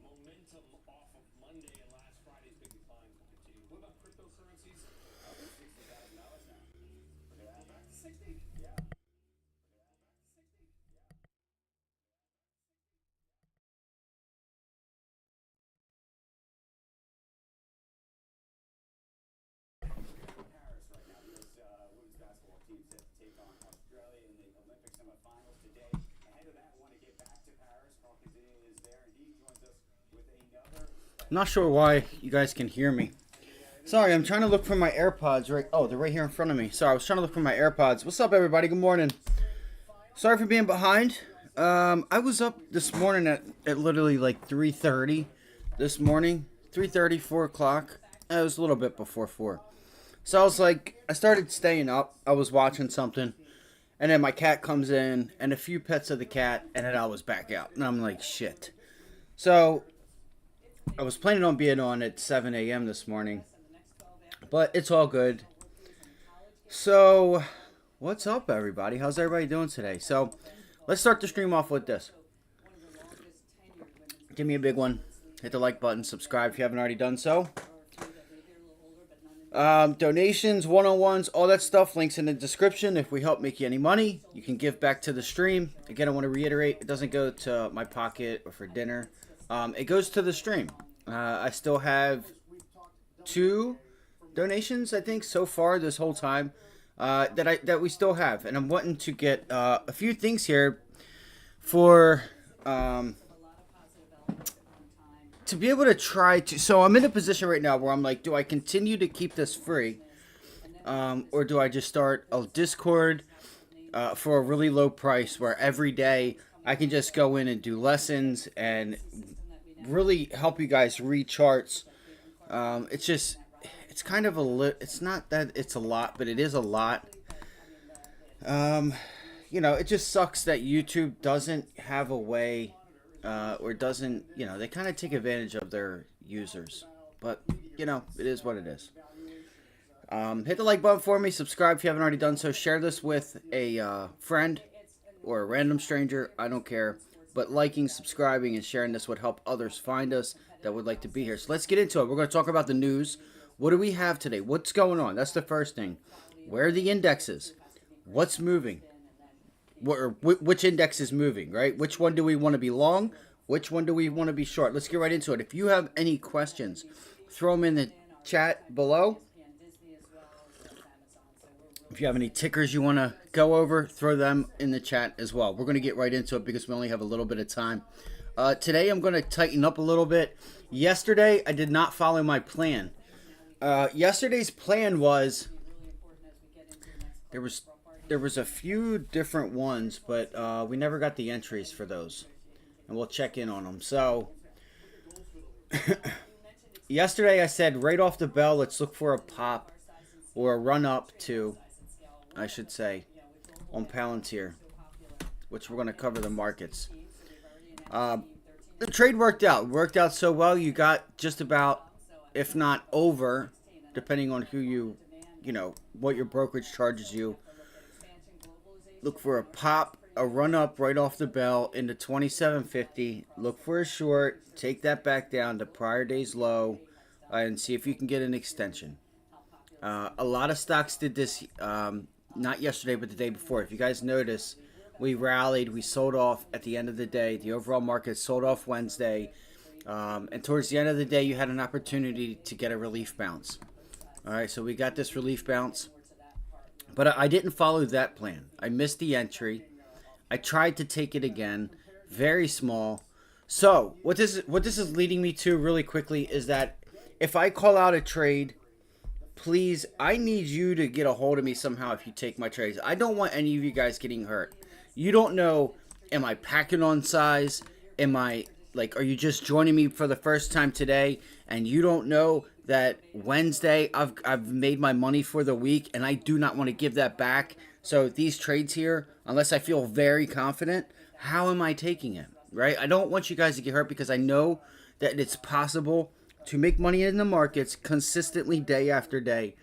momentum off of Monday and last Friday's big decline will continue. What about cryptocurrencies? $60,000 now. Back to 60? Yeah. Paris right now. U.S. women's basketball team set to take on Australia in the Olympic semifinals today. Ahead of that, I want to get back to Paris. Carl Kazania is there, and he joins us with another. I'm not sure why you guys can hear me. Sorry, I'm trying to look for my AirPods. Oh, they're right here in front of me. Sorry, I was trying to look for my AirPods. What's up, everybody? Good morning. Sorry for being behind. I was up this morning at literally like 3:30 this morning. 3:30, 4 o'clock. It was a little bit before 4. So I was like, I started staying up. I was watching something. And then my cat comes in and a few pets of the cat. And then I was back out. And I'm like, shit. So I was planning on being on at 7 a.m. this morning. But it's all good. So, what's up, everybody? How's everybody doing today? So, let's start the stream off with this. Give me a big one. Hit the like button. Subscribe if you haven't already done so. Donations, one-on-ones, all that stuff. Links in the description. If we help make you any money, you can give back to the stream. Again, I want to reiterate, it doesn't go to my pocket or for dinner. It goes to the stream. I still have 2 donations, I think, so far this whole time that we still have, and I'm wanting to get a few things here for to be able to try to. So I'm in a position right now where I'm like, do I continue to keep this free, or do I just start a Discord for a really low price where every day I can just go in and do lessons and really help you guys read charts. It's kind of it's not that it's a lot, but it is a lot. You know, it just sucks that YouTube doesn't have a way, or doesn't, you know, they kind of take advantage of their users. But, you know, it is what it is. Hit the like button for me. Subscribe if you haven't already done so. Share this with a friend or a random stranger. I don't care. But liking, subscribing, and sharing this would help others find us that would like to be here. So let's get into it. We're going to talk about the news. What do we have today? What's going on? That's the first thing. Where are the indexes? What's moving? Which index is moving, right? Which one do we want to be long? Which one do we want to be short? Let's get right into it. If you have any questions, throw them in the chat below. If you have any tickers you want to go over, throw them in the chat as well. We're going to get right into it because we only have a little bit of time. Today I'm going to tighten up a little bit. Yesterday I did not follow my plan. Yesterday's plan was there was a few different ones, but we never got the entries for those, and we'll check in on them. So yesterday I said right off the bell, let's look for a pop or a run up to, I should say, on Palantir, which we're going to cover the markets. The trade worked out so well. You got just about, if not over, depending on who you know, what your brokerage charges you. Look for a pop, a run up right off the bell into 27.50. Look for a short, take that back down to prior day's low, and see if you can get an extension. A lot of stocks did this, not yesterday, but the day before. If you guys notice, we rallied, we sold off at the end of the day. The overall market sold off Wednesday. And towards the end of the day, you had an opportunity to get a relief bounce. All right, so we got this relief bounce. But I didn't follow that plan. I missed the entry. I tried to take it again. Very small. So what this is leading me to really quickly is that if I call out a trade, please, I need you to get a hold of me somehow if you take my trades. I don't want any of you guys getting hurt. You don't know, am I packing on size? Am I, like, are you just joining me for the first time today and you don't know that Wednesday I've made my money for the week and I do not want to give that back? So these trades here, unless I feel very confident, how am I taking it, right? I don't want you guys to get hurt because I know that it's possible to make money in the markets consistently day after day.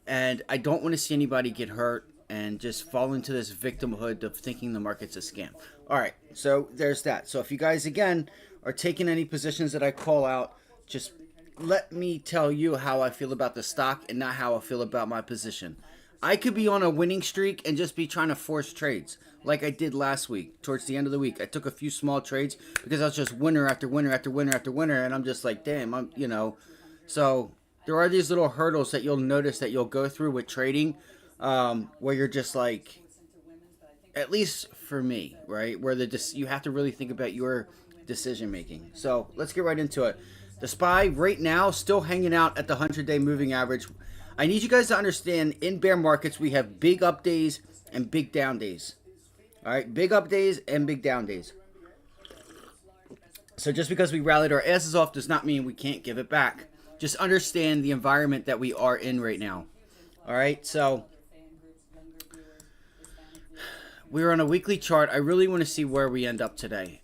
And I don't want to see anybody get hurt and just fall into this victimhood of thinking the market's a scam. All right, so there's that. So if you guys, again, are taking any positions that I call out, just let me tell you how I feel about the stock and not how I feel about my position. I could be on a winning streak and just be trying to force trades like I did last week. Towards the end of the week, I took a few small trades because I was just winner after winner after winner after winner, and I'm just like, damn, So there are these little hurdles that you'll notice that you'll go through with trading, where you're just like, at least for me, right? Where you have to really think about your decision making. So let's get right into it. The SPY right now still hanging out at the 100-day moving average. I need you guys to understand, in bear markets, we have big up days and big down days. All right, big up days and big down days. So just because we rallied our asses off does not mean we can't give it back. Just understand the environment that we are in right now. All right, so we're on a weekly chart. I really want to see where we end up today.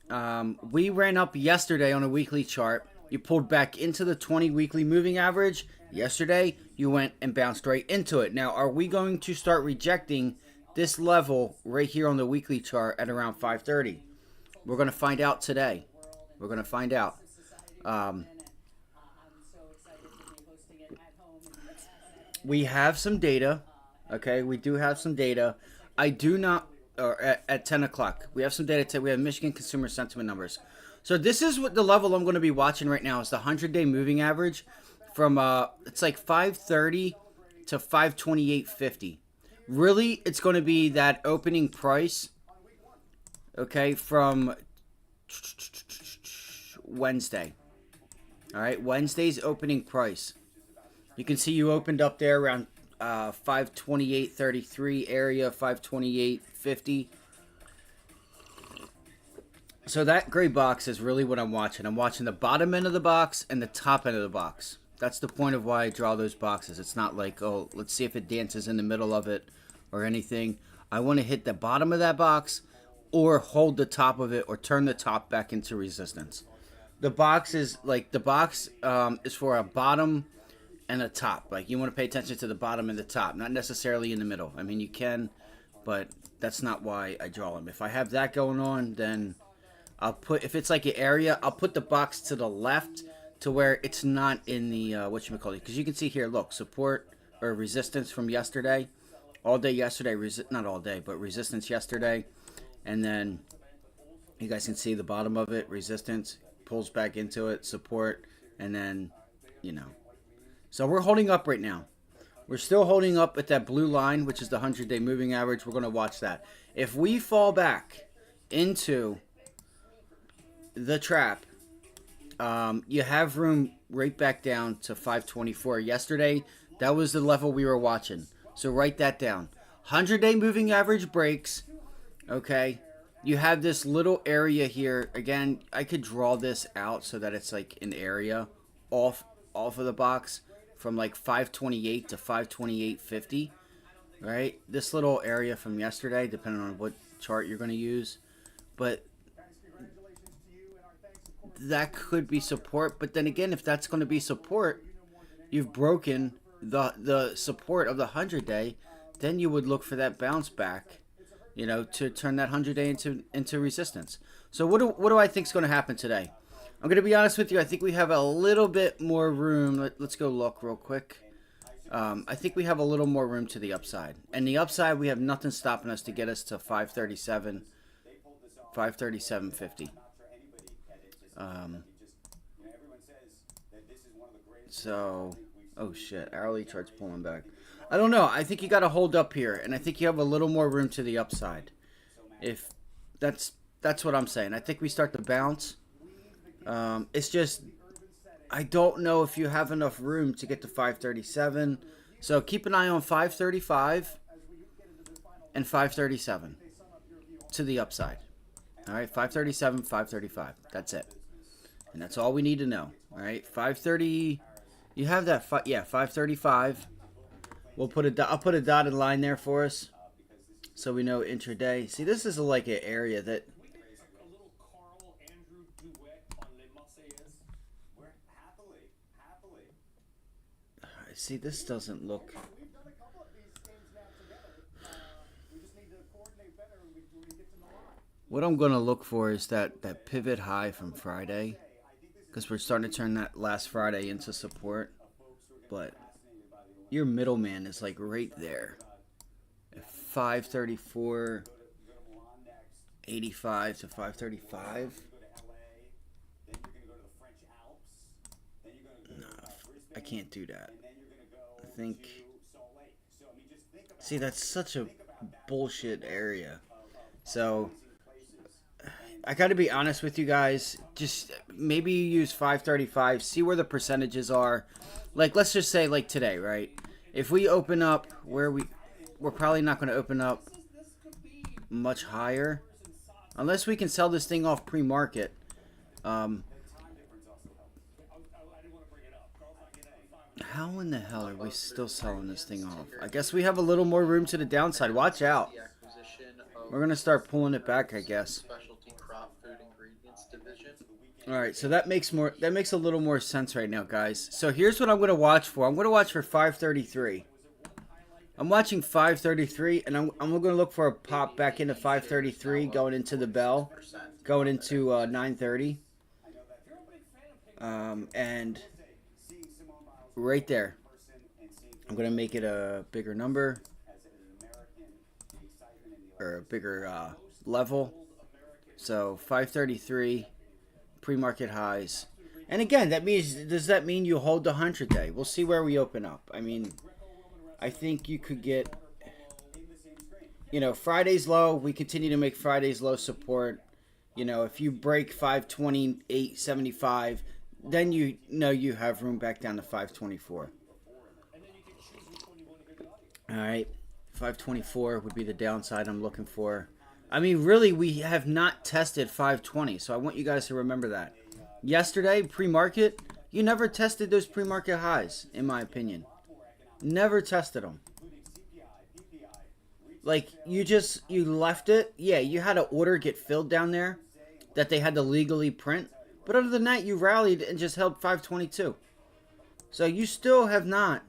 We ran up yesterday on a weekly chart. You pulled back into the 20 weekly moving average. Yesterday, you went and bounced right into it. Now, are we going to start rejecting this level right here on the weekly chart at around 530? We're going to find out today. We're going to find out. We have some data. Okay, we do have some data. I do not, or at 10 o'clock, we have some data today. We have Michigan consumer sentiment numbers. So this is what the level I'm going to be watching right now is the 100-day moving average from, it's like 530 to 528.50. Really, it's going to be that opening price, okay, from Wednesday. All right, Wednesday's opening price. You can see you opened up there around 528.33 area, 528.50. So that gray box is really what I'm watching. I'm watching the bottom end of the box and the top end of the box. That's the point of why I draw those boxes. It's not like, oh, let's see if it dances in the middle of it or anything. I want to hit the bottom of that box or hold the top of it or turn the top back into resistance. The box is like, is for a bottom and a top. Like, you want to pay attention to the bottom and the top, not necessarily in the middle. I mean, you can, but that's not why I draw them. If I have that going on, then I'll put, if it's like an area, I'll put the box to the left to where it's not in the, whatchamacallit. Because you can see here, look, support or resistance from yesterday. All day yesterday, not all day, but resistance yesterday. And then you guys can see the bottom of it, resistance, pulls back into it, support, and then, So we're holding up right now. We're still holding up at that blue line, which is the 100-day moving average. We're going to watch that. If we fall back into the trap, you have room right back down to 524. Yesterday, that was the level we were watching. So write that down. 100-day moving average breaks. Okay. You have this little area here. Again, I could draw this out so that it's like an area off of the box from like 528 to 528.50. Right? This little area from yesterday, depending on what chart you're going to use. But that could be support. But then again, if that's going to be support, you've broken the support of the 100-day. Then you would look for that bounce back, to turn that 100-day into resistance. So what do I think is going to happen today? I'm going to be honest with you. I think we have a little bit more room. Let's go look real quick. I think we have a little more room to the upside. And the upside, we have nothing stopping us to get us to 537, 537.50. So, oh shit, hourly chart's pulling back. I don't know. I think you got to hold up here, and I think you have a little more room to the upside. If that's what I'm saying. I think we start to bounce. It's just, I don't know if you have enough room to get to 537. So keep an eye on 535 and 537 to the upside. All right, 537, 535. That's it. And that's all we need to know. All right, 530. You have that, 535. I'll put a dotted line there for us, so we know intraday. See, this is like an area that. See, this doesn't look. What I'm going to look for is that pivot high from Friday, because we're starting to turn that last Friday into support. But your middleman is like right there. 534.85 to 535. No, I can't do that. I think. See, that's such a bullshit area. So I got to be honest with you guys. Just maybe you use 535. See where the percentages are. Like, let's just say like today, right? If we open up where we're probably not going to open up much higher unless we can sell this thing off pre-market. How in the hell are we still selling this thing off? I guess we have a little more room to the downside. Watch out. We're going to start pulling it back, I guess. Alright, so that makes a little more sense right now, guys. So here's what I'm going to watch for. I'm going to watch for 533. I'm watching 533, and I'm going to look for a pop back into 533, going into the bell, going into 930. And right there, I'm going to make it a bigger number, or a bigger level. So 533, pre-market highs. And again, does that mean you hold the 100-day? We'll see where we open up. I mean, I think you could get, Friday's low. We continue to make Friday's low support. If you break 528.75, then you know you have room back down to 524. All right, 524 would be the downside I'm looking for. I mean, really, we have not tested 520, so I want you guys to remember that. Yesterday, pre-market, you never tested those pre-market highs, in my opinion. Never tested them. Like, you left it. Yeah, you had an order get filled down there that they had to legally print. But other than that, you rallied and just held 522. So you still have not,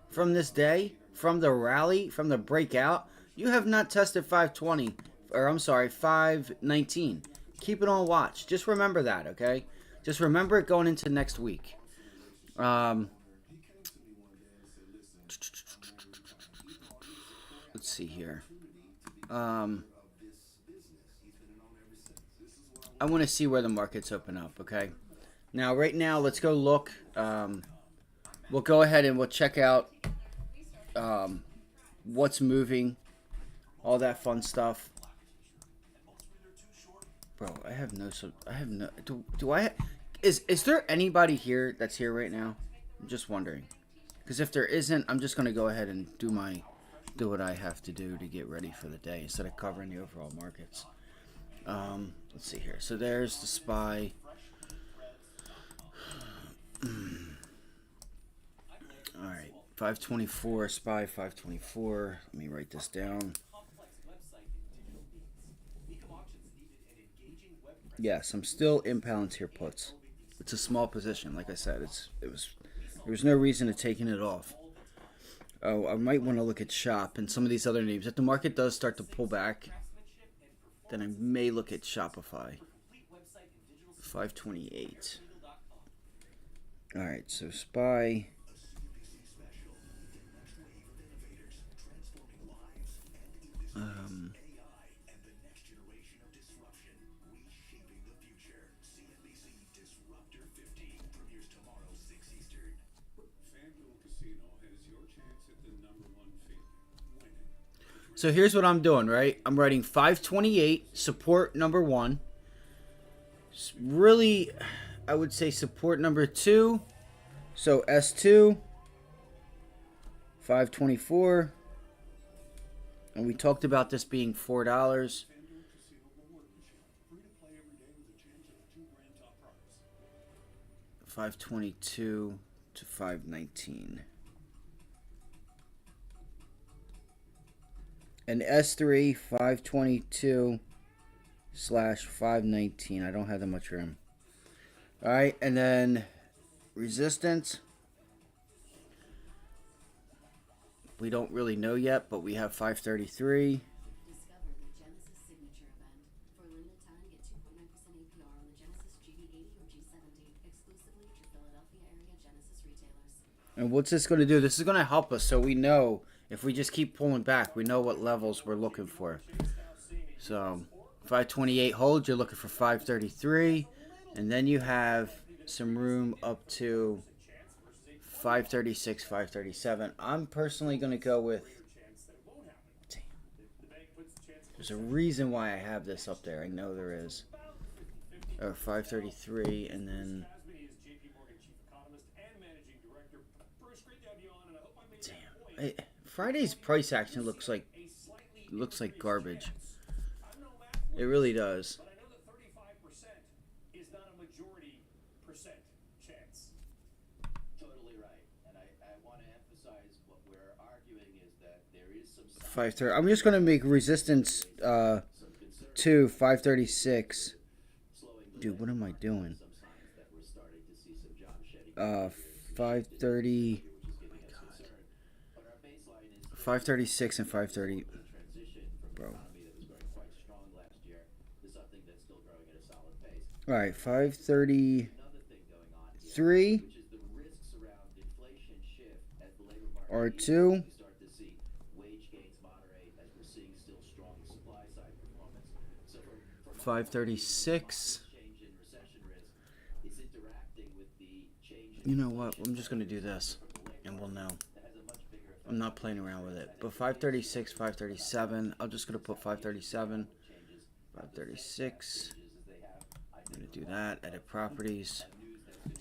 from this day, from the rally, from the breakout, you have not tested 520, or I'm sorry, 519. Keep it on watch. Just remember that, okay? Just remember it going into next week. Let's see here. I want to see where the markets open up, okay? Now, right now, let's go look. We'll go ahead and we'll check out what's moving, all that fun stuff. Bro, is there anybody here that's here right now? I'm just wondering. Because if there isn't, I'm just going to go ahead and do what I have to do to get ready for the day instead of covering the overall markets. Let's see here. So there's the SPY. All right, 524 SPY 524. Let me write this down. Yes, I'm still in Palantir puts. It's a small position, like I said. There was no reason to taking it off. Oh, I might want to look at Shop and some of these other names. If the market does start to pull back, then I may look at Shopify. 528. All right, so SPY. So here's what I'm doing, right? I'm writing 528, support number 1. Really, I would say support number 2. So S2, 524. And we talked about this being $4. $522 to $519. And S3, 522 / 519. I don't have that much room. All right, and then resistance. We don't really know yet, but we have 533. what's this going to do? This is going to help us so we know if we just keep pulling back, we know what levels we're looking for. So 528 holds, you're looking for 533, and then you have some room up to 536, 537. I'm personally going to go with, damn, there's a reason why I have this up there. I know there is. Or 533, and then damn, Friday's price action looks like garbage. It really does. Totally right. And I want to emphasize what we're arguing is that there is some 530. I'm just going to make resistance to 536. Dude, what am I doing? 530. Oh my God. 536 and 530. Bro. All right, 533 R2. 536. You know what? I'm just going to do this, and we'll know. I'm not playing around with it. But 536, 537. I'm just going to put 537, 536. I'm going to do that. Edit properties.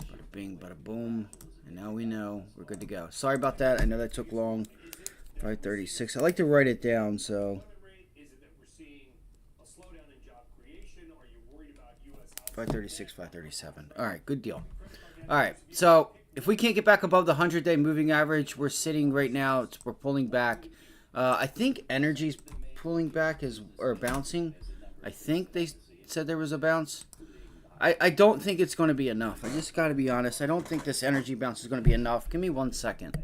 Bada bing, bada boom. And now we know we're good to go. Sorry about that. I know that took long. 536. I like to write it down, so. 536, 537. All right, good deal. All right, so if we can't get back above the 100-day moving average, we're sitting right now. We're pulling back. I think energy's pulling back or bouncing. I think they said there was a bounce. I don't think it's going to be enough. I just got to be honest. I don't think this energy bounce is going to be enough. Give me 1 second.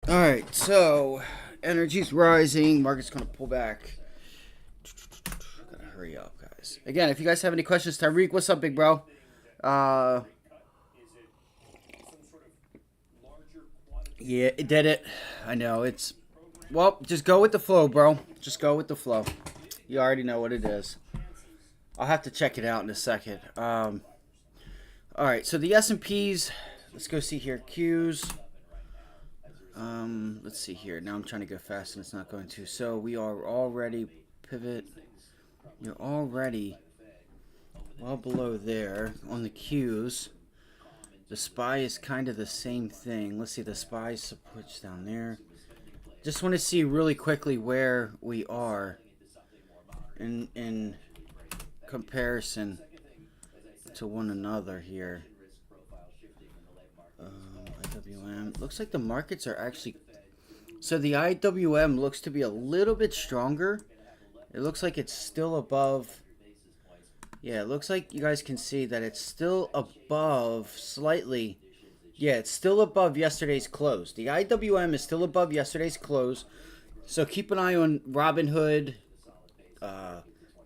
All right, so energy's rising. Market's going to pull back. Gotta hurry up, guys. Again, if you guys have any questions, Tyreek, what's up, big bro? Yeah, it did it. I know it's. Well, just go with the flow, bro. Just go with the flow. You already know what it is. I'll have to check it out in a second. All right, so the S&Ps. Let's go see here. Qs. Let's see here. Now I'm trying to go fast and it's not going to. So we are already pivot. You're already well below there on the Qs. The SPY is kind of the same thing. Let's see, the SPY supports down there. Just want to see really quickly where we are in comparison to one another here. IWM. Looks like the markets are actually... So the IWM looks to be a little bit stronger. It looks like it's still above... Yeah, it looks like you guys can see that it's still above slightly. Yeah, it's still above yesterday's close. The IWM is still above yesterday's close. So keep an eye on Robinhood,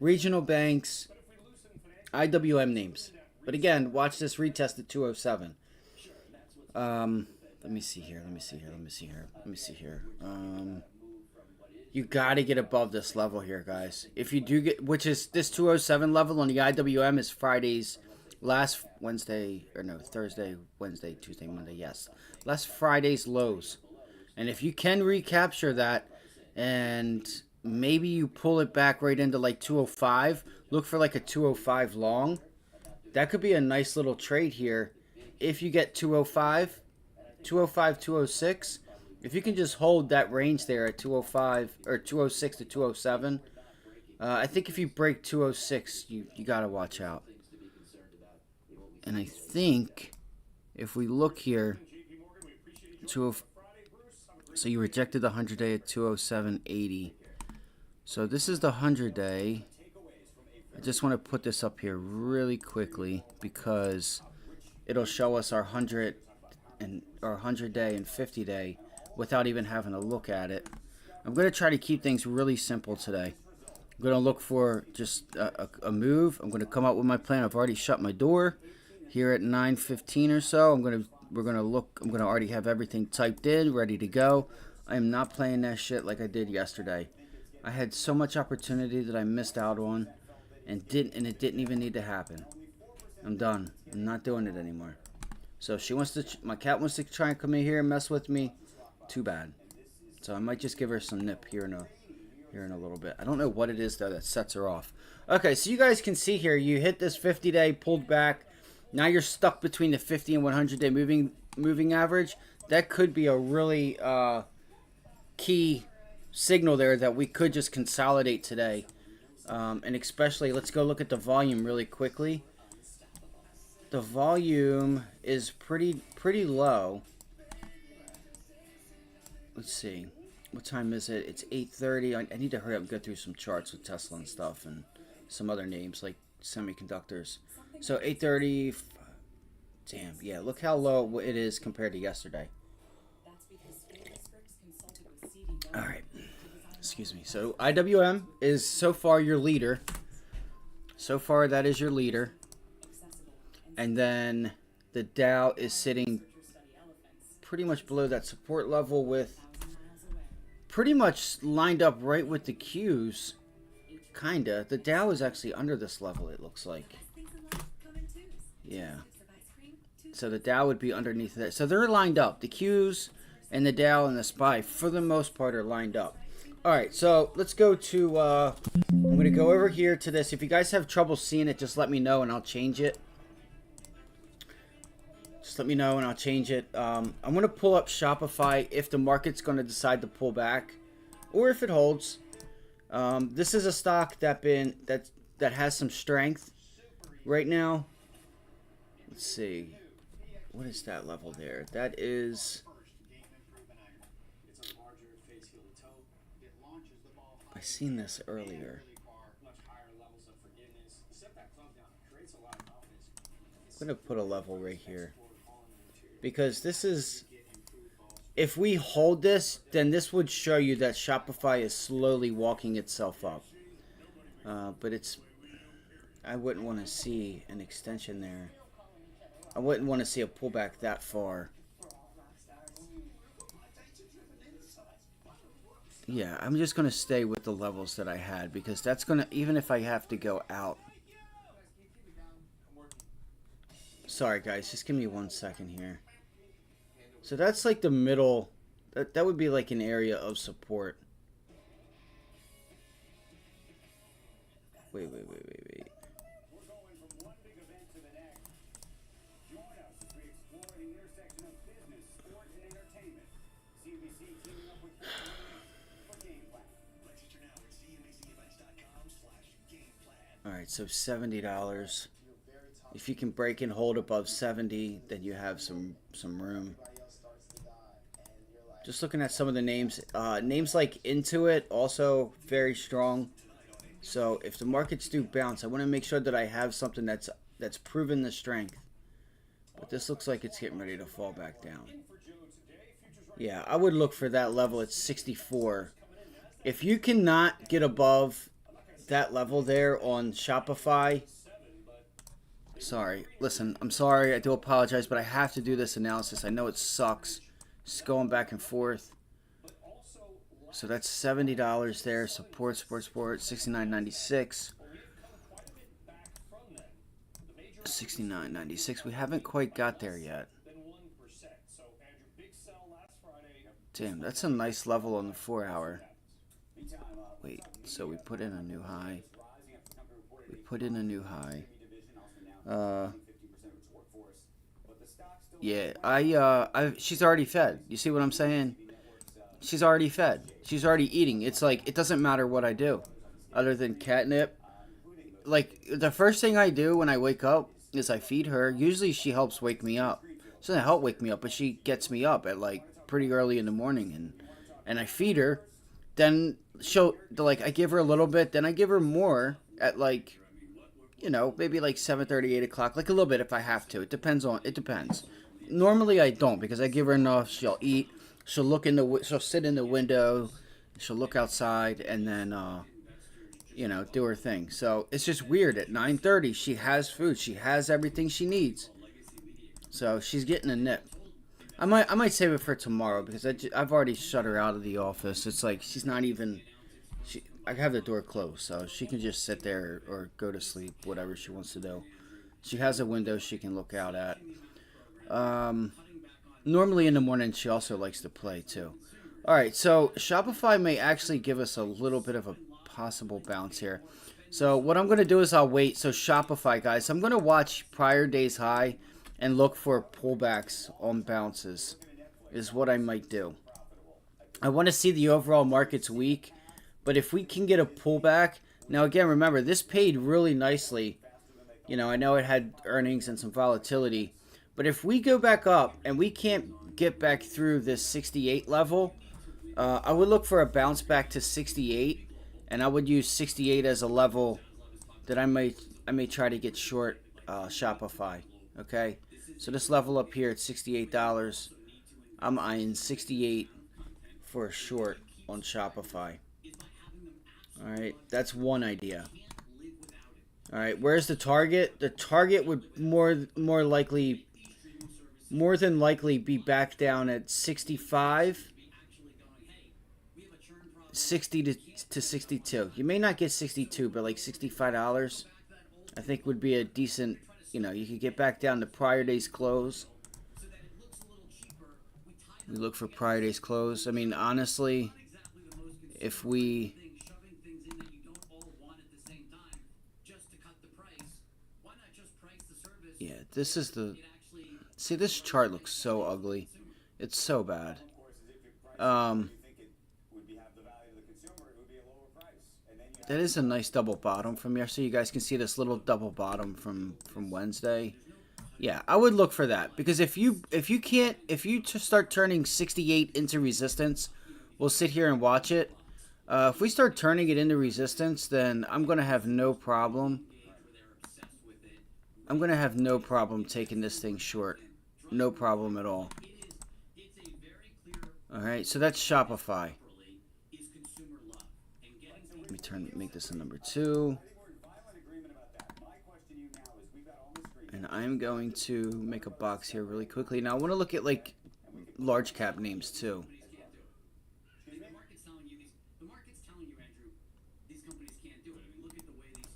regional banks, IWM names. But again, watch this retest at 207. Let me see here. You got to get above this level here, guys. If you do get, which is this 207 level on the IWM is Friday's last Wednesday, or no, Thursday, Wednesday, Tuesday, Monday, yes. Last Friday's lows. And if you can recapture that and maybe you pull it back right into like 205, look for like a 205 long. That could be a nice little trade here. If you get 205, 206, if you can just hold that range there at 205 or 206 to 207, I think if you break 206, you got to watch out. And I think if we look here, so you rejected the 100-day at 207.80. So this is the 100-day. I just want to put this up here really quickly because it'll show us our 100 and our 100 day and 50 day without even having to look at it. I'm going to try to keep things really simple today. I'm going to look for just a move. I'm going to come up with my plan. I've already shut my door here at 9:15 or so. We're going to look. I'm going to already have everything typed in, ready to go. I am not playing that shit like I did yesterday. I had so much opportunity that I missed out on and it didn't even need to happen. I'm done. I'm not doing it anymore. So she wants to, my cat wants to try and come in here and mess with me. Too bad. So I might just give her some nip here in a little bit. I don't know what it is though that sets her off. Okay, so you guys can see here, you hit this 50 day, pulled back. Now you're stuck between the 50 and 100 day moving average. That could be a really key signal there that we could just consolidate today. And especially, let's go look at the volume really quickly. The volume is pretty low. Let's see. What time is it? It's 8:30. I need to hurry up and go through some charts with Tesla and stuff and some other names like semiconductors. So 8:30. Damn, yeah, look how low it is compared to yesterday. All right. Excuse me. So IWM is so far your leader. So far that is your leader. And then the Dow is sitting pretty much below that support level with pretty much lined up right with the Qs. Kinda. The Dow is actually under this level, it looks like. Yeah. So the Dow would be underneath that. So they're lined up. The Qs and the Dow and the SPY, for the most part, are lined up. Alright, so let's go to, I'm going to go over here to this. If you guys have trouble seeing it, just let me know and I'll change it. Just let me know and I'll change it. I'm going to pull up Shopify if the market's going to decide to pull back or if it holds. This is a stock that has some strength right now. Let's see. What is that level there? That is... I seen this earlier. I'm going to put a level right here. Because this is... If we hold this, then this would show you that Shopify is slowly walking itself up. But it's... I wouldn't want to see an extension there. I wouldn't want to see a pullback that far. Yeah, I'm just going to stay with the levels that I had because that's going to, even if I have to go out. Sorry guys, just give me 1 second here. So that's like the middle, that would be like an area of support. Wait. Alright, so $70. If you can break and hold above 70, then you have some room. Just looking at some of the names. Names like Intuit, also very strong. So if the markets do bounce, I want to make sure that I have something that's proven the strength. But this looks like it's getting ready to fall back down. Yeah, I would look for that level at 64. If you cannot get above that level there on Shopify, sorry, listen, I'm sorry, I do apologize, but I have to do this analysis. I know it sucks just going back and forth. So that's $70 there. Support, $69.96. $69.96. We haven't quite got there yet. Damn, that's a nice level on the 4 hour. Wait, so we put in a new high. Yeah, she's already fed. You see what I'm saying? She's already fed. She's already eating. It's like, it doesn't matter what I do other than catnip. Like, the first thing I do when I wake up is I feed her. Usually she helps wake me up. She doesn't help wake me up, but she gets me up at like pretty early in the morning, and I feed her. Then I give her a little bit, then I give her more at like you know, maybe like 7:30, 8 o'clock, like a little bit if I have to. It depends. Normally I don't because I give her enough. She'll eat. She'll sit in the window. She'll look outside and then, you know, do her thing. So it's just weird. At 9:30, she has food. She has everything she needs. So she's getting a nip. I might save it for tomorrow because I've already shut her out of the office. It's like she's not even. I have the door closed, so she can just sit there or go to sleep, whatever she wants to do. She has a window she can look out at. Normally in the morning, she also likes to play too. All right, so Shopify may actually give us a little bit of a possible bounce here. So what I'm going to do is I'll wait. So Shopify, guys, I'm going to watch prior day's high and look for pullbacks on bounces is what I might do. I want to see the overall market's weak, but if we can get a pullback. Now, again, remember, this paid really nicely. You know, I know it had earnings and some volatility, but if we go back up and we can't get back through this 68 level, I would look for a bounce back to 68, and I would use 68 as a level that I may try to get short Shopify. Okay, so this level up here at $68, I'm eyeing 68 for a short on Shopify. All right, that's one idea. All right, where's the target? The target would more than likely be back down at 65, 60 to 62. You may not get 62, but like $65, I think would be a decent. You know, you could get back down to prior day's close. We look for prior day's close. I mean, honestly, if we this is the see, this chart looks so ugly. It's so bad. That is a nice double bottom from yesterday. You guys can see this little double bottom from Wednesday. Yeah, I would look for that because if you just start turning 68 into resistance, we'll sit here and watch it. If we start turning it into resistance, then I'm gonna have no problem. I'm gonna have no problem taking this thing short. No problem at all. All right, so that's Shopify. Let me make this a number 2. And I'm going to make a box here really quickly. Now I want to look at like large cap names too.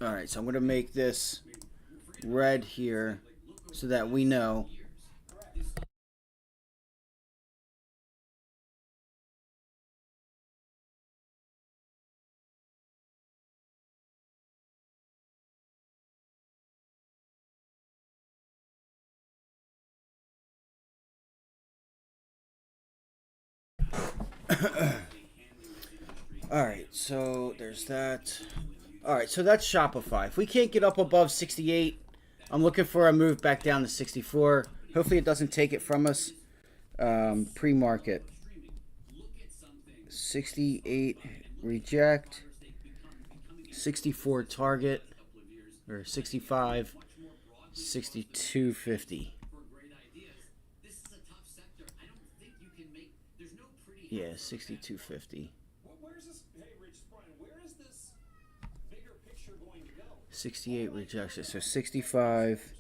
All right, so I'm going to make this red here so that we know. All right, so there's that. All right, so that's Shopify. If we can't get up above 68, I'm looking for a move back down to 64. Hopefully it doesn't take it from us. Pre-market. 68 reject. 64 target. Or 65. 62.50. Yeah, 62.50. 68 rejection. So 65.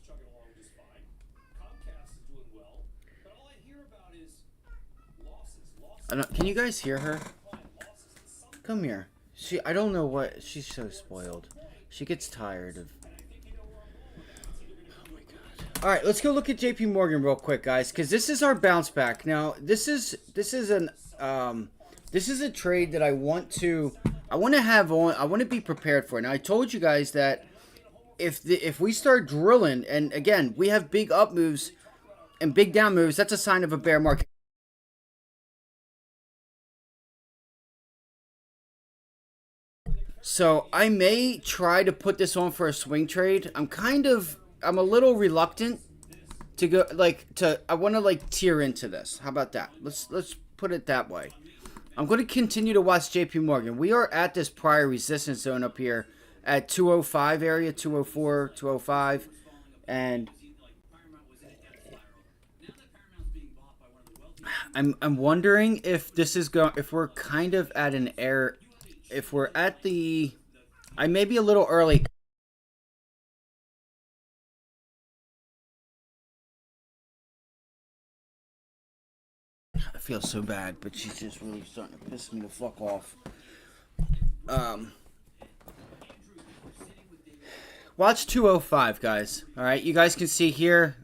Can you guys hear her? Come here. I don't know what. She's so spoiled. She gets tired of. Oh my god. All right, let's go look at JP Morgan real quick, guys, because this is our bounce back. Now, this is a trade that I want to have on. I want to be prepared for. Now, I told you guys that if we start drilling, and again, we have big up moves and big down moves, that's a sign of a bear market. So I may try to put this on for a swing trade. I'm a little reluctant to go I want to tear into this. How about that? Let's put it that way. I'm going to continue to watch JP Morgan. We are at this prior resistance zone up here at 205 area, 204, 205, and I'm wondering if this is if we're kind of at an air, if we're at the, I may be a little early. I feel so bad, but she's just really starting to piss me the fuck off. Watch 205, guys. All right, you guys can see here.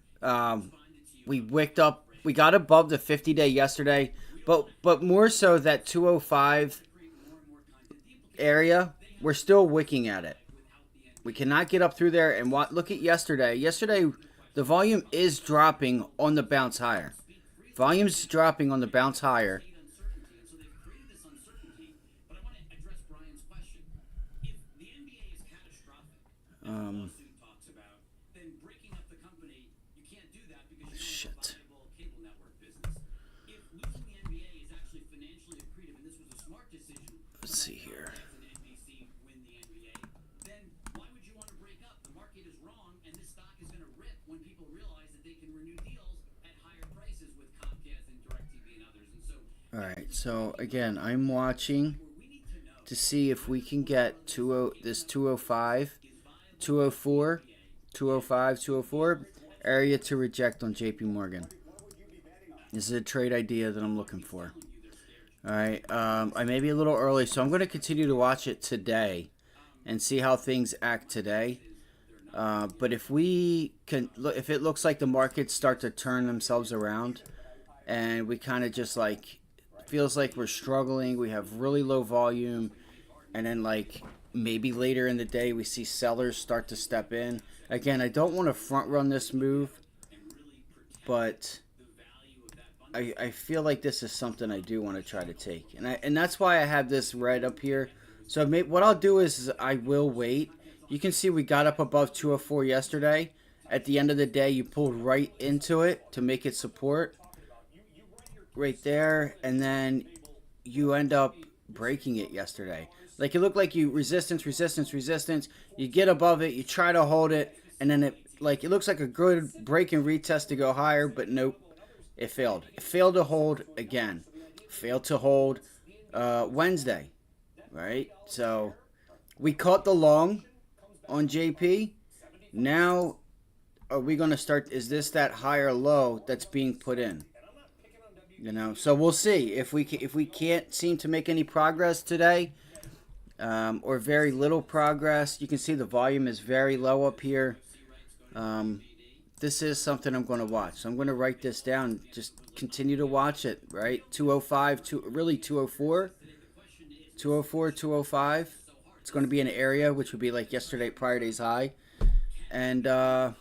We wicked up. We got above the 50-day yesterday, but more so that 205 area, we're still wicking at it. We cannot get up through there. And look at yesterday. Yesterday, the volume is dropping on the bounce higher. Volume's dropping on the bounce higher. Shit. Let's see here. All right, so again, I'm watching to see if we can get this 205, 204, 205, 204 area to reject on JP Morgan. This is a trade idea that I'm looking for. All right, I may be a little early, so I'm going to continue to watch it today and see how things act today. But if we can, if it looks like the markets start to turn themselves around, and we kind of just like, feels like we're struggling, we have really low volume, and then like maybe later in the day we see sellers start to step in. Again, I don't want to front run this move, but I feel like this is something I do want to try to take, and that's why I have this red up here. So what I'll do is I will wait. You can see we got up above 204 yesterday. At the end of the day, you pulled right into it to make it support. Right there, and then you end up breaking it yesterday. Like it looked like you resistance, resistance, resistance. You get above it, you try to hold it, and then it looks like a good break and retest to go higher, but nope, it failed. It failed to hold again. Failed to hold Wednesday, right? So we caught the long on JP. Now are we going to start? Is this that higher low that's being put in? You know, so we'll see if we can't seem to make any progress today, or very little progress. You can see the volume is very low up here. This is something I'm going to watch. So I'm going to write this down. Just continue to watch it. Right, 205, really 204, 204, 205. It's going to be an area which would be like yesterday, prior day's high, and.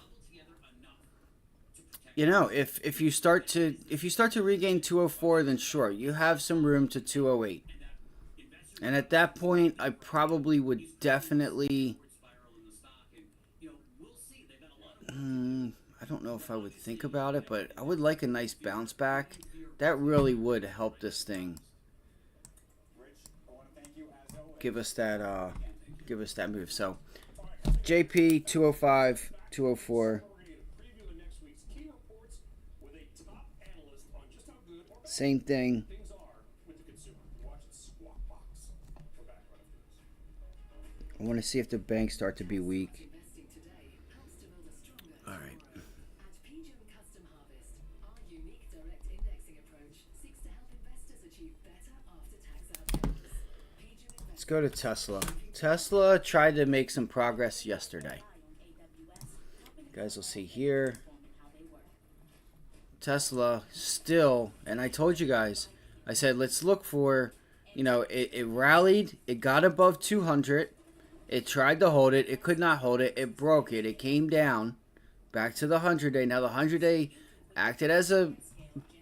You know, if you start to regain 204, then sure, you have some room to 208. And at that point, I probably would definitely I don't know if I would think about it, but I would like a nice bounce back. That really would help this thing. Give us that move. So, JP 205, 204. Same thing. I want to see if the banks start to be weak. All right. Let's go to Tesla. Tesla tried to make some progress yesterday. You guys will see here. Tesla still, and I told you guys, I said let's look for, you know, it rallied, it got above 200, it tried to hold it, it could not hold it, it broke it, it came down back to the 100-day. Now the 100-day acted as a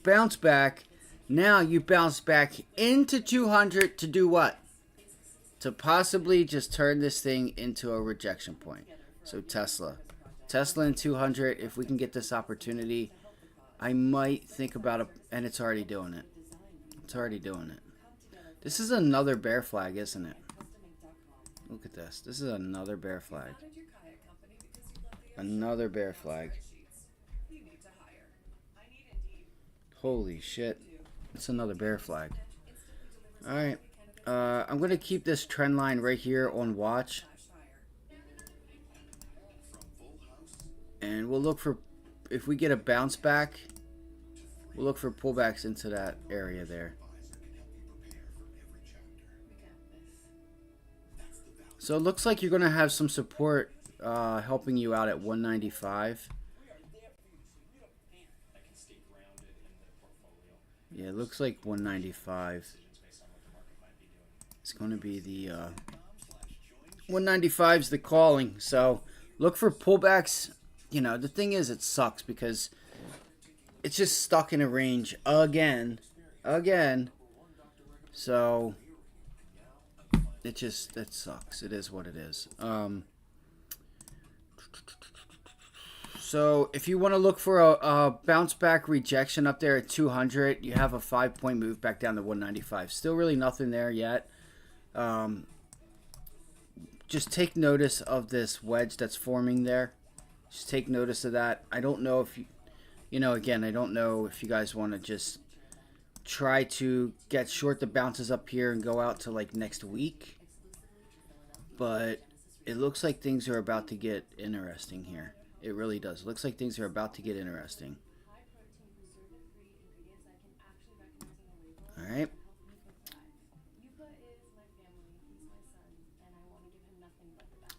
bounce back. Now you bounce back into 200 to do what? To possibly just turn this thing into a rejection point. So Tesla in 200, if we can get this opportunity, I might think about it, and it's already doing it. It's already doing it. This is another bear flag, isn't it? Look at this. This is another bear flag. Another bear flag. Holy shit. It's another bear flag. Alright. I'm going to keep this trend line right here on watch. And we'll look for, if we get a bounce back, we'll look for pullbacks into that area there. So it looks like you're going to have some support helping you out at 195. Yeah, it looks like 195. It's going to be the 195 is the calling. So look for pullbacks. You know, the thing is, it sucks because it's just stuck in a range again. So it sucks. It is what it is. So if you want to look for a bounce back rejection up there at 200, you have a 5-point move back down to 195. Still really nothing there yet. Just take notice of this wedge that's forming there. Just take notice of that. I don't know if you know, again, I don't know if you guys want to just try to get short the bounces up here and go out to like next week. But it looks like things are about to get interesting here. It really does. It looks like things are about to get interesting. All right.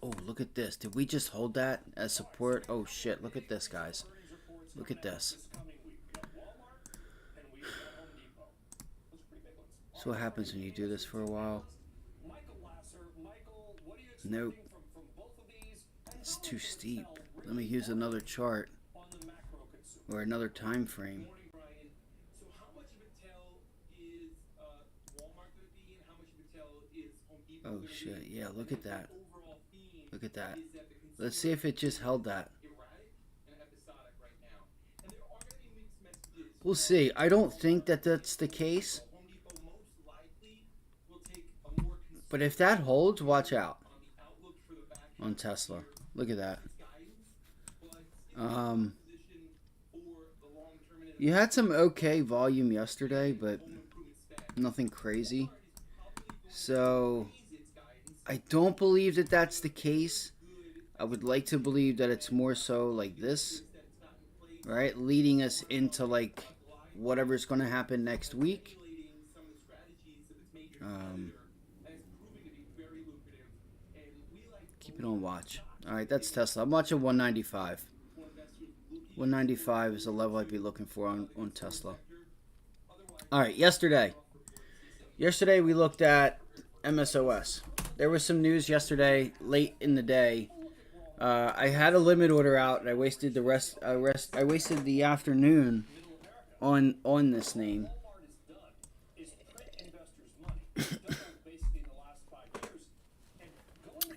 Oh, look at this. Did we just hold that as support? Oh, shit. Look at this, guys. Look at this. So what happens when you do this for a while? Nope. It's too steep. Let me use another chart or another time frame. Oh, shit. Yeah, look at that. Look at that. Let's see if it just held that. We'll see. I don't think that that's the case. But if that holds, watch out on Tesla. Look at that. You had some okay volume yesterday, but nothing crazy. So I don't believe that that's the case. I would like to believe that it's more so like this, right? Leading us into like whatever's going to happen next week. Keep it on watch. All right, that's Tesla. I'm watching 195. 195 is the level I'd be looking for on Tesla. All right, yesterday we looked at MSOS. There was some news yesterday late in the day. I had a limit order out, and I wasted the rest. I wasted the afternoon on this name.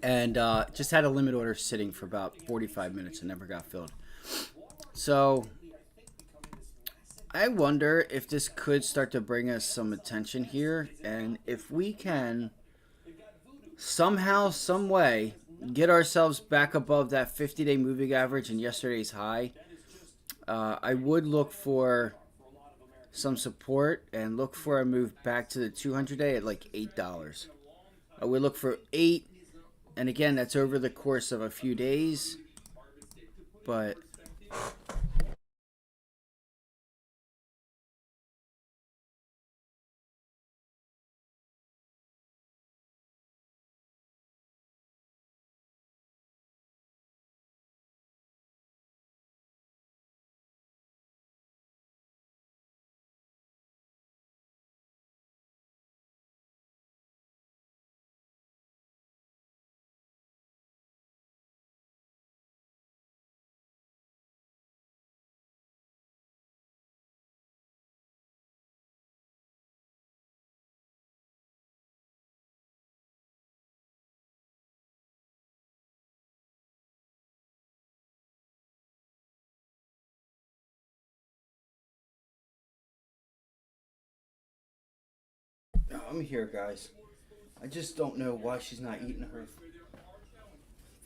And just had a limit order sitting for about 45 minutes and never got filled. So I wonder if this could start to bring us some attention here, and if we can somehow, some way, get ourselves back above that 50-day moving average and yesterday's high. I would look for some support and look for a move back to the 200-day at like $8. I would look for 8, and again, that's over the course of a few days, but I'm here, guys. I just don't know why she's not eating her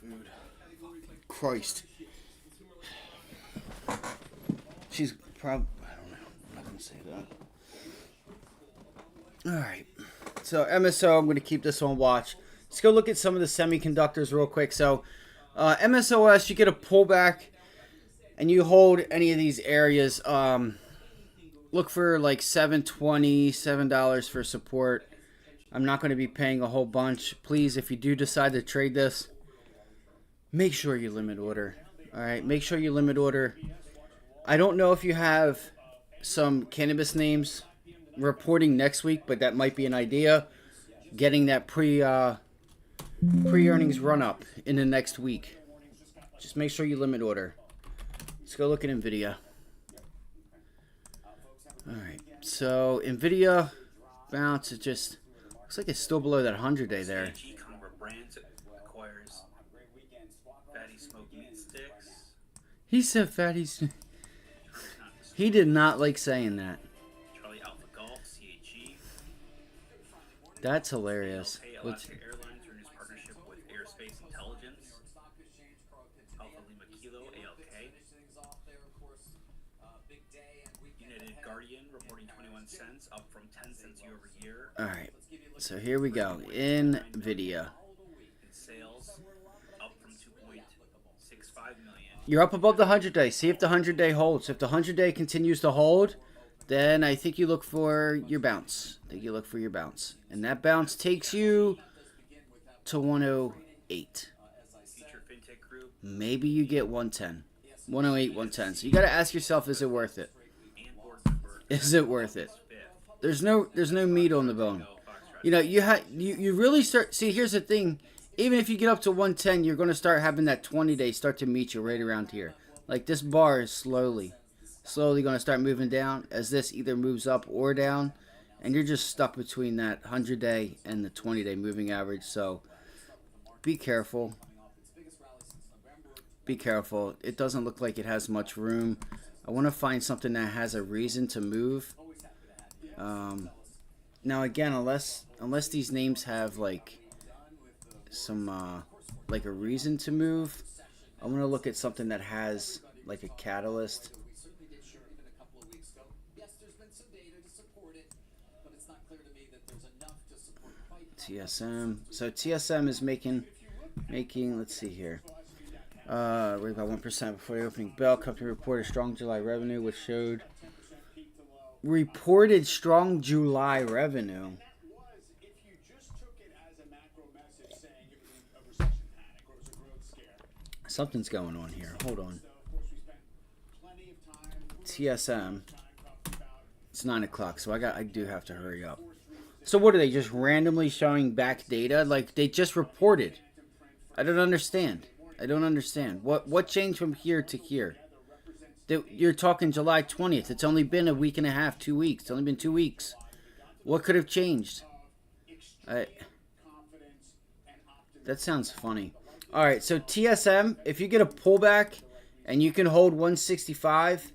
food. Christ. She's probably, I don't know. I'm not going to say that. Alright. So, MSO, I'm going to keep this on watch. Let's go look at some of the semiconductors real quick. So, MSOS, you get a pullback and you hold any of these areas. Look for like $7.20, $7 for support. I'm not going to be paying a whole bunch. Please, if you do decide to trade this, make sure you limit order. Alright, make sure you limit order. I don't know if you have some cannabis names reporting next week, but that might be an idea. Getting that pre-earnings run up in the next week. Just make sure you limit order. Let's go look at NVIDIA. Alright, so NVIDIA bounce, it just looks like it's still below that 100-day there. He said fatties. He did not like saying that. That's hilarious. Up from 10 cents year over year. All right, so here we go. NVIDIA. Sales up from 2.65 million. You're up above the 100-day. See if the 100-day holds. If the 100-day continues to hold, then I think you look for your bounce. And that bounce takes you to 108. Maybe you get 110. 108, 110. So you got to ask yourself, is it worth it? Is it worth it? There's no meat on the bone. You know, you really start. See, here's the thing. Even if you get up to 110, you're going to start having that 20-day start to meet you right around here. Like this bar is slowly going to start moving down as this either moves up or down, and you're just stuck between that 100-day and the 20-day moving average. So be careful. Be careful. It doesn't look like it has much room. I want to find something that has a reason to move. Now again, unless these names have like some like a reason to move, I'm gonna look at something that has like a catalyst. TSM. So TSM is making. Let's see here. We're about 1% before the opening bell. Company reported strong July revenue, which showed reported strong July revenue. Something's going on here. Hold on. TSM. It's 9 o'clock, so I do have to hurry up. So what are they just randomly showing back data? Like they just reported. I don't understand. What changed from here to here? You're talking July 20th. It's only been a week and a half, 2 weeks. It's only been 2 weeks. What could have changed? That sounds funny. All right, so TSM, if you get a pullback and you can hold 165,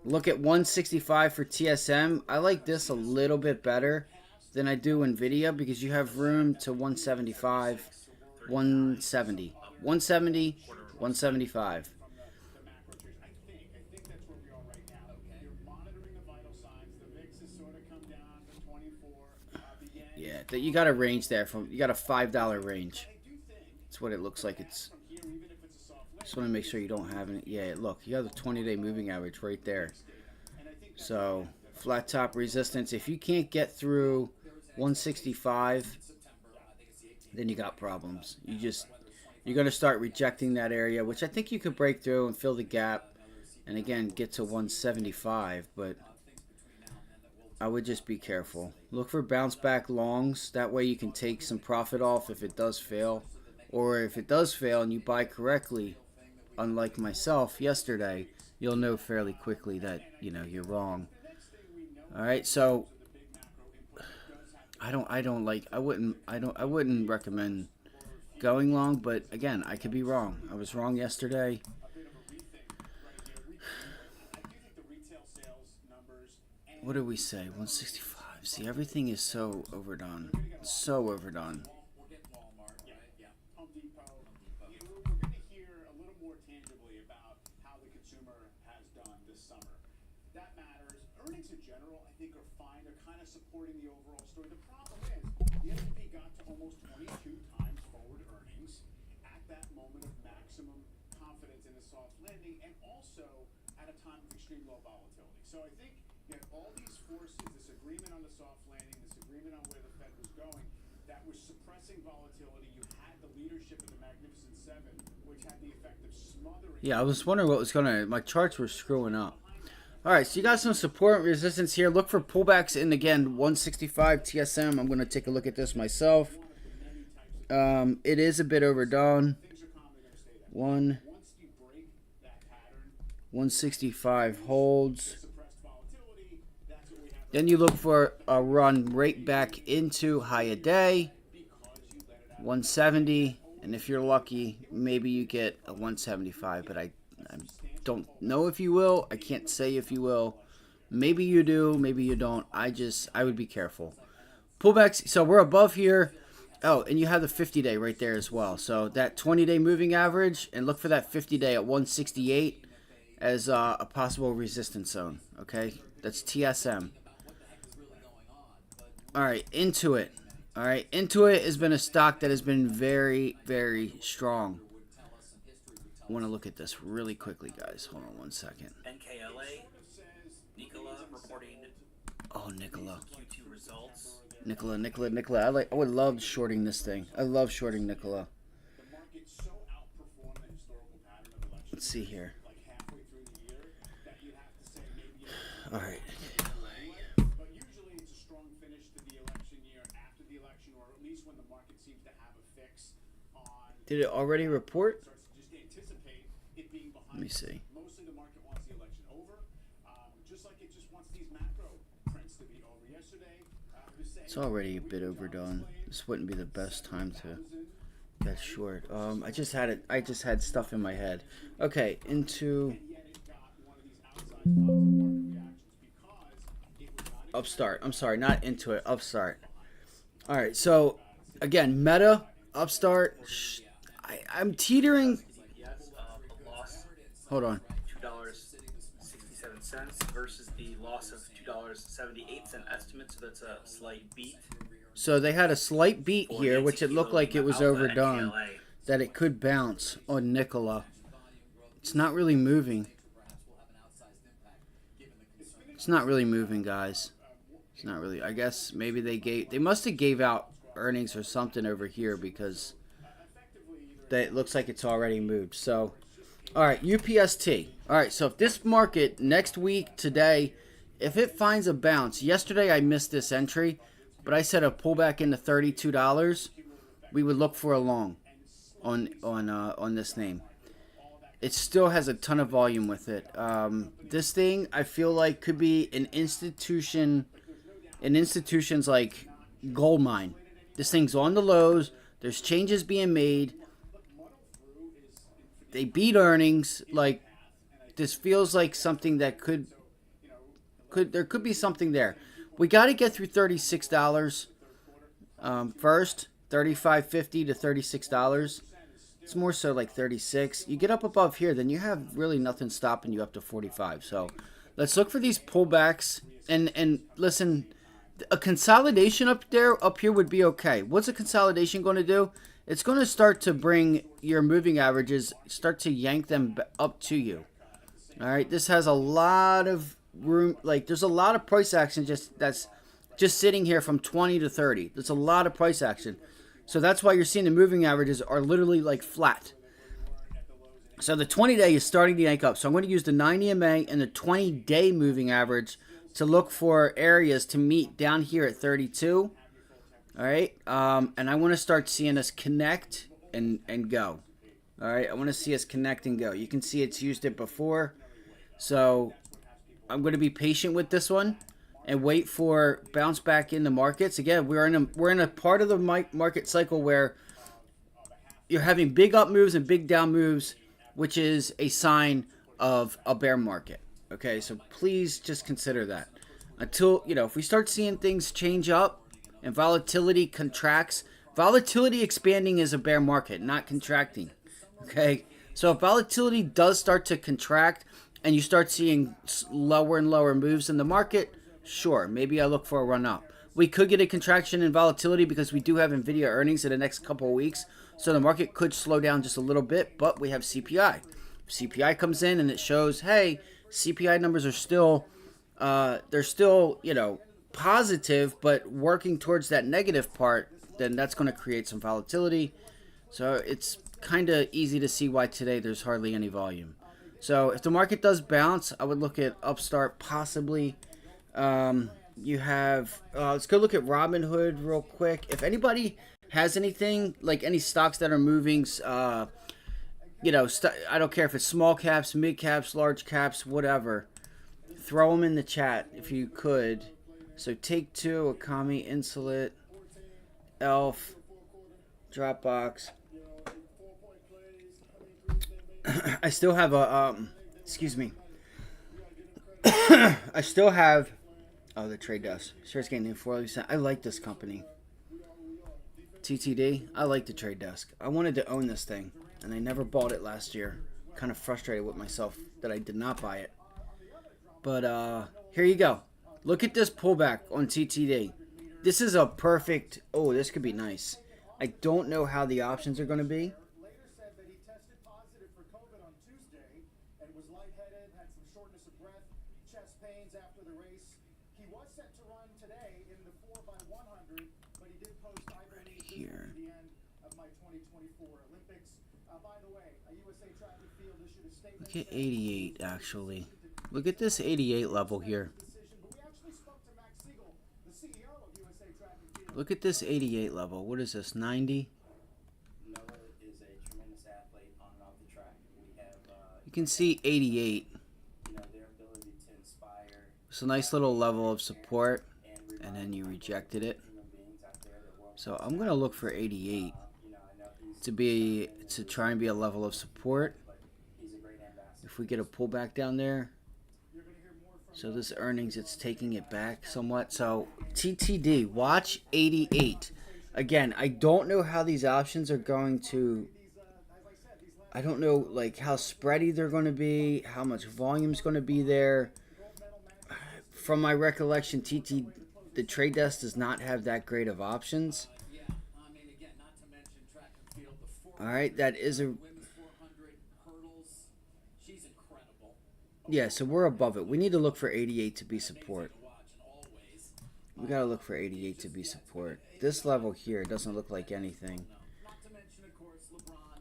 look at 165 for TSM. I like this a little bit better than I do NVIDIA because you have room to 175, 170. 170, 175. Yeah, that you got a range there you got a $5 range. That's what it looks like. Just want to make sure you don't have any. Yeah, look, you have the 20-day moving average right there. So flat top resistance. If you can't get through 165, then you got problems. You're going to start rejecting that area, which I think you could break through and fill the gap and, again, get to 175. But I would just be careful. Look for bounce back longs. That way you can take some profit off if it does fail. Or if it does fail and you buy correctly, unlike myself yesterday, you'll know fairly quickly that, you're wrong. All right, so I wouldn't recommend going long, but again, I could be wrong. I was wrong yesterday. What did we say? 165. See, everything is so overdone. So overdone. We're getting Walmart, right? Yeah. Home Depot. We're going to hear a little more tangibly about how the consumer has done this summer. That matters. Earnings in general, I think, are fine. They're kind of supporting the overall story. The problem is the S&P got to almost 22 times forward earnings at that moment of maximum confidence in a soft landing, and also at a time of extreme low volatility. So I think you had all these forces, this agreement on the soft landing, this agreement on where the Fed was going, that was suppressing volatility. You had the leadership of the Magnificent Seven, which had the effect of smothering. Yeah, I was wondering what was going to... My charts were screwing up. All right, so you got some support and resistance here. Look for pullbacks in, again, 165 TSM. I'm going to take a look at this myself. It is a bit overdone. 165 holds. Then you look for a run right back into high a day. 170. And if you're lucky, maybe you get a 175. But I don't know if you will. I can't say if you will. Maybe you do. Maybe you don't. I would be careful. Pullbacks. So we're above here. Oh, and you have the 50-day right there as well. So that 20-day moving average, and look for that 50-day at 168 as a possible resistance zone. Okay, that's TSM. All right, Intuit. All right, Intuit has been a stock that has been very, very strong. I want to look at this really quickly, guys. Hold on one second. NKLA, Nikola reporting. Oh, Nikola. Q2 results. Nikola. I would love shorting this thing. I love shorting Nikola. Let's see here. All right. But usually it's a strong finish to the election year, after the election, or at least when the market seems to have a fix on. Did it already report? Starts to just anticipate it being behind. Let me see. Mostly the market wants the election over, just like it just wants these macro prints to be over. Yesterday, It's already a bit overdone. This wouldn't be the best time to get short. I just had stuff in my head. Okay, into Upstart. I'm sorry, not into it. Upstart. All right, so again, Meta, Upstart. I'm teetering. A loss. Hold on. $2.67 versus the loss of $2.78 estimate, so that's a slight beat. So they had a slight beat here, which it looked like it was overdone. NKLA. That it could bounce on Nikola. It's not really moving. It's not really moving, guys. It's not really. I guess maybe they must have gave out earnings or something over here, because it looks like it's already moved. So, all right, UPST. All right, so if this market next week, today, if it finds a bounce, yesterday I missed this entry, but I said a pullback into $32, we would look for a long on this name. It still has a ton of volume with it. This thing, I feel like, could be an institution's like gold mine. This thing's on the lows. There's changes being made. They beat earnings. Like, this feels like something that there could be something there. We got to get through $36 first, $35.50 to $36. It's more so like 36. You get up above here, then you have really nothing stopping you up to 45. So let's look for these pullbacks. And listen, a consolidation up here would be okay. What's a consolidation going to do? It's going to start to bring your moving averages, start to yank them up to you. All right, this has a lot of room. Like, there's a lot of price action that's just sitting here from 20 to 30. There's a lot of price action. So that's why you're seeing the moving averages are literally like flat. So the 20-day is starting to yank up. So I'm going to use the 9 EMA and the 20-day moving average to look for areas to meet down here at 32. All right. And I want to start seeing us connect and go. All right. I want to see us connect and go. You can see it's used it before. So I'm going to be patient with this one and wait for bounce back in the markets. Again, we're in a part of the market cycle where you're having big up moves and big down moves, which is a sign of a bear market. Okay, so please just consider that. until, if we start seeing things change up and volatility contracts, volatility expanding is a bear market, not contracting. Okay? So if volatility does start to contract and you start seeing lower and lower moves in the market, sure, maybe I look for a run up. We could get a contraction in volatility because we do have NVIDIA earnings in the next couple of weeks. So the market could slow down just a little bit, but we have CPI. CPI comes in and it shows, hey, CPI numbers are still, they're still, positive, but working towards that negative part, then that's going to create some volatility. So it's kind of easy to see why today there's hardly any volume. So if the market does bounce, I would look at Upstart possibly. You have, let's go look at Robinhood real quick. If anybody has anything, like any stocks that are moving, I don't care if it's small caps, mid caps, large caps, whatever. Throw them in the chat if you could. So Take-Two, Akami, Insulet, Elf, Dropbox. I still have a, excuse me. I still have, the Trade Desk. Shares getting 40%. I like this company. TTD, I like the Trade Desk. I wanted to own this thing, and I never bought it last year. Kind of frustrated with myself that I did not buy it. But here you go. Look at this pullback on TTD. This is a perfect, this could be nice. I don't know how the options are going to be. Later said that he tested positive for COVID on Tuesday and was lightheaded, had some shortness of breath, chest pains after the race. He was set to run today in the 4x100, but he did post, I believe, Here. at the end of my 2024 Olympics. By the way, a USA track and field issued a statement. Look at 88, actually. Look at this 88 level here. Look at this 88 level. What is this, 90? Noah is a tremendous athlete on and off the track. We have, You can see 88. their ability to inspire. It's a nice little level of support, and then you rejected it. So I'm gonna look for 88 to try and be a level of support. If we get a pullback down there. So this earnings, it's taking it back somewhat. So TTD, watch 88. Again, I don't know how these options are going to, I don't know like how spready they're going to be, how much volume is going to be there. From my recollection, the Trade Desk does not have that great of options. All right, that is a... Yeah, so we're above it. We need to look for 88 to be support. We got to look for 88 to be support. This level here doesn't look like anything. Not to mention, of course, LeBron,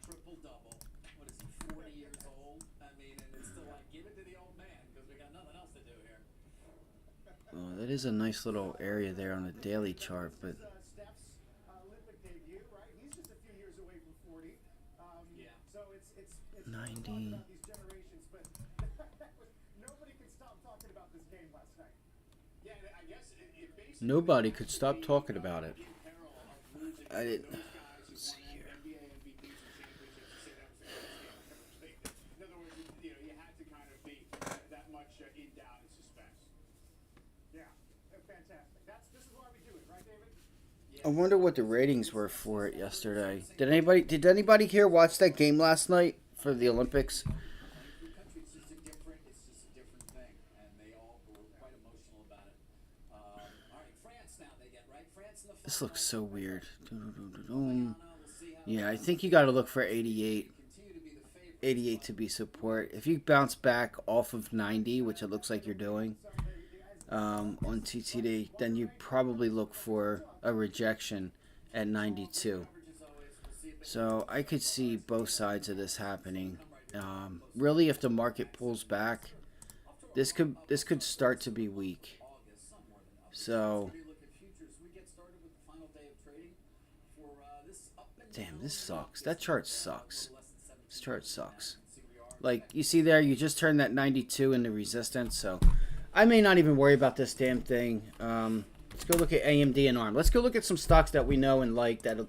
triple-double. What is he, 40 years old? I mean, and it's still like, give it to the old man, because we got nothing else to do here. Oh, that is a nice little area there on the daily chart, but... Steph's Olympic debut, right? He's just a few years away from 40. So it's 90. these generations, but nobody could stop talking about this game last night. Yeah, I guess it basically... Nobody could stop talking about it. I didn't... Let's see here. In other words, you had to kind of be that much in doubt and suspense. Yeah, fantastic. This is why we do it, right, David? I wonder what the ratings were for it yesterday. Did anybody here watch that game last night for the Olympics? It's just a different thing, and they all were quite emotional about it. All right, France now they get, right? France in the This looks so weird. Yeah, I think you got to look for 88. 88 to be support. If you bounce back off of 90, which it looks like you're doing on TTD, then you probably look for a rejection at 92. So I could see both sides of this happening. Really, if the market pulls back, this could start to be weak. So, damn, this sucks. That chart sucks. This chart sucks. Like, you see there, you just turned that 92 into resistance, so I may not even worry about this damn thing. Let's go look at AMD and ARM. Let's go look at some stocks that we know and like, that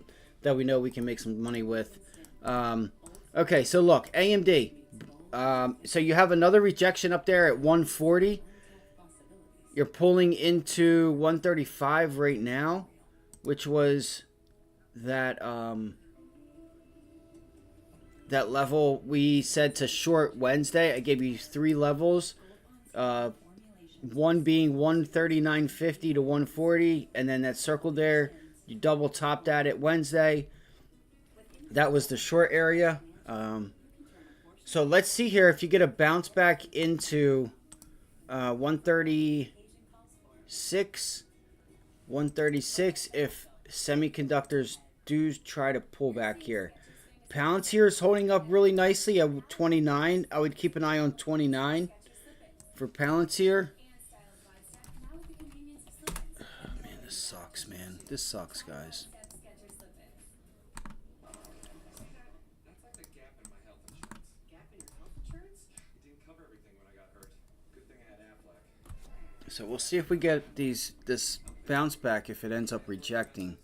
we know we can make some money with. Okay, so look, AMD. So you have another rejection up there at 140. you're pulling into 135 right now, which was that that level we said to short Wednesday. I gave you 3 levels. One being 139.50 to 140, and then that circle there, you double top that at Wednesday. That was the short area. So let's see here if you get a bounce back into 136, 136 if semiconductors do try to pull back here. Palantir is holding up really nicely at 29. I would keep an eye on 29 for Palantir. Oh, man, this sucks, man. This sucks, guys. That's like the gap in my health insurance. Gap in your health insurance? It didn't cover everything when I got hurt. Good thing I had Aflac. So we'll see if we get this bounce back if it ends up rejecting.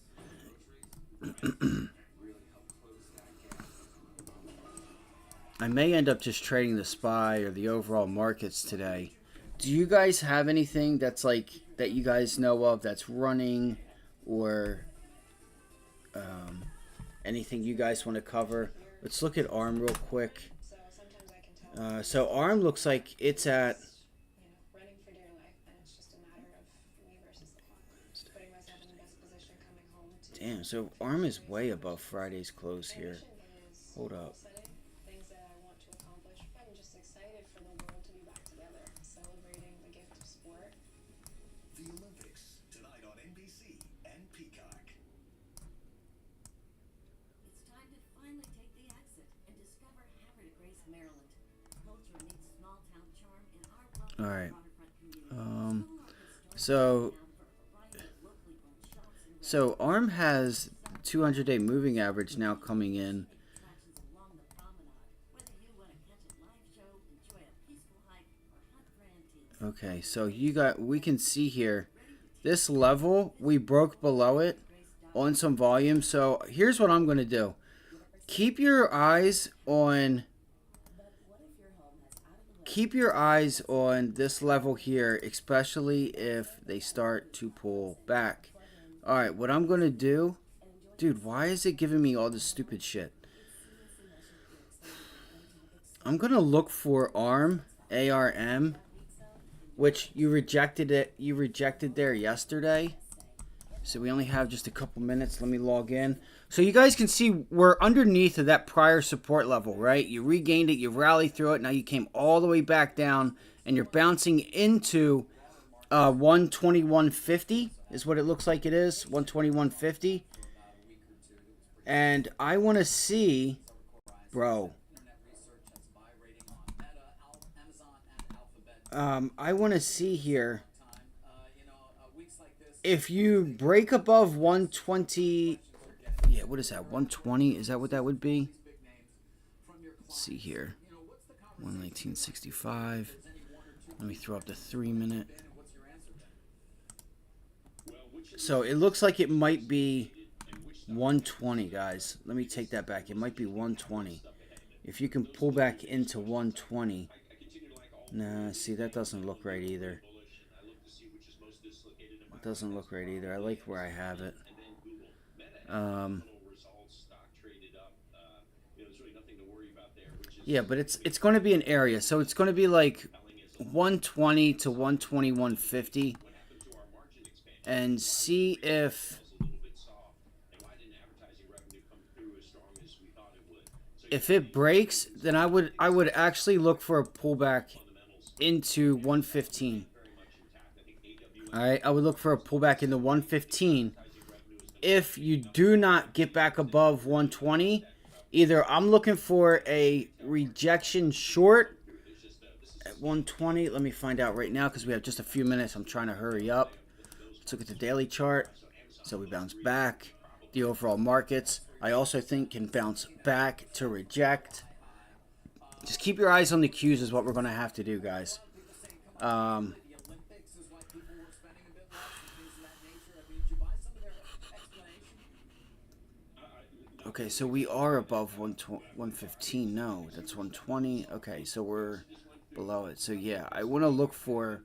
I may end up just trading the SPY or the overall markets today. Do you guys have anything that's like that you guys know of that's running, or anything you guys want to cover? Let's look at ARM real quick. So ARM looks like it's at. Running for dear life, and it's just a matter of me versus the clock. Putting myself in the best position coming home to. Damn, so ARM is way above Friday's close here. Hold up. Things that I want to accomplish. I'm just excited for the world to be back together, celebrating the gift of sport. The Olympics tonight on NBC and Peacock. It's time to finally take the exit and discover Havre de Grace, Maryland. Culture meets small town charm in our welcome All right. waterfront community. So ARM has 200-day moving average now coming in. Attractions along the promenade. Whether you want to catch a live show, enjoy a peaceful hike, or hunt for antiques. Okay, so we can see here, this level, we broke below it on some volume. So here's what I'm going to do. Keep your eyes on this level here, especially if they start to pull back. All right, what I'm going to do, dude, why is it giving me all this stupid shit? I'm going to look for ARM, ARM, which you rejected there yesterday. So we only have just a couple minutes. Let me log in. So you guys can see we're underneath of that prior support level, right? You regained it, you rallied through it. Now you came all the way back down, and you're bouncing into 121.50 is what it looks like it is, 121.50. And I want to see, bro. I want to see here if you break above 120. Yeah, what is that? 120? Is that what that would be? Let's see here. 119.65. Let me throw up the 3-minute. So it looks like it might be 120, guys. Let me take that back. It might be 120. If you can pull back into 120. Nah, see, that doesn't look right either. It doesn't look right either. I like where I have it. Yeah, but it's going to be an area. So it's going to be like 120 to 121.50. And see if it breaks, then I would actually look for a pullback into 115. All right, I would look for a pullback into 115. If you do not get back above 120, either I'm looking for a rejection short at 120. Let me find out right now because we have just a few minutes. I'm trying to hurry up. Let's look at the daily chart. So we bounce back. The overall markets, I also think, can bounce back to reject. Just keep your eyes on the cues is what we're going to have to do, guys. Okay, so we are above 115. No, that's 120. Okay, so we're below it. So yeah, I want to look for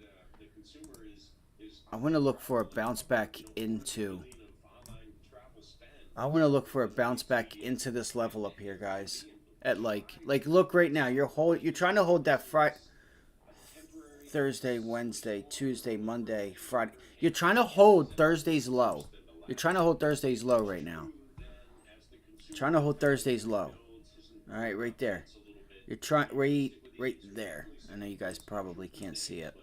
I want to look for a bounce back into. I want to look for a bounce back into this level up here, guys. At like look right now. You're trying to hold that Friday, Thursday, Wednesday, Tuesday, Monday, Friday. You're trying to hold Thursday's low. You're trying to hold Thursday's low right now. Trying to hold Thursday's low. All right, right there. You're trying right there. I know you guys probably can't see it.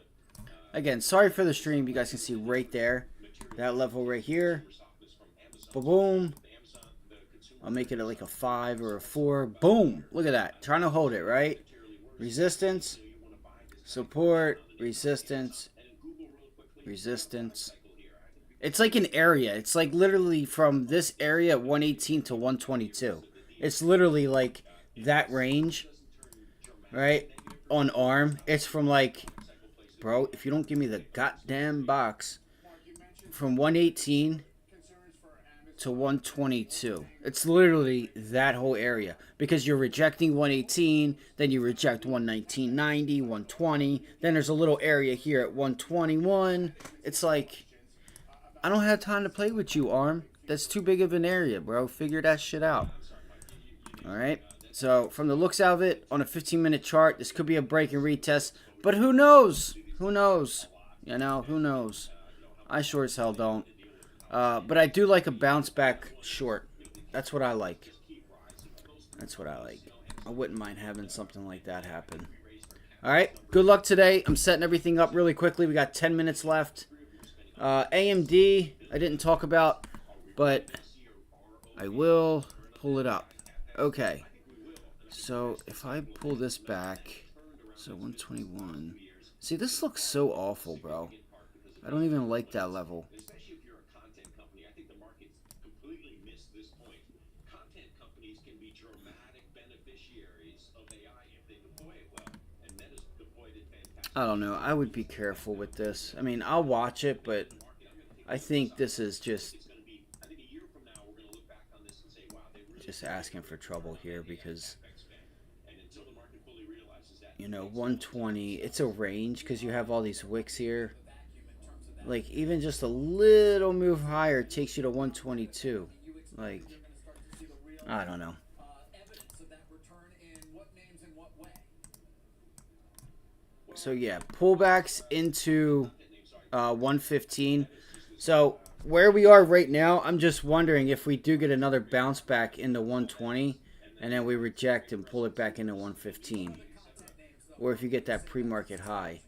Again, sorry for the stream. You guys can see right there. That level right here. Boom. I'll make it like a 5 or a 4. Boom. Look at that. Trying to hold it, right? Resistance. Support. Resistance. Resistance. It's like an area. It's like literally from this area at 118 to 122. It's literally like that range. Right? On ARM. It's from like... Bro, if you don't give me the goddamn box, from 118 to 122. It's literally that whole area. Because you're rejecting 118, then you reject 119.90, 120. Then there's a little area here at 121. It's like, I don't have time to play with you, ARM. That's too big of an area, bro. Figure that shit out. Alright? So, from the looks of it, on a 15-minute chart, this could be a break and retest. But who knows? Who knows? You know, who knows? I sure as hell don't. But I do like a bounce back short. That's what I like. That's what I like. I wouldn't mind having something like that happen. Alright, good luck today. I'm setting everything up really quickly. We got 10 minutes left. AMD, I didn't talk about, but I will pull it up. Okay. So, if I pull this back... So 121. See, this looks so awful, bro. I don't even like that level. Especially if you're a content company. I think the market's completely missed this point. Content companies can be dramatic beneficiaries of AI if they deploy it well. And Meta's deployed it fantastic. I don't know. I would be careful with this. I mean, I'll watch it, but I think this is just asking for trouble here because... You know, 120, it's a range because you have all these wicks here. Like, even just a little move higher takes you to 122. Like, I don't know. So, yeah, pullbacks into 115. So, where we are right now, I'm just wondering if we do get another bounce back into 120 and then we reject and pull it back into 115. Or if you get that pre-market high.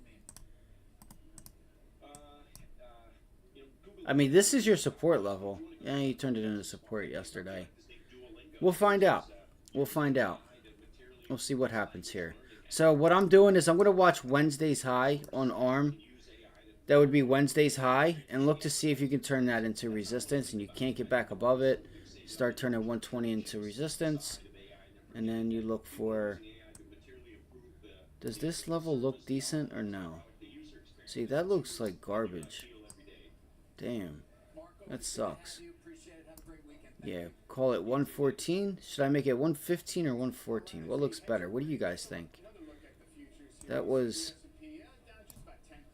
I mean, this is your support level. Yeah, you turned it into support yesterday. We'll find out. We'll find out. We'll see what happens here. So what I'm doing is I'm going to watch Wednesday's high on ARM. That would be Wednesday's high. And look to see if you can turn that into resistance. And you can't get back above it. Start turning 120 into resistance. And then you look for... Does this level look decent or no? See, that looks like garbage. Damn. That sucks. Yeah, call it 114. Should I make it 115 or 114? What looks better? What do you guys think? That was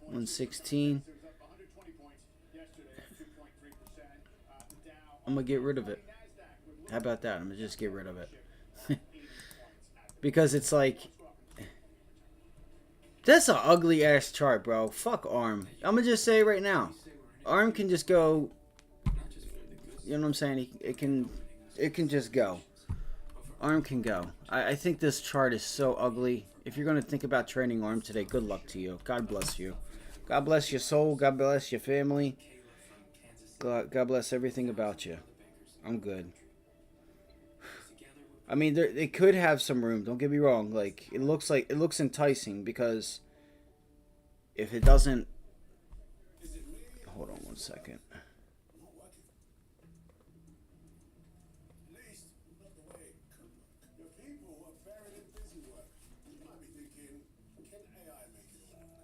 116. I'm going to get rid of it. How about that? I'm going to just get rid of it. Because it's like... That's an ugly ass chart, bro. Fuck ARM. I'm gonna just say it right now. ARM can just go. You know what I'm saying? It can just go. ARM can go. I think this chart is so ugly. If you're gonna think about trading ARM today, good luck to you. God bless you. God bless your soul. God bless your family. God bless everything about you. I'm good. I mean, they could have some room. Don't get me wrong. Like it looks enticing because if it doesn't, hold on one second.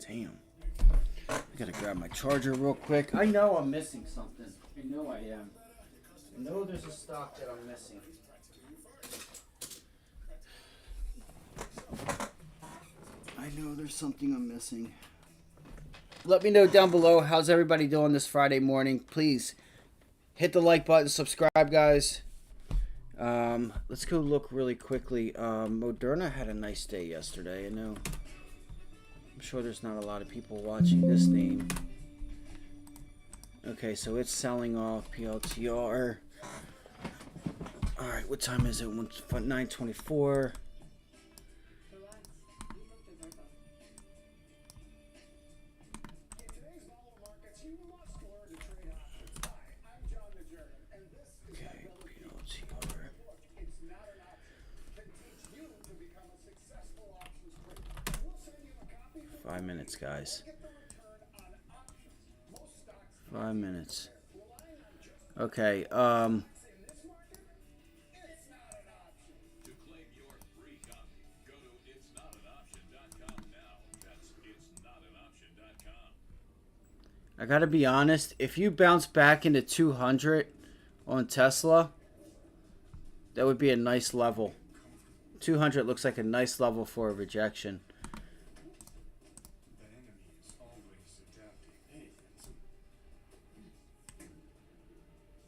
Damn. I gotta grab my charger real quick. I know I'm missing something. I know I am. I know there's a stock that I'm missing. I know there's something I'm missing. let me know down below, how's everybody doing this Friday morning. Please hit the like button, subscribe, guys. Let's go look really quickly. Moderna had a nice day yesterday. I know. I'm sure there's not a lot of people watching this name. Okay, so it's selling off PLTR. All right, what time is it? 9:24. Okay, PLTR. 5 minutes, guys. 5 minutes. Okay, To claim your free copy, go to itsnotanoption.com now. That's itsnotanoption.com. I gotta be honest, if you bounce back into 200 on Tesla, that would be a nice level. 200 looks like a nice level for a rejection. The enemy is always adapting.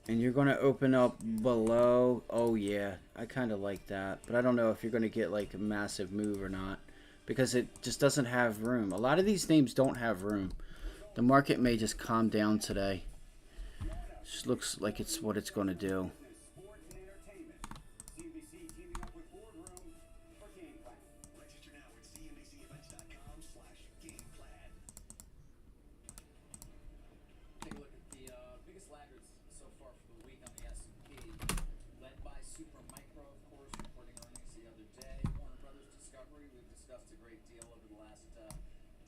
And you're going to open up below. Oh, yeah. I kind of like that. But I don't know if you're going to get like a massive move or not. Because it just doesn't have room. A lot of these names don't have room. The market may just calm down today. Just looks like it's what it's going to do. Register now at cnbcevents.com/gameplan. Take a look at the biggest laggards so far for the week on the S&P, led by Supermicro, of course, reporting earnings the other day. Warner Brothers Discovery, we've discussed a great deal over the last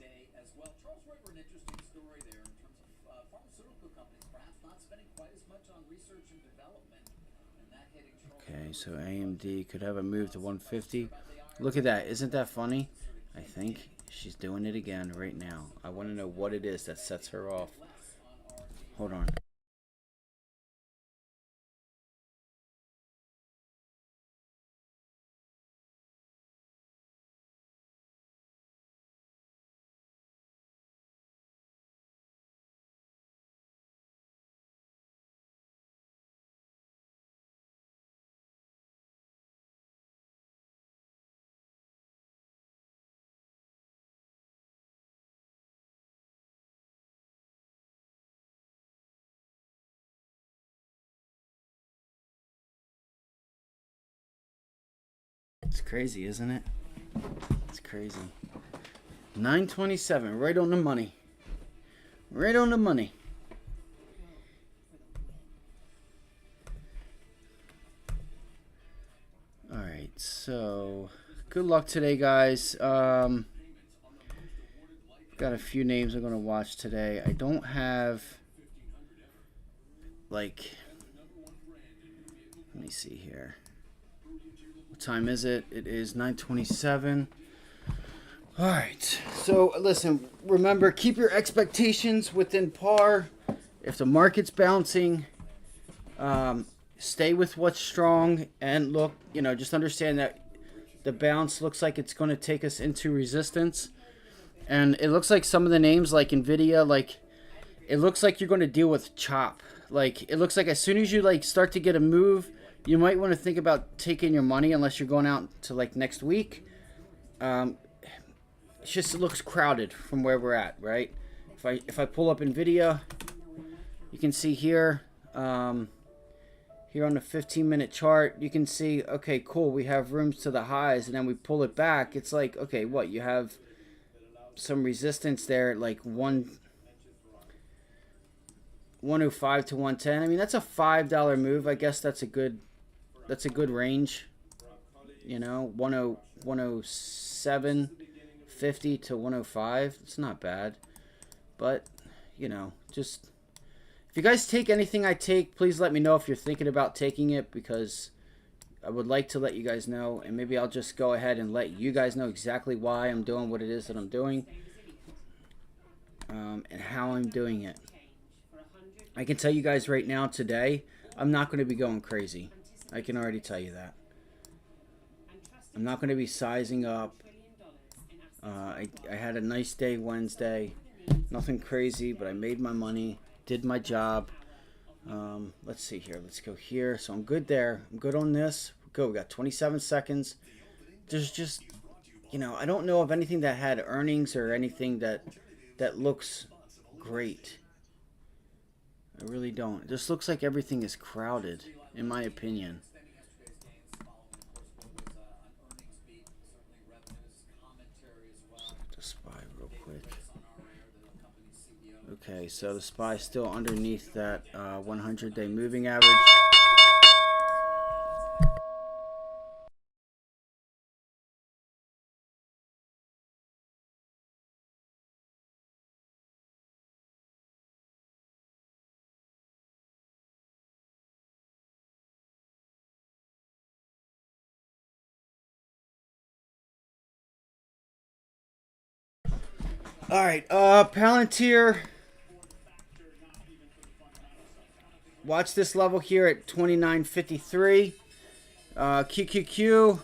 day as well. Charles River, an interesting story there in terms of pharmaceutical companies perhaps not spending quite as much on research and development, and that hitting Charles Okay, so AMD could have a move to 150. Look at that. Isn't that funny? I think she's doing it again right now. I want to know what it is that sets her off. Hold on. It's crazy, isn't it? It's crazy. 927, right on the money. Right on the money. Alright, so good luck today, guys. Got a few names I'm going to watch today. I don't have, like, let me see here. What time is it? It is 9:27. All right. So, listen, remember, keep your expectations within par. If the market's bouncing, stay with what's strong. And look, you know, just understand that the bounce looks like it's going to take us into resistance. And it looks like some of the names, like NVIDIA, like, it looks like you're going to deal with chop. Like, it looks like as soon as you, like, start to get a move, you might want to think about taking your money unless you're going out to, like, next week. It just looks crowded from where we're at, right? If I pull up NVIDIA, you can see here, here on the 15-minute chart, you can see, okay, cool, we have rooms to the highs, and then we pull it back. It's like, okay, what, you have some resistance there, like 105 to 110. I mean, that's a $5 move. I guess that's a good range. You know, 107.50 to 105. It's not bad. But, you know, just if you guys take anything I take, please let me know if you're thinking about taking it, because I would like to let you guys know, and maybe I'll just go ahead and let you guys know exactly why I'm doing what it is that I'm doing, and how I'm doing it. I can tell you guys right now, today, I'm not going to be going crazy. I can already tell you that. I'm not going to be sizing up. I had a nice day Wednesday. Nothing crazy, but I made my money, did my job. Let's see here. Let's go here. So I'm good there. I'm good on this. Good. We got 27 seconds. There's just, you know, I don't know of anything that had earnings or anything that looks great. I really don't. It just looks like everything is crowded, in my opinion. Extending yesterday's gains following, of course, what was an earnings beat, certainly revenues, commentary as well. The SPY real quick. Davis on our air, the company's CEO. Okay, so the SPY is still underneath that 100-day moving average. All right, Palantir. Watch this level here at 29.53. QQQ.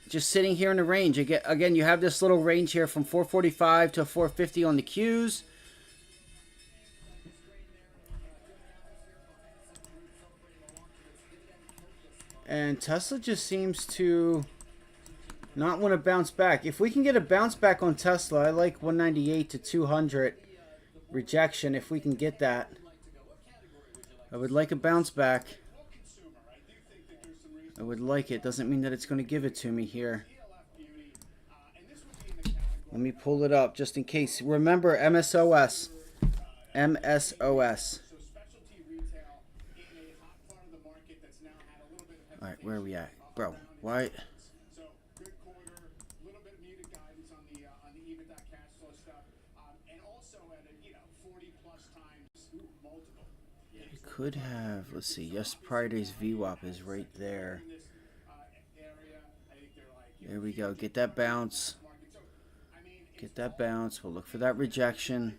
Just sitting here in the range. Again, you have this little range here from 445 to 450 on the Qs. And Tesla just seems to not want to bounce back. If we can get a bounce back on Tesla, I like 198 to 200 rejection. If we can get that, I would like a bounce back. I would like it. Doesn't mean that it's going to give it to me here. Let me pull it up just in case. Remember MSOS. MSOS. All right, where are we at? Bro, why? Could have, let's see, yes, Friday's VWAP is right there. There we go. Get that bounce. Get that bounce. We'll look for that rejection.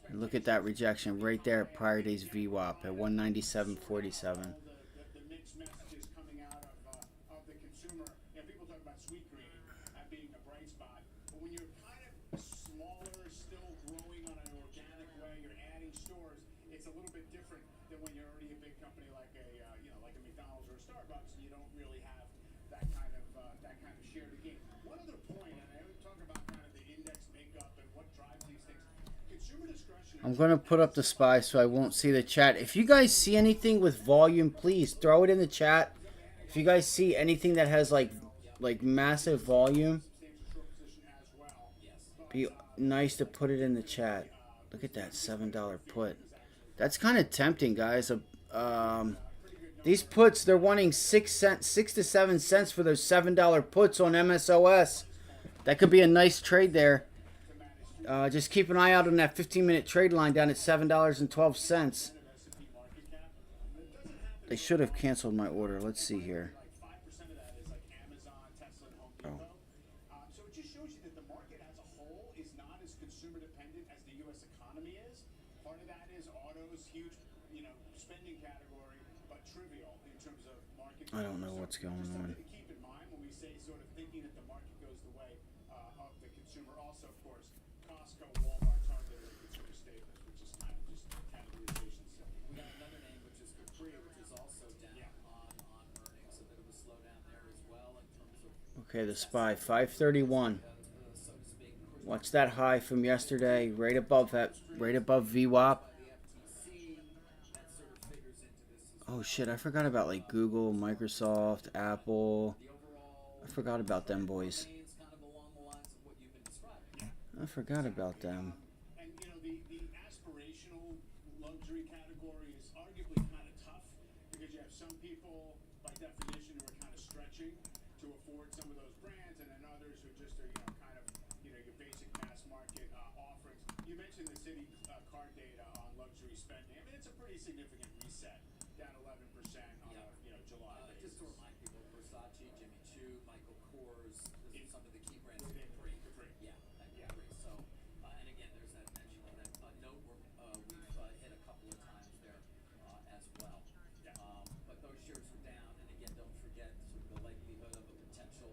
And look at that rejection right there at prior day's VWAP at 197.47. I'm going to put up the SPY so I won't see the chat. If you guys see anything with volume, please throw it in the chat. If you guys see anything that has like massive volume, be nice to put it in the chat. Look at that $7 put. That's kind of tempting, guys. These puts, they're wanting 6 to 7 cents for those $7 puts on MSOS. That could be a nice trade there. Just keep an eye out on that 15-minute trade line down at $7.12. They should have canceled my order. Let's see here. Oh. So it just shows you that the market as a whole is not as consumer dependent as the U.S. economy is. Part of that is autos, huge, spending category, but trivial in terms of market. I don't know what's going on. Keep in mind when we say sort of thinking that the market goes the way of the consumer. Also, of course, Costco, Walmart, Target are the consumer staples, which is kind of just categorization stuff. We got another name, which is Capri, which is also down on earnings. A bit of a slowdown there as well in terms of. Okay, the SPY 531. Watch that high from yesterday, right above that, right above VWAP. Oh shit, I forgot about like Google, Microsoft, Apple. I forgot about them boys. I forgot about them. And the aspirational luxury category is arguably kind of tough because you have some people by definition who are kind of stretching to afford some of those brands, and then others who just are kind of your basic mass market offerings. You mentioned the city card data on luxury spending. I mean, it's a pretty significant reset, down 11% on a July basis. Just to remind people, Versace, Jimmy Choo, Michael Kors, some of the key brands. Capri. Yeah, Capri. So, and again, there's that mention of that note we've hit a couple of times there as well. But those shares are down, and again, don't forget sort of the likelihood of a potential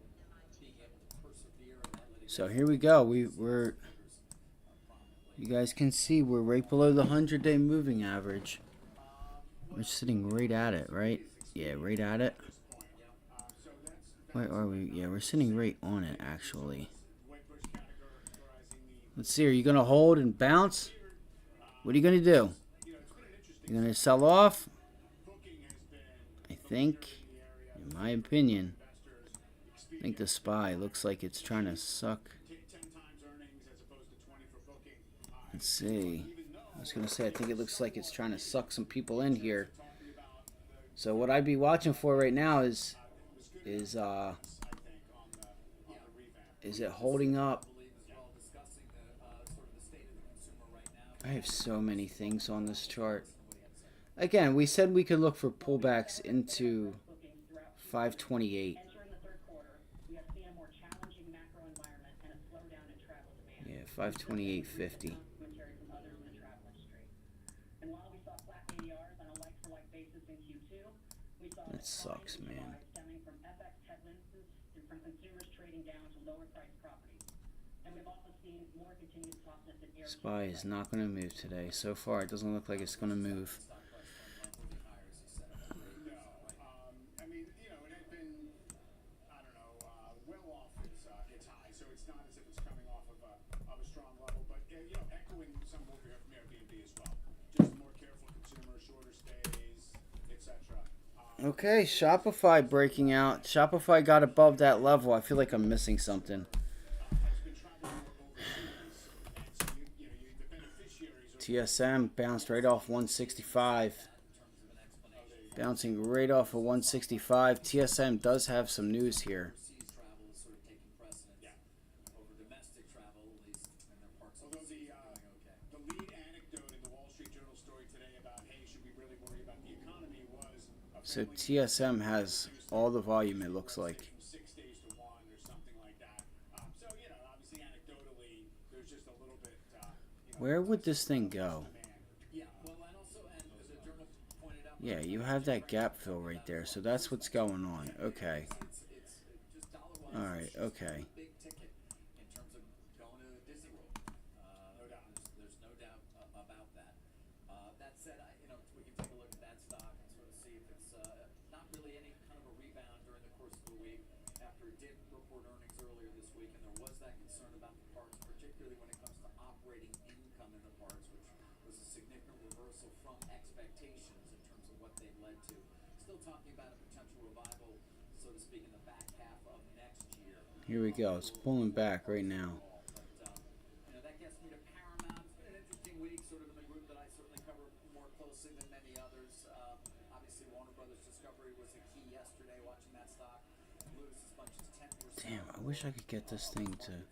being able to persevere. So here we go. We're You guys can see we're right below the 100-day moving average. We're sitting right at it, right? Yeah, right at it. Where are we? Yeah, we're sitting right on it, actually. Let's see, are you going to hold and bounce? What are you going to do? You're going to sell off? I think, in my opinion, I think the SPY looks like it's trying to suck. Let's see. I was going to say, I think it looks like it's trying to suck some people in here. So what I'd be watching for right now is it holding up? I have so many things on this chart. Again, we said we could look for pullbacks into 528. Yeah, 528.50. That sucks, man. SPY is not going to move today. So far, it doesn't look like it's going to move. I mean, you know, it had been, I don't know, well off its high, so it's not as if it's coming off of a strong level, but, you know, echoing some of what we heard from Airbnb as well. Just more careful consumer, shorter stays, etc. Okay, Shopify breaking out. Shopify got above that level. I feel like I'm missing something. TSM bounced right off 165. Bouncing right off of 165. TSM does have some news here. Although the lead anecdote in the Wall Street Journal story today about, hey, should we really worry about the economy was... So TSM has all the volume, it looks like. 6 days to 1 or something like that. So, you know, obviously anecdotally, there's just a little bit... Where would this thing go? Yeah, you have that gap fill right there, so that's what's going on. Okay. Alright, okay. Here we go. It's pulling back right now. That gets me to Paramount. It's been an interesting week, sort of in the group that I certainly cover more closely than many others. Obviously, Warner Brothers Discovery was a key yesterday. Watching that stock lose as much as 10%. Damn, I wish I could get this thing to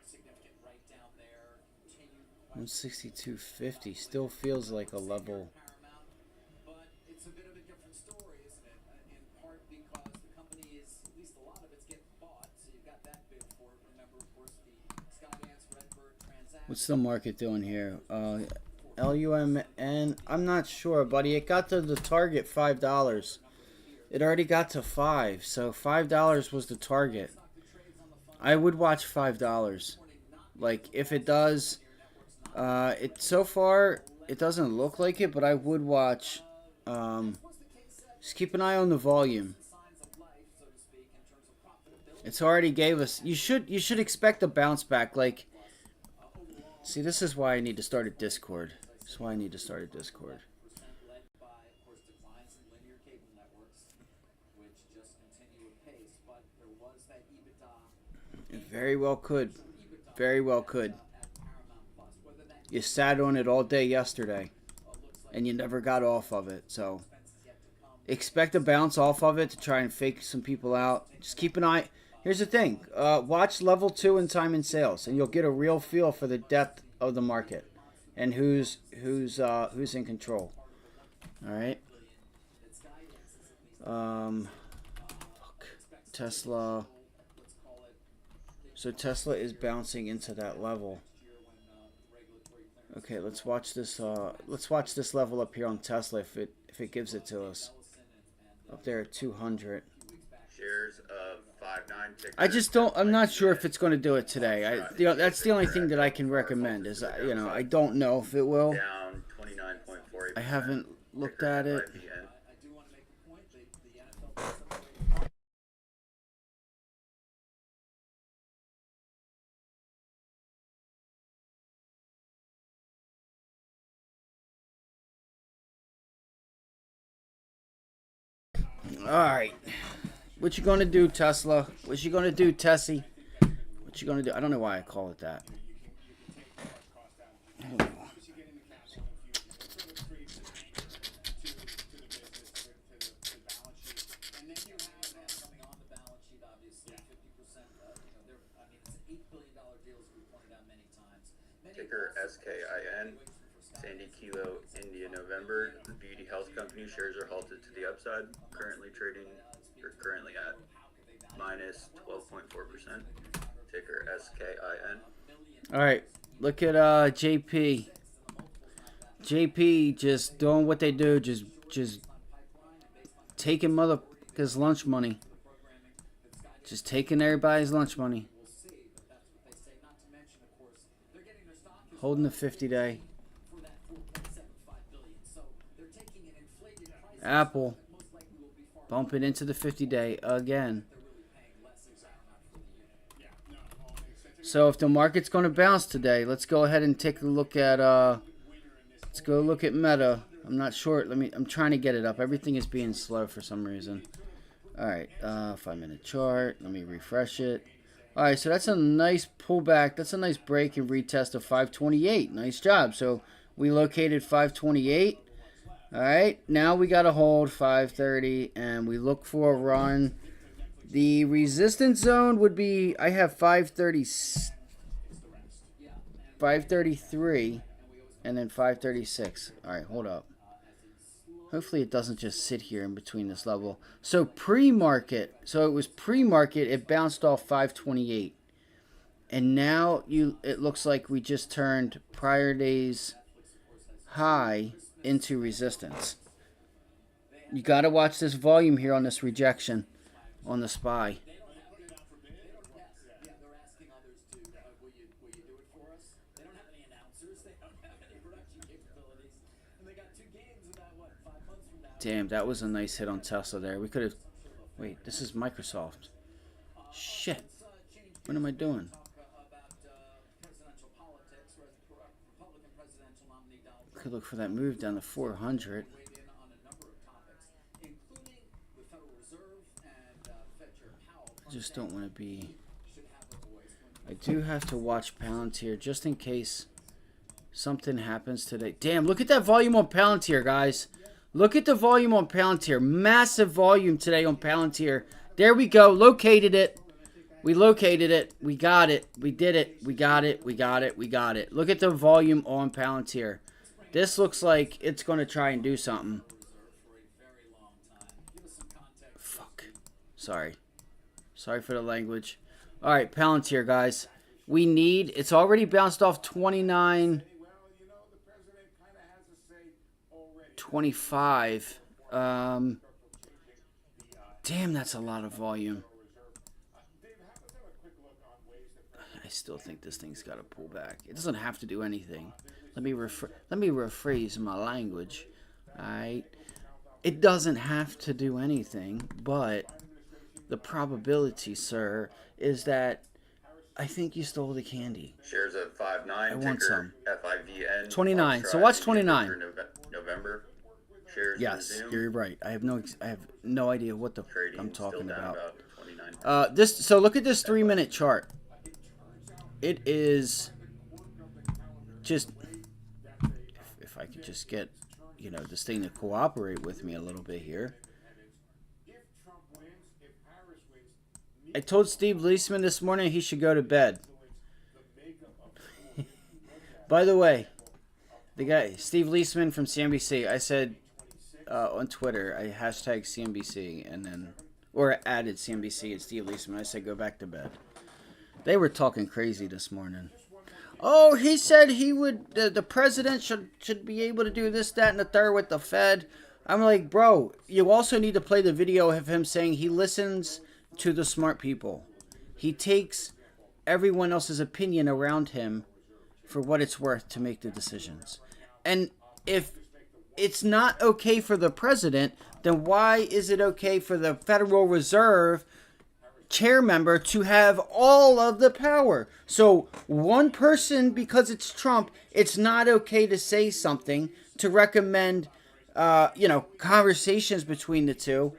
Significant right down there. 162.50. Still feels like a level. But it's a bit of a different story, isn't it? In part because the company is, at least a lot of it's getting bought. So you've got that bid for it. Remember, of course, the Skydance Redbird transaction. What's the market doing here? LUMN, I'm not sure, buddy. It got to the target $5. It already got to $5, so $5 was the target. I would watch $5. Like, if it does, so far it doesn't look like it, but I would watch. Just keep an eye on the volume. It's already gave us. You should expect a bounce back. Like, see, this is why I need to start a Discord. This is why I need to start a Discord. It very well could. Very well could. You sat on it all day yesterday, and you never got off of it. So expect a bounce off of it to try and fake some people out. Just keep an eye. Here's the thing. Watch level 2 in time and sales, and you'll get a real feel for the depth of the market and who's in control. All right. Tesla. So Tesla is bouncing into that level. Okay, let's watch this. Let's watch this level up here on Tesla if it gives it to us. Up there at 200. Shares of 5 I just don't. I'm not sure if it's going to do it today. That's the only thing that I can recommend. Is I don't know if it will. Down 29.48%. I haven't looked at it. I do want to make the point that the NFL TSLA All right. What you gonna do, Tesla? What you gonna do, Tessie? What you gonna do? I don't know why I call it that. Ticker SKIN. Sandy Kilo India November. The beauty health company shares are halted to the upside. Currently at minus 12.4%. Ticker SKIN. All right. Look at JP. JP just doing what they do. Just taking motherfuckers' lunch money. Just taking everybody's lunch money. Holding the 50-day. Apple bumping into the 50-day again. So if the market's going to bounce today, let's go ahead and take a look at Meta. I'm not sure. I'm trying to get it up. Everything is being slow for some reason. All right, 5-minute chart. Let me refresh it. All right, so that's a nice pullback. That's a nice break and retest of 528. Nice job. So we located 528. All right, now we got to hold 530, and we look for a run. The resistance zone would be, I have 533, and then 536. All right, hold up. Hopefully it doesn't just sit here in between this level. So pre-market, it was pre-market, it bounced off 528. And now it looks like we just turned prior day's high into resistance. You got to watch this volume here on this rejection on the SPY. Damn, that was a nice hit on Tesla there. We could have... Wait, this is Microsoft. Shit. What am I doing? Could look for that move down to 400. I just don't want to be... I do have to watch Palantir just in case something happens today. Damn, look at that volume on Palantir, guys. Look at the volume on Palantir. Massive volume today on Palantir. There we go. Located it. We located it. We got it. We did it. We got it. We got it. We got it. Look at the volume on Palantir. This looks like it's going to try and do something. Fuck. Sorry. Sorry for the language. All right, Palantir, guys. We need... It's already bounced off 29... 25. Damn, that's a lot of volume. I still think this thing's got to pull back. It doesn't have to do anything. Let me rephrase my language. Alright. It doesn't have to do anything, but the probability, sir, is that I think you stole the candy. Shares at 5.9. I want some. FIVN. 29. So watch 29. November. Shares yes, resume. you're right. I have no idea what the Trading I'm talking still down about. 29. So look at this 3-minute chart. It is just if I could just get this thing to cooperate with me a little bit here. I told Steve Leisman this morning he should go to bed. By the way, the guy Steve Leisman from CNBC, I said on Twitter, I hashtag CNBC and then added CNBC and Steve Leisman. I said go back to bed. They were talking crazy this morning. Oh, he said he would. The president should be able to do this, that, and the third with the Fed. I'm like, bro, you also need to play the video of him saying he listens to the smart people. He takes everyone else's opinion around him for what it's worth to make the decisions. And if it's not okay for the president, then why is it okay for the Federal Reserve chair member to have all of the power? So one person, because it's Trump, it's not okay to say something, to recommend, conversations between the two.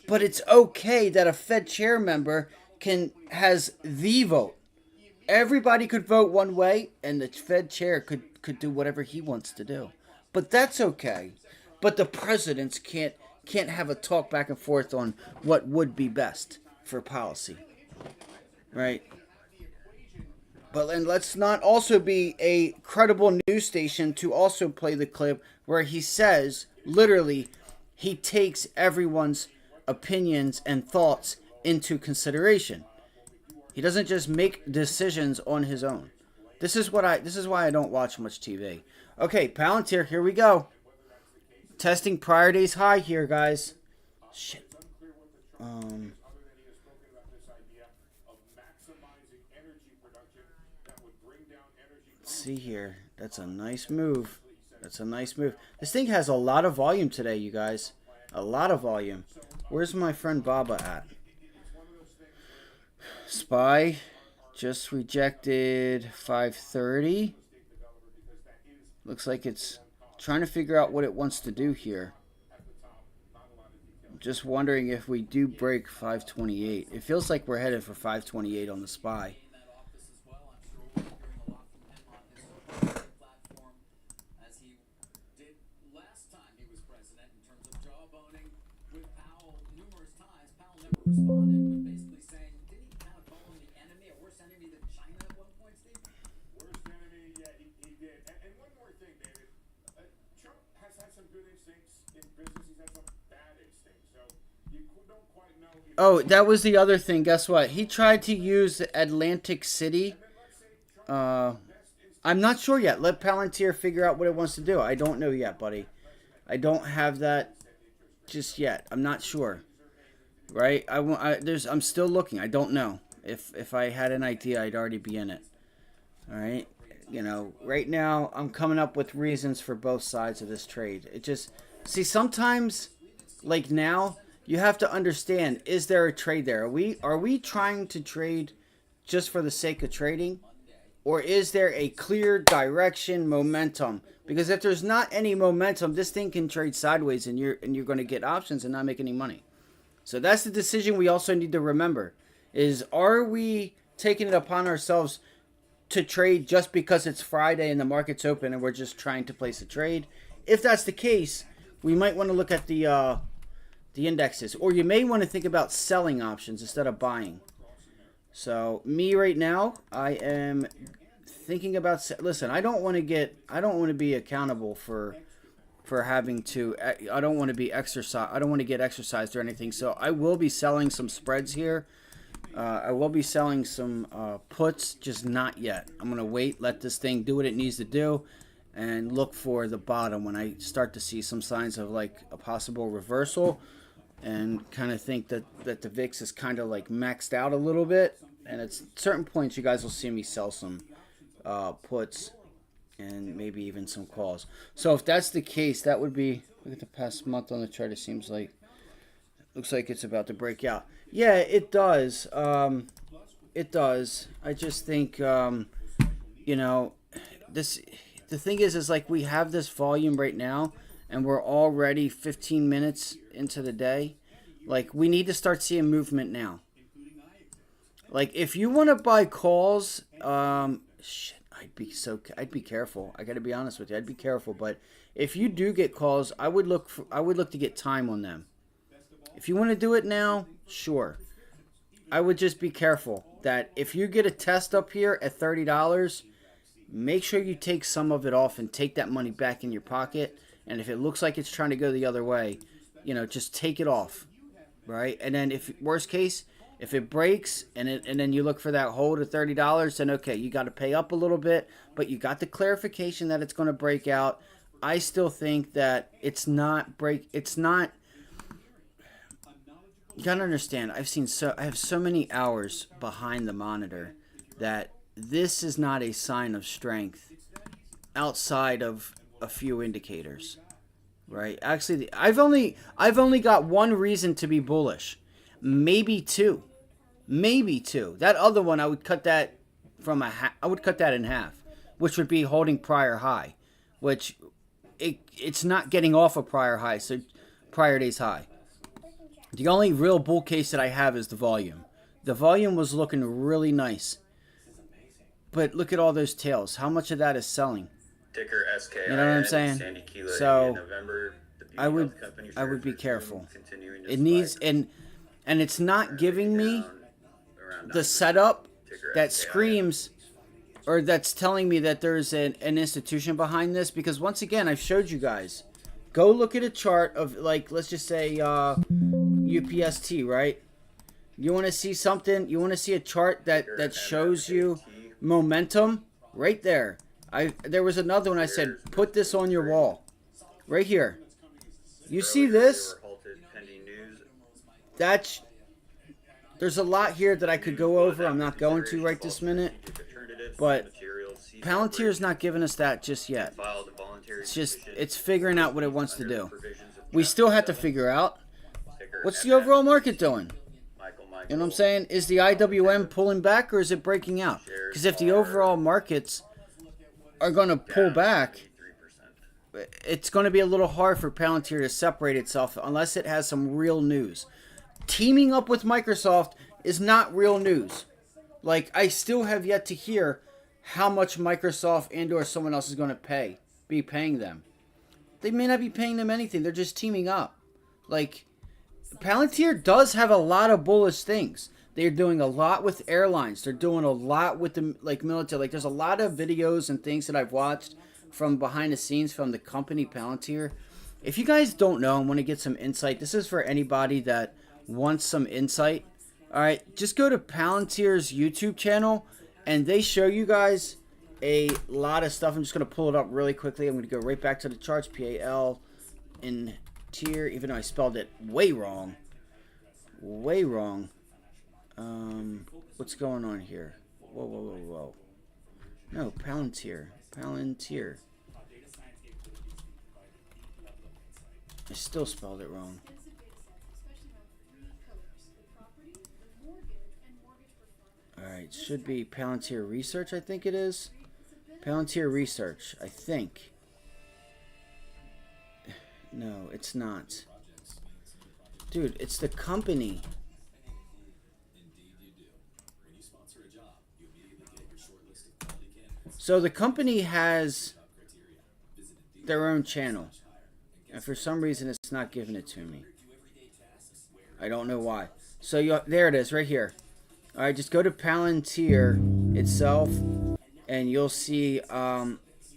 But it's okay that a Fed chair member has the vote. Everybody could vote one way, and the Fed chair could do whatever he wants to do. But that's okay. But the presidents can't have a talk back and forth on what would be best for policy, right? But and let's not also be a credible news station to also play the clip where he says, literally, he takes everyone's opinions and thoughts into consideration. He doesn't just make decisions on his own. This is why I don't watch much TV. Okay, Palantir, here we go. Testing prior day's high here, guys. Shit. Let's see here. That's a nice move. That's a nice move. This thing has a lot of volume today, you guys. A lot of volume. Where's my friend Baba at? SPY just rejected 530. Looks like it's trying to figure out what it wants to do here. I'm just wondering if we do break 528. It feels like we're headed for 528 on the SPY. Responded with basically saying, didn't he kind of call him the enemy, a worse enemy than China at one point, Steve? Worst enemy, yeah, he did. And one more thing, David. Trump has had some good instincts in business. He's had some bad instincts. So you don't quite know. Oh, that was the other thing. Guess what? He tried to use Atlantic City. I'm not sure yet. Let Palantir figure out what it wants to do. I don't know yet, buddy. I don't have that just yet. I'm not sure. Right? I'm still looking. I don't know. If I had an idea, I'd already be in it. All right? Right now, I'm coming up with reasons for both sides of this trade. See, sometimes, like now, you have to understand, is there a trade there? Are we trying to trade just for the sake of trading? Or is there a clear direction, momentum? Because if there's not any momentum, this thing can trade sideways and you're going to get options and not make any money. So that's the decision we also need to remember, is are we taking it upon ourselves to trade just because it's Friday and the market's open and we're just trying to place a trade? If that's the case, we might want to look at the indexes. Or you may want to think about selling options instead of buying. So me right now, I am thinking about, listen, I don't want to be accountable for having to, I don't want to be exercised. I don't want to get exercised or anything. So I will be selling some spreads here. I will be selling some puts, just not yet. I'm going to wait, let this thing do what it needs to do, and look for the bottom when I start to see some signs of like a possible reversal, and kind of think that the VIX is kind of like maxed out a little bit. And at certain points, you guys will see me sell some puts and maybe even some calls. So if that's the case, that would be, look at the past month on the chart. It seems like, looks like it's about to break out. Yeah, it does. It does. I just think, the thing is like we have this volume right now and we're already 15 minutes into the day. Like we need to start seeing movement now. Like if you want to buy calls, I'd be careful. I got to be honest with you. I'd be careful. But if you do get calls, I would look to get time on them. If you want to do it now, sure. I would just be careful that if you get a test up here at $30, make sure you take some of it off and take that money back in your pocket. And if it looks like it's trying to go the other way, just take it off, right? And then if worst case, if it breaks and then you look for that hold at $30, then okay, you got to pay up a little bit, but you got the clarification that it's going to break out. I still think that it's not you gotta understand, I have so many hours behind the monitor that this is not a sign of strength outside of a few indicators, right? Actually, I've only got one reason to be bullish, maybe two. That other one, I would cut that in half, which would be holding prior high, which it's not getting off a prior high, so prior day's high. The only real bull case that I have is the volume. The volume was looking really nice, but look at all those tails. How much of that is selling? Ticker SKI. You know what I'm saying? Sandy Kilo So in November, the Beauty I would Health Company I would shares be resume careful. continuing to It needs spike, and it's not giving me down around the 9%. setup Ticker that SKI. screams or that's telling me that there's an institution behind this, because once again, I've showed you guys. Go look at a chart of, like, let's just say UPST, right? You want to see something, you want to see a chart that shows you momentum right there. There was another one I said, put this on your wall. Right here. You see this? There's a lot here that I could go over. I'm not going to right this minute. But Palantir is not giving us that just yet. It's figuring out what it wants to do. We still have to figure out, what's the overall market doing? You know what I'm saying? Is the IWM pulling back or is it breaking out? Because if the overall markets are going to pull back, it's going to be a little hard for Palantir to separate itself unless it has some real news. Teaming up with Microsoft is not real news. Like, I still have yet to hear how much Microsoft and or someone else is going to be paying them. They may not be paying them anything. They're just teaming up. Like, Palantir does have a lot of bullish things. They're doing a lot with airlines. They're doing a lot with the military. Like, there's a lot of videos and things that I've watched from behind the scenes from the company Palantir. If you guys don't know and want to get some insight, this is for anybody that wants some insight. All right, just go to Palantir's YouTube channel, and they show you guys a lot of stuff. I'm just going to pull it up really quickly. I'm going to go right back to the charts. PAL in tier, even though I spelled it way wrong. Way wrong. What's going on here? Whoa, whoa, whoa, whoa. No, Palantir. Palantir. I still spelled it wrong. Alright, should be Palantir Research, I think it is. Palantir Research, I think. No, it's not. Dude, it's the company. So the company has their own channel. And for some reason, it's not giving it to me. I don't know why. So there it is, right here. Alright, just go to Palantir itself, and you'll see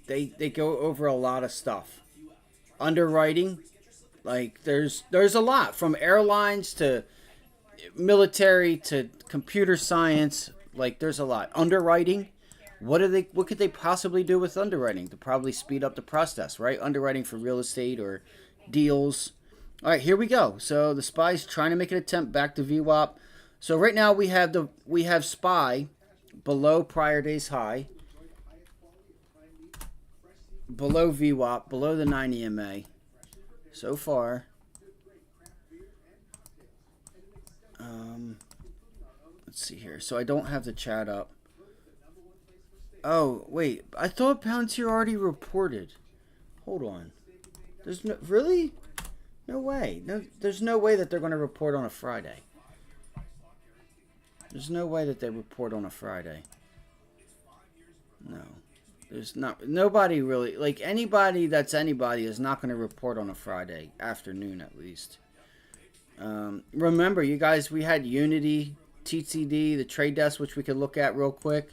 they go over a lot of stuff. Underwriting, like there's a lot, from airlines to military to computer science. Like, there's a lot. Underwriting, what could they possibly do with underwriting to probably speed up the process, right? Underwriting for real estate or deals. All right, here we go. So the SPY's trying to make an attempt back to VWAP. So right now we have SPY below prior day's high, below VWAP, below the 9 EMA. So far, let's see here. So I don't have the chat up. Oh wait, I thought Palantir already reported. Hold on. There's no really, no way. No, there's no way that they're going to report on a Friday. There's no way that they report on a Friday. No. There's not. Nobody really, like, anybody that's anybody is not going to report on a Friday afternoon, at least. Remember, you guys, we had Unity, TTD, the trade desk, which we could look at real quick.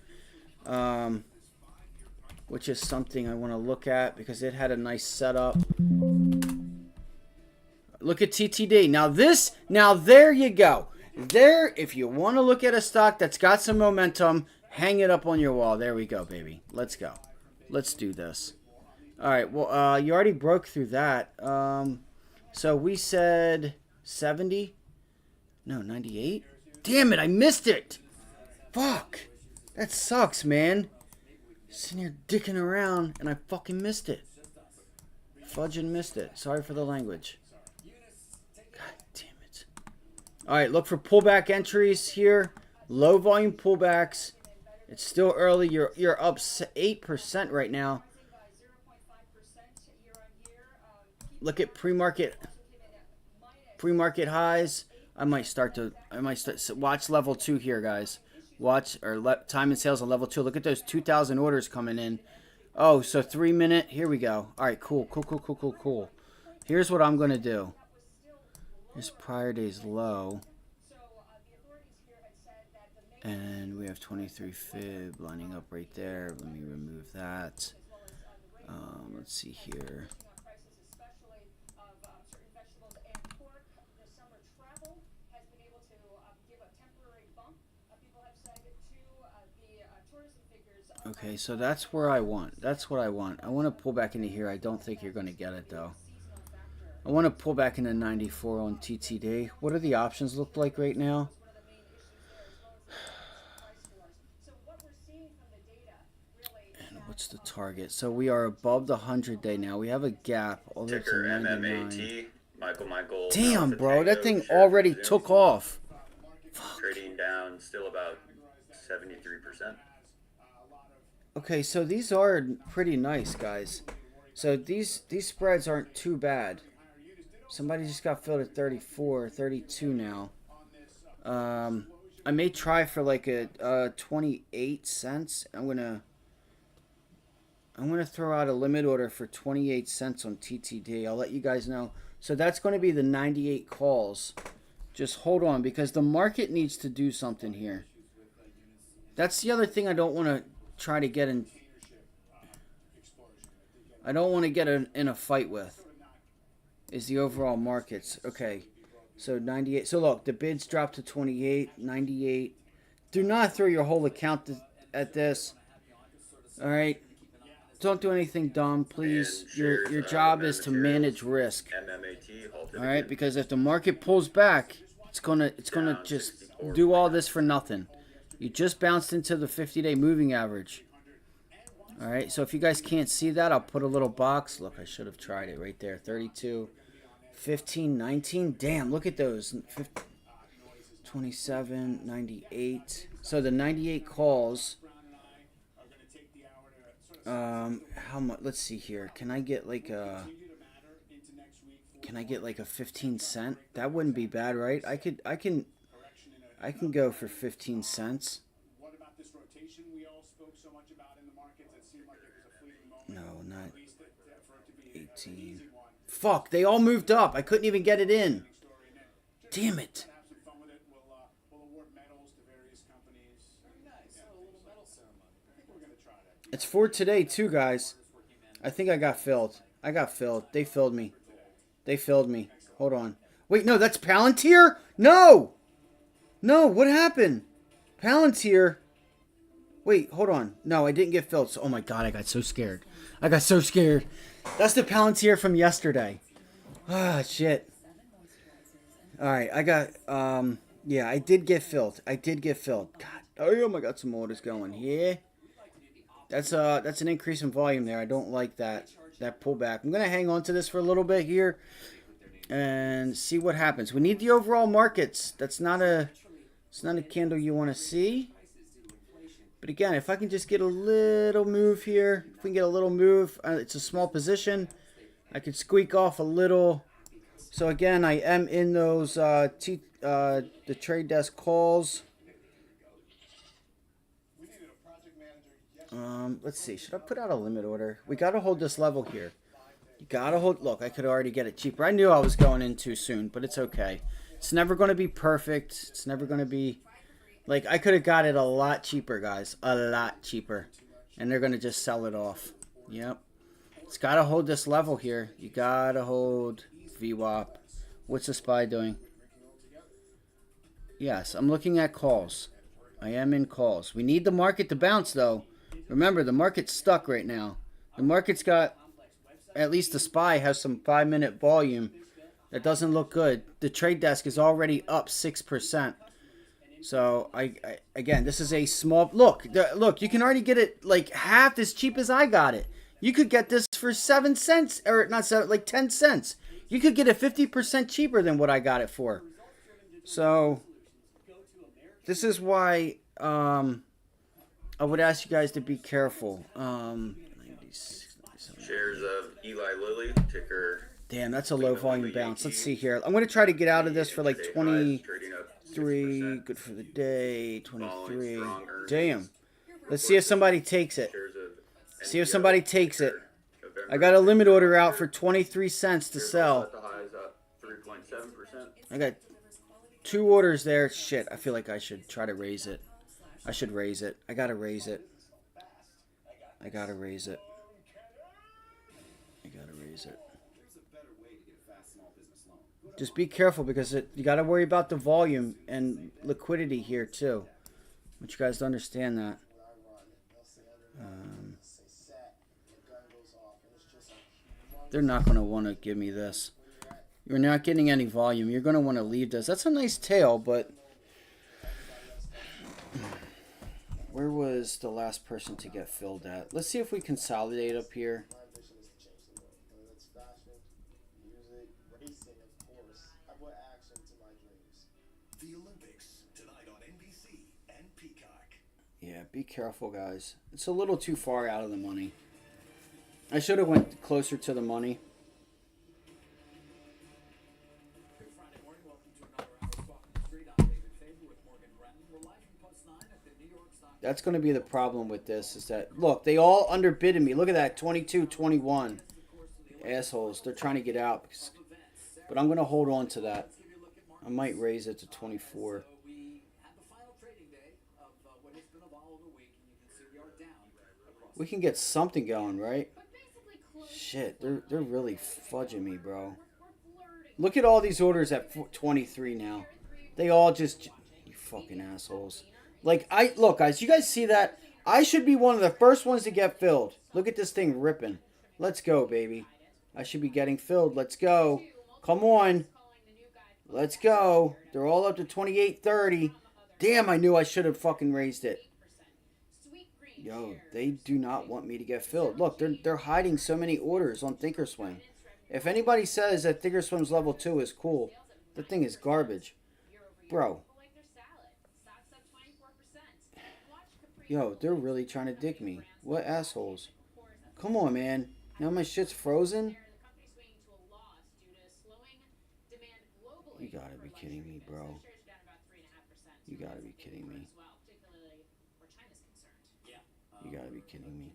Which is something I want to look at because it had a nice setup. Look at TTD. Now there you go. There, if you want to look at a stock that's got some momentum, hang it up on your wall. There we go, baby. Let's go. Let's do this. All right. Well, you already broke through that. So we said 70. No, 98? Damn it, I missed it! Fuck! That sucks, man. Sitting here dicking around and I fucking missed it. Fudging missed it. Sorry for the language. God damn it. Alright, look for pullback entries here. Low volume pullbacks. It's still early. You're up 8% right now. Look at pre-market highs. I might start watch level 2 here, guys. Watch time and sales on level 2. Look at those 2,000 orders coming in. Oh, so 3 minute. Here we go. All right, cool. Here's what I'm gonna do. Here's prior day's low, and we have 23 fib lining up right there. Let me remove that. Let's see here. Okay, so that's where I want. That's what I want. I want to pull back into here. I don't think you're going to get it, though. I want to pull back into 94 on TTD. What do the options look like right now? And what's the target? So we are above the 100-day now. We have a gap all the way to 99. MMAT, Michael. Damn, bro. That thing already took off. Fuck. Trading down still about 73%. Okay, so these are pretty nice, guys. So these spreads aren't too bad. Somebody just got filled at 34, 32 now. I may try for like a 28 cents. I'm gonna throw out a limit order for 28 cents on TTD. I'll let you guys know. So that's going to be the 98 calls. Just hold on, because the market needs to do something here. That's the other thing I don't want to try to get in. I don't want to get in a fight with is the overall markets. Okay, so 98. So look, the bids dropped to 28, 98. Do not throw your whole account at this. All right, don't do anything dumb, please. Your job is to manage risk. All right, because if the market pulls back, it's gonna just do all this for nothing. You just bounced into the 50-day moving average. All right, so if you guys can't see that, I'll put a little box. Look, I should have tried it right there. 32, 15, 19. Damn, look at those. 27, 98. So the 98 calls. How much? Let's see here. Can I get like a 15 cent? That wouldn't be bad, right? I can go for 15 cents. What about this rotation we all spoke so much about in the markets? It seemed like it was a fleeting moment. No, not At least for it to be 18. Fuck, they all moved up. I couldn't even get it in. Damn it. Have some fun with it. We'll award medals to various companies. Nice. A little medal ceremony. I think we're gonna try that. It's for today too, guys. I think I got filled. They filled me. Hold on. Wait, no, that's Palantir? No, what happened? Palantir. Wait, hold on. No, I didn't get filled. So, oh my god, I got so scared. That's the Palantir from yesterday. Ah, shit. Alright, I got, yeah, I did get filled. God, damn, I got some orders going here. That's an increase in volume there. I don't like that pullback. I'm going to hang on to this for a little bit here and see what happens. We need the overall markets. It's not a candle you want to see. But again, if I can just get a little move here, if we can get a little move, it's a small position. I could squeak off a little. So again, I am in those the trade desk calls. Let's see. Should I put out a limit order? We got to hold this level here. You got to hold. Look, I could already get it cheaper. I knew I was going in too soon, but it's okay. It's never going to be perfect. It's never going to be... Like, I could have got it a lot cheaper, guys. A lot cheaper. And they're going to just sell it off. Yep. It's got to hold this level here. You got to hold VWAP. What's the SPY doing? Yes, I'm looking at calls. I am in calls. We need the market to bounce, though. Remember, the market's stuck right now. The market's got... At least the SPY has some 5-minute volume. That doesn't look good. The trade desk is already up 6%. So, again, this is a small... Look, you can already get it like half as cheap as I got it. You could get this for 7 cents, or not 7, like 10 cents. You could get it 50% cheaper than what I got it for. So, this is why I would ask you guys to be careful. Shares of Eli Lilly, ticker... Damn, that's a low volume bounce. Let's see here. I'm going to try to get out of this for like 23. Good for the day. 23. Damn. Let's see if somebody takes it. See if somebody takes it. I got a limit order out for 23 cents to sell. I got 2 orders there. Shit, I feel like I should try to raise it. I should raise it. I got to raise it. I got to raise it. I got to raise it. Just be careful because you got to worry about the volume and liquidity here too. I want you guys to understand that. They're not going to want to give me this. You're not getting any volume. You're going to want to leave this. That's a nice tail, but where was the last person to get filled at? Let's see if we consolidate up here. Yeah, be careful, guys. It's a little too far out of the money. I should have went closer to the money. That's going to be the problem with this is that, look, they all underbidded me. Look at that, 22, 21. Assholes. They're trying to get out. But I'm going to hold on to that. I might raise it to 24. We can get something going, right? Shit, they're really fudging me, bro. Look at all these orders at 23 now. They all just... You fucking assholes. Like, look, guys, you guys see that? I should be one of the first ones to get filled. Look at this thing ripping. Let's go, baby. I should be getting filled. Let's go. Come on. Let's go. They're all up to 28.30. Damn, I knew I should have fucking raised it. Yo, they do not want me to get filled. Look, they're hiding so many orders on Thinkorswim. If anybody says that Thinkorswim's level 2 is cool, the thing is garbage. Bro. Yo, they're really trying to dick me. What assholes? Come on, man. Now my shit's frozen? You gotta be kidding me, bro. You gotta be kidding me. You gotta be kidding me.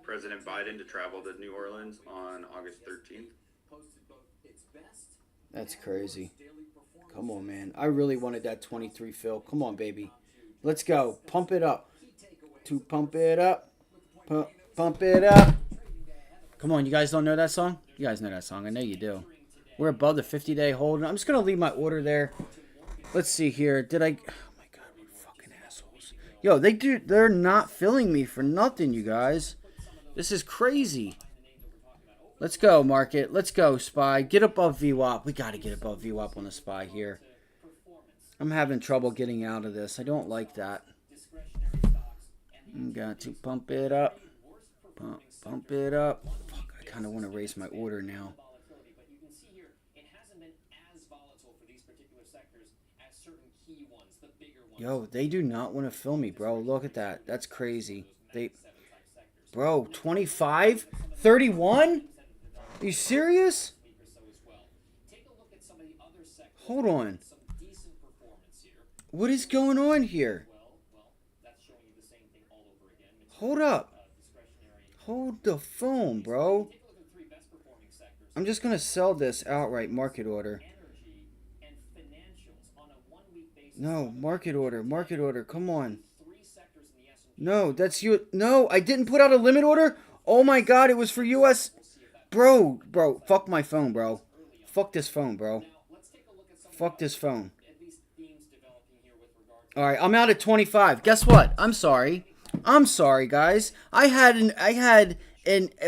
President Biden to travel to New Orleans on August 13th. That's crazy. Come on, man. I really wanted that 23 fill. Come on, baby. Let's go. Pump it up. To pump it up. Pump it up. Come on, you guys don't know that song? You guys know that song. I know you do. We're above the 50-day hold. I'm just going to leave my order there. Let's see here. Did I... Oh, my God. What fucking assholes. Yo, they're not filling me for nothing, you guys. This is crazy. Let's go, market. Let's go, SPY. Get above VWAP. We got to get above VWAP on the SPY here. I'm having trouble getting out of this. I don't like that. Got to pump it up. Pump it up. Fuck, I kind of want to raise my order now. Yo, they do not want to fill me, bro. Look at that. That's crazy. Bro, 25? 31? Are you serious? Hold on. What is going on here? Hold up. Hold the phone, bro. I'm just going to sell this outright market order. No, market order. Market order. Come on. No, that's you. No, I didn't put out a limit order. Oh my God, it was for US. Bro, fuck my phone, bro. Fuck this phone, bro. Fuck this phone. All right, I'm out at 25. Guess what? I'm sorry. I'm sorry, guys. I had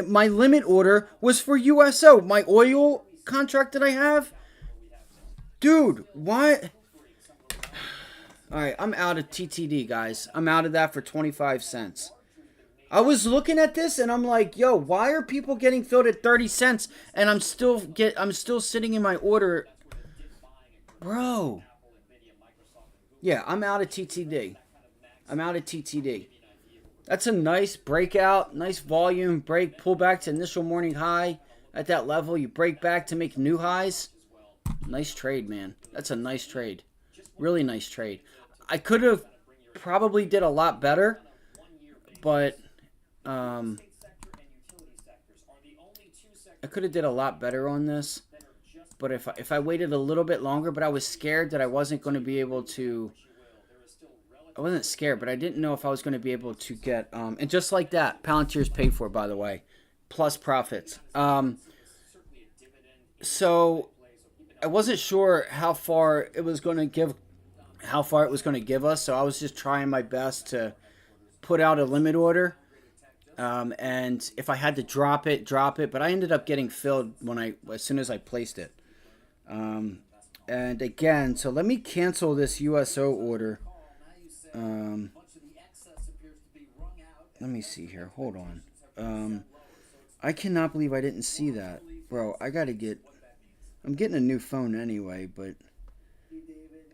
my limit order was for USO. My oil contract that I have. Dude, what? All right, I'm out of TTD, guys. I'm out of that for 25 cents. I was looking at this and I'm like, yo, why are people getting filled at 30 cents and I'm still sitting in my order, bro? Yeah, I'm out of TTD. I'm out of TTD. That's a nice breakout, nice volume break, pull back to initial morning high at that level. You break back to make new highs. Nice trade, man. That's a nice trade. Really nice trade. I could have probably did a lot better, but I could have did a lot better on this. But if I waited a little bit longer, but I was scared that I wasn't going to be able to. I wasn't scared, but I didn't know if I was going to be able to get. And just like that, Palantir's paid for, by the way, plus profits. So I wasn't sure how far it was going to give us. So I was just trying my best to put out a limit order. And if I had to drop it. But I ended up getting filled as soon as I placed it. And again, so let me cancel this USO order. Let me see here. Hold on. I cannot believe I didn't see that. Bro, I'm getting a new phone anyway, but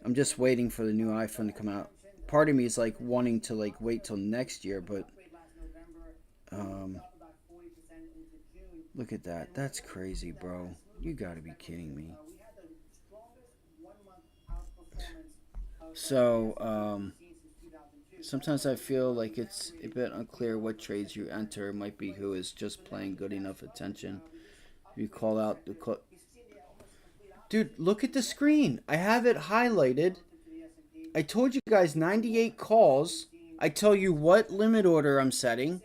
I'm just waiting for the new iPhone to come out. Part of me is like wanting to like wait till next year, but look at that. That's crazy, bro. You gotta be kidding me. So, sometimes I feel like it's a bit unclear what trades you enter. It might be who is just paying good enough attention. You call out the dude, look at the screen. I have it highlighted. I told you guys 98 calls. I tell you what limit order I'm setting.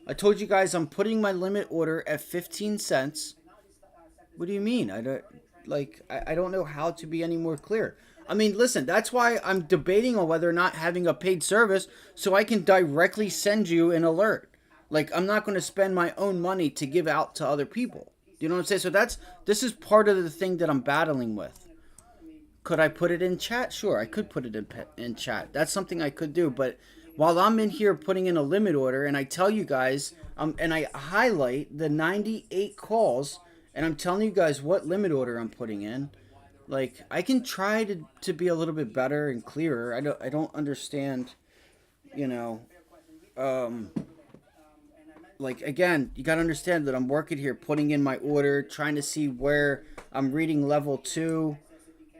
I told you guys I'm putting my limit order at 15 cents. What do you mean? I don't know how to be any more clear. I mean, listen, that's why I'm debating on whether or not having a paid service so I can directly send you an alert. Like, I'm not going to spend my own money to give out to other people. Do you know what I'm saying? So this is part of the thing that I'm battling with. Could I put it in chat? Sure, I could put it in chat. That's something I could do. But while I'm in here putting in a limit order and I tell you guys, and I highlight the 98 calls, and I'm telling you guys what limit order I'm putting in, like, I can try to be a little bit better and clearer. I don't understand, you know, like, again, you got to understand that I'm working here, putting in my order, trying to see where I'm reading level 2.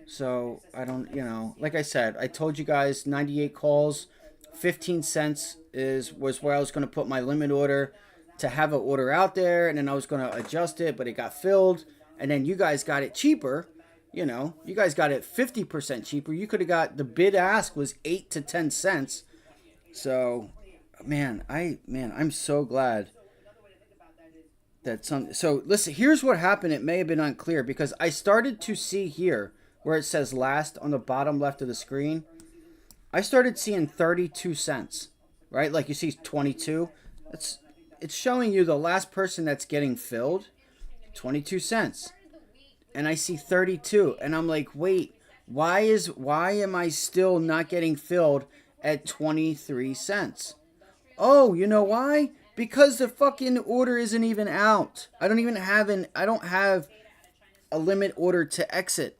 So I don't, you know, like I said, I told you guys 98 calls, 15 cents was where I was going to put my limit order to have an order out there. And then I was going to adjust it, but it got filled. And then you guys got it cheaper. You know, you guys got it 50% cheaper. You could have got, the bid ask was 8 to 10 cents. So, I'm so glad that so listen, here's what happened. It may have been unclear because I started to see here where it says last on the bottom left of the screen. I started seeing 32 cents, right? Like you see 22. It's showing you the last person that's getting filled, 22 cents. And I see 32 and I'm like, wait, why am I still not getting filled at 23 cents? Oh, you know why? Because the fucking order isn't even out. I don't have a limit order to exit.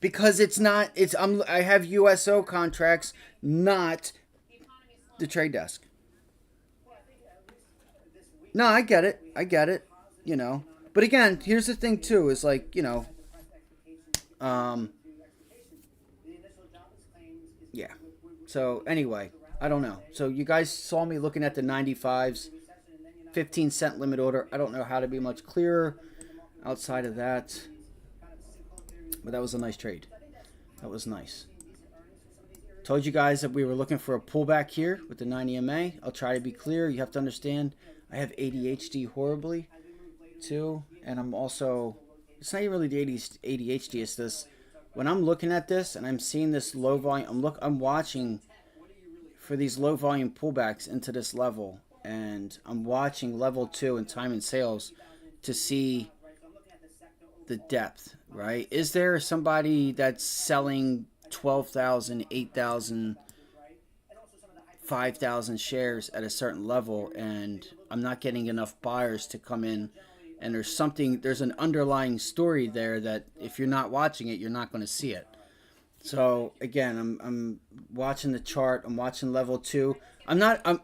Because I have USO contracts, not the trade desk. No, I get it, you know. But again, here's the thing too, is like, you know, yeah. So anyway, I don't know. So you guys saw me looking at the 95s, 15 cent limit order. I don't know how to be much clearer outside of that. But that was a nice trade. That was nice. Told you guys that we were looking for a pullback here with the 9 EMA. I'll try to be clear. You have to understand, I have ADHD horribly too. And I'm also, it's not even really the ADHD, it's this, when I'm looking at this and I'm seeing this low volume, I'm watching for these low volume pullbacks into this level, and I'm watching level 2 and time and sales to see the depth, right? Is there somebody that's selling 12,000, 8,000, 5,000 shares at a certain level, and I'm not getting enough buyers to come in, and there's an underlying story there that if you're not watching it, you're not going to see it. So again, I'm watching the chart. I'm watching level 2.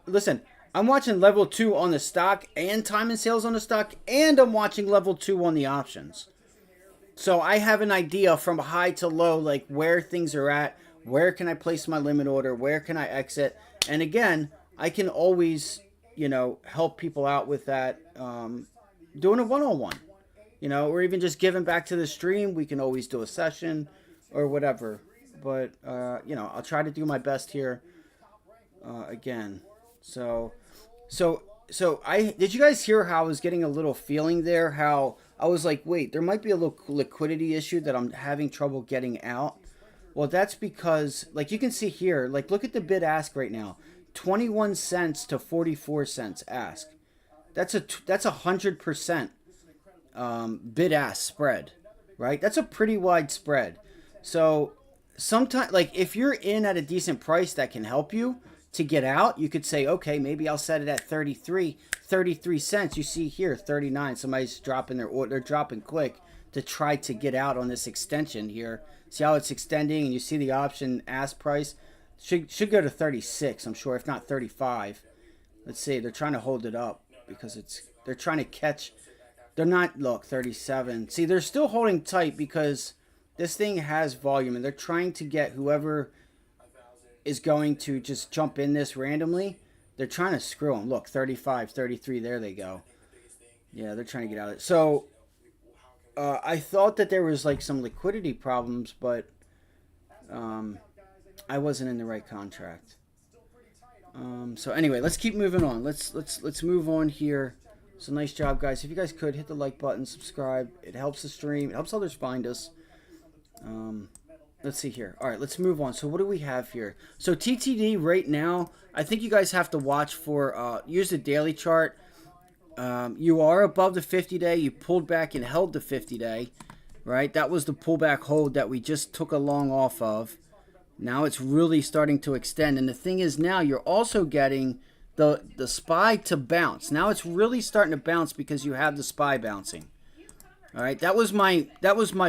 Listen, I'm watching level 2 on the stock and time and sales on the stock, and I'm watching level 2 on the options. So I have an idea from high to low, like where things are at, where can I place my limit order, where can I exit. And again, I can always, help people out with that, doing a one-on-one, or even just giving back to the stream. We can always do a session or whatever. But, I'll try to do my best here again. So did you guys hear how I was getting a little feeling there? How I was like, wait, there might be a little liquidity issue that I'm having trouble getting out. Well, that's because, like you can see here, like look at the bid ask right now, 21 cents to 44 cents ask. That's a 100% bid ask spread, right? That's a pretty wide spread. So sometimes, like if you're in at a decent price that can help you to get out, you could say, okay, maybe I'll set it at 33 cents. You see here, 39. Somebody's dropping they're dropping quick to try to get out on this extension here. See how it's extending, and you see the option ask price should go to 36, I'm sure, if not 35. Let's see, they're trying to hold it up because they're trying to catch. They're not, look, 37. See, they're still holding tight because this thing has volume, and they're trying to get whoever is going to just jump in this randomly. They're trying to screw them. Look, 35, 33, there they go. Yeah, they're trying to get out of it. So I thought that there was like some liquidity problems, but I wasn't in the right contract. So anyway, let's keep moving on. Let's move on here. So nice job, guys. If you guys could hit the like button, subscribe. It helps the stream. It helps others find us. Let's see here. All right, let's move on. So what do we have here? So TTD right now, I think you guys have to watch for, use the daily chart. You are above the 50-day. You pulled back and held the 50-day, right? That was the pullback hold that we just took a long off of. Now it's really starting to extend. And the thing is now you're also getting the SPY to bounce. Now it's really starting to bounce because you have the SPY bouncing. All right, that was my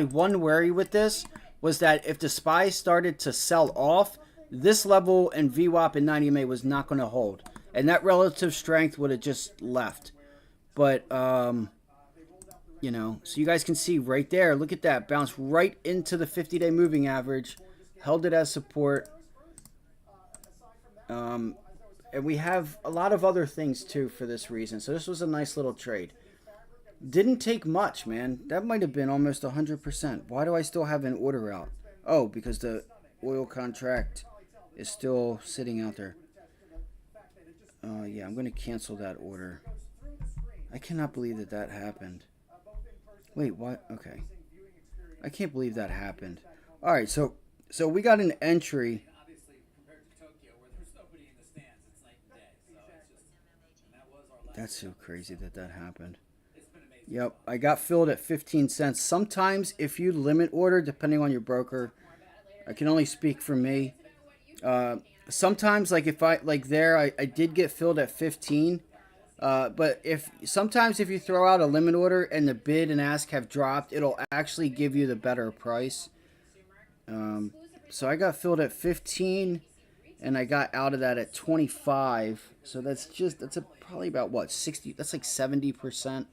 one worry with this, was that if the SPY started to sell off, this level and VWAP and 90 MA was not going to hold. And that relative strength would have just left. But, so you guys can see right there, look at that, bounce right into the 50-day moving average, held it as support. And we have a lot of other things, too, for this reason. So this was a nice little trade. Didn't take much, man. That might have been almost 100%. Why do I still have an order out? Oh, because the oil contract is still sitting out there. Yeah, I'm going to cancel that order. I cannot believe that happened. Wait, what? Okay. I can't believe that happened. All right, so we got an entry. Obviously, compared to Tokyo, where there's nobody in the stands, it's night and day. So it's just, and that was our last. That's so crazy that happened. Yep, I got filled at 15 cents. Sometimes if you limit order, depending on your broker, I can only speak for me. Sometimes, like if I did get filled at 15. But sometimes if you throw out a limit order and the bid and ask have dropped, it'll actually give you the better price. So I got filled at 15 and I got out of that at 25. So that's probably about what, 60, that's like 70%,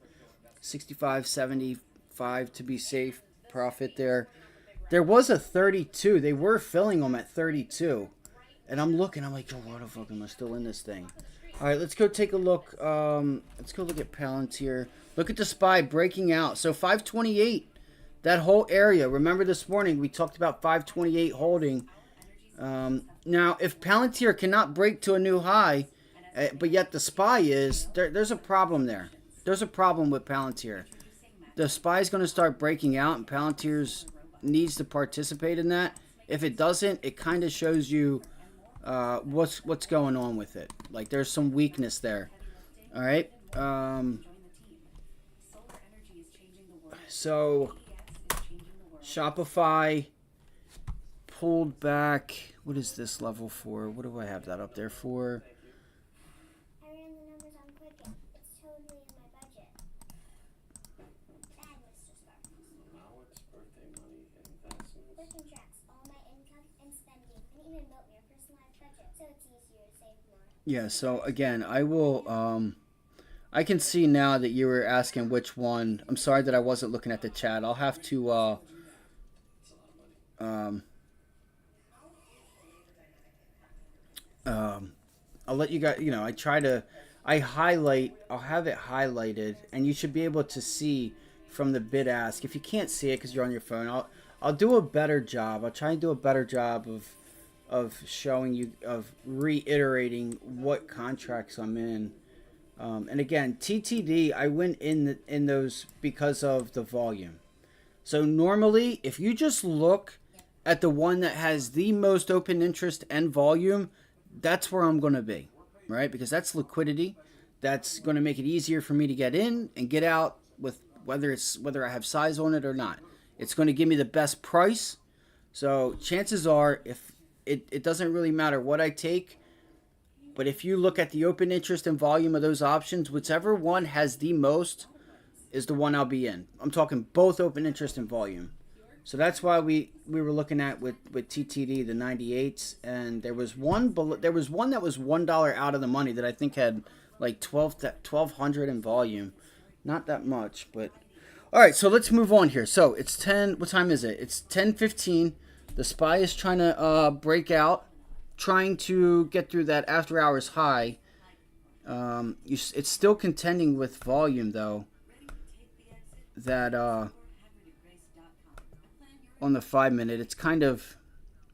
65, 75 to be safe profit there. There was a 32. They were filling them at 32. And I'm looking, I'm like, oh, what the fuck am I still in this thing? All right, let's go take a look. Let's go look at Palantir. Look at the SPY breaking out. So 528, that whole area. Remember this morning we talked about 528 holding. Now, if Palantir cannot break to a new high, but yet the SPY is, there's a problem there. There's a problem with Palantir. The SPY is going to start breaking out, and Palantir needs to participate in that. If it doesn't, it kind of shows you what's going on with it. Like there's some weakness there. All right. So Shopify pulled back. What is this level for? What do I have that up there for? I ran the numbers on Quicken. It's totally in my budget. Bad, Mr. Sparkles. Now it's birthday money investments. Quicken tracks all my income and spending, and even built me a personalized budget, so it's easier to save more. Yeah, so again, I will I can see now that you were asking which one. I'm sorry that I wasn't looking at the chat. I'll have to I'll let you guys, I'll have it highlighted, and you should be able to see from the bid ask. If you can't see it because you're on your phone, I'll do a better job. I'll try and do a better job of showing you, of reiterating what contracts I'm in. And again, TTD, I went in those because of the volume. So normally, if you just look at the one that has the most open interest and volume, that's where I'm going to be, right? Because that's liquidity. That's going to make it easier for me to get in and get out with whether I have size on it or not. It's going to give me the best price. So chances are, if it doesn't really matter what I take, but if you look at the open interest and volume of those options, whichever one has the most is the one I'll be in. I'm talking both open interest and volume. So that's why we were looking at with TTD the 98s, and there was one that was $1 out of the money that I think had like 1200 in volume. Not that much, but all right, so let's move on here. So it's 10, what time is it? It's 10:15. The SPY is trying to break out, trying to get through that after hours high. It's still contending with volume though. That on the 5-minute, it's kind of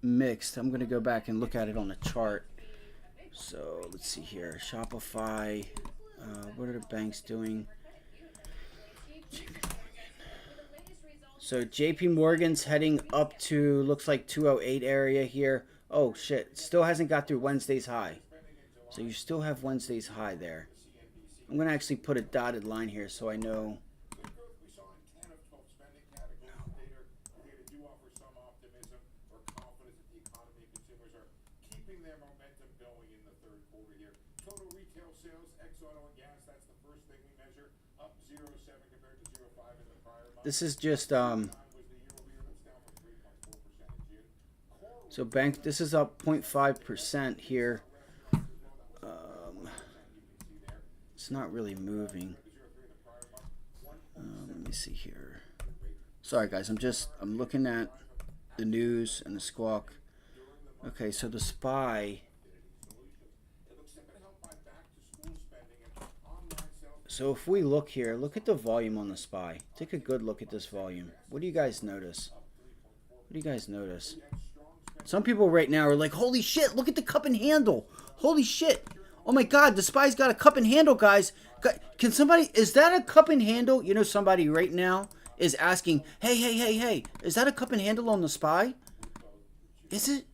mixed. I'm going to go back and look at it on the chart. So let's see here. Shopify. What are the banks doing? So JP Morgan's heading up to, looks like 208 area here. Oh shit, still hasn't got through Wednesday's high. So you still have Wednesday's high there. I'm going to actually put a dotted line here so I know. This is just so bank. This is up 0.5% here. It's not really moving. Let me see here. Sorry guys, I'm looking at the news and the squawk. Okay, so the SPY. So if we look here, look at the volume on the SPY. Take a good look at this volume. What do you guys notice? What do you guys notice? Some people right now are like, holy shit, look at the cup and handle. Holy shit. Oh my God, the SPY's got a cup and handle, guys. Can somebody, is that a cup and handle? You know, somebody right now is asking, hey, is that a cup and handle on the SPY? Is it?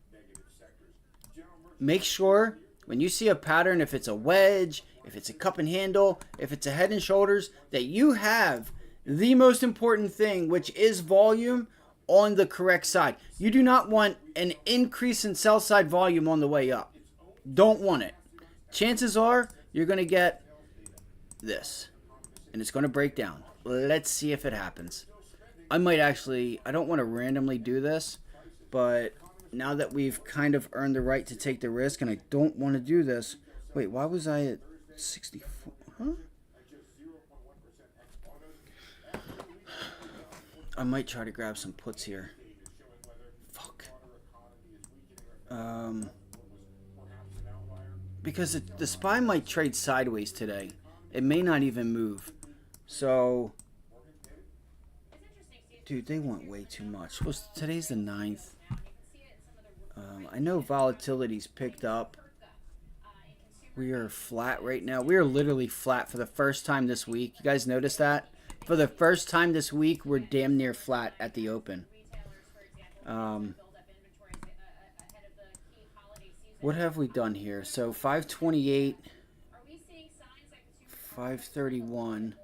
Make sure when you see a pattern, if it's a wedge, if it's a cup and handle, if it's a head and shoulders, that you have the most important thing, which is volume, on the correct side. You do not want an increase in sell side volume on the way up. Don't want it. Chances are you're going to get this, and it's going to break down. Let's see if it happens. I might actually, I don't want to randomly do this, but now that we've kind of earned the right to take the risk, and I don't want to do this. Wait, why was I at 64? Huh? I might try to grab some puts here. Fuck. Because the SPY might trade sideways today. It may not even move. So, dude, they want way too much. Today's the 9th. I know volatility's picked up. We are flat right now. We are literally flat for the first time this week. You guys notice that? For the first time this week, we're damn near flat at the open. What have we done here? So 528, 531.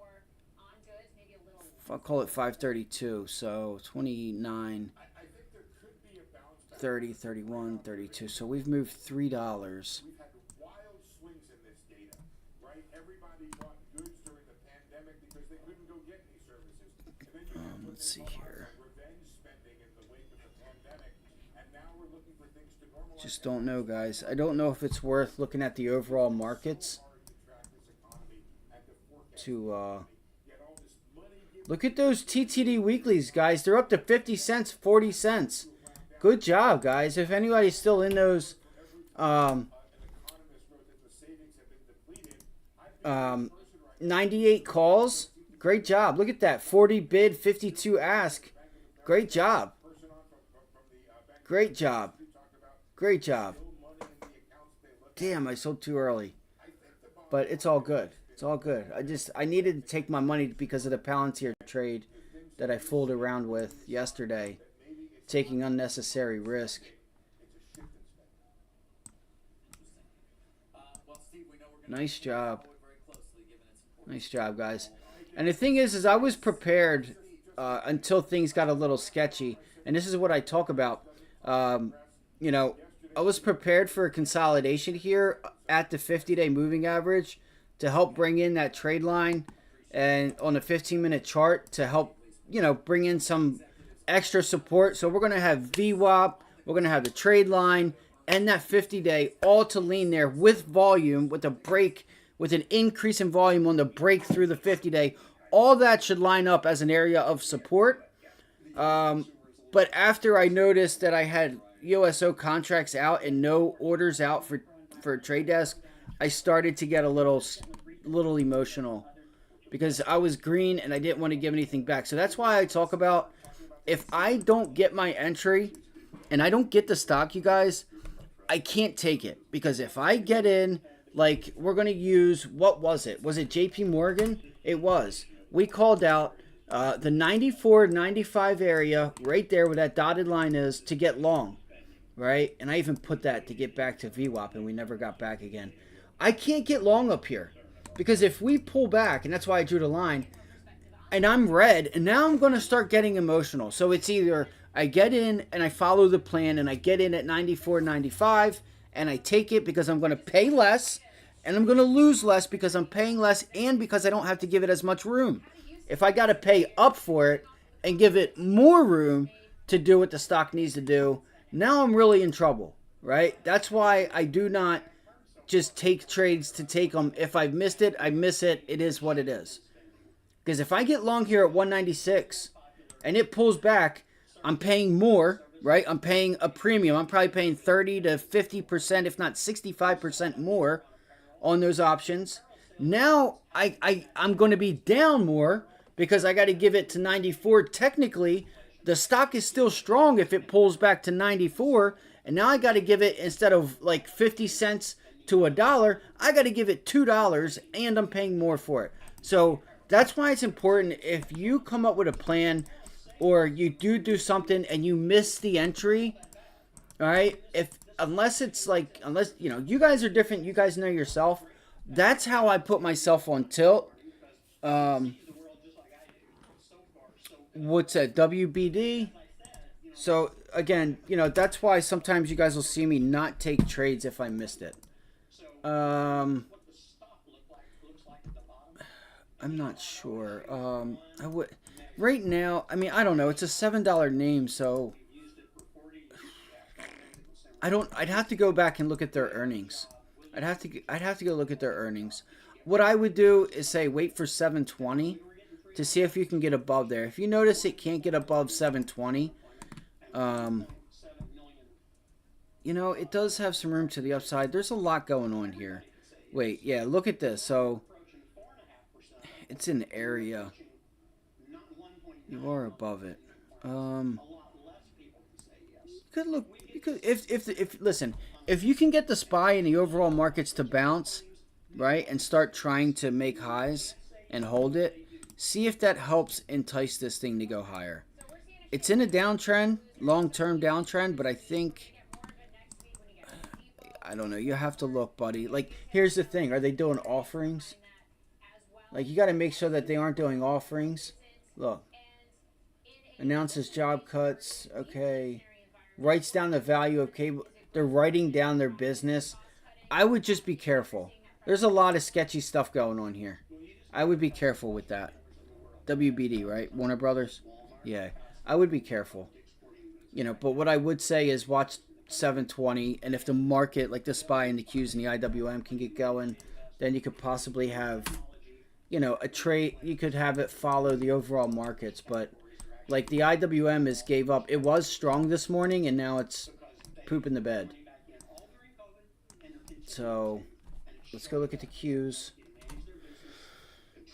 I'll call it 532. So 29, 30, 31, 32. So we've moved $3. We've had wild swings in this data, right? Everybody bought goods during the pandemic because they couldn't go get any services. And then you have what Let's they see call here. revenge spending in the wake of the pandemic, and now we're looking for things to normalize. Just don't know, guys. I don't know if it's worth looking at the overall markets to look at those TTD weeklies, guys. They're up to 50 cents, 40 cents. Good job, guys. If anybody's still in those 98 calls, great job. Look at that. 40 bid, 52 ask. Great job. Great job. Great job. Damn, I sold too early. But it's all good. It's all good. I needed to take my money because of the Palantir trade that I fooled around with yesterday, taking unnecessary risk. Nice job. Nice job, guys. And the thing is I was prepared until things got a little sketchy. And this is what I talk about. You know, I was prepared for a consolidation here at the 50-day moving average to help bring in that trade line and on the 15-minute chart to help, you know, bring in some extra support. So we're going to have VWAP, we're going to have the trade line, and that 50-day all to lean there with volume, with a break, with an increase in volume on the break through the 50-day. All that should line up as an area of support. But after I noticed that I had USO contracts out and no orders out for trade desk, I started to get a little emotional because I was green and I didn't want to give anything back. So that's why I talk about if I don't get my entry and I don't get the stock, you guys, I can't take it. Because if I get in, like we're going to use, what was it? Was it JP Morgan? It was. We called out the 94, 95 area right there where that dotted line is to get long, right? And I even put that to get back to VWAP and we never got back again. I can't get long up here because if we pull back, and that's why I drew the line, and I'm red, and now I'm going to start getting emotional. So it's either I get in and I follow the plan and I get in at 94, 95 and I take it because I'm going to pay less and I'm going to lose less because I'm paying less and because I don't have to give it as much room. If I got to pay up for it and give it more room to do what the stock needs to do, now I'm really in trouble, right? That's why I do not just take trades to take them. If I've missed it, I miss it. It is what it is. Because if I get long here at 196 and it pulls back, I'm paying more, right? I'm paying a premium. I'm probably paying 30 to 50%, if not 65% more on those options. Now I'm going to be down more because I got to give it to 94. Technically, the stock is still strong if it pulls back to 94. And now I got to give it, instead of like 50 cents to $1, I got to give it $2 and I'm paying more for it. So that's why it's important if you come up with a plan or you do something and you miss the entry, all right? Unless you know, you guys are different, you guys know yourself. That's how I put myself on tilt. What's that? WBD. So again, you know, that's why sometimes you guys will see me not take trades if I missed it. I'm not sure. I would right now. I mean, I don't know. It's a $7 name, so I'd have to go back and look at their earnings. I'd have to go look at their earnings. What I would do is say wait for 720 to see if you can get above there. If you notice it can't get above 720, you know, it does have some room to the upside. There's a lot going on here. Wait, yeah, look at this. So it's an area. You are above it. You could look. You could if listen. If you can get the SPY and the overall markets to bounce, right, and start trying to make highs and hold it, see if that helps entice this thing to go higher. It's in a downtrend, long-term downtrend, but I think I don't know. You have to look, buddy. Like, here's the thing. Are they doing offerings? Like, you got to make sure that they aren't doing offerings. Look. Announces job cuts. Okay. Writes down the value of cable. They're writing down their business. I would just be careful. There's a lot of sketchy stuff going on here. I would be careful with that. WBD, right? Warner Brothers? Yeah. I would be careful. You know, but what I would say is watch 720, and if the market, like the SPY and the Qs and the IWM can get going, then you could possibly have, you know, a trade. You could have it follow the overall markets, but like the IWM is gave up. It was strong this morning, and now it's pooping the bed. So let's go look at the Qs.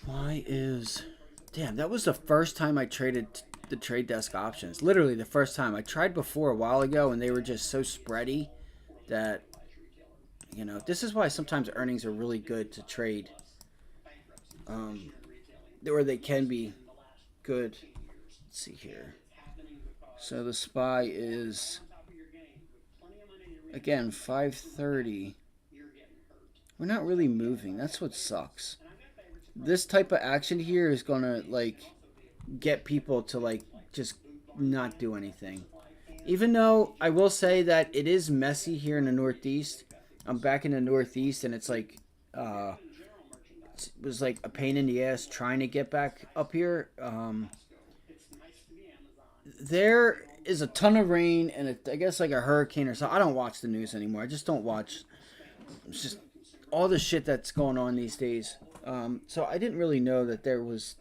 Why is... Damn, that was the first time I traded the trade desk options. Literally the first time. I tried before a while ago, and they were just so spready that, you know, this is why sometimes earnings are really good to trade. Or they can be good. Let's see here. So the SPY is, again, 530. We're not really moving. That's what sucks. This type of action here is going to, like, get people to, like, just not do anything. Even though I will say that it is messy here in the Northeast. I'm back in the Northeast, and it's like, it was like a pain in the ass trying to get back up here. There is a ton of rain and I guess like a hurricane or something. I don't watch the news anymore. I just don't watch. It's just all the shit that's going on these days. So I didn't really know that there was,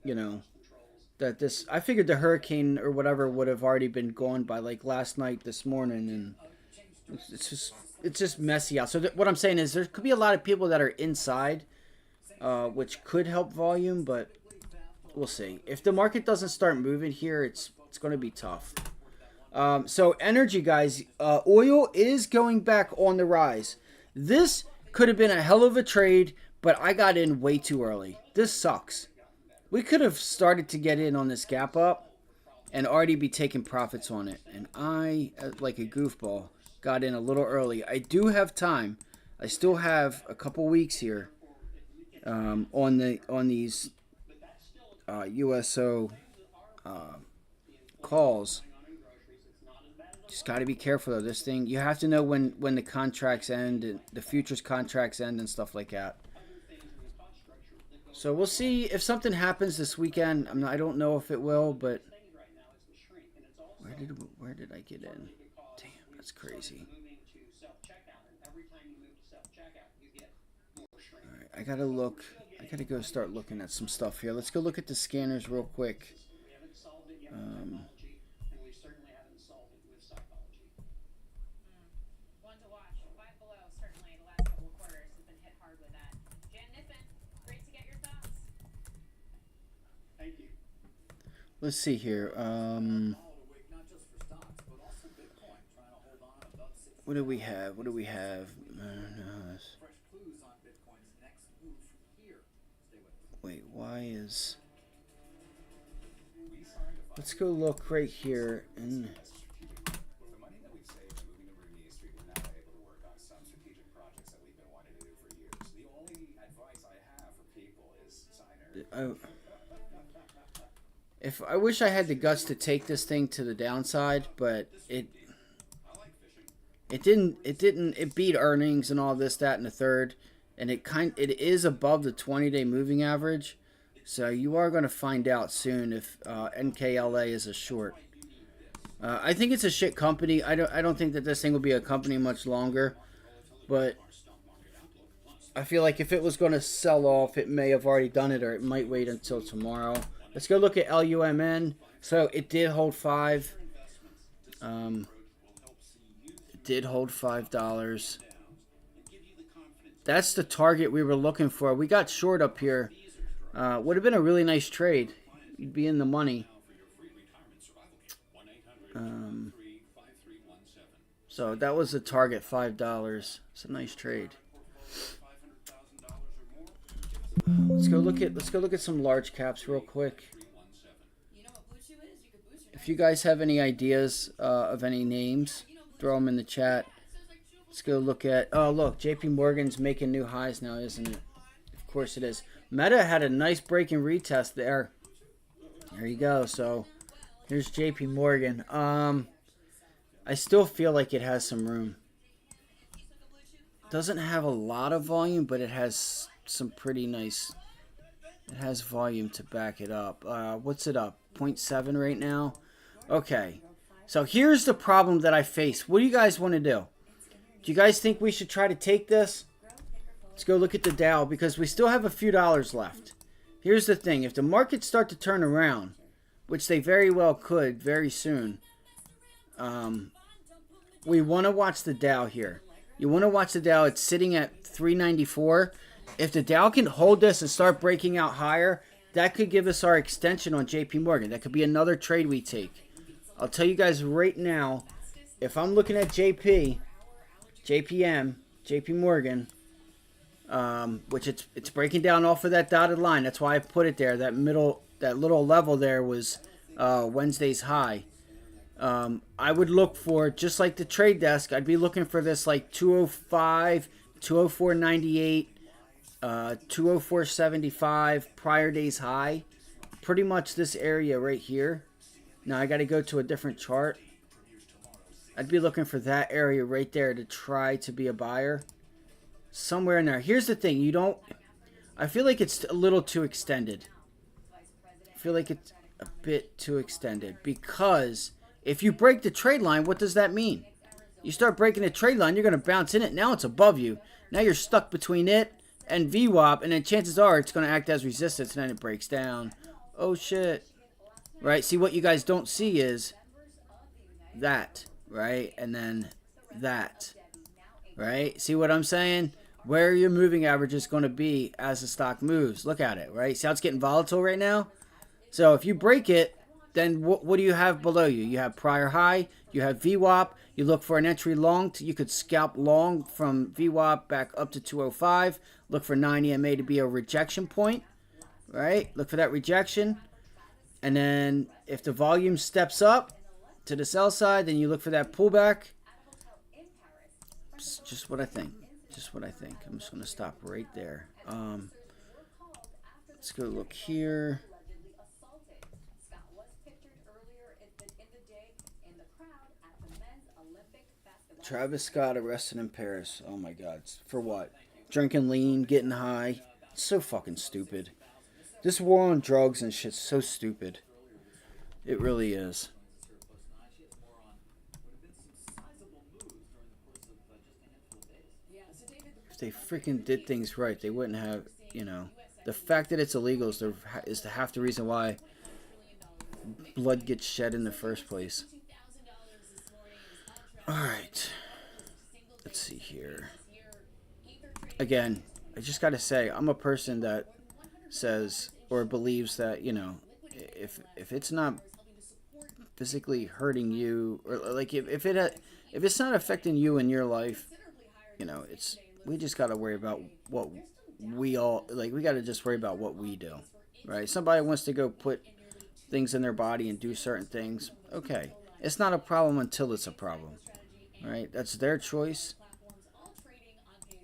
you know, that this... I figured the hurricane or whatever would have already been gone by like last night, this morning, and it's just messy out. So what I'm saying is there could be a lot of people that are inside, which could help volume, but we'll see. If the market doesn't start moving here, it's going to be tough. So energy, guys, oil is going back on the rise. This could have been a hell of a trade, but I got in way too early. This sucks. We could have started to get in on this gap up and already be taking profits on it. And I, like a goofball, got in a little early. I do have time. I still have a couple weeks here on these USO calls. Just got to be careful of this thing. You have to know when the contracts end, and the futures contracts end and stuff like that. So we'll see if something happens this weekend. I don't know if it will, but where did I get in? Damn, that's crazy. All right, I gotta look. I gotta go start looking at some stuff here. Let's go look at the scanners real quick. Let's see here. What do we have? What do we have? Wait, why is... Let's go look right here. And I wish I had the guts to take this thing to the downside, but it didn't. It beat earnings and all this, that, and the third, and it is above the 20-day moving average. So you are going to find out soon if NKLA is a short. I think it's a shit company. I don't think that this thing will be a company much longer, but I feel like if it was going to sell off, it may have already done it, or it might wait until tomorrow. Let's go look at LUMN. So it did hold 5. It did hold $5. That's the target we were looking for. We got short up here. Would have been a really nice trade. You'd be in the money. So that was the target, $5. It's a nice trade. Let's go look at some large caps real quick. If you guys have any ideas of any names, throw them in the chat. Let's go look at, oh look, JP Morgan's making new highs now, isn't it? Of course it is. Meta had a nice break and retest there. There you go. So here's JP Morgan. I still feel like it has some room. Doesn't have a lot of volume, but it has some pretty nice, it has volume to back it up. What's it up? 0.7 right now? Okay. So here's the problem that I face. What do you guys want to do? Do you guys think we should try to take this? Let's go look at the Dow because we still have a few dollars left. Here's the thing. If the markets start to turn around, which they very well could very soon, we want to watch the Dow here. You want to watch the Dow. It's sitting at 394. If the Dow can hold this and start breaking out higher, that could give us our extension on JP Morgan. That could be another trade we take. I'll tell you guys right now, if I'm looking at JP Morgan, which it's breaking down off of that dotted line. That's why I put it there. That little level there was Wednesday's high. I would look for, just like the trade desk, I'd be looking for this like 205, 204.98, 204.75 prior day's high. Pretty much this area right here. Now I got to go to a different chart. I'd be looking for that area right there to try to be a buyer. Somewhere in there. Here's the thing. I feel like it's a little too extended. I feel like it's a bit too extended because if you break the trade line, what does that mean? You start breaking the trade line, you're going to bounce in it. Now it's above you. Now you're stuck between it and VWAP, and then chances are it's going to act as resistance, and then it breaks down. Oh, shit. Right? See, what you guys don't see is that, right? And then that, right? See what I'm saying? Where your moving average is going to be as the stock moves. Look at it, right? See how it's getting volatile right now? So if you break it, then what do you have below you? You have prior high, you have VWAP, you look for an entry long. You could scalp long from VWAP back up to 205. Look for 9 EMA to be a rejection point, right? Look for that rejection. And then if the volume steps up to the sell side, then you look for that pullback. It's just what I think. Just what I think. I'm just going to stop right there. Let's go look here. Travis Scott arrested in Paris. Oh my God. For what? Drinking lean, getting high. It's so fucking stupid. This war on drugs and shit's so stupid. It really is. If they freaking did things right, they wouldn't have, you know. The fact that it's illegal is half the reason why blood gets shed in the first place. Alright. Let's see here. Again, I just gotta say, I'm a person that says or believes that, you know, if it's not physically hurting you, or like if it's not affecting you in your life, you know, we just gotta worry about what we all like. We gotta just worry about what we do, right? Somebody wants to go put things in their body and do certain things. Okay, it's not a problem until it's a problem, right? That's their choice.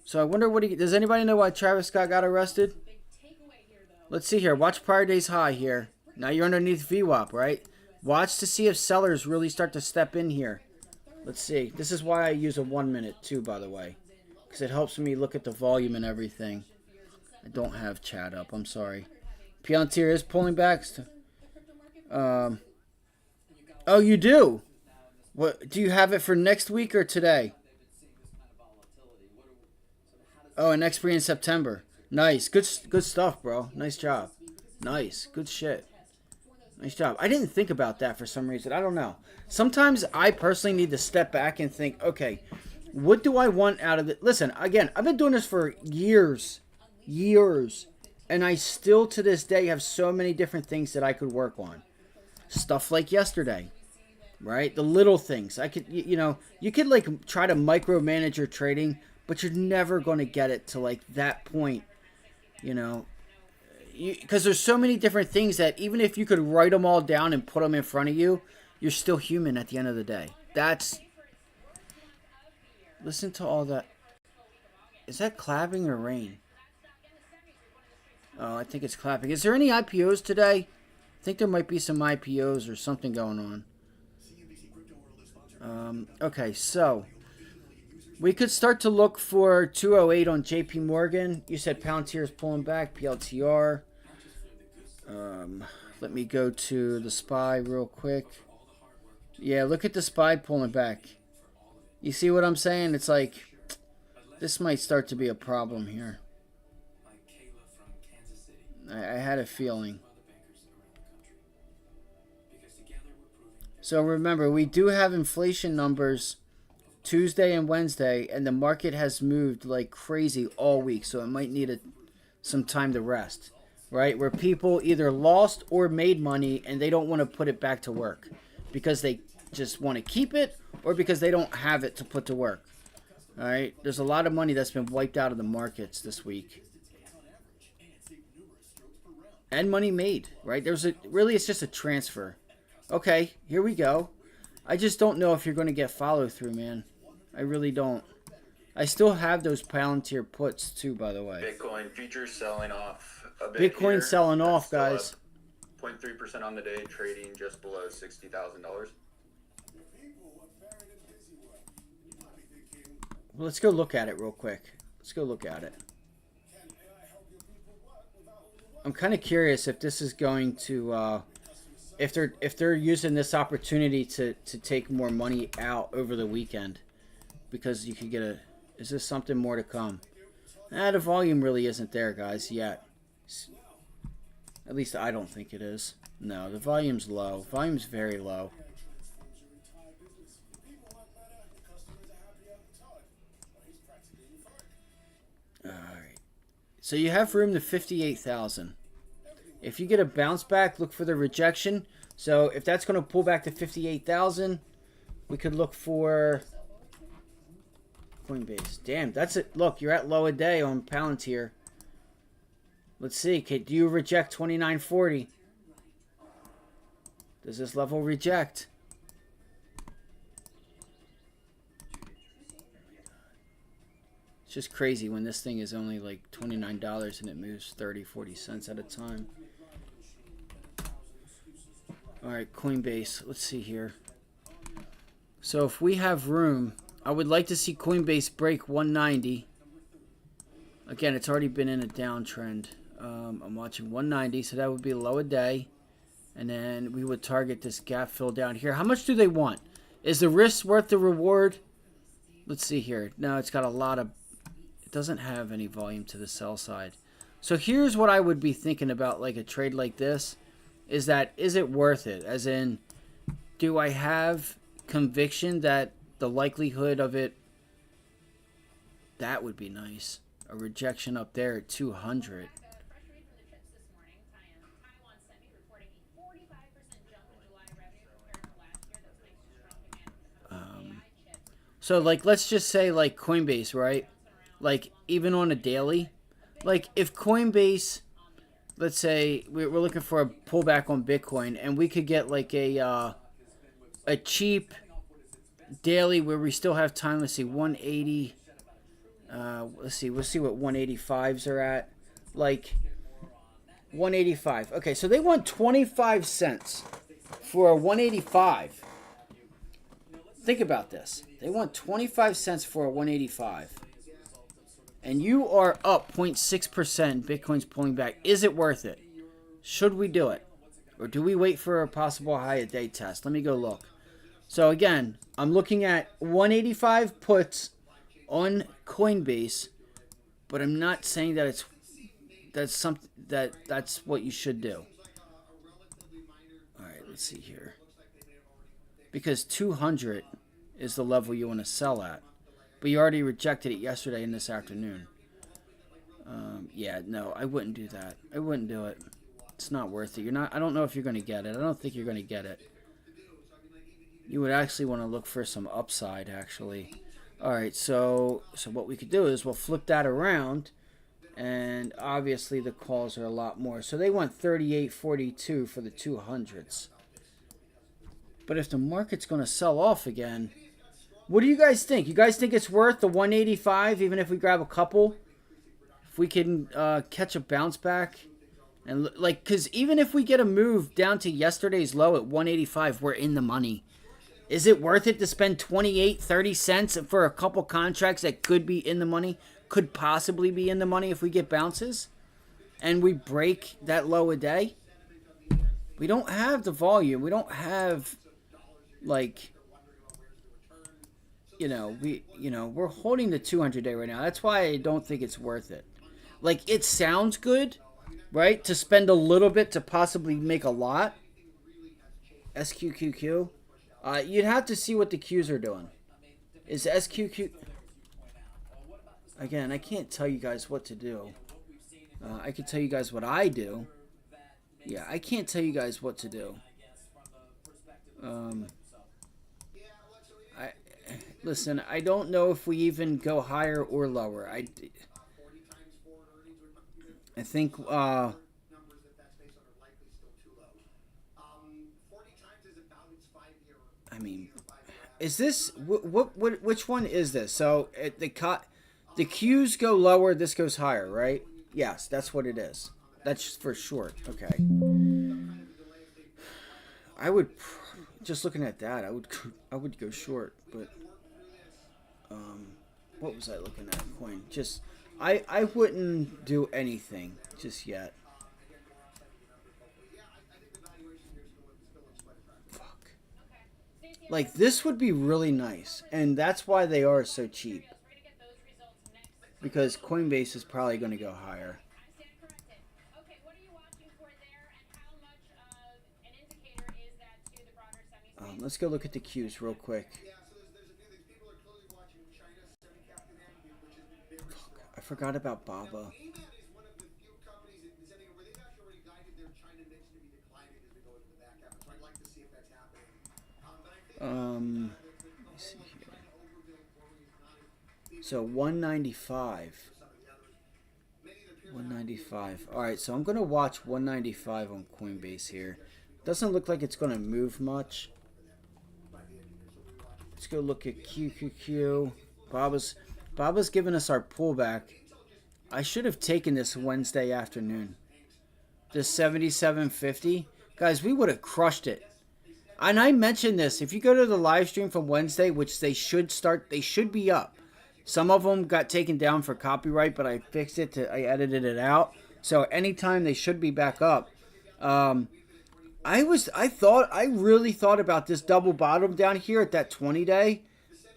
So I wonder does anybody know why Travis Scott got arrested? Let's see here. Watch prior day's high here. Now you're underneath VWAP, right? Watch to see if sellers really start to step in here. Let's see. This is why I use a 1 minute too, by the way, because it helps me look at the volume and everything. I don't have chat up. I'm sorry. PLTR is pulling back. Oh, you do? What do you have it for next week or today? Oh, an expiry in September. Nice. Good stuff, bro. Nice job. Nice. Good shit. Nice job. I didn't think about that for some reason. I don't know. Sometimes I personally need to step back and think, okay, what do I want out of it? Listen, again, I've been doing this for years. And I still, to this day, have so many different things that I could work on. Stuff like yesterday, right? The little things. I could, you know, you could like try to micromanage your trading, but you're never going to get it to like that point, you know, because there's so many different things that even if you could write them all down and put them in front of you, you're still human at the end of the day. Listen to all that. Is that clapping or rain? Oh, I think it's clapping. Is there any IPOs today? I think there might be some IPOs or something going on. Okay, so we could start to look for 208 on JP Morgan. You said Palantir is pulling back. PLTR. Let me go to the SPY real quick. Yeah, look at the SPY pulling back. You see what I'm saying? It's like, this might start to be a problem here. I had a feeling. So remember, we do have inflation numbers Tuesday and Wednesday, and the market has moved like crazy all week, so it might need some time to rest, right? Where people either lost or made money, and they don't want to put it back to work because they just want to keep it or because they don't have it to put to work. All right, there's a lot of money that's been wiped out of the markets this week, and money made, right? Really, it's just a transfer. Okay, here we go. I just don't know if you're going to get follow through, man. I really don't. I still have those Palantir puts too, by the way. Bitcoin futures selling off a bit. Bitcoin selling off, guys. 0.3% on the day, trading just below $60,000. Let's go look at it real quick. Let's go look at it. I'm kind of curious if this is going to, if they're using this opportunity to take more money out over the weekend, because you could get a. Is this something more to come? The volume really isn't there, guys, yet. At least I don't think it is. No, the volume's low. Volume's very low. Alright. So you have room to 58,000. If you get a bounce back, look for the rejection. So if that's going to pull back to 58,000, we could look for Coinbase. Damn, that's it. Look, you're at low a day on Palantir. Let's see. Do you reject 2940? Does this level reject? It's just crazy when this thing is only like $29 and it moves 30-40 cents at a time. Alright, Coinbase. Let's see here. So if we have room, I would like to see Coinbase break 190. Again, it's already been in a downtrend. I'm watching 190, so that would be a low a day. And then we would target this gap fill down here. How much do they want? Is the risk worth the reward? Let's see here. No, it's got a lot of... It doesn't have any volume to the sell side. So here's what I would be thinking about like a trade like this. Is it worth it? As in, do I have conviction that the likelihood of it... That would be nice. A rejection up there at 200. So like, let's just say like Coinbase, right? Like even on a daily, like if Coinbase, let's say we're looking for a pullback on Bitcoin, and we could get like a cheap daily where we still have time. Let's see, 180. Let's see what 185s are at. Like 185. Okay, so they want 25 cents for a 185. Think about this. They want 25 cents for a 185. And you are up 0.6%. Bitcoin's pulling back. Is it worth it? Should we do it? Or do we wait for a possible high a day test? Let me go look. So again, I'm looking at 185 puts on Coinbase, but I'm not saying that that's what you should do. All right, let's see here. Because 200 is the level you want to sell at. But you already rejected it yesterday and this afternoon. Yeah, no, I wouldn't do that. I wouldn't do it. It's not worth it. I don't know if you're going to get it. I don't think you're going to get it. You would actually want to look for some upside, actually. All right, so what we could do is we'll flip that around. And obviously the calls are a lot more. So they want 38.42 for the 200s. But if the market's going to sell off again, What do you guys think? You guys think it's worth the 185, even if we grab a couple? If we can catch a bounce back? And like, because even if we get a move down to yesterday's low at 185, we're in the money. Is it worth it to spend 28, 30 cents for a couple contracts that could be in the money? Could possibly be in the money if we get bounces? And we break that low a day? We don't have the volume. We don't have, like, we're holding the 200-day right now. That's why I don't think it's worth it. Like, it sounds good, right? To spend a little bit to possibly make a lot. SQQQ. You'd have to see what the Qs are doing. Is SQQ... Again, I can't tell you guys what to do. I can tell you guys what I do. Yeah, I can't tell you guys what to do. Listen, I don't know if we even go higher or lower. I think I mean, is this which one is this? So the Qs go lower, this goes higher, right? Yes, that's what it is. That's for short. Okay. I would just looking at that, I would go short, but what was I looking at? Coin. Just I wouldn't do anything just yet. Fuck. Like, this would be really nice, and that's why they are so cheap. Because Coinbase is probably going to go higher. Let's go look at the Qs real quick. Fuck, I forgot about Baba. Let me see here. So 195. 195. Alright, so I'm going to watch 195 on Coinbase here. Doesn't look like it's going to move much. Let's go look at QQQ. Baba's giving us our pullback. I should have taken this Wednesday afternoon. This 77.50. Guys, we would have crushed it. And I mentioned this. If you go to the live stream from Wednesday, which they should be up. Some of them got taken down for copyright, but I fixed it. I edited it out. So anytime they should be back up. I really thought about this double bottom down here at that 20-day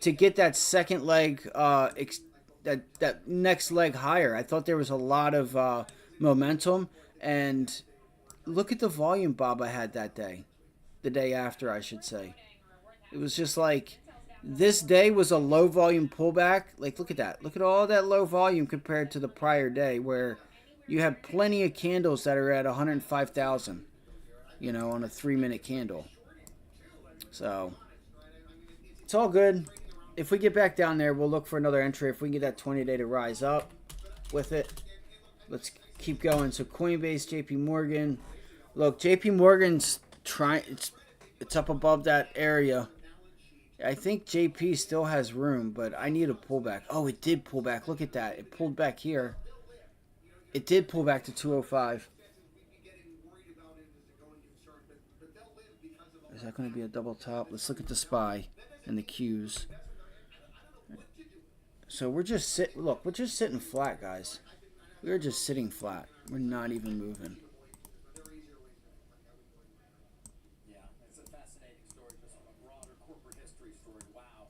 to get that second leg, that next leg higher. I thought there was a lot of momentum, and look at the volume Baba had that day, the day after, I should say. It was just like this day was a low volume pullback. Like, look at that. Look at all that low volume compared to the prior day where you have plenty of candles that are at 105,000. You know, on a 3-minute candle. So, it's all good. If we get back down there, we'll look for another entry. If we can get that 20-day to rise up with it. Let's keep going. So, Coinbase, JP Morgan. Look, JP Morgan's trying. It's up above that area. I think JP still has room, but I need a pullback. Oh, it did pull back. Look at that. It pulled back here. It did pull back to 205. Is that going to be a double top? Let's look at the SPY and the Qs. So we're just we're just sitting flat, guys. We're just sitting flat. We're not even moving. Yeah, it's a fascinating story, just from a broader corporate history story. Wow.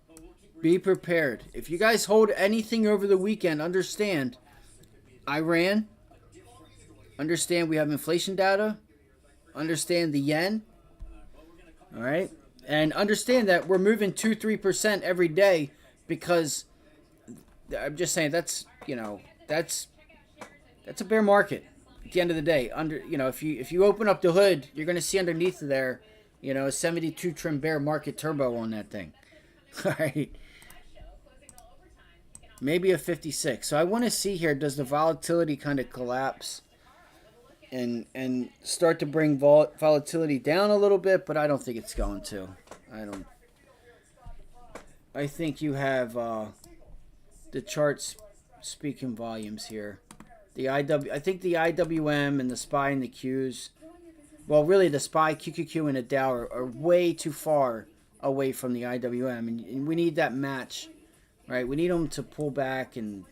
But we'll keep Be prepared. If you guys hold anything over the weekend, understand Iran. Understand we have inflation data. Understand the yen. All right. And understand that we're moving 2-3% every day because I'm just saying that's a bear market at the end of the day. If you open up the hood, you're going to see underneath there, a 72 trim bear market turbo on that thing. All right. Maybe a 56. So I want to see here, does the volatility kind of collapse? And start to bring volatility down a little bit, but I don't think it's going to. I think you have the charts speaking volumes here. I think the IWM and the SPY and the Qs, well, really the SPY, QQQ, and the Dow are way too far away from the IWM, and we need that match, right? We need them to pull back, and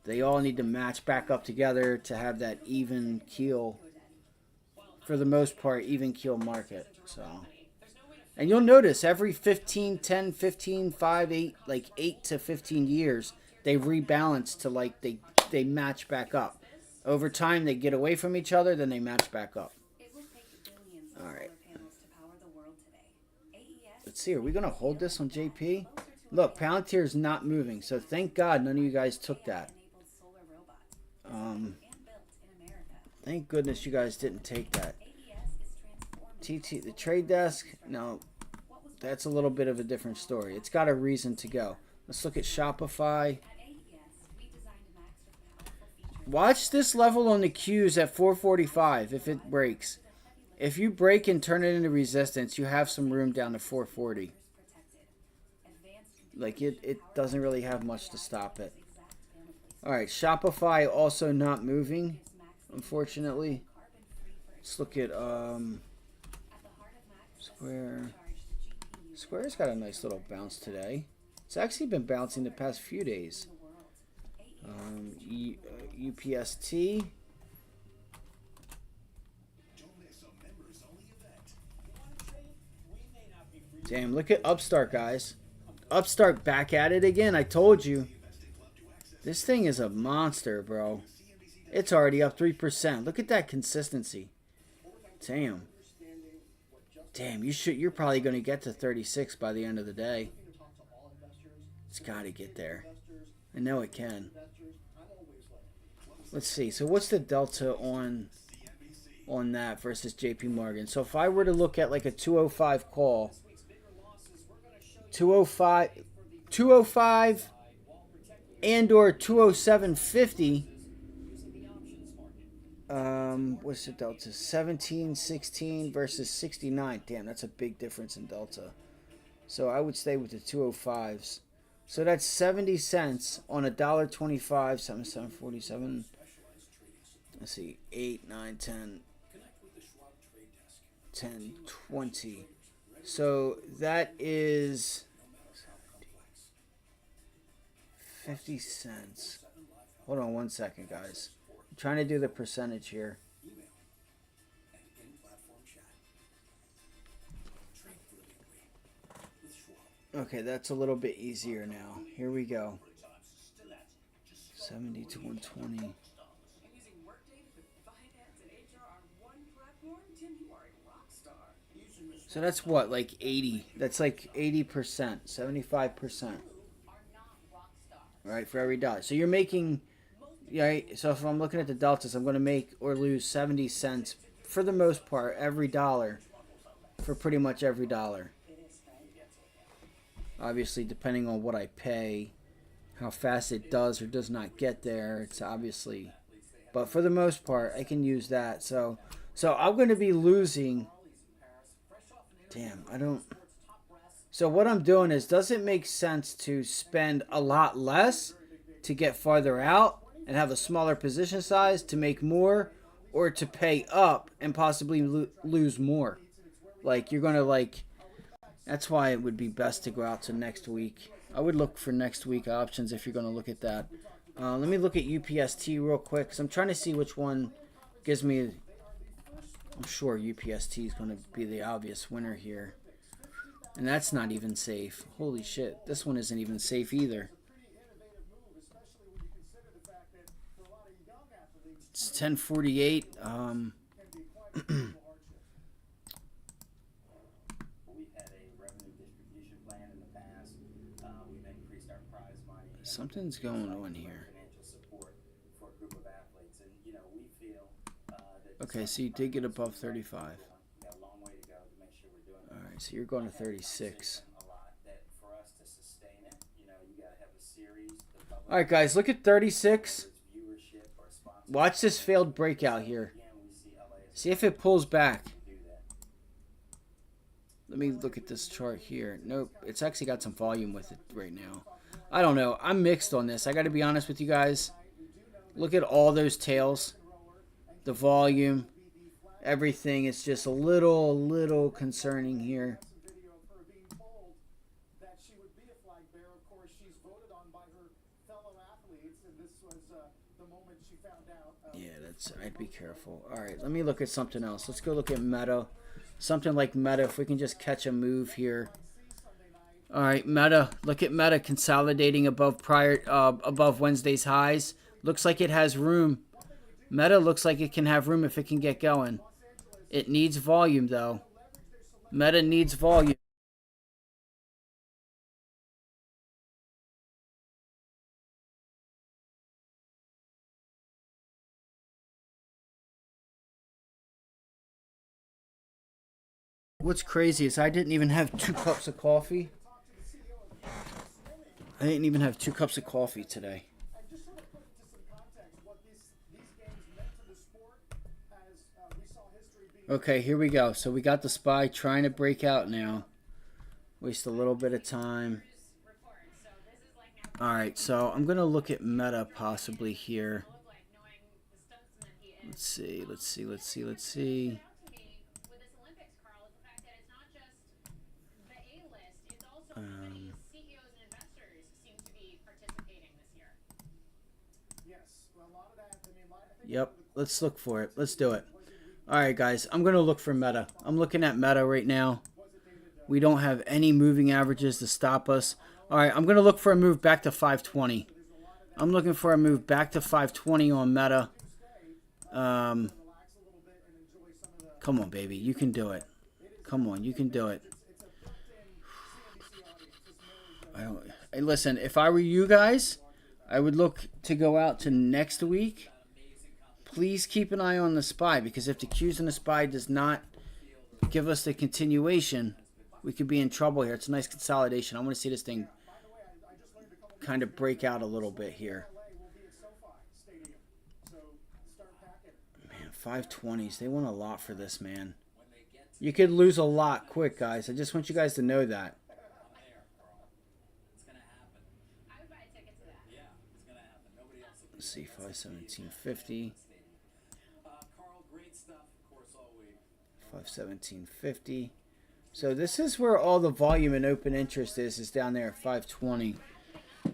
they all need to match back up together to have that even keel, for the most part, even keel market. So, and you'll notice every 15, 10, 15, 5, 8, like 8 to 15 years, they rebalance to like they match back up. Over time, they get away from each other, then they match back up. All right. Let's see. Are we going to hold this on JP? Look, Palantir is not moving, so thank God none of you guys took that. Thank goodness you guys didn't take that. TT, the trade desk, no, that's a little bit of a different story. It's got a reason to go. Let's look at Shopify. Watch this level on the Qs at 445 if it breaks. If you break and turn it into resistance, you have some room down to 440. Like it doesn't really have much to stop it. All right, Shopify also not moving, unfortunately. Let's look at Square. Square's got a nice little bounce today. It's actually been bouncing the past few days. UPST. Damn, look at Upstart, guys. Upstart back at it again. I told you. This thing is a monster, bro. It's already up 3%. Look at that consistency. Damn. Damn, you're probably going to get to 36 by the end of the day. It's got to get there. I know it can. Let's see. So what's the delta on that versus JP Morgan? So if I were to look at like a 205 call, 205 and or 207.50, what's the delta? 17, 16 versus 69. Damn, that's a big difference in delta. So I would stay with the 205s. So that's 70 cents on $1.25, 77.47. Let's see, 8, 9, 10, 10, 20. So that is 50 cents. Hold on one second, guys. I'm trying to do the percentage here. Okay, that's a little bit easier now. Here we go. 70 to 120. So that's what, like 80. That's like 80%, 75%. Right, for every dollar. So you're making, right? So if I'm looking at the deltas, I'm going to make or lose 70 cents for the most part every dollar, for pretty much every dollar. Obviously, depending on what I pay, how fast it does or does not get there, it's obviously, but for the most part, I can use that. So I'm going to be losing. Damn, I don't. So what I'm doing is, does it make sense to spend a lot less to get farther out and have a smaller position size to make more, or to pay up and possibly lose more? Like, you're going to like, that's why it would be best to go out to next week. I would look for next week options if you're going to look at that. Let me look at UPST real quick, because I'm trying to see which one gives me. I'm sure UPST is going to be the obvious winner here. And that's not even safe. Holy shit. This one isn't even safe either. It's 1048. Something's going on here. Okay, so you did get above 35. Alright, so you're going to 36. Alright, guys, look at 36. Watch this failed breakout here. See if it pulls back. Let me look at this chart here. Nope, it's actually got some volume with it right now. I don't know. I'm mixed on this. I got to be honest with you guys. Look at all those tails. The volume. Everything is just a little concerning here. Yeah, I'd be careful. All right, let me look at something else. Let's go look at Meta. Something like Meta, if we can just catch a move here. All right, Meta. Look at Meta consolidating above Wednesday's highs. Looks like it has room. Meta looks like it can have room if it can get going. It needs volume, though. Meta needs volume. What's crazy is I didn't even have 2 cups of coffee. I didn't even have 2 cups of coffee today. Okay, here we go. So we got the SPY trying to break out now. Waste a little bit of time. Alright, so I'm going to look at Meta possibly here. Let's see. Yep, let's look for it. Let's do it. Alright, guys, I'm going to look for Meta. I'm looking at Meta right now. We don't have any moving averages to stop us. Alright, I'm going to look for a move back to 520. I'm looking for a move back to 520 on Meta. Come on, baby. You can do it. Come on, you can do it. Hey, listen, if I were you guys, I would look to go out to next week. Please keep an eye on the SPY, because if the Qs and the SPY does not give us the continuation, we could be in trouble here. It's a nice consolidation. I want to see this thing kind of break out a little bit here. Man, 520s. They want a lot for this, man. You could lose a lot quick, guys. I just want you guys to know that. Let's see, 517.50. 517.50. So this is where all the volume and open interest is down there at 520. All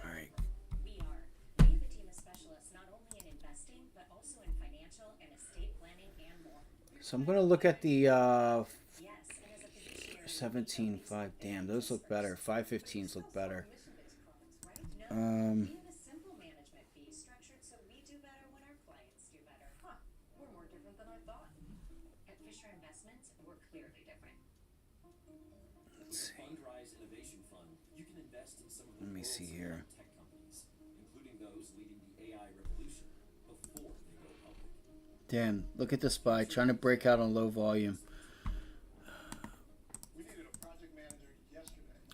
right. We have a team of specialists not only in investing but also in financial and estate planning and more. So I'm going to look at the 17.5. Damn, those look better. 515s look better. We have a simple management fee structured so we do better when our clients do better. We're more different than I thought. At Fisher Investments, we're clearly different. Let's see. Fundrise Innovation Fund, you can invest in some of the Let me see here. tech companies, including those leading the AI revolution before they go public. Damn, look at the SPY trying to break out on low volume.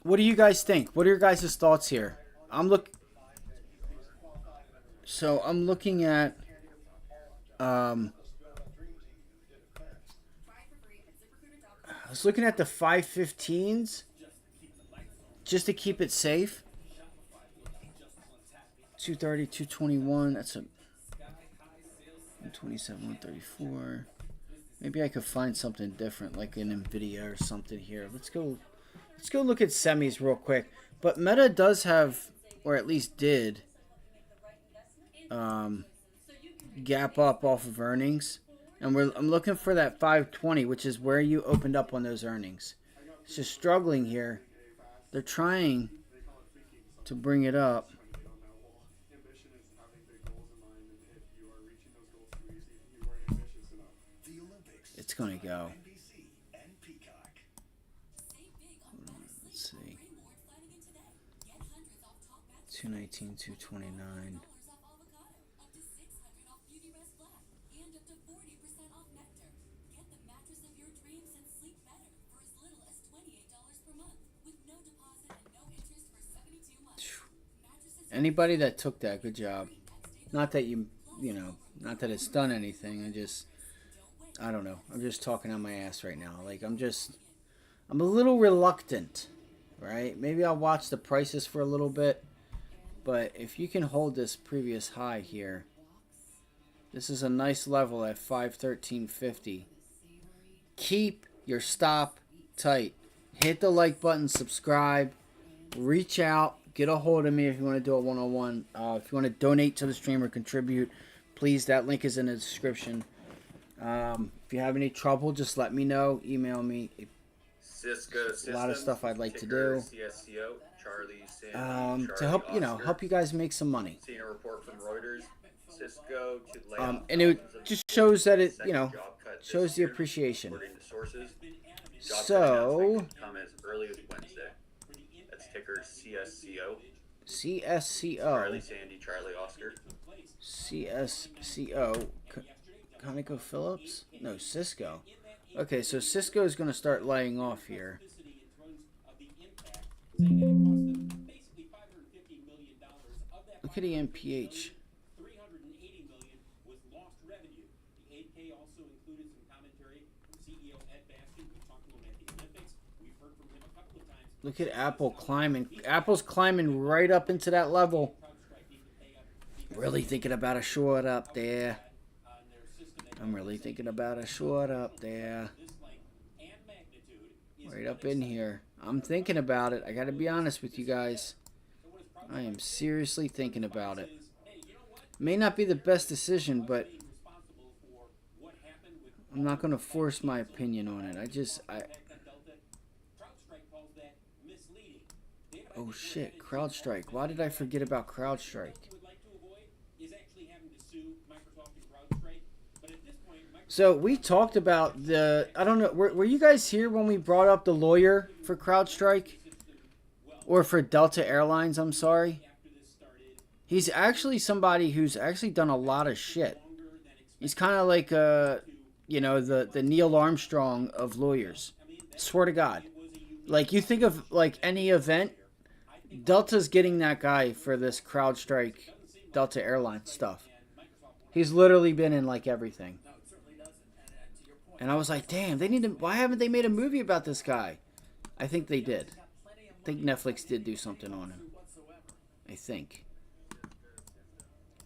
What do you guys think? What are your guys' thoughts here? I'm looking at I was looking at the 515s just to keep it safe. 230, 221, that's a 127, 134. Maybe I could find something different like an NVDA or something here. Let's go look at semis real quick. But Meta does have, or at least did, gap up off of earnings. And I'm looking for that 520, which is where you opened up on those earnings. It's just struggling here. They're trying to bring it up. It's going to go. Let's see. 219, 229. Anybody that took that, good job. Not that you know, not that it's done anything. I don't know. I'm just talking on my ass right now. Like, I'm a little reluctant, right? Maybe I'll watch the prices for a little bit. But if you can hold this previous high here, this is a nice level at 513.50. Keep your stop tight. Hit the like button, subscribe, reach out, get a hold of me if you want to do a one-on-one. If you want to donate to the stream or contribute, please, that link is in the description. If you have any trouble, just let me know. Email me. Cisco A lot of stuff I'd like to ticker do. CSCO, Charlie, Sandy, To help, you know, help you guys make some money. Seeing a report from Reuters, Cisco to lay And it just shows that it, second you know, job cut this shows the year, appreciation. according to sources. Job cut So, announcement could come as early as Wednesday. That's ticker CSCO. Charlie, CSCO. Sandy, Charlie, Oscar. CSCO. ConocoPhillips? No, Cisco. Okay, so Cisco is going to start laying off here. Look at the MPH. Look at Apple climbing. Apple's climbing right up into that level. Really thinking about a short up there. I'm really thinking about a short up there. Right up in here. I'm thinking about it. I gotta be honest with you guys. I am seriously thinking about it. May not be the best decision, but I'm not gonna force my opinion on it. Oh shit, CrowdStrike. Why did I forget about CrowdStrike? So we talked about I don't know, were you guys here when we brought up the lawyer for CrowdStrike? Or for Delta Airlines, I'm sorry. He's actually somebody who's actually done a lot of shit. He's kind of like, you know, the Neil Armstrong of lawyers. Swear to God. Like, you think of, like, any event, Delta's getting that guy for this CrowdStrike Delta Airlines stuff. He's literally been in, like, everything. And I was like, damn, why haven't they made a movie about this guy? I think they did. I think Netflix did do something on him. I think.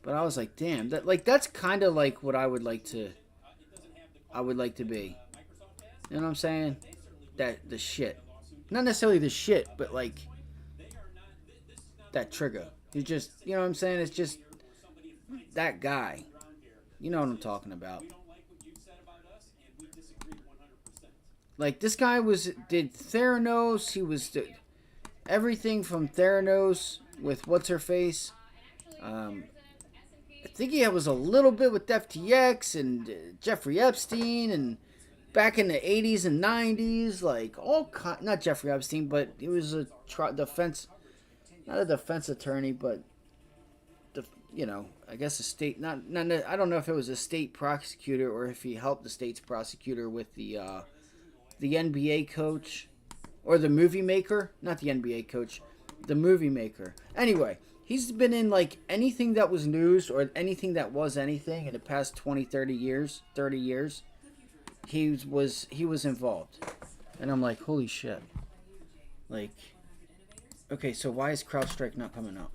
But I was like, damn, that's kind of like what I would like to be. You know what I'm saying? The shit. Not necessarily the shit, but like that trigger. You just, you know what I'm saying? It's just that guy. You know what I'm talking about. Like, this guy did Theranos. He was everything from Theranos with what's-her-face. I think he was a little bit with FTX and Jeffrey Epstein, and back in the 80s and 90s, like, not Jeffrey Epstein, but he was a defense, not a defense attorney, but, you know, I guess a state, I don't know if it was a state prosecutor or if he helped the state's prosecutor with the NBA coach, or the movie maker, not the NBA coach, the movie maker. Anyway, he's been in like anything that was news or anything that was anything in the past 20, 30 years. He was involved. And I'm like, holy shit. Like, okay, so why is CrowdStrike not coming up?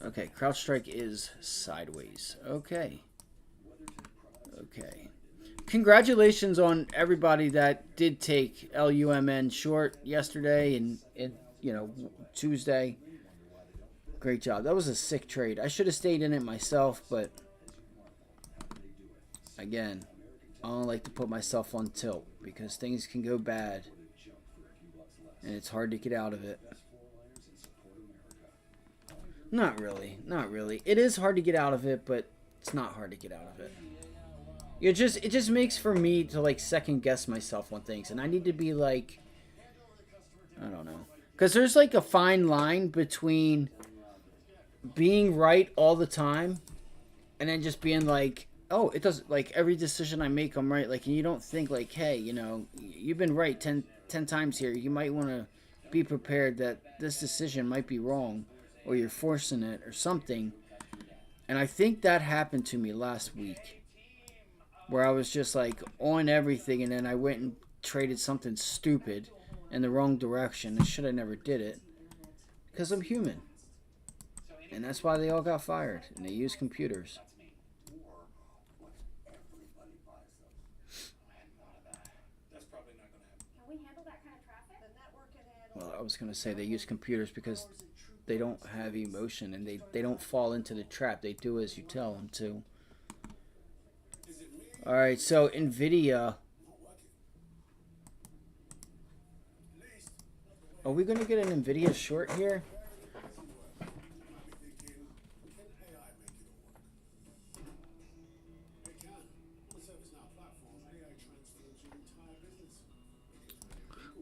Okay, CrowdStrike is sideways. Okay. Congratulations on everybody that did take LUMN short yesterday and you know, Tuesday. Great job. That was a sick trade. I should have stayed in it myself, but again, I don't like to put myself on tilt because things can go bad and it's hard to get out of it. Not really. It is hard to get out of it, but it's not hard to get out of it. It just makes for me to like second guess myself on things, and I need to be like, I don't know, because there's like a fine line between being right all the time and then just being like, oh, it doesn't, like, every decision I make I'm right, like, and you don't think like, hey, you know, you've been right 10 times here, you might want to be prepared that this decision might be wrong, or you're forcing it or something. And I think that happened to me last week, where I was just like on everything, and then I went and traded something stupid in the wrong direction. I should have never did it, because I'm human. And that's why they all got fired, and they use computers. Well, I was going to say they use computers because they don't have emotion, and they don't fall into the trap. They do as you tell them to. Alright, so NVIDIA. Are we going to get an NVIDIA short here?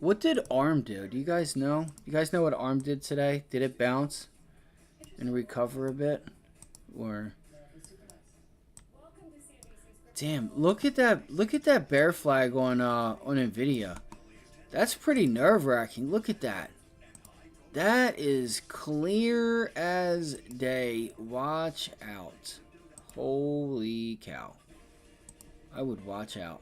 What did ARM do? Do you guys know? You guys know what ARM did today? Did it bounce and recover a bit? Or damn, look at that bear flag on NVIDIA. That's pretty nerve-wracking. Look at that. That is clear as day. Watch out. Holy cow. I would watch out.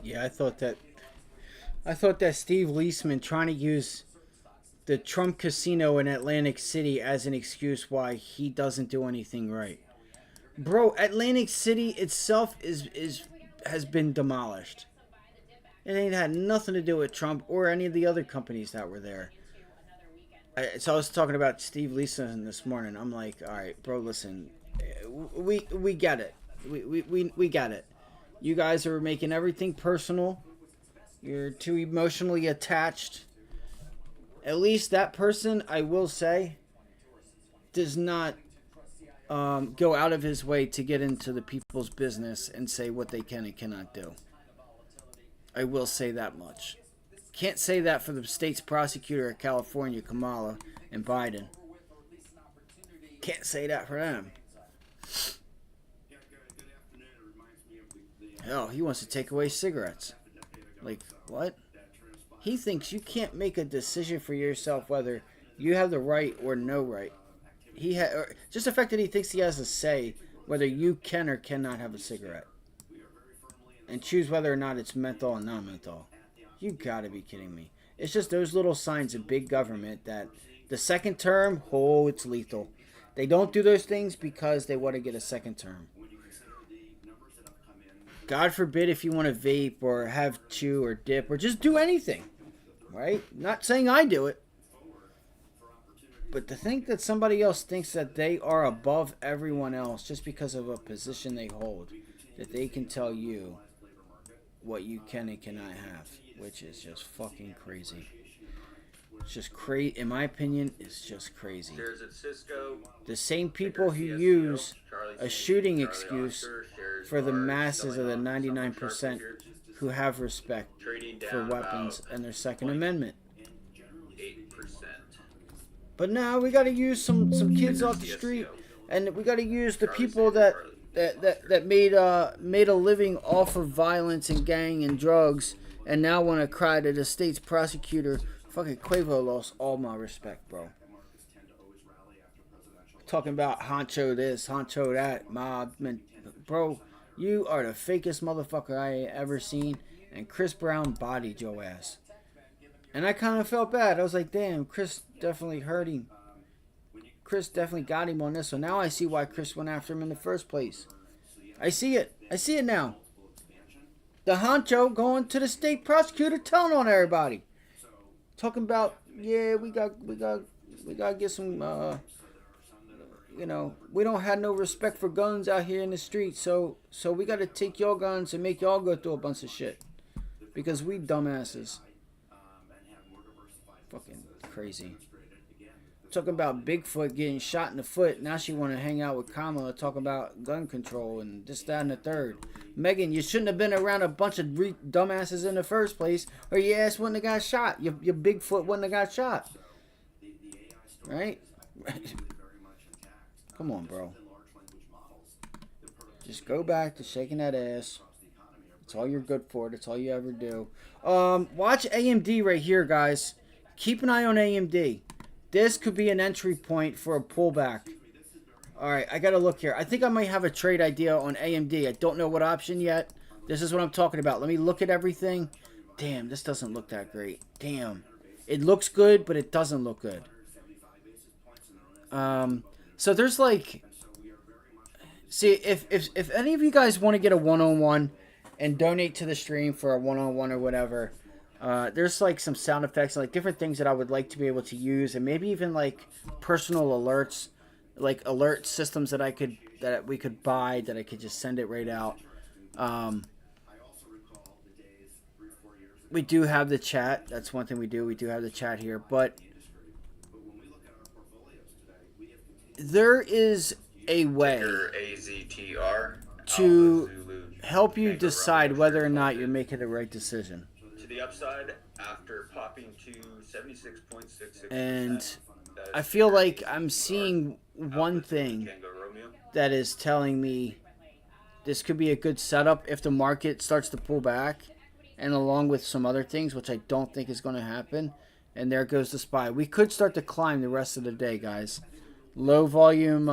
Yeah, I thought that Steve Leisman trying to use the Trump casino in Atlantic City as an excuse why he doesn't do anything right. Bro, Atlantic City itself has been demolished. It ain't had nothing to do with Trump or any of the other companies that were there. So I was talking about Steve Leisman this morning. I'm like, all right, bro, listen, we get it. We got it. You guys are making everything personal. You're too emotionally attached. At least that person, I will say, does not go out of his way to get into the people's business and say what they can and cannot do. I will say that much. Can't say that for the state's prosecutor of California, Kamala, and Biden. Can't say that for them. Hell, he wants to take away cigarettes. Like, what? He thinks you can't make a decision for yourself whether you have the right or no right. Just the fact that he thinks he has a say whether you can or cannot have a cigarette. And choose whether or not it's menthol or non-menthol. You gotta be kidding me. It's just those little signs of big government that the second term, oh, it's lethal. They don't do those things because they want to get a second term. God forbid if you want to vape or have chew or dip or just do anything, right? Not saying I do it. But to think that somebody else thinks that they are above everyone else just because of a position they hold, that they can tell you what you can and cannot have, which is just fucking crazy. It's just crazy. In my opinion, it's just crazy. The same people who use a shooting excuse for the masses of the 99% who have respect for weapons and their Second Amendment. But now we got to use some kids off the street, and we got to use the people that made a living off of violence and gang and drugs, and now want to cry to the state's prosecutor. Fucking Quavo lost all my respect, bro. Talking about honcho this, honcho that, mob, man, bro. You are the fakest motherfucker I ever seen, and Chris Brown bodied your ass. And I kind of felt bad. I was like, damn, Chris definitely hurt him. Chris definitely got him on this. So now I see why Chris went after him in the first place. I see it. I see it now. The honcho going to the state prosecutor, telling on everybody. Talking about, yeah, we got to get some, you know, we don't have no respect for guns out here in the street. So we got to take your guns and make y'all go through a bunch of shit because we dumbasses. Fucking crazy. Talking about Bigfoot getting shot in the foot. Now she want to hang out with Kamala, talk about gun control and this, that, and the third. Megan, you shouldn't have been around a bunch of dumbasses in the first place, or your ass wouldn't have got shot. Your Bigfoot wouldn't have got shot. Right? Come on, bro. Just go back to shaking that ass. That's all you're good for. That's all you ever do. Watch AMD right here, guys. Keep an eye on AMD. This could be an entry point for a pullback. Alright, I gotta look here. I think I might have a trade idea on AMD. I don't know what option yet. This is what I'm talking about. Let me look at everything. Damn, this doesn't look that great. Damn. It looks good, but it doesn't look good. So there's like... See, if any of you guys want to get a one-on-one and donate to the stream for a one-on-one or whatever... there's like some sound effects, like different things that I would like to be able to use, and maybe even like personal alerts, like alert systems that we could buy that I could just send it right out. We do have the chat. That's one thing we do. We do have the chat here, but there is a way to help you decide whether or not you're making the right decision. The upside after popping to 76.66%. And I feel like I'm seeing one thing that is telling me this could be a good setup if the market starts to pull back, and along with some other things, which I don't think is going to happen. And there goes the SPY. We could start to climb the rest of the day, guys. Low volume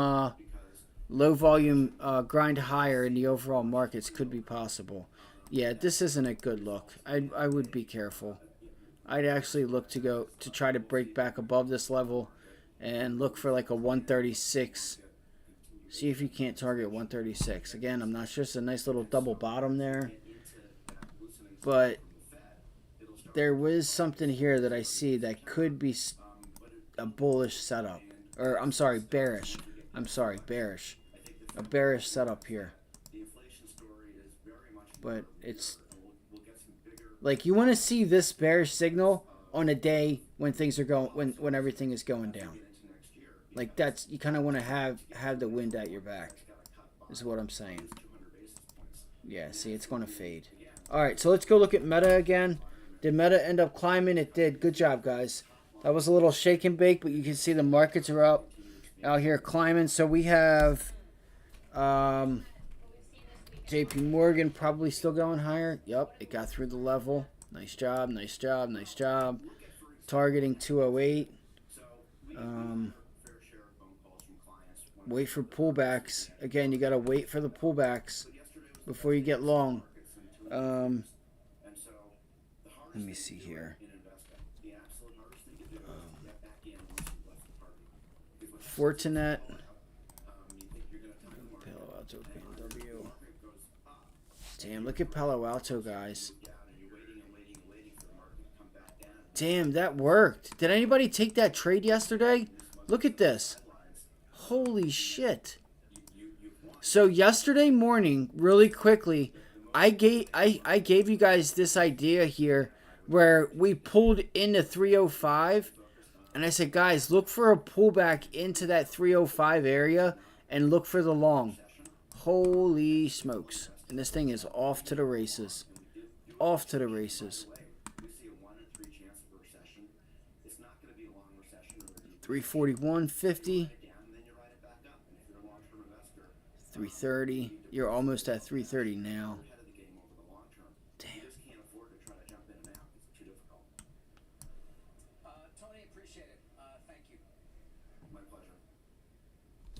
grind higher in the overall markets could be possible. Yeah, this isn't a good look. I would be careful. I'd actually look to try to break back above this level and look for like a 136. See if you can't target 136. Again, I'm not sure. It's a nice little double bottom there. But there was something here that I see that could be a bullish setup. Or, I'm sorry, bearish. I'm sorry, bearish. A bearish setup here. But it's like you want to see this bearish signal on a day when things are going when everything is going down. Like that's you kind of want to have the wind at your back. Is what I'm saying. Yeah, see, it's going to fade. All right, so let's go look at Meta again. Did Meta end up climbing? It did. Good job, guys. That was a little shake and bake, but you can see the markets are up out here climbing. So we have JP Morgan probably still going higher. Yep, it got through the level. Nice job, nice job, nice job. Targeting 208. Wait for pullbacks. Again, you got to wait for the pullbacks before you get long. Let me see here. Fortinet. Palo Alto PNW. Damn, look at Palo Alto, guys. Damn, that worked. Did anybody take that trade yesterday? Look at this. Holy shit. So yesterday morning, really quickly, I gave you guys this idea here where we pulled into 305, and I said, guys, look for a pullback into that 305 area and look for the long. Holy smokes. And this thing is off to the races. Off to the races. 341.50. 330. You're almost at 330 now. Damn. Tony, appreciate it. Thank you. My pleasure.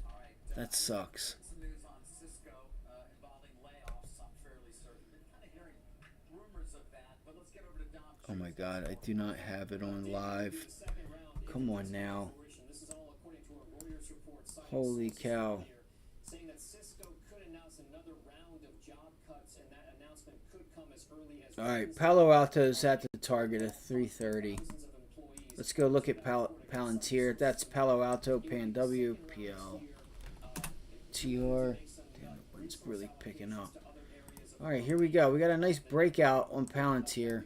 All right. That sucks. Some news on Cisco involving layoffs. I'm fairly certain. Been kind of hearing rumors of that, but let's get over to Dom. Oh my God, I do not have it on live. Come on now. Holy cow. Saying that Cisco could announce another round of job cuts, and that announcement could come as early as. All right, Palo Alto's at the target of 330. Let's go look at Palantir. That's Palo Alto, PNW, PL. TR. Damn, it's really picking up. All right, here we go. We got a nice breakout on Palantir.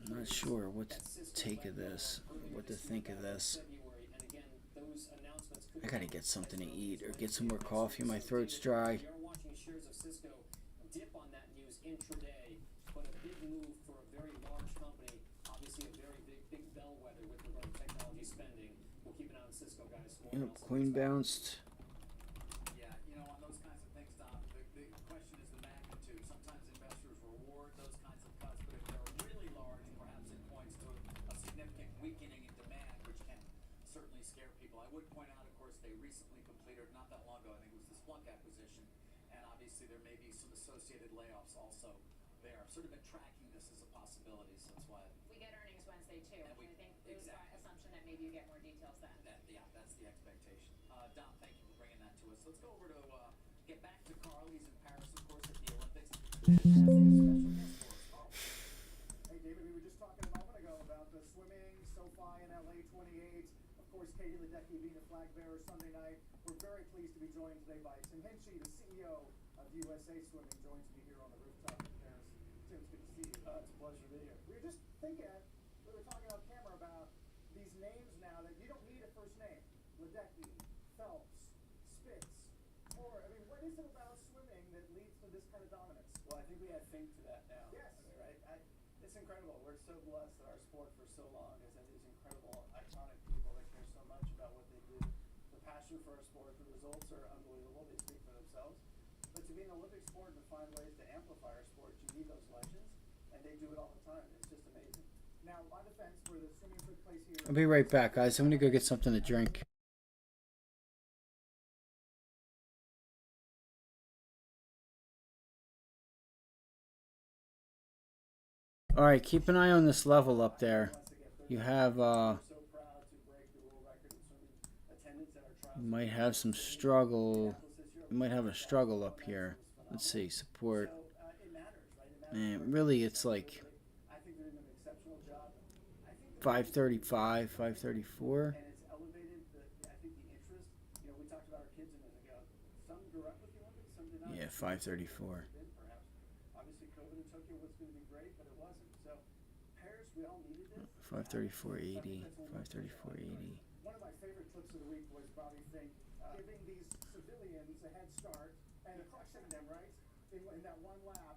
I'm not sure what to take of this, what to think of this. I gotta get something to eat or get some more coffee. My throat's dry. Yep, Queen bounced. Yeah, you know, on those kinds of things, Dom, the question is the magnitude. Sometimes investors reward those kinds of cuts, but if they're really large, perhaps it points to a significant weakening in demand, which can certainly scare people. I would point out, of course, they recently completed, not that long ago, I think it was the Splunk acquisition, and obviously there may be some associated layoffs also there. I've sort of been tracking this as a possibility, so that's why. We get earnings Wednesday too. And I think there's an assumption that maybe you get more details then. Yeah, that's the expectation. Dom, thank you for bringing that to us. Let's go over to get back to Carl. He's in Paris, of course, at the Olympics. And has a special guest for us. Carl. Hey, David, we were just talking a moment ago about the swimming, SoFi in LA 28. Of course, Katie Ledecky being the flag bearer Sunday night. We're very pleased to be joined today by Tim Hinchy, the CEO of USA Swimming, joins me here on the rooftop in Paris. Tim, it's good to see you. It's a pleasure to be here. We were just thinking, we were talking off camera about these names now that you don't need a first name. Ledecky, Phelps, Spitz, or, I mean, what is it about swimming that leads to this kind of dominance? Well, I think we have think to that now. Yes. I mean, right? It's incredible. We're so blessed that our sport for so long has had these incredible, iconic people that care so much about what they do. The passion for our sport, the results are unbelievable. They speak for themselves. But to be an Olympic sport and to find ways to amplify our sport, you need those legends, and they do it all the time. It's just amazing. Now, on the fence where the swimming took place here. I'll be right back, guys. I'm gonna go get something to drink. All right, keep an eye on this level up there. You have you might have some struggle. You might have a struggle up here. Let's see, support. Man, really, it's like 535, 534. Yeah, 534. 534.80, 534.80. One of my favorite clips of the week was Bobby Fink giving these civilians a head start and crushing them, right, in that one lap.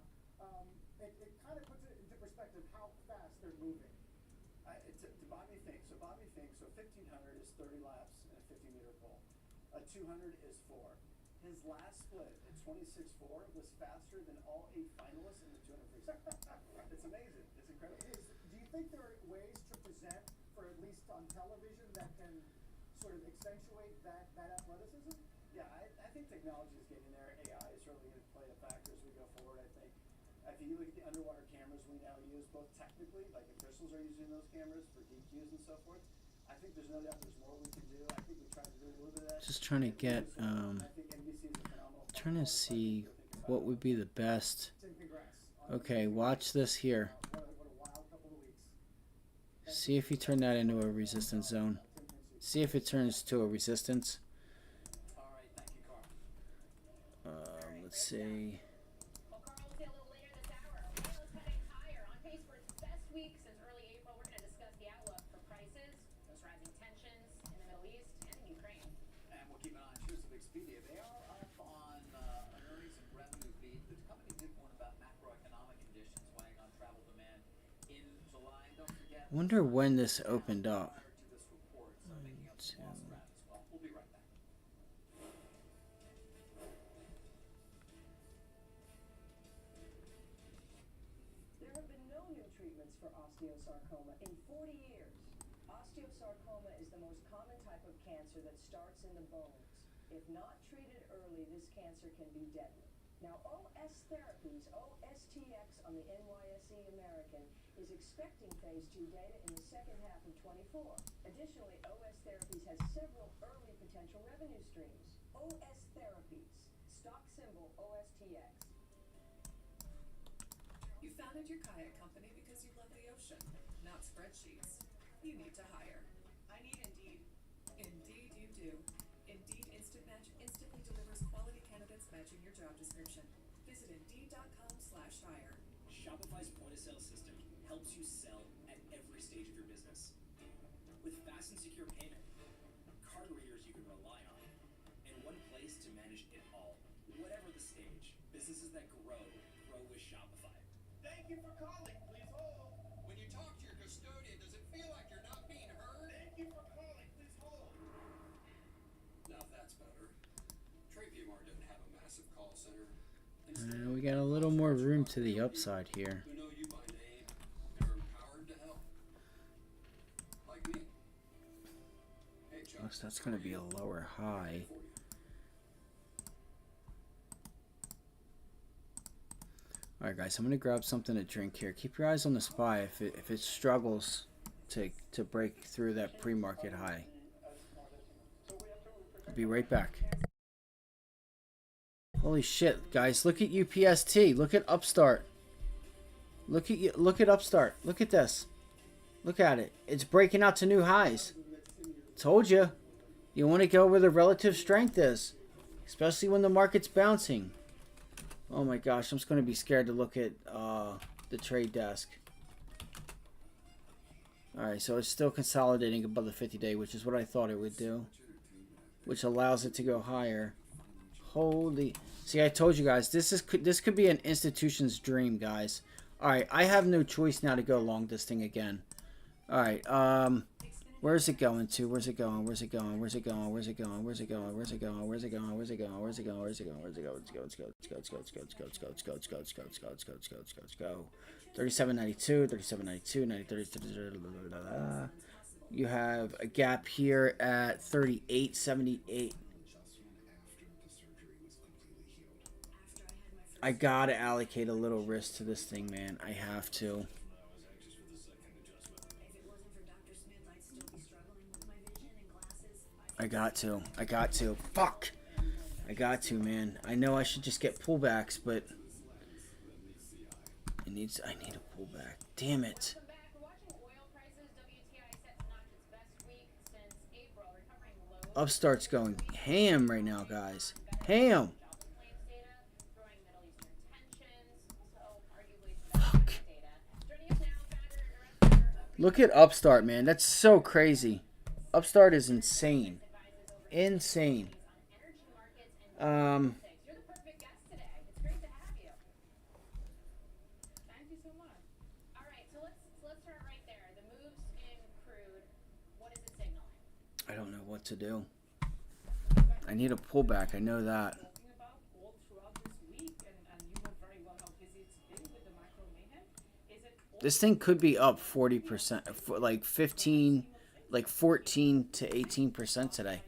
It kind of puts it into perspective how fast they're moving. To Bobby Fink. So 1,500 is 30 laps in a 50-meter pole. A 200 is 4. His last split at 26.4 was faster than all 8 finalists in the 200 freestyle. It's amazing. It's incredible. Do you think there are ways to present, for at least on television, that can sort of accentuate that athleticism? Yeah, I think technology is getting there. AI is certainly going to play a factor as we go forward, I think. If you look at the underwater cameras we now use, both technically, like officials are using those cameras for DQs and so forth, I think there's no doubt there's more we can do. I think we tried to do a little bit of that. Just trying to get, trying to see what would be the best. Okay, watch this here. See if you turn that into a resistance zone. See if it turns to a resistance. Let's see. Well, Carl, we'll see a little later this hour. Oil is heading higher, on pace for its best week since early April. We're going to discuss the outlook for prices, those rising tensions in the Middle East and in Ukraine. And we'll keep an eye on shares of Expedia. They are up on an earnings and revenue beat. The company did warn about macroeconomic conditions weighing on travel demand in July. And don't forget, I wonder when this opened up. to this report, so making up some lost ground as well. We'll be right back. There have been no new treatments for osteosarcoma in 40 years. Osteosarcoma is the most common type of cancer that starts in the bones. If not treated early, this cancer can be deadly. Now, OS Therapies, OSTX on the NYSE American, is expecting phase 2 data in the second half of 24. Additionally, OS Therapies has several early potential revenue streams. OS Therapies, stock symbol OSTX. You founded your kayak company because you love the ocean, not spreadsheets. You need to hire. I need Indeed. Indeed you do. Indeed Instant Match instantly delivers quality candidates matching your job description. Visit Indeed.com/hire. Shopify's point-of-sale system helps you sell at every stage of your business. With fast and secure payment, card readers you can rely on, and one place to manage it all, whatever the stage. Businesses that grow with Shopify. Thank you for calling. Please hold. When you talk to your custodian, does it feel like you're not being heard? Thank you for calling. Please hold. Now that's better. Trade PMR doesn't have a massive call center. We got a little more room to the upside here. Who know you by name, they're empowered to help. Like me. Hey, Chuck. Plus, that's going to be a lower high. Alright guys, I'm going to grab something to drink here. Keep your eyes on the SPY if it struggles to break through that pre-market high. I'll be right back. Holy shit, guys, look at UPST. Look at Upstart. Look at Upstart. Look at this. Look at it. It's breaking out to new highs. Told you. You want to go where the relative strength is, especially when the market's bouncing. Oh my gosh, I'm just going to be scared to look at the trade desk. Alright, so it's still consolidating above the 50-day, which is what I thought it would do, which allows it to go higher. Holy... See, I told you guys, this could be an institution's dream, guys. Alright, I have no choice now to go long this thing again. Alright, where's it going to? Where's it going? Where's it going? Where's it going? Where's it going? Where's it going? Where's it going? Where's it going? Where's it going? Where's it going? Where's it going? Where's it going? Let's go. Let's go. Let's go. Let's go. Let's go. Let's go. Let's go. Let's go. Let's go. Let's go. Let's go. Let's go. Let's go. Let's go. 37.92, 37.92, 90, you have a gap here at 38.78. I gotta allocate a little risk to this thing, man. I have to. I got to. Fuck! I got to, man. I know I should just get pullbacks, but I need a pullback. Damn it. Upstart's going ham right now, guys. Ham! Fuck. Look at Upstart, man. That's so crazy. Upstart is insane. Insane. I don't know what to do. I need a pullback. I know that. This thing could be up 40%, like 15, like 14 to 18% today.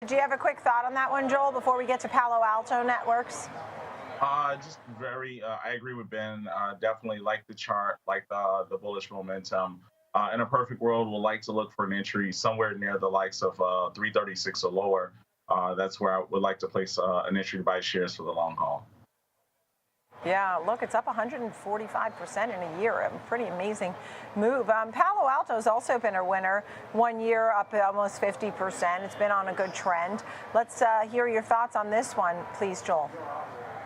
Do you have a quick thought on that one, Joel, before we get to Palo Alto Networks? Just very, I agree with Ben. Definitely like the chart, like the bullish momentum. In a perfect world, we'll like to look for an entry somewhere near the likes of 336 or lower. That's where I would like to place an entry to buy shares for the long haul. Yeah, look, it's up 145% in a year. A pretty amazing move. Palo Alto's also been a winner. 1 year up almost 50%. It's been on a good trend. Let's hear your thoughts on this one, please, Joel.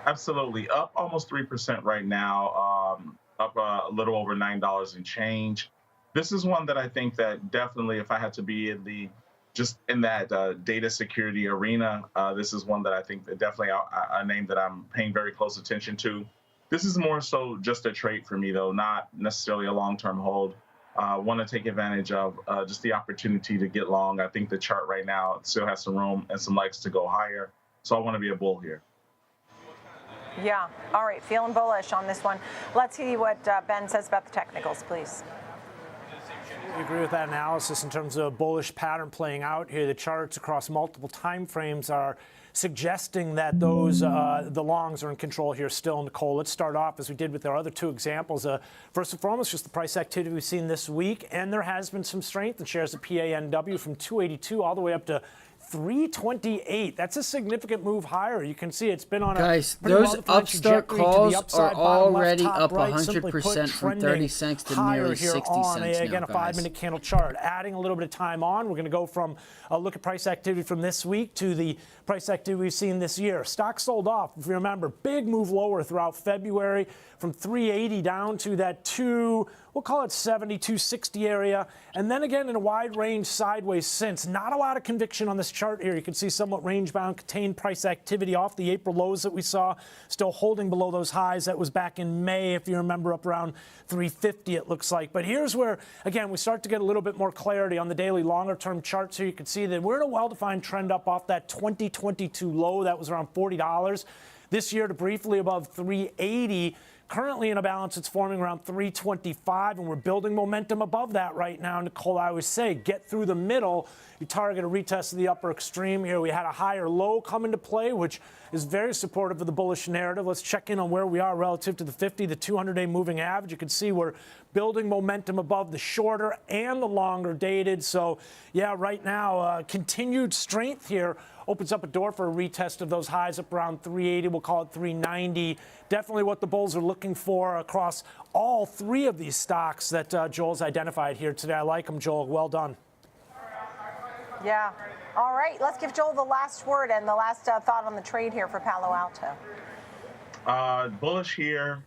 Absolutely. Up almost 3% right now, up a little over $9 and change. This is one that I think that definitely, if I had to be in that data security arena, this is one that I think that definitely a name that I'm paying very close attention to. This is more so just a trade for me, though, not necessarily a long-term hold. Want to take advantage of just the opportunity to get long. I think the chart right now still has some room and some legs to go higher. So I want to be a bull here. Yeah. All right. Feeling bullish on this one. Let's see what Ben says about the technicals, please. I agree with that analysis in terms of bullish pattern playing out here. The charts across multiple time frames are suggesting that those the longs are in control here still. Nicole, let's start off as we did with our other two examples. First and foremost, just the price activity we've seen this week, and there has been some strength in shares of PANW from 282 all the way up to 328. That's a significant move higher. You can see it's been on guys, a those upstart calls are already up 100% from 30 cents to nearly 60 cents now, again, a 5-minute candle chart. Adding a little bit of time on, we're going to go from a look at price activity from this week to the price activity we've seen this year. Stock sold off, if you remember, big move lower throughout February from 380 down to that we'll call it 70, 260 area, and then again in a wide range sideways since. Not a lot of conviction on this chart here. You can see somewhat range-bound contained price activity off the April lows that we saw, still holding below those highs. That was back in May, if you remember, up around 350 it looks like. But here's where, again, we start to get a little bit more clarity on the daily longer-term charts here. You can see that we're in a well-defined trend up off that 2022 low. That was around $40. This year to briefly above 380. Currently in a balance, it's forming around 325, and we're building momentum above that right now. Nicole, I always say, get through the middle. You target a retest of the upper extreme here. We had a higher low come into play, which is very supportive of the bullish narrative. Let's check in on where we are relative to the 50, the 200-day moving average. You can see we're building momentum above the shorter and the longer dated. So, yeah, right now, continued strength here opens up a door for a retest of those highs up around 380. We'll call it 390. Definitely what the bulls are looking for across all three of these stocks that Joel's identified here today. I like them, Joel. Well done. Yeah. All right. Let's give Joel the last word and the last thought on the trade here for Palo Alto. Bullish here.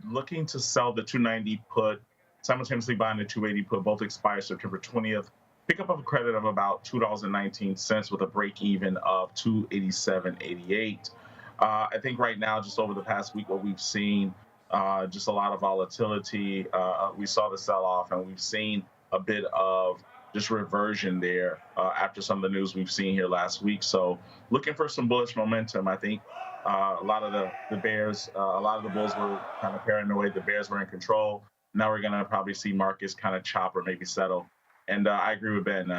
Looking to sell the 290 put, simultaneously buying the 280 put. Both expire September 20th. Pick up a credit of about $2.19 with a break even of $287.88. I think right now, just over the past week, what we've seen, just a lot of volatility. We saw the sell-off, and we've seen a bit of just reversion there after some of the news we've seen here last week. So looking for some bullish momentum. I think a lot of the Bears, a lot of the Bulls were kind of paranoid. The Bears were in control. Now we're going to probably see markets kind of chop or maybe settle. And I agree with Ben.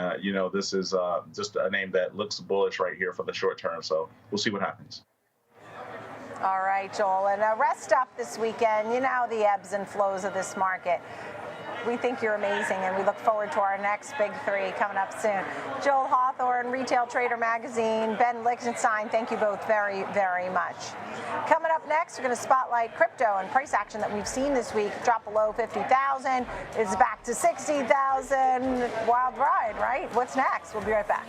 This is just a name that looks bullish right here for the short term. So we'll see what happens. All right, Joel. And rest up this weekend. You know the ebbs and flows of this market. We think you're amazing, and we look forward to our next big three coming up soon. Joel Hawthorne, Retail Trader Magazine, Ben Lichtenstein, thank you both very, very much. Coming up next, we're going to spotlight crypto and price action that we've seen this week. Drop below 50,000. It's back to 60,000. Wild ride, right? What's next? We'll be right back.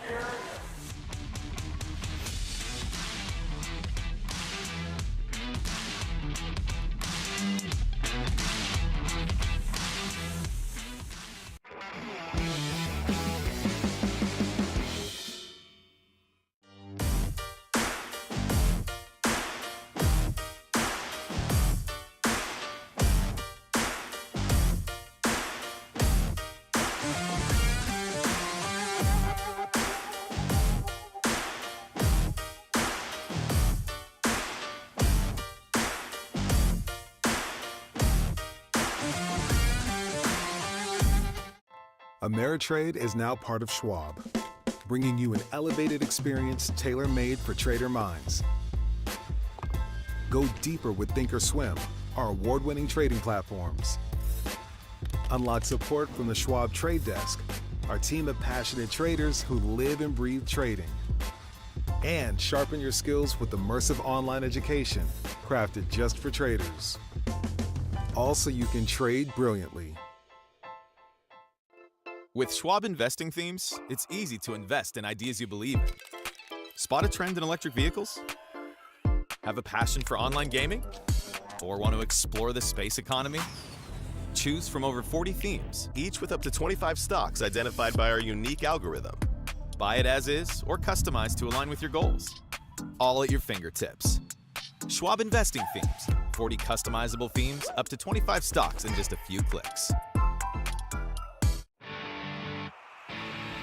Ameritrade is now part of Schwab. bringing you an elevated experience tailor-made for trader minds. Go deeper with thinkorswim, our award-winning trading platforms. Unlock support from the Schwab Trade Desk, our team of passionate traders who live and breathe trading. And sharpen your skills with immersive online education crafted just for traders. Also, you can trade brilliantly. With Schwab investing themes, it's easy to invest in ideas you believe in. Spot a trend in electric vehicles? Have a passion for online gaming? Or want to explore the space economy? Choose from over 40 themes, each with up to 25 stocks identified by our unique algorithm. Buy it as is or customize to align with your goals. All at your fingertips. Schwab investing themes, 40 customizable themes, up to 25 stocks in just a few clicks.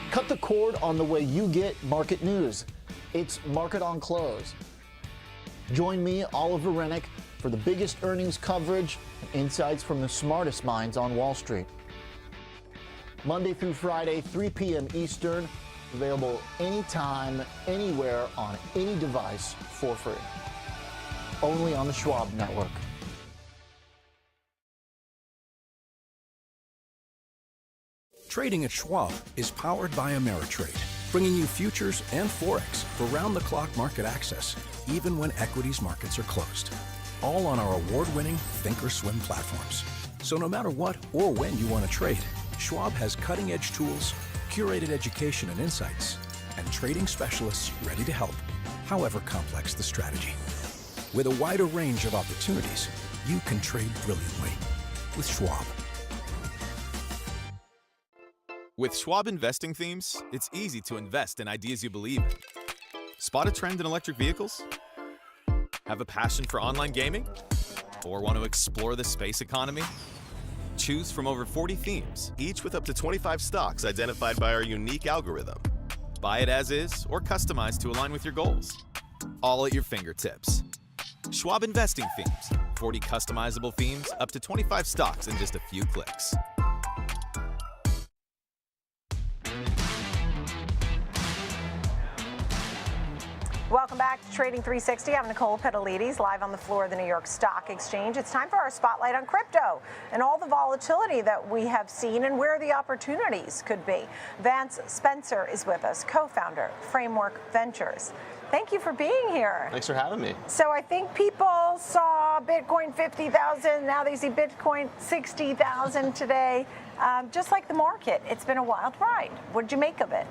Cut the cord on the way you get market news. It's Market on Close. Join me, Oliver Rennick, for the biggest earnings coverage and insights from the smartest minds on Wall Street. Monday through Friday, 3 p.m. Eastern, available anytime, anywhere, on any device for free. Only on the Schwab Network. Trading at Schwab is powered by Ameritrade, bringing you futures and Forex for round-the-clock market access, even when equities markets are closed. All on our award-winning thinkorswim platforms. So no matter what or when you want to trade, Schwab has cutting-edge tools, curated education and insights, and trading specialists ready to help, however complex the strategy. With a wider range of opportunities, you can trade brilliantly with Schwab. With Schwab investing themes, it's easy to invest in ideas you believe in. Spot a trend in electric vehicles? Have a passion for online gaming? Or want to explore the space economy? Choose from over 40 themes, each with up to 25 stocks identified by our unique algorithm. Buy it as is or customize to align with your goals. All at your fingertips. Schwab investing themes, 40 customizable themes, up to 25 stocks in just a few clicks. Welcome back to Trading 360. I'm Nicole Petalides, live on the floor of the New York Stock Exchange. It's time for our spotlight on crypto and all the volatility that we have seen and where the opportunities could be. Vance Spencer is with us, co-founder, Framework Ventures. Thank you for being here. Thanks for having me. So I think people saw Bitcoin 50,000, now they see Bitcoin 60,000 today. Just like the market, it's been a wild ride. What did you make of it?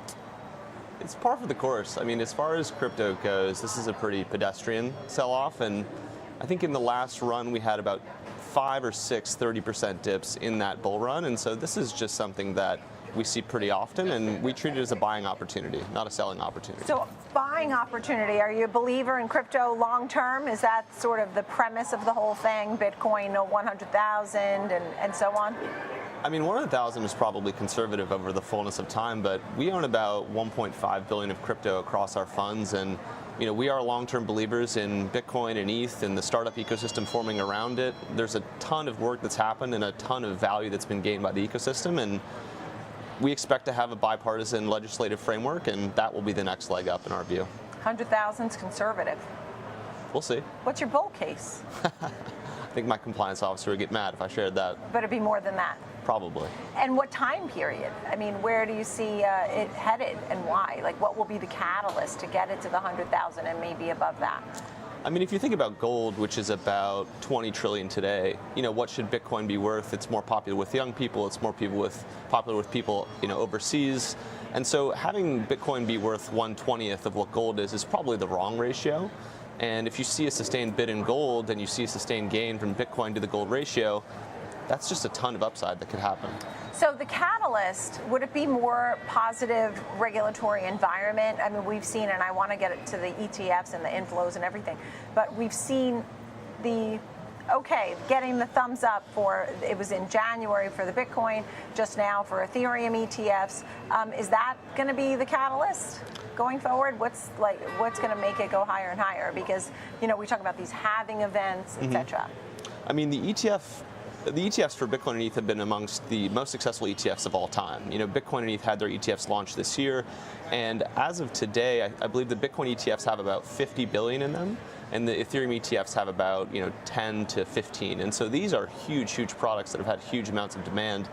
It's par for the course. I mean, as far as crypto goes, this is a pretty pedestrian sell-off, and I think in the last run we had about 5 or 6 30% dips in that bull run, and so this is just something that we see pretty often, and we treat it as a buying opportunity, not a selling opportunity. So buying opportunity, are you a believer in crypto long term? Is that sort of the premise of the whole thing, Bitcoin 100,000 and so on? I mean, 100,000 is probably conservative over the fullness of time, but we own about 1.5 billion of crypto across our funds, and we are long-term believers in Bitcoin and ETH and the startup ecosystem forming around it. There's a ton of work that's happened and a ton of value that's been gained by the ecosystem, and we expect to have a bipartisan legislative framework, and that will be the next leg up in our view. 100,000's conservative. We'll see. What's your bull case? I think my compliance officer would get mad if I shared that. But it'd be more than that. Probably. And what time period? I mean, where do you see it headed and why? Like, what will be the catalyst to get it to the 100,000 and maybe above that? I mean, if you think about gold, which is about 20 trillion today, what should Bitcoin be worth? It's more popular with young people. It's more popular with people, overseas. And so having Bitcoin be worth 1/20th of what gold is probably the wrong ratio. And if you see a sustained bid in gold and you see a sustained gain from Bitcoin to the gold ratio, that's just a ton of upside that could happen. So the catalyst, would it be more positive regulatory environment? I mean, we've seen, and I want to get it to the ETFs and the inflows and everything, but we've seen getting the thumbs up for, it was in January for the Bitcoin, just now for Ethereum ETFs. Is that going to be the catalyst going forward? What's going to make it go higher and higher? Because, we talk about these halving events, etc. I mean, the ETF the ETFs for Bitcoin and ETH have been amongst the most successful ETFs of all time. Bitcoin and ETH had their ETFs launched this year, and as of today, I believe the Bitcoin ETFs have about 50 billion in them, and the Ethereum ETFs have about 10 to 15. And so these are huge, huge products that have had huge amounts of demand.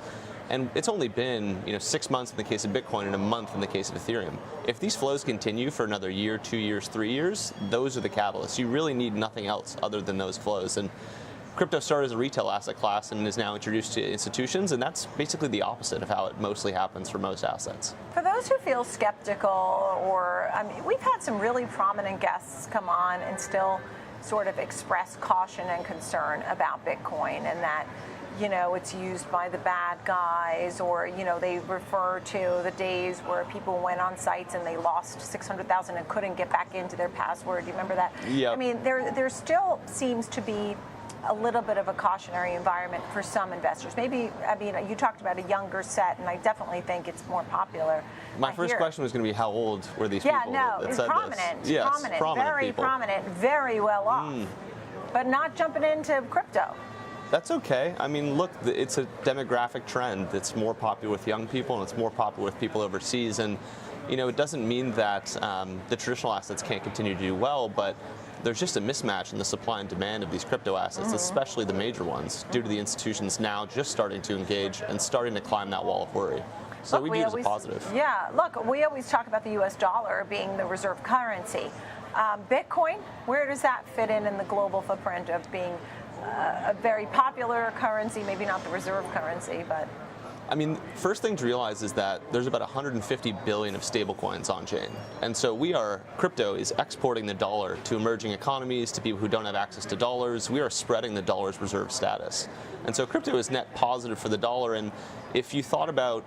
And it's only been 6 months in the case of Bitcoin and a month in the case of Ethereum. If these flows continue for another year, 2 years, 3 years, those are the catalysts. You really need nothing else other than those flows. And crypto started as a retail asset class and is now introduced to institutions, and that's basically the opposite of how it mostly happens for most assets. For those who feel skeptical, or we've had some really prominent guests come on and still sort of express caution and concern about Bitcoin, and that it's used by the bad guys, or, they refer to the days where people went on sites and they lost 600,000 and couldn't get back into their password. Do you remember that? Yeah. I mean, there still seems to be a little bit of a cautionary environment for some investors. Maybe, you talked about a younger set, and I definitely think it's more popular. My first question was going to be, how old were these people that said prominent, this? Yes, prominent, very people. prominent, very well off, but not jumping into crypto. That's okay. I mean, look, it's a demographic trend. It's more popular with young people, and it's more popular with people overseas. And, it doesn't mean that the traditional assets can't continue to do well, but there's just a mismatch in the supply and demand of these crypto assets, especially the major ones, due to the institutions now just starting to engage and starting to climb that wall of worry. So we view it as a positive. Yeah, look, we always talk about the U.S. dollar being the reserve currency. Bitcoin, where does that fit in the global footprint of being a very popular currency, maybe not the reserve currency, but... I mean, first thing to realize is that there's about 150 billion of stablecoins on chain. And so crypto is exporting the dollar to emerging economies, to people who don't have access to dollars. We are spreading the dollar's reserve status. And so crypto is net positive for the dollar. And if you thought about,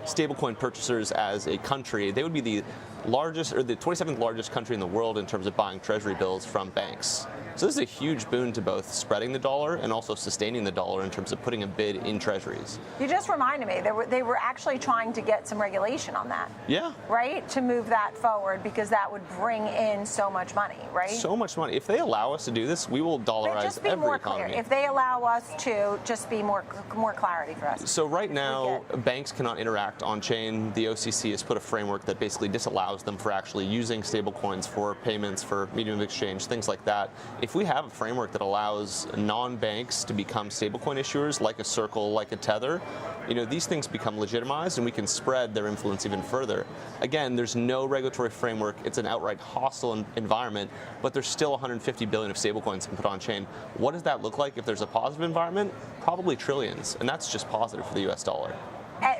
stablecoin purchasers as a country, they would be the largest, or the 27th largest country in the world in terms of buying treasury bills from banks. So this is a huge boon to both spreading the dollar and also sustaining the dollar in terms of putting a bid in treasuries. You just reminded me, they were actually trying to get some regulation on that. Yeah. Right? To move that forward, because that would bring in so much money, right? So much money. If they allow us to do this, we will dollarize every economy. If they allow us to, just be more clarity for us. So right now, banks cannot interact on chain. The OCC has put a framework that basically disallows them for actually using stablecoins for payments, for medium of exchange, things like that. If we have a framework that allows non-banks to become stablecoin issuers, like a Circle, like a Tether, these things become legitimized and we can spread their influence even further. Again, there's no regulatory framework. It's an outright hostile environment, but there's still 150 billion of stablecoins can put on chain. What does that look like if there's a positive environment? Probably trillions, and that's just positive for the US dollar.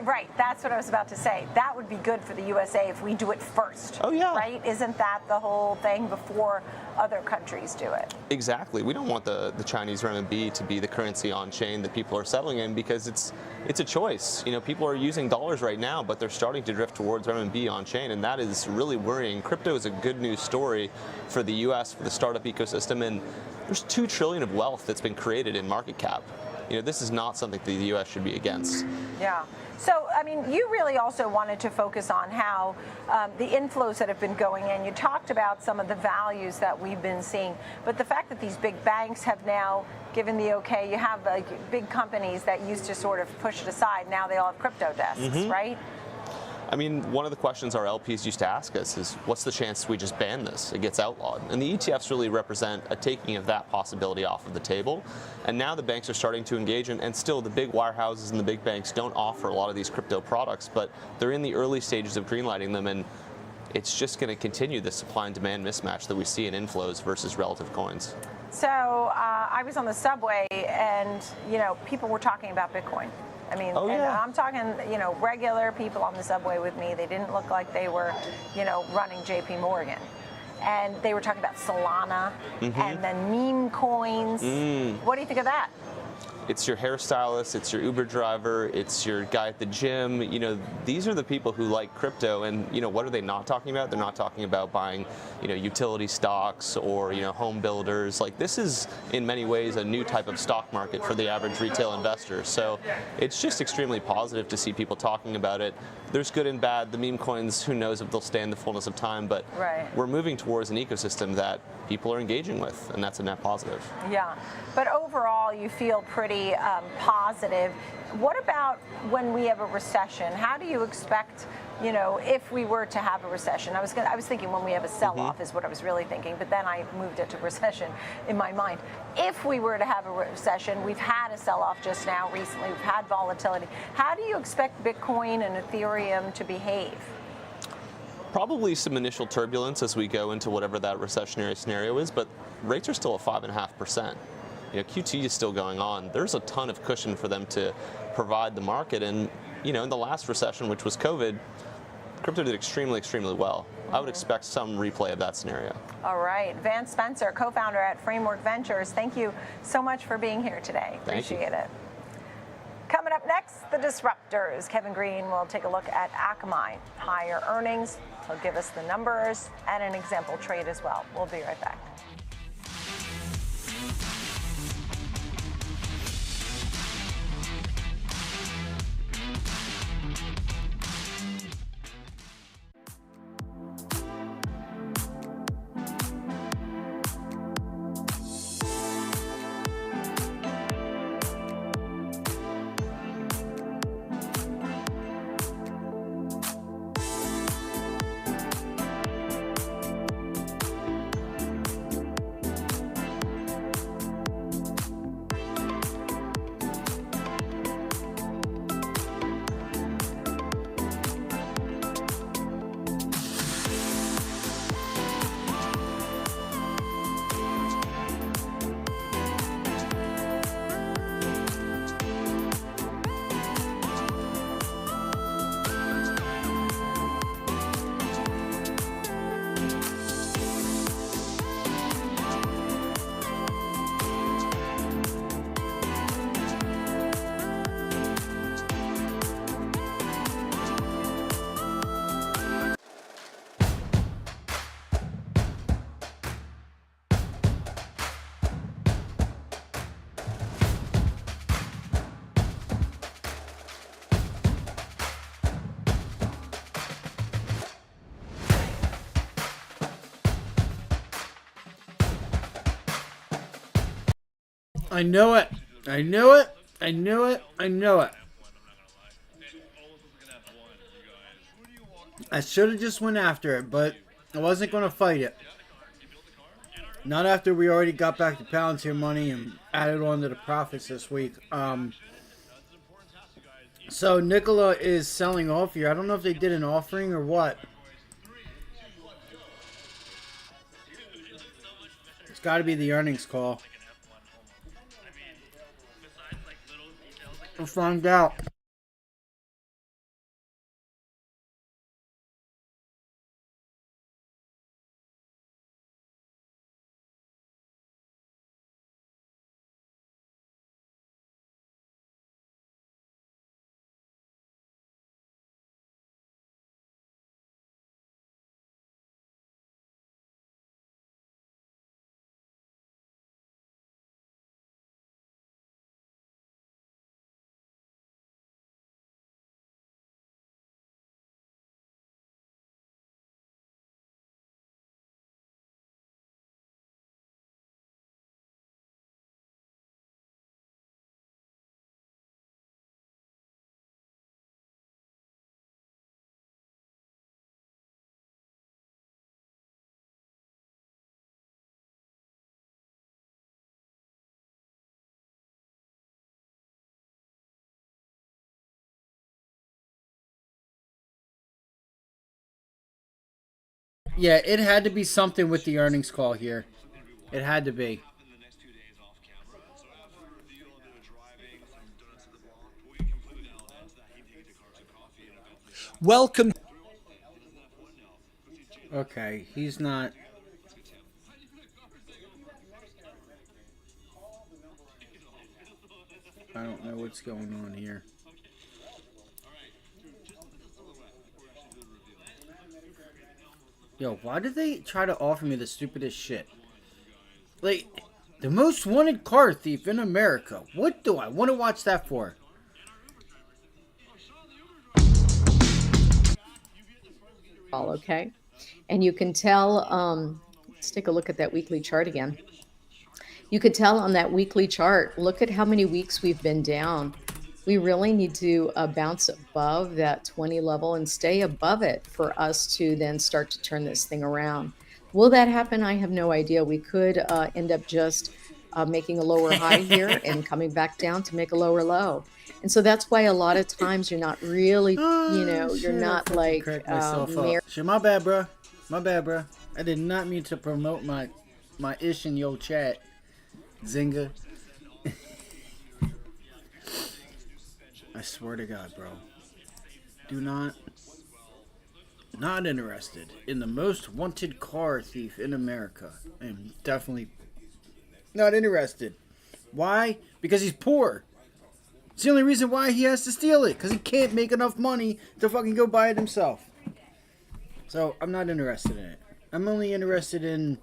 Right, that's what I was about to say. That would be good for the USA if we do it first. Oh, yeah. Right? Isn't that the whole thing before other countries do it? Exactly. We don't want the Chinese renminbi to be the currency on chain that people are settling in, because it's a choice. People are using dollars right now, but they're starting to drift towards renminbi on chain, and that is really worrying. Crypto is a good news story for the US, for the startup ecosystem, and there's $2 trillion of wealth that's been created in market cap. This is not something that the US should be against. Yeah. So, you really also wanted to focus on how the inflows that have been going in. You talked about some of the values that we've been seeing, but the fact that these big banks have now given the okay, you have big companies that used to sort of push it aside, now they all have crypto desks, right? One of the questions our LPs used to ask us is, what's the chance we just ban this? It gets outlawed. And the ETFs really represent a taking of that possibility off of the table. And now the banks are starting to engage, and still the big wirehouses and the big banks don't offer a lot of these crypto products, but they're in the early stages of greenlighting them, and it's just going to continue the supply and demand mismatch that we see in inflows versus relative coins. So I was on the subway, and people were talking about Bitcoin. And I'm talking, regular people on the subway with me. They didn't look like they were, running JP Morgan. And they were talking about Solana and then meme coins. What do you think of that? It's your hairstylist, it's your Uber driver, it's your guy at the gym. These are the people who like crypto, and what are they not talking about? They're not talking about buying, utility stocks or home builders. Like, this is in many ways a new type of stock market for the average retail investor. So it's just extremely positive to see people talking about it. there's good and bad. The meme coins, who knows if they'll stand the fullness of time, but we're moving towards an ecosystem that people are engaging with, and that's a net positive. Yeah, but overall you feel pretty positive. What about when we have a recession? How do you expect, you know, if we were to have a recession? I was thinking when we have a sell-off is what I was really thinking, but then I moved it to recession in my mind. If we were to have a recession, we've had a sell-off just now recently, we've had volatility. How do you expect Bitcoin and Ethereum to behave? Probably some initial turbulence as we go into whatever that recessionary scenario is, but rates are still at 5.5%. You know, QT is still going on. There's a ton of cushion for them to provide the market, and you know, in the last recession, which was COVID, crypto did extremely, extremely well. I would expect some replay of that scenario. All right, Vance Spencer, co-founder at Framework Ventures, thank you so much for being here today. Appreciate it. Coming up next, the disruptors. Kevin Green will take a look at Akamai. Higher earnings. He'll give us the numbers and an example trade as well. We'll be right back. I know it. I knew it. I knew it. I knew it. I should have just went after it, but I wasn't going to fight it. Not after we already got back to Palantir money and added on to the profits this week. So Nikola is selling off here. I don't know if they did an offering or what. It's got to be the earnings call. We'll find out. Yeah, it had to be something with the earnings call here. It had to be. Welcome. Okay, he's not. I don't know what's going on here. Yo, why did they try to offer me the stupidest shit? Like, the most wanted car thief in America. What do I want to watch that for? Okay, and you can tell, let's take a look at that weekly chart again. You could tell on that weekly chart, look at how many weeks we've been down. We really need to bounce above that 20 level and stay above it for us to then start to turn this thing around. Will that happen? I have no idea. We could end up just making a lower high here and coming back down to make a lower low. And so that's why a lot of times you're not really, you're not like Shit, my bad, bro. My bad, bro. I did not mean to promote my ish in your chat, Zynga. I swear to God, bro. Not interested in the most wanted car thief in America. I am definitely not interested. Why? Because he's poor. It's the only reason why he has to steal it. Because he can't make enough money to fucking go buy it himself. So, I'm not interested in it. I'm only interested in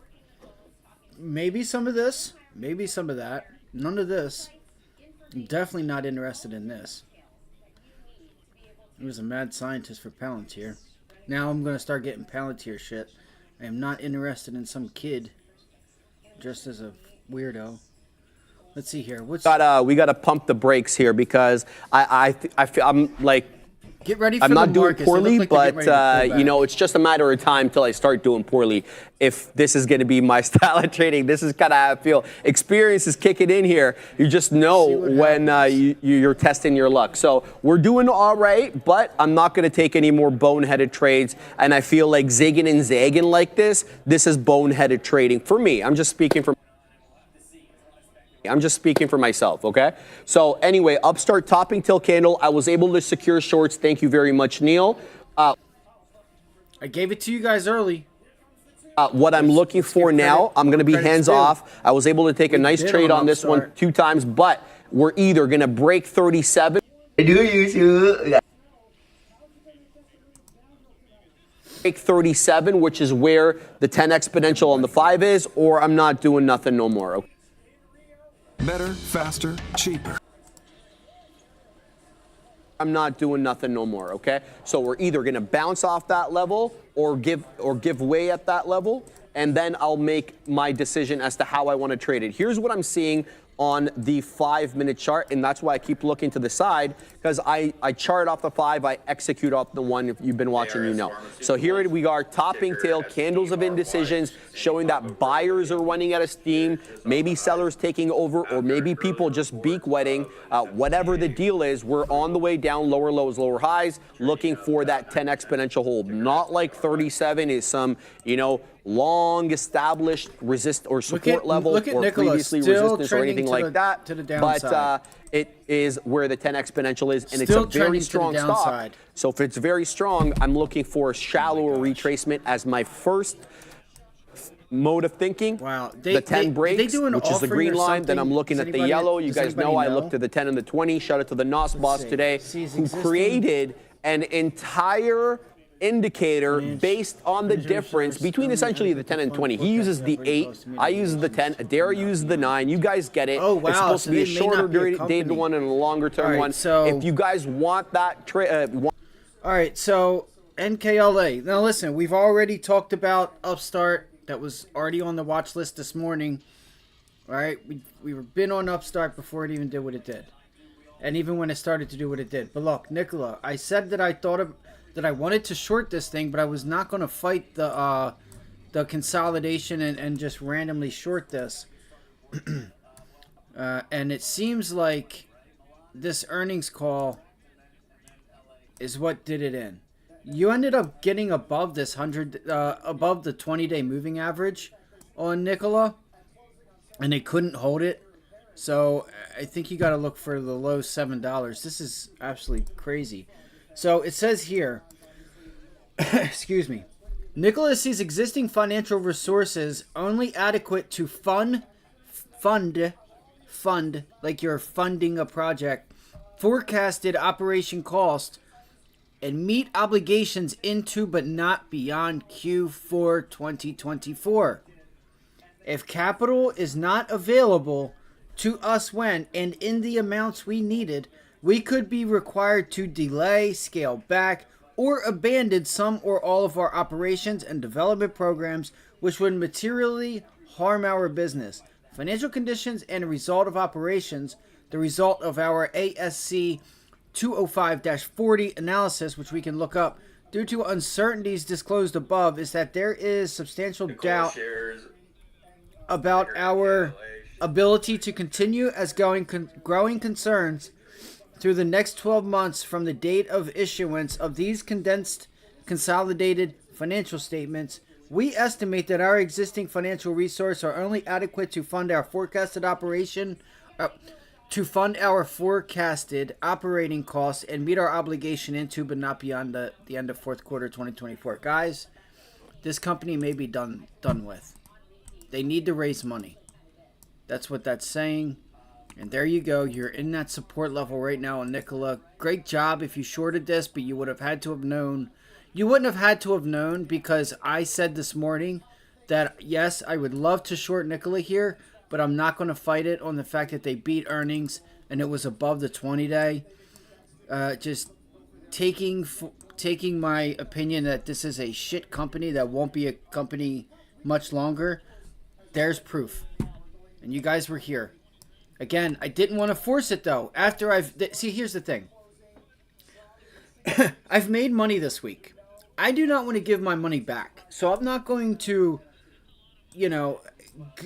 maybe some of this. Maybe some of that. None of this. I'm definitely not interested in this. He was a mad scientist for Palantir. Now I'm going to start getting Palantir shit. I am not interested in some kid just as a weirdo. Let's see here. We gotta pump the brakes here because I feel I'm like Get ready for I'm not doing poorly, but it's just a matter of time till I start doing poorly. If this is going to be my style of trading, this is kind of how I feel. Experience is kicking in here. You just know when you're testing your luck. So we're doing all right, but I'm not going to take any more boneheaded trades. And I feel like zigging and zagging like this is boneheaded trading for me. I'm just speaking for myself, okay? So anyway, upstart topping till candle. I was able to secure shorts. Thank you very much, Neil. I gave it to you guys early. What I'm looking for now, I'm going to be hands off. I was able to take a nice trade on this one 2 times, but we're either going to break 37. Break 37, which is where the 10 exponential on the 5 is, or I'm not doing nothing no more. Okay? Better, faster, cheaper. I'm not doing nothing no more, okay? So we're either going to bounce off that level or give way at that level, and then I'll make my decision as to how I want to trade it. Here's what I'm seeing on the 5-minute chart, and that's why I keep looking to the side, because I chart off the 5, I execute off the 1. If you've been watching, you know. So here we are, topping tail, candles of indecisions, showing that buyers are running out of steam, maybe sellers taking over, or maybe people just beak wetting. Whatever the deal is, we're on the way down, lower lows, lower highs, looking for that 10 exponential hold. Not like 37 is some, long established resist or support level or previously resistance or anything like that. But it is where the 10 exponential is, and it's a very strong stock. So if it's very strong, I'm looking for a shallower retracement as my first mode of thinking. Wow. The 10 breaks, which is the green line. Then I'm looking at the yellow. You guys know I look to the 10 and the 20. Shout out to the NOS boss today, who created an entire indicator based on the difference between essentially the 10 and 20. He uses the 8, I use the 10, Adair uses the 9. You guys get it. Oh, wow. It's supposed to be a shorter dated one and a longer term one. So if you guys want that trade. All right, so NKLA. Now listen, we've already talked about Upstart. That was already on the watch list this morning. All right, we've been on Upstart before it even did what it did. And even when it started to do what it did. But look, Nicola, I said that I wanted to short this thing, but I was not going to fight the consolidation and just randomly short this. And it seems like this earnings call is what did it in. You ended up getting above this above the 20-day moving average on Nicola, and they couldn't hold it. So I think you got to look for the low $7. This is absolutely crazy. So it says here, excuse me, Nicola sees existing financial resources only adequate to fund, like you're funding a project, forecasted operation cost, and meet obligations into but not beyond Q4 2024. If capital is not available to us when and in the amounts we needed, we could be required to delay, scale back, or abandoned some or all of our operations and development programs which would materially harm our business, financial conditions, and result of operations. The result of our ASC 205-40 analysis, which we can look up, due to uncertainties disclosed above, is that there is substantial doubt about our ability to continue as growing concerns through the next 12 months from the date of issuance of these condensed consolidated financial statements. We estimate that our existing financial resources are only adequate to fund our forecasted operating costs and meet our obligation into, but not beyond the end of fourth quarter 2024. Guys, this company may be done with. They need to raise money. That's what that's saying. And there you go. You're in that support level right now on Nikola. Great job if you shorted this, but you would have had to have known. You wouldn't have had to have known, because I said this morning that, yes, I would love to short Nikola here, but I'm not going to fight it on the fact that they beat earnings and it was above the 20-day. Just taking my opinion that this is a shit company that won't be a company much longer. There's proof. And you guys were here. Again, I didn't want to force it, though. See, here's the thing. I've made money this week. I do not want to give my money back. So I'm not going to,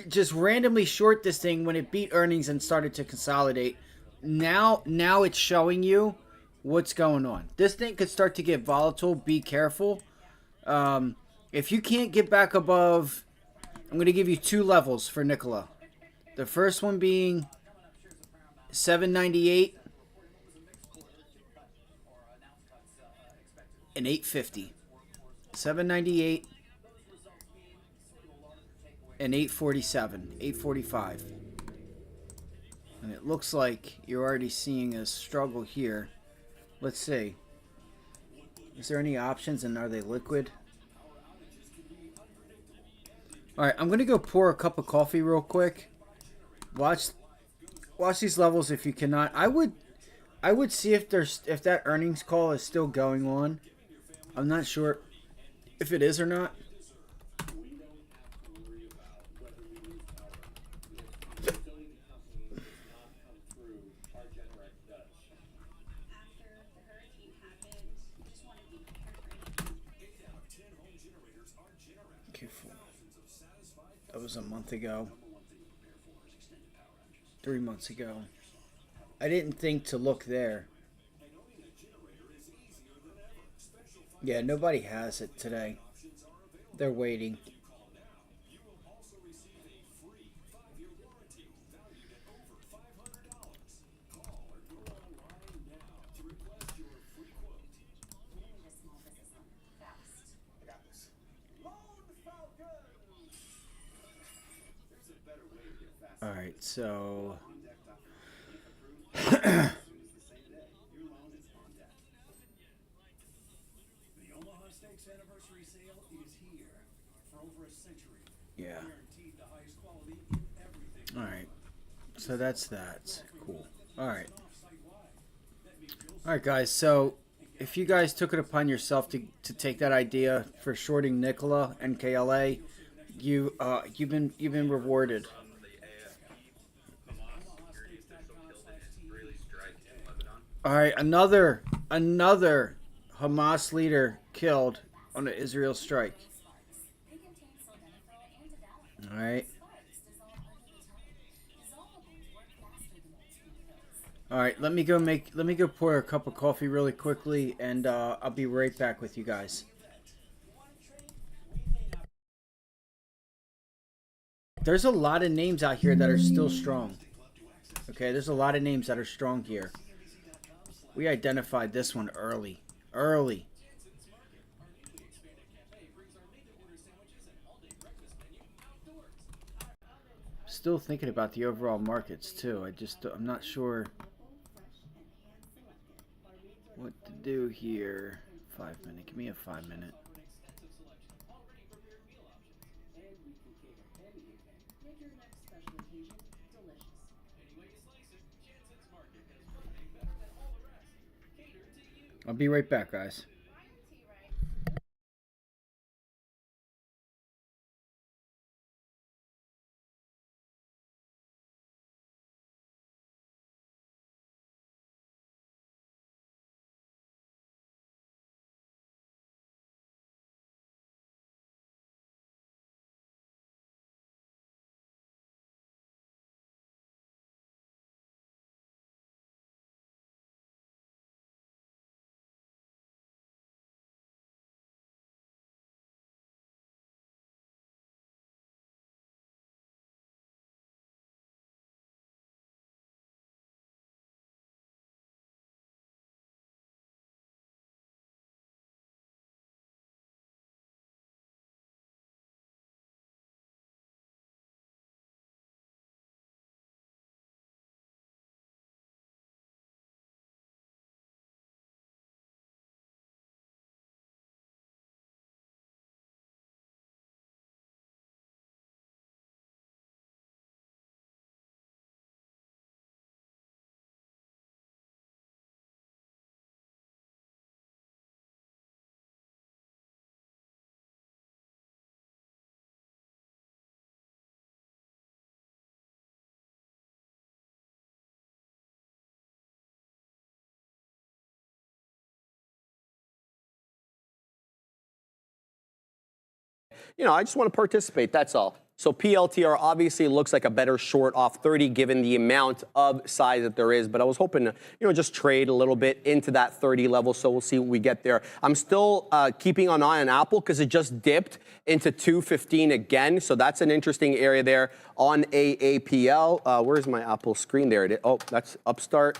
just randomly short this thing when it beat earnings and started to consolidate. Now it's showing you what's going on. This thing could start to get volatile. Be careful. If you can't get back above, I'm going to give you 2 levels for Nikola. The first one being 798 and 850. 798 and 847, 845. And it looks like you're already seeing a struggle here. Let's see. Is there any options, and are they liquid? All right, I'm going to go pour a cup of coffee real quick. Watch these levels if you cannot. I would see if that earnings call is still going on. I'm not sure if it is or not. Okay, that was a month ago. 3 months ago. I didn't think to look there. Yeah, nobody has it today. They're waiting. All right, so yeah. All right, so that's that. Cool. All right, guys. So if you guys took it upon yourself to take that idea for shorting Nikola and KLA, you've been rewarded. All right, another Hamas leader killed on an Israel strike. All right. All right, let me go pour a cup of coffee really quickly, and I'll be right back with you guys. There's a lot of names out here that are still strong. Okay, there's a lot of names that are strong here. We identified this one early. Still thinking about the overall markets too. I'm not sure what to do here. 5 minute. Give me a 5 minute. I'll be right back, guys. I just want to participate. That's all. So PLTR obviously looks like a better short off 30 given the amount of size that there is. But I was hoping to, just trade a little bit into that 30 level. So we'll see what we get there. I'm still keeping an eye on Apple because it just dipped into 215 again. So that's an interesting area there on AAPL. Where's my Apple screen there? Oh, that's Upstart.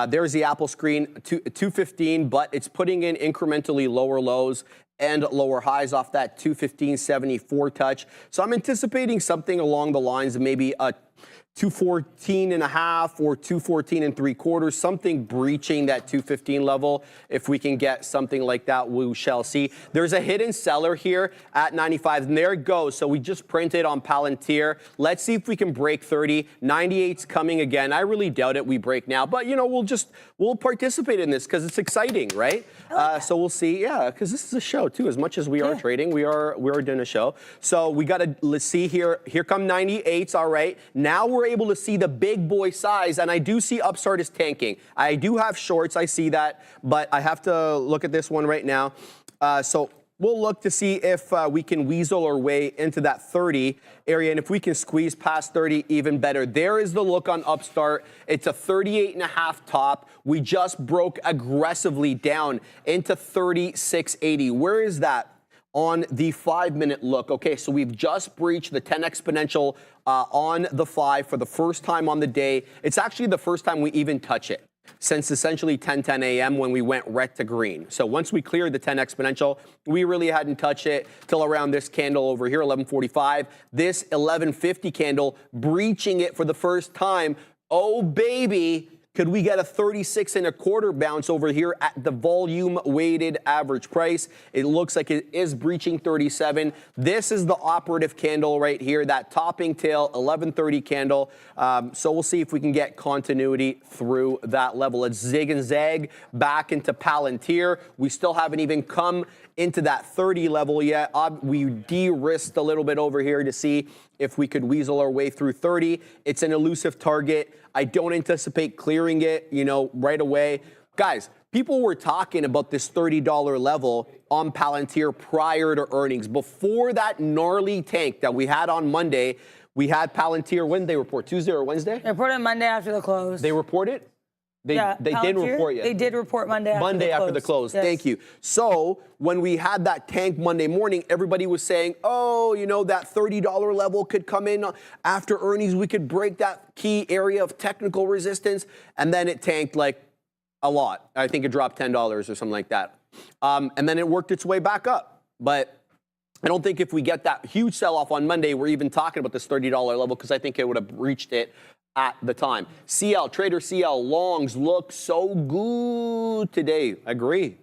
There's the Apple screen, 215, but it's putting in incrementally lower lows and lower highs off that 215.74 touch. So I'm anticipating something along the lines of maybe a 214.5 or 214.75, something breaching that 215 level. If we can get something like that, we shall see. There's a hidden seller here at 95, and there it goes. So we just printed on Palantir. Let's see if we can break 30. 98's coming again. I really doubt it we break now, but we'll participate in this because it's exciting, right? So we'll see. Yeah, because this is a show too. As much as we are trading, we are doing a show. So we got to, let's see here. Here come 98s. All right. Now we're able to see the big boy size, and I do see Upstart is tanking. I do have shorts, I see that, but I have to look at this one right now. So we'll look to see if we can weasel our way into that 30 area, and if we can squeeze past 30, even better. There is the look on Upstart. It's a 38.5 top. We just broke aggressively down into 36.80. Where is that? On the 5-minute look. Okay, so we've just breached the 10 exponential on the 5 for the first time on the day. It's actually the first time we even touch it since essentially 10:10 a.m. when we went red to green. So once we cleared the 10 exponential, we really hadn't touched it till around this candle over here, 11:45. This 11:50 candle breaching it for the first time. Oh, baby. Could we get a 36.25 bounce over here at the volume weighted average price? It looks like it is breaching 37. This is the operative candle right here, that topping tail 11:30 candle. So we'll see if we can get continuity through that level. Let's zig and zag back into Palantir. We still haven't even come into that 30 level yet. We de-risked a little bit over here to see if we could weasel our way through 30. It's an elusive target. I don't anticipate clearing it, right away. Guys, people were talking about this $30 level on Palantir prior to earnings. Before that gnarly tank that we had on Monday, we had Palantir. When did they report? Tuesday or Wednesday? They reported Monday after the close. They reported? They did report yet. They did report Monday after the close. Yes. Thank you. So when we had that tank Monday morning, everybody was saying, oh, that $30 level could come in after earnings. We could break that key area of technical resistance. And then it tanked like a lot. I think it dropped $10 or something like that. And then it worked its way back up. But I don't think if we get that huge sell-off on Monday, we're even talking about this $30 level because I think it would have reached it at the time. CL, Trader CL, longs look so good today. Agree.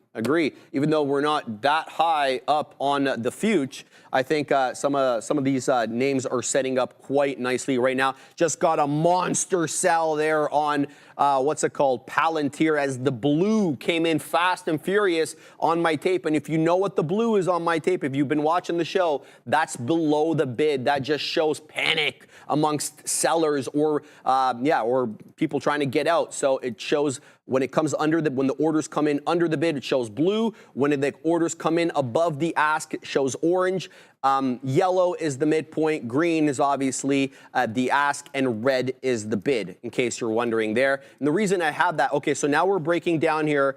Even though we're not that high up on the future, I think some of these names are setting up quite nicely right now. Just got a monster sell there on Palantir, as the blue came in fast and furious on my tape. And if you know what the blue is on my tape, if you've been watching the show, that's below the bid. That just shows panic amongst sellers or people trying to get out. So it shows when it comes when the orders come in under the bid, it shows blue. When the orders come in above the ask, it shows orange. Yellow is the midpoint, green is obviously the ask, and red is the bid, in case you're wondering there. And the reason I have that, okay, so now we're breaking down here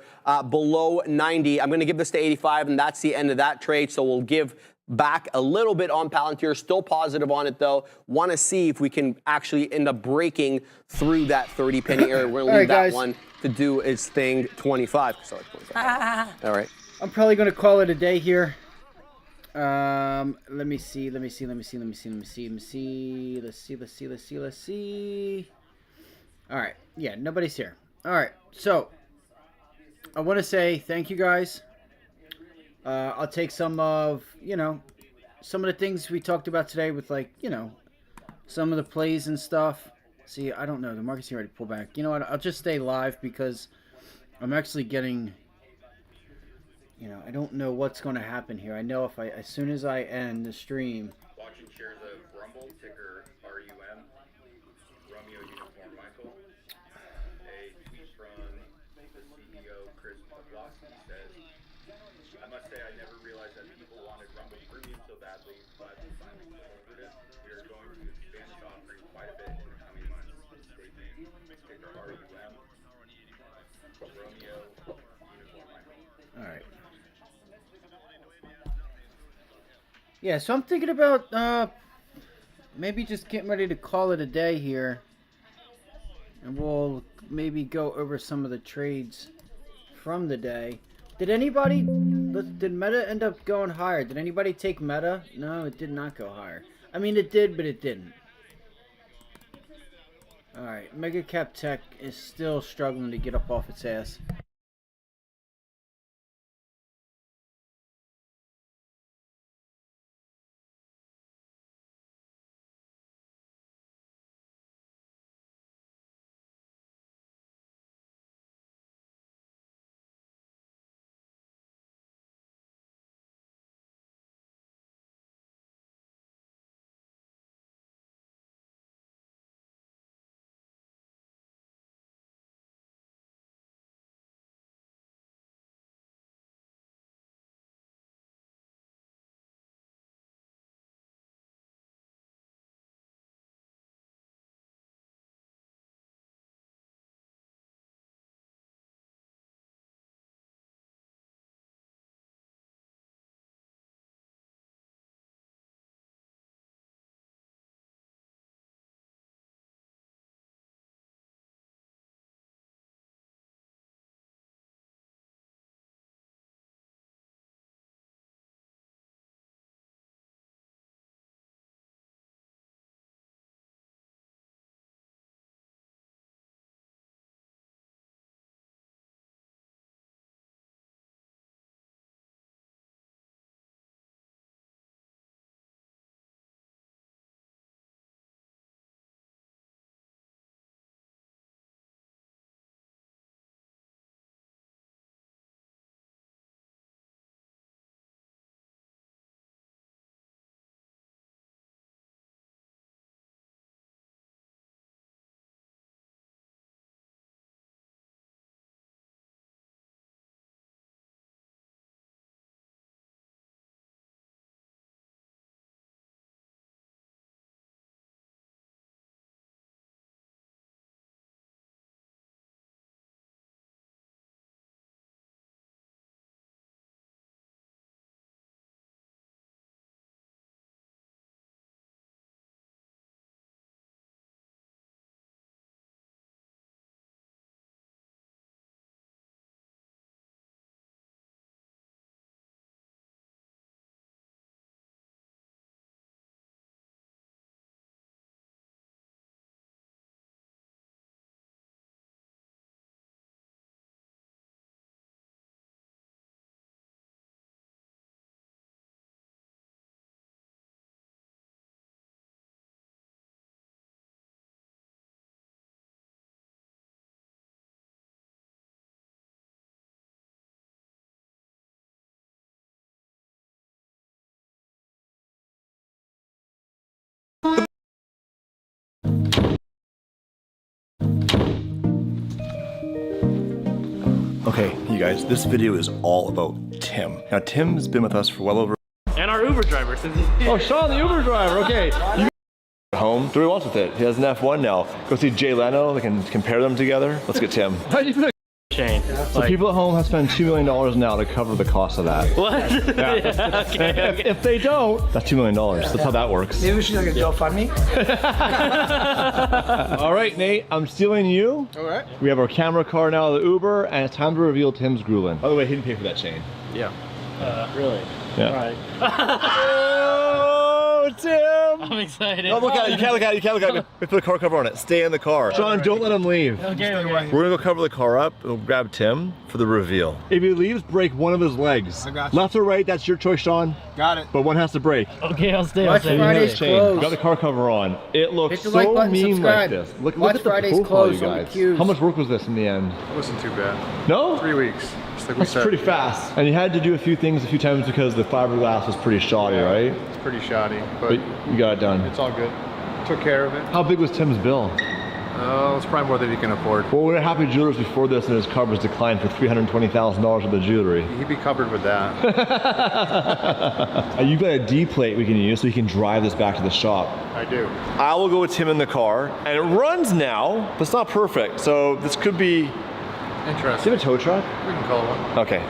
below 90. I'm going to give this to 85, and that's the end of that trade. So we'll give back a little bit on Palantir, still positive on it though. Want to see if we can actually end up breaking through that 30 penny area. We're going to leave that one to do its thing. 25. Sorry, 25. All right. I'm probably going to call it a day here. Let me see. All right. Yeah, nobody's here. All right. So I want to say thank you guys. I'll take some of the things we talked about today with some of the plays and stuff. See, I don't know. The market's ready to pull back. You know what? I'll just stay live because I'm actually getting, I don't know what's going to happen here. I know as soon as I end the stream. Watching shares of Rumble, ticker RUM, Romeo Uniform Michael. A tweet from the CEO, Chris McLaughlin, says, I must say I never realized that people wanted Rumble Premium so badly, but we finally delivered it. We are going to expand this offering quite a bit in the coming months. Stay tuned. Ticker RUM, Romeo, Uniform Michael. All right. Yeah, so I'm thinking about maybe just getting ready to call it a day here. And we'll maybe go over some of the trades from the day. Did Meta end up going higher? Did anybody take Meta? No, it did not go higher. I mean, it did, but it didn't. Alright, Mega Cap Tech is still struggling to get up off its ass. Okay, you guys, this video is all about Tim. Now, Tim's been with us for well over... And our Uber driver. Oh, Sean, the Uber driver, okay. You home, do what he wants with it. He has an F1 now. Go see Jay Leno, they can compare them together. Let's get Tim. How do you feel? Shane. So people at home have spent $2 million now to cover the cost of that. What? Yeah. Yeah, okay. If they don't, that's $2 million. That's how that works. Maybe we should like a GoFundMe. All right, Nate, I'm stealing you. All right. We have our camera car now, the Uber, and it's time to reveal Tim's Grulin. By the way, he didn't pay for that chain. Yeah. Really? Yeah. Right. Oh, Tim! I'm excited. Don't look at it. You can't look at it. You can't look at it. We put a car cover on it. Stay in the car. Sean, don't let him leave. Okay. We're gonna go cover the car up. We'll grab Tim for the reveal. If he leaves, break one of his legs. I got you. Left or right, that's your choice, Sean. Got it. But one has to break. Okay, I'll stay. Watch Friday's close. Got the car cover on. It looks Hit the like so button, mean subscribe. like this. Look Watch at the Friday's profile, close you on the guys. cues. How much work was this in the end? It wasn't too bad. No? 3 weeks. Just like we That's said. pretty fast. And you had to do a few things a few times because the fiberglass was pretty shoddy, right? It's pretty shoddy, but But you got it done. it's all good. Took care of it. How big was Tim's bill? It's probably more than he can afford. Well, we're happy jewelers before this, and his car was declined for $320,000 of the jewelry. He'd be covered with that. You've got a D plate we can use, so he can drive this back to the shop. I do. I will go with Tim in the car, and it runs now, but it's not perfect. So this could be. Interesting. Do you have a tow truck? We can call one. Okay,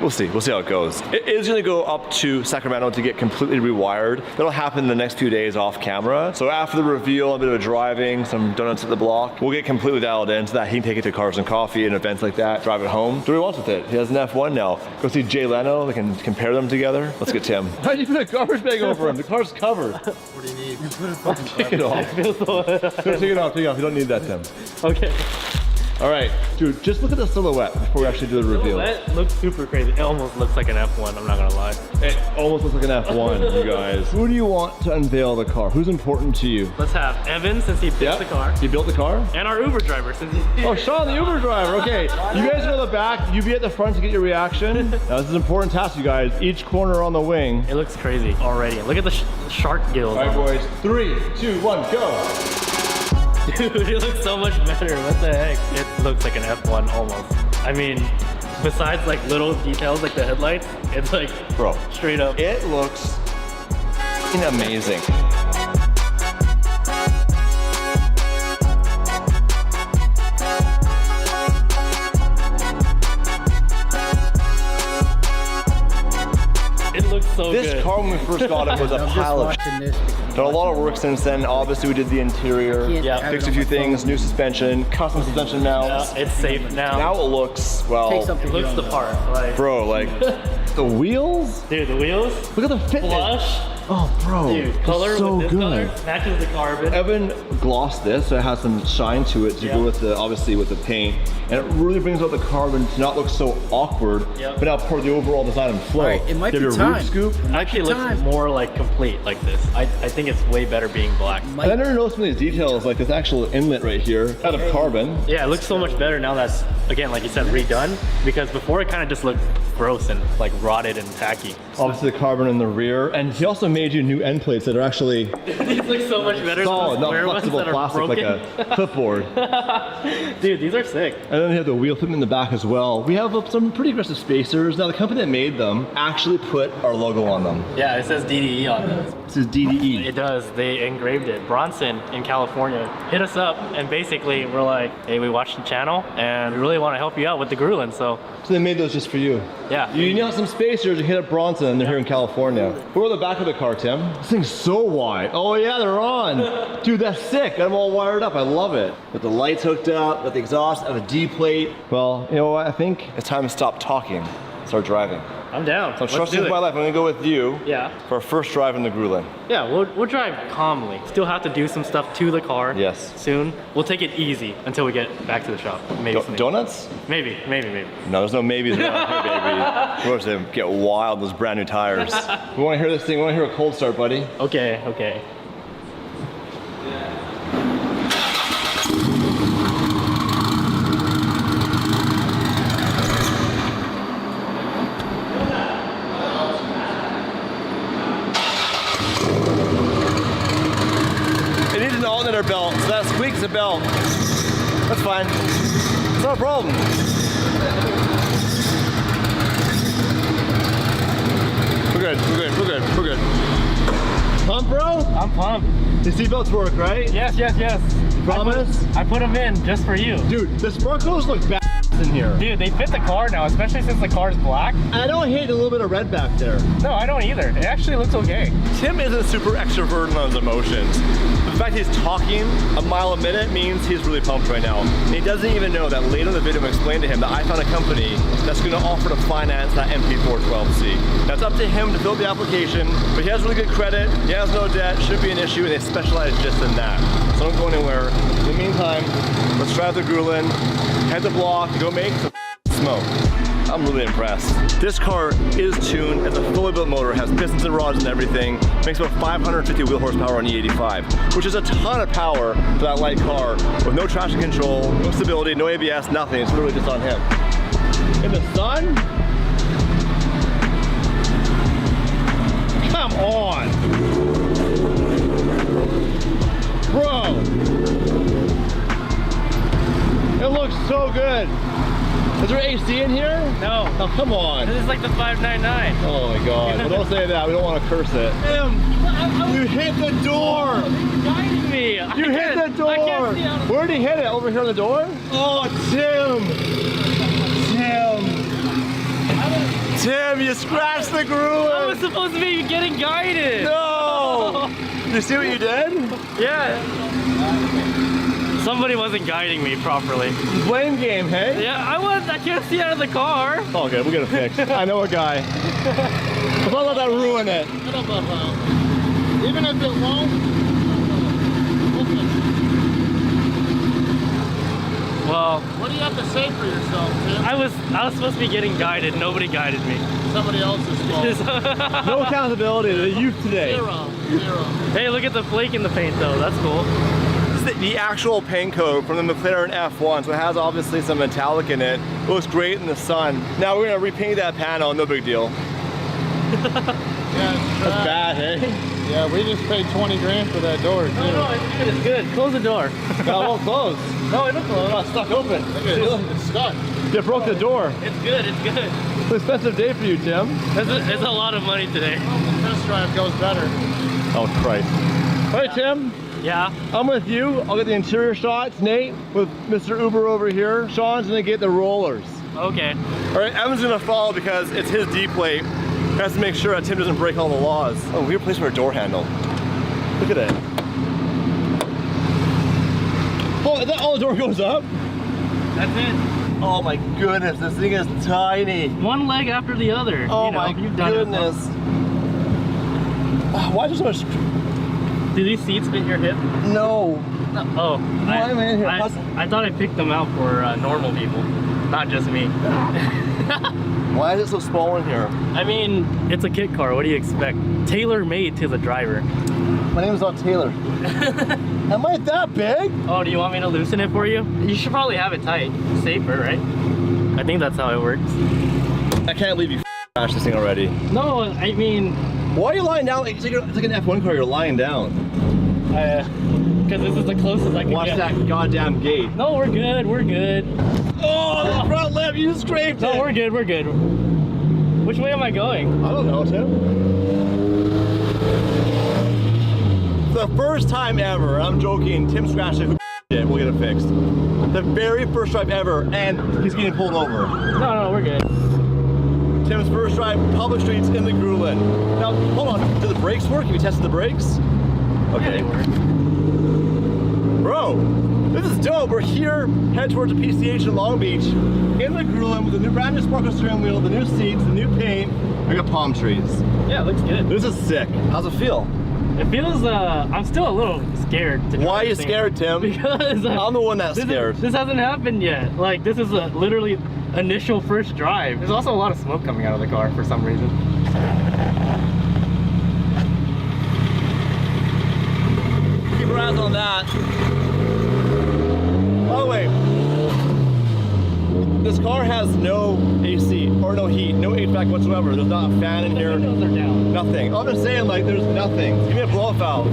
we'll see how it goes. It is gonna go up to Sacramento to get completely rewired. That'll happen in the next few days off camera. So after the reveal, a bit of driving, some donuts at the block, we'll get completely dialed in so that he can take it to Cars and Coffee and events like that, drive it home, do what he wants with it. He has an F1 now. Go see Jay Leno, they can compare them together. Let's get Tim. Why you put a garbage bag over him? The car's covered. What do you need? Take it off. Take it off, you don't need that, Tim. Okay. All right, dude, just look at the silhouette before we actually do the reveal. That looks super crazy. It almost looks like an F1, I'm not gonna lie. It almost looks like an F1, you guys. Who do you want to unveil the car? Who's important to you? Let's have Evan, since he built the car. He built the car? And our Uber driver, since he's here. Oh, Sean, the Uber driver, okay. You guys go to the back, you be at the front to get your reaction. Now, this is an important task, you guys. Each corner on the wing. It looks crazy already. Look at the shark gills. All right, boys, 3, 2, 1, go. Dude, it looks so much better. What the heck? It looks like an F1 almost. I mean, besides like little details like the headlights, it's like straight up. It looks amazing. It looks so good. This car when we first got it was a pile of shit. Done a lot of work since then. Obviously we did the interior, fixed a few things, new suspension, custom suspension mounts. Yeah, it's safe now. Now it looks, well, it looks the part. Like, bro, like the wheels? Dude, the wheels? Look at the fitment. Flush. Oh, bro, Dude, color so with this good. color matches the carbon. Evan glossed this, so it has some shine to it to go with the, obviously with the paint. And it really brings out the carbon to not look so awkward, but now part of the overall design and flow. Right, it might be Roof time. scoop. It actually looks more like complete like this. I think it's way better being black. I never noticed some of these details, like this actual inlet right here, out of carbon. Yeah, it looks so much better now that's, again, like you said, redone. Because before it kind of just looked gross and like rotted and tacky. Obviously the carbon in the rear. And he also made you new end plates that are actually these look so much better solid, than not the flexible ones that plastic are like broken. a clipboard. Dude, these are sick. And then we have the wheel fitment in the back as well. We have some pretty aggressive spacers. Now the company that made them actually put our logo on them. Yeah, it says DDE on them. This is DDE. It does. They engraved it. Bronson in California hit us up and basically we're like, hey, we watched the channel and we really want to help you out with the Grulin. So they made those just for you. Yeah. You need some spacers, you hit up Bronson and they're here in California. We're on the back of the car, Tim. This thing's so wide. Oh yeah, they're on. Dude, that's sick. Got them all wired up. I love it. Got the lights hooked up, got the exhaust, I have a D plate. Well, you know what? I think it's time to stop talking, start driving. I'm down. So I'm trusting my life. I'm gonna go with you for our first drive in the Grulin. Yeah, we'll drive calmly. Still have to do some stuff to the car. Yes. Soon. We'll take it easy until we get back to the shop. Maybe. Donuts? Maybe. No, there's no maybes around here, baby. We're supposed to get wild with those brand new tires. We wanna hear this thing, we wanna hear a cold start, buddy. Okay. Belt, so that squeaks the belt. That's fine. It's not a problem. We're good. Pump, bro? I'm pumped. The seatbelts work, right? Yes. Promise? I put them in just for you. Dude, the sparkles look bad in here. Dude, they fit the car now, especially since the car's black. I don't hate a little bit of red back there. No, I don't either. It actually looks okay. Tim isn't super extroverted on his emotions. The fact he's talking a mile a minute means he's really pumped right now. And he doesn't even know that later in the video I explained to him that I found a company that's going to offer to finance that MP412C. Now it's up to him to fill the application, but he has really good credit, he has no debt, shouldn't be an issue, and they specialize just in that. So don't go anywhere. In the meantime, let's drive the Grulin, head the block, go make some smoke. I'm really impressed. This car is tuned as a fully built motor, has pistons and rods and everything, makes about 550 wheel horsepower on E85, which is a ton of power for that light car with no traction control, no stability, no ABS, nothing. It's literally just on him. In the sun? Come on! Bro! so good. Is there AC in here? No. Oh, come on. This is like the 599. Oh my God. Well, don't say that. We don't want to curse it. You hit the door. You're guiding me. You hit the door. I can't see out of Where did he hit it? Over here on the door? Oh, Tim. Tim, you scratched the Gruen. I was supposed to be getting guided. No. You see what you did? Yeah. Somebody wasn't guiding me properly. Blame game, hey? Yeah, I can't see out of the car. Oh, okay, we'll get it fixed. I know a guy. Let's not let that ruin it. Even if it won't. Well, what do you have to say for yourself, Tim? I was supposed to be getting guided. Nobody guided me. Somebody else's fault. No accountability to the youth today. Zero. Hey, look at the flake in the paint though. That's cool. This is the actual paint code from the McLaren F1, so it has obviously some metallic in it. It looks great in the sun. Now we're gonna repaint that panel, no big deal. Yeah, that's bad, hey? Yeah, we just paid 20 grand for that door, too. No, it's good, it's good. Close the door. No, it won't close. No, it'll close. It's stuck open. It's stuck. You broke the door. It's good, it's good. It's an expensive day for you, Tim. It's a lot of money today. The test drive goes better. Oh, Christ. All right, Tim. Yeah? I'm with you. I'll get the interior shots. Nate with Mr. Uber over here. Sean's gonna get the rollers. Okay. All right, Evan's gonna follow because it's his D plate. Has to make sure that Tim doesn't break all the laws. Oh, weird place for a door handle. Look at it. Oh, is that all the door goes up? That's it. Oh my goodness, this thing is tiny. One leg after the other. Oh my goodness. Why is there so much? Do these seats fit your hip? No. Oh. Why am I in here? I thought I picked them out for normal people, not just me. Why is it so small in here? I mean, it's a kit car. What do you expect? Tailor-made to the driver. My name is not Taylor. Am I that big? Oh, do you want me to loosen it for you? You should probably have it tight. Safer, right? I think that's how it works. I can't believe you crashed this thing already. No, I mean... Why are you lying down? It's like an F1 car, you're lying down. Because this is the closest I can Watch get. that goddamn gate. No, we're good, we're good. Oh, the front lip, you scraped it. No, we're good, we're good. Which way am I going? I don't know, Tim. The first time ever, I'm joking, Tim scratched it, we'll get it fixed. The very first drive ever, and he's getting pulled over. No, we're good. Tim's first drive, public streets in the Gruen. Now, hold on, do the brakes work? Have you tested the brakes? Okay. Yeah, they work. Bro, this is dope. We're here, head towards the PCH in Long Beach, in the Gruen with the new brand new sparkle steering wheel, the new seats, the new paint. I got palm trees. Yeah, it looks good. This is sick. How's it feel? It feels, I'm still a little scared. Why are you scared, Tim? Because I'm the one that's scared. This hasn't happened yet. Like, this is literally initial first drive. There's also a lot of smoke coming out of the car for some reason. Keep your eyes on that. By the way, this car has no AC or no heat, no HVAC whatsoever. There's not a fan in here. The windows are down. Nothing. I'm just saying, like, there's nothing. Give me a blow-off valve.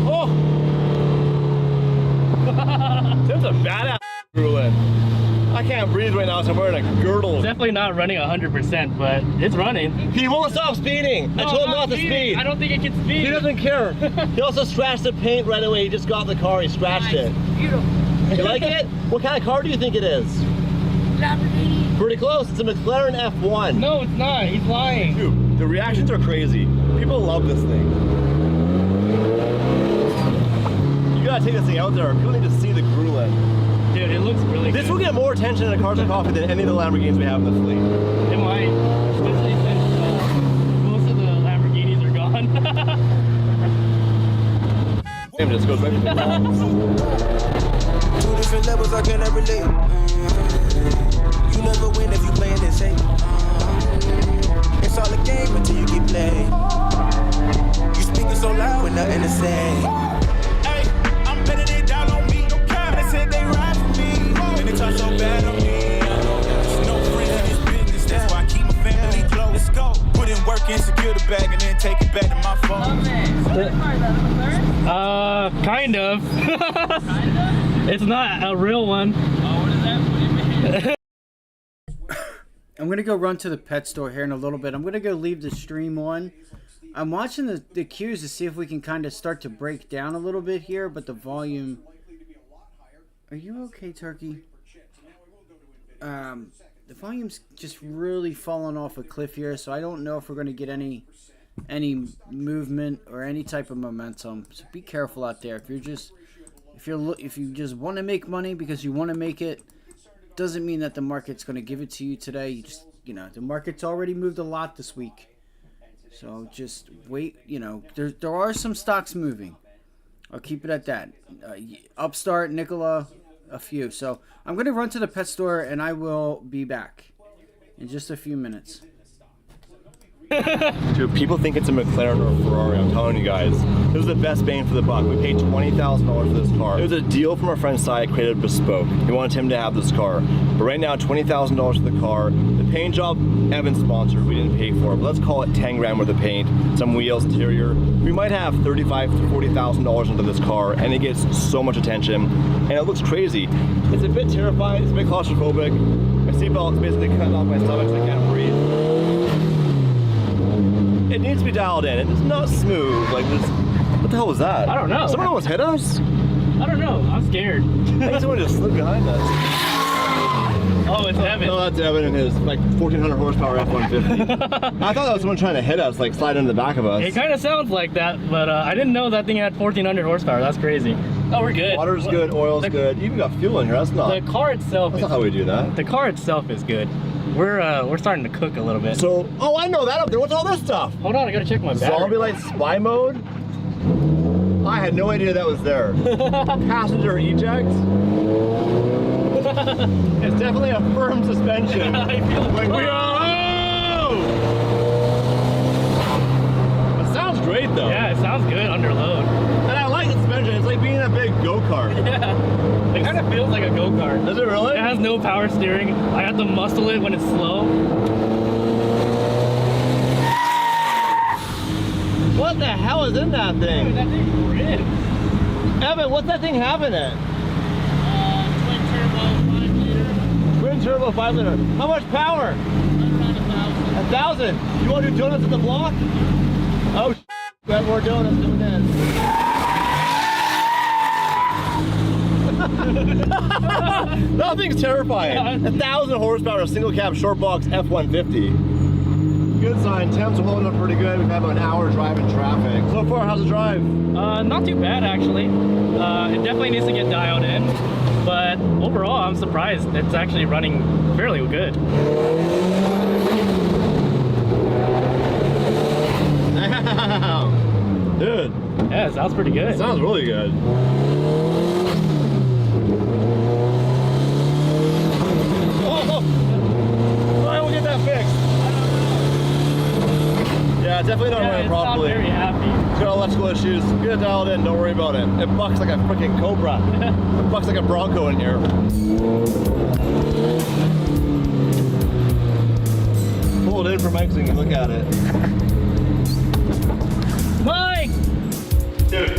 Oh! Tim's a badass Gruen. I can't breathe right now, so I'm wearing a girdle. It's definitely not running 100%, but it's running. He won't stop speeding. No, I told him not to speed. I don't think it can speed. He doesn't care. He also scratched the paint right away. He just got in the car, he scratched it. Beautiful. You like it? What kind of car do you think it is? Lamborghini. Pretty close. It's a McLaren F1. No, it's not. He's lying. Dude, the reactions are crazy. People love this thing. You gotta take this thing out there. People need to see the Gruen. Dude, it looks really good. This will get more attention in a Cars and Coffee than any of the Lamborghinis we have in the fleet. It might. Especially since most of the Lamborghinis are gone. Damn, just goes right to Two different levels I cannot relate. You never win if you play it safe. It's all a game until you get played. You speaking so loud with nothing to say. Hey, I'm betting they down on me. They said they ride for me. And they talk so bad on me. There's no friends in this business. That's why I keep my family close. Let's go. Put in work and secure the bag and then take it back to my phone. Kind of. It's not a real one. Oh, what is that? What do you mean? I'm going to go run to the pet store here in a little bit. I'm going to go leave the stream on. I'm watching the cues to see if we can kind of start to break down a little bit here, but the volume... Are you okay, Turkey? The volume's just really falling off a cliff here, so I don't know if we're going to get any movement or any type of momentum. So be careful out there. If you just want to make money because you want to make it, doesn't mean that the market's going to give it to you today. You just, the market's already moved a lot this week. So just wait, there are some stocks moving. I'll keep it at that. Upstart, Nikola, a few. So I'm going to run to the pet store and I will be back in just a few minutes. Dude, people think it's a McLaren or a Ferrari. I'm telling you guys, this was the best bang for the buck. We paid $20,000 for this car. It was a deal from our friend Sai, created bespoke. We wanted him to have this car. But right now, $20,000 for the car. The paint job, Evan sponsored. We didn't pay for it. But let's call it 10 grand worth of paint, some wheels, interior. We might have $35,000 to $40,000 into this car, and it gets so much attention. And it looks crazy. It's a bit terrifying. It's a bit claustrophobic. My seatbelt is basically cutting off my stomach so I can't breathe. It needs to be dialed in. It's not smooth. Like this. What the hell was that? I don't know. Someone almost hit us? I don't know. I'm scared. I think someone just slid behind us. Oh, it's Evan. No, that's Evan and his like 1,400 horsepower F-150. I thought that was someone trying to hit us, like slide into the back of us. It kind of sounds like that, but I didn't know that thing had 1,400 horsepower. That's crazy. Oh, we're good. Water's good, oil's good. You even got fuel in here. That's not. The car itself. That's not how we do that. The car itself is good. We're starting to cook a little bit. So, oh, I know that up there. What's all this stuff? Hold on, I gotta check my battery. Zombie light spy mode? I had no idea that was there. Passenger ejects? It's definitely a firm suspension. I feel like we are. Oh! It sounds great though. Yeah, it sounds good under load. And I like the suspension. It's like being in a big go-kart. Yeah. It kind of feels like a go-kart. Does it really? It has no power steering. I have to muscle it when it's slow. What the hell is in that thing? Dude, that thing's red. Evan, what's that thing having it? Twin turbo 5 liter. How much power? Around 1,000. 1,000. You want to do donuts at the block? Oh, we have more donuts doing this. That thing's terrifying. 1,000 horsepower, a single cab short box F-150. Good sign. Temps are holding up pretty good. We've had about an hour drive in traffic. So far, how's the drive? Not too bad actually. It definitely needs to get dialed in, but overall, I'm surprised. It's actually running fairly good. Dude. Yeah, it sounds pretty good. It sounds really good. We'll get that fixed. Yeah, definitely not running properly. Not very happy. It's got electrical issues. Get it dialed in, don't worry about it. It bucks like a freaking Cobra. It bucks like a Bronco in here. Pull it in for Mike so you can look at it. Mike! Dude,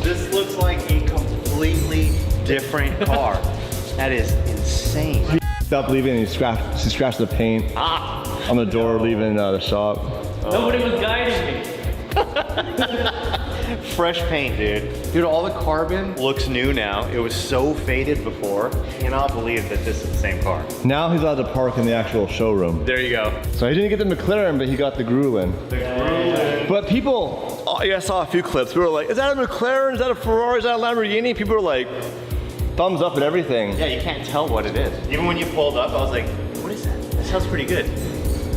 this looks like a completely different car. That is insane. Stop leaving and he scratched the paint on the door leaving the shop. Nobody was guiding me. Fresh paint, dude. Dude, all the carbon looks new now. It was so faded before. Cannot believe that this is the same car. Now he's allowed to park in the actual showroom. There you go. So he didn't get the McLaren, but he got the Grulin. But people, I saw a few clips. People were like, is that a McLaren? Is that a Ferrari? Is that a Lamborghini? People were like, thumbs up at everything. Yeah, you can't tell what it is. Even when you pulled up, I was like, what is that? That sounds pretty good.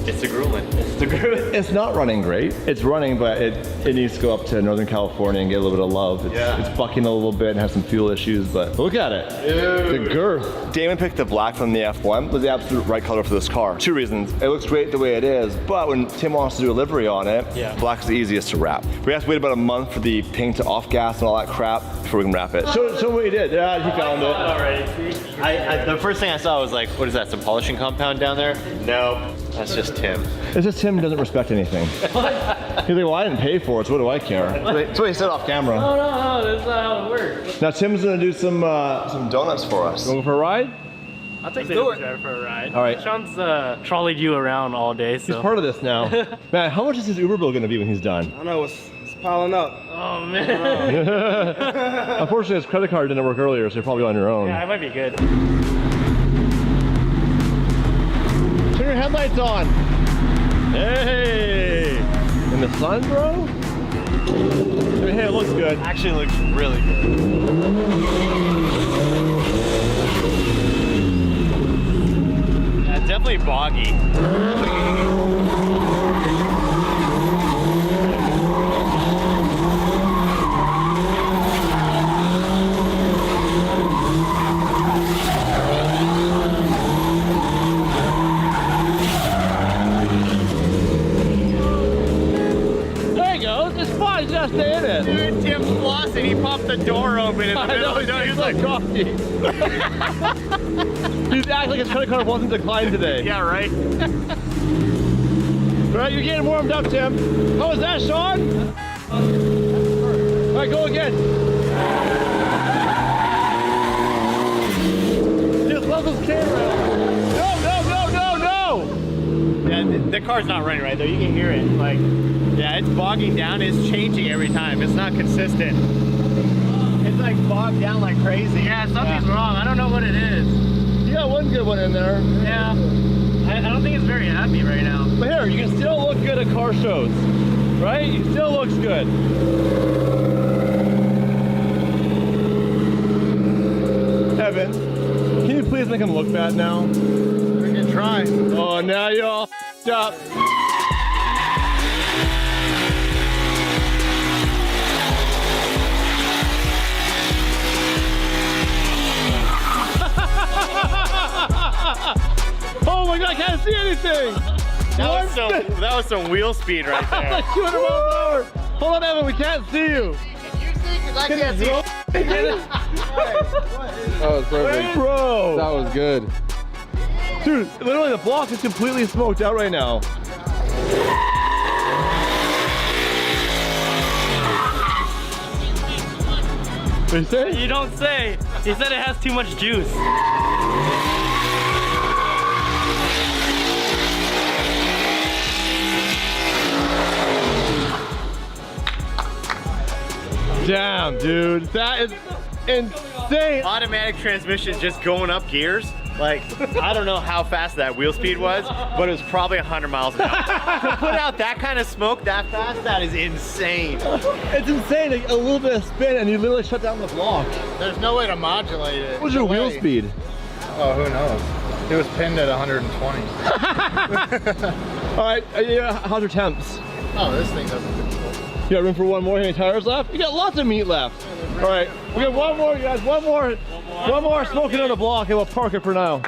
It's the Grulin. It's the Grulin. It's not running great. It's running, but it needs to go up to Northern California and get a little bit of love. It's bucking a little bit and has some fuel issues, but look at it. Dude. The girth. Damon picked the black from the F1. It was the absolute right color for this car. Two reasons. It looks great the way it is, but when Tim wants to do a livery on it, black is the easiest to wrap. We have to wait about a month for the paint to off gas and all that crap before we can wrap it. Show what he did. Yeah, he found it. Alright. The first thing I saw was like, what is that, some polishing compound down there? Nope, that's just Tim. It's just him doesn't respect anything. He's like, well, I didn't pay for it, so what do I care? That's what he said off camera. No, that's not how it works. Now Tim's gonna do some donuts for us. Going for a ride? I'll take the driver for a ride. All right. Sean's trolleyed you around all day, so. He's part of this now. Man, how much is his Uber bill gonna be when he's done? I don't know, it's piling up. Oh, man. Unfortunately, his credit card didn't work earlier, so you're probably on your own. Yeah, I might be good. Turn your headlights on. Hey! In the sun, bro? I mean, hey, it looks good. Actually looks really good. Yeah, definitely boggy. Stay in it. Dude, Tim's flossing. He popped the door open in the middle. He's like coffee. He's acting like his credit card wasn't declined today. Yeah, right. All right, you're getting warmed up, Tim. How was that, Sean? All right, go again. Just love this camera. No. Yeah, the car's not running right though. You can hear it. Like, yeah, it's bogging down. It's changing every time. It's not consistent. It's like bogged down like crazy. Yeah, something's wrong. I don't know what it is. You got one good one in there. Yeah. I don't think it's very happy right now. But here, you can still look good at car shows, right? It still looks good. Evan, can you please make him look bad now? We can try. Oh, now you're all f***ed up. Oh my God, I can't see anything! That was some wheel speed right there. Like 200 miles an hour! Hold on, Evan, we can't see you! Can you see? Because I can't see. That was perfect. Bro! That was good. Dude, literally the block is completely smoked out right now. What you say? You don't say. He said it has too much juice. Damn, dude, that is insane. Automatic transmission just going up gears. Like, I don't know how fast that wheel speed was, but it was probably 100 miles an hour. To put out that kind of smoke that fast, that is insane. It's insane, like a little bit of spin and you literally shut down the block. There's no way to modulate it. What was your wheel speed? Oh, who knows? It was pinned at 120. All right, how's your temps? Oh, this thing doesn't control. You got room for one more? Any tires left? You got lots of meat left. All right, we got one more, guys. One more smoking on the block, and we'll park it for now.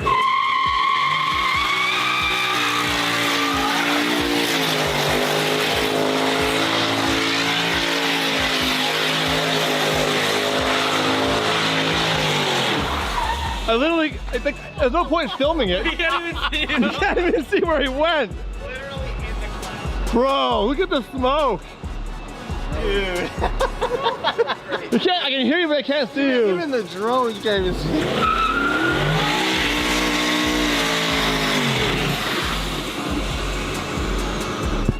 I think there's no point in filming it. You can't even see him. You can't even see where he went. Literally in the cloud. Bro, look at the smoke. Dude. I can hear you, but I can't see you. Even the drone, you can't even see.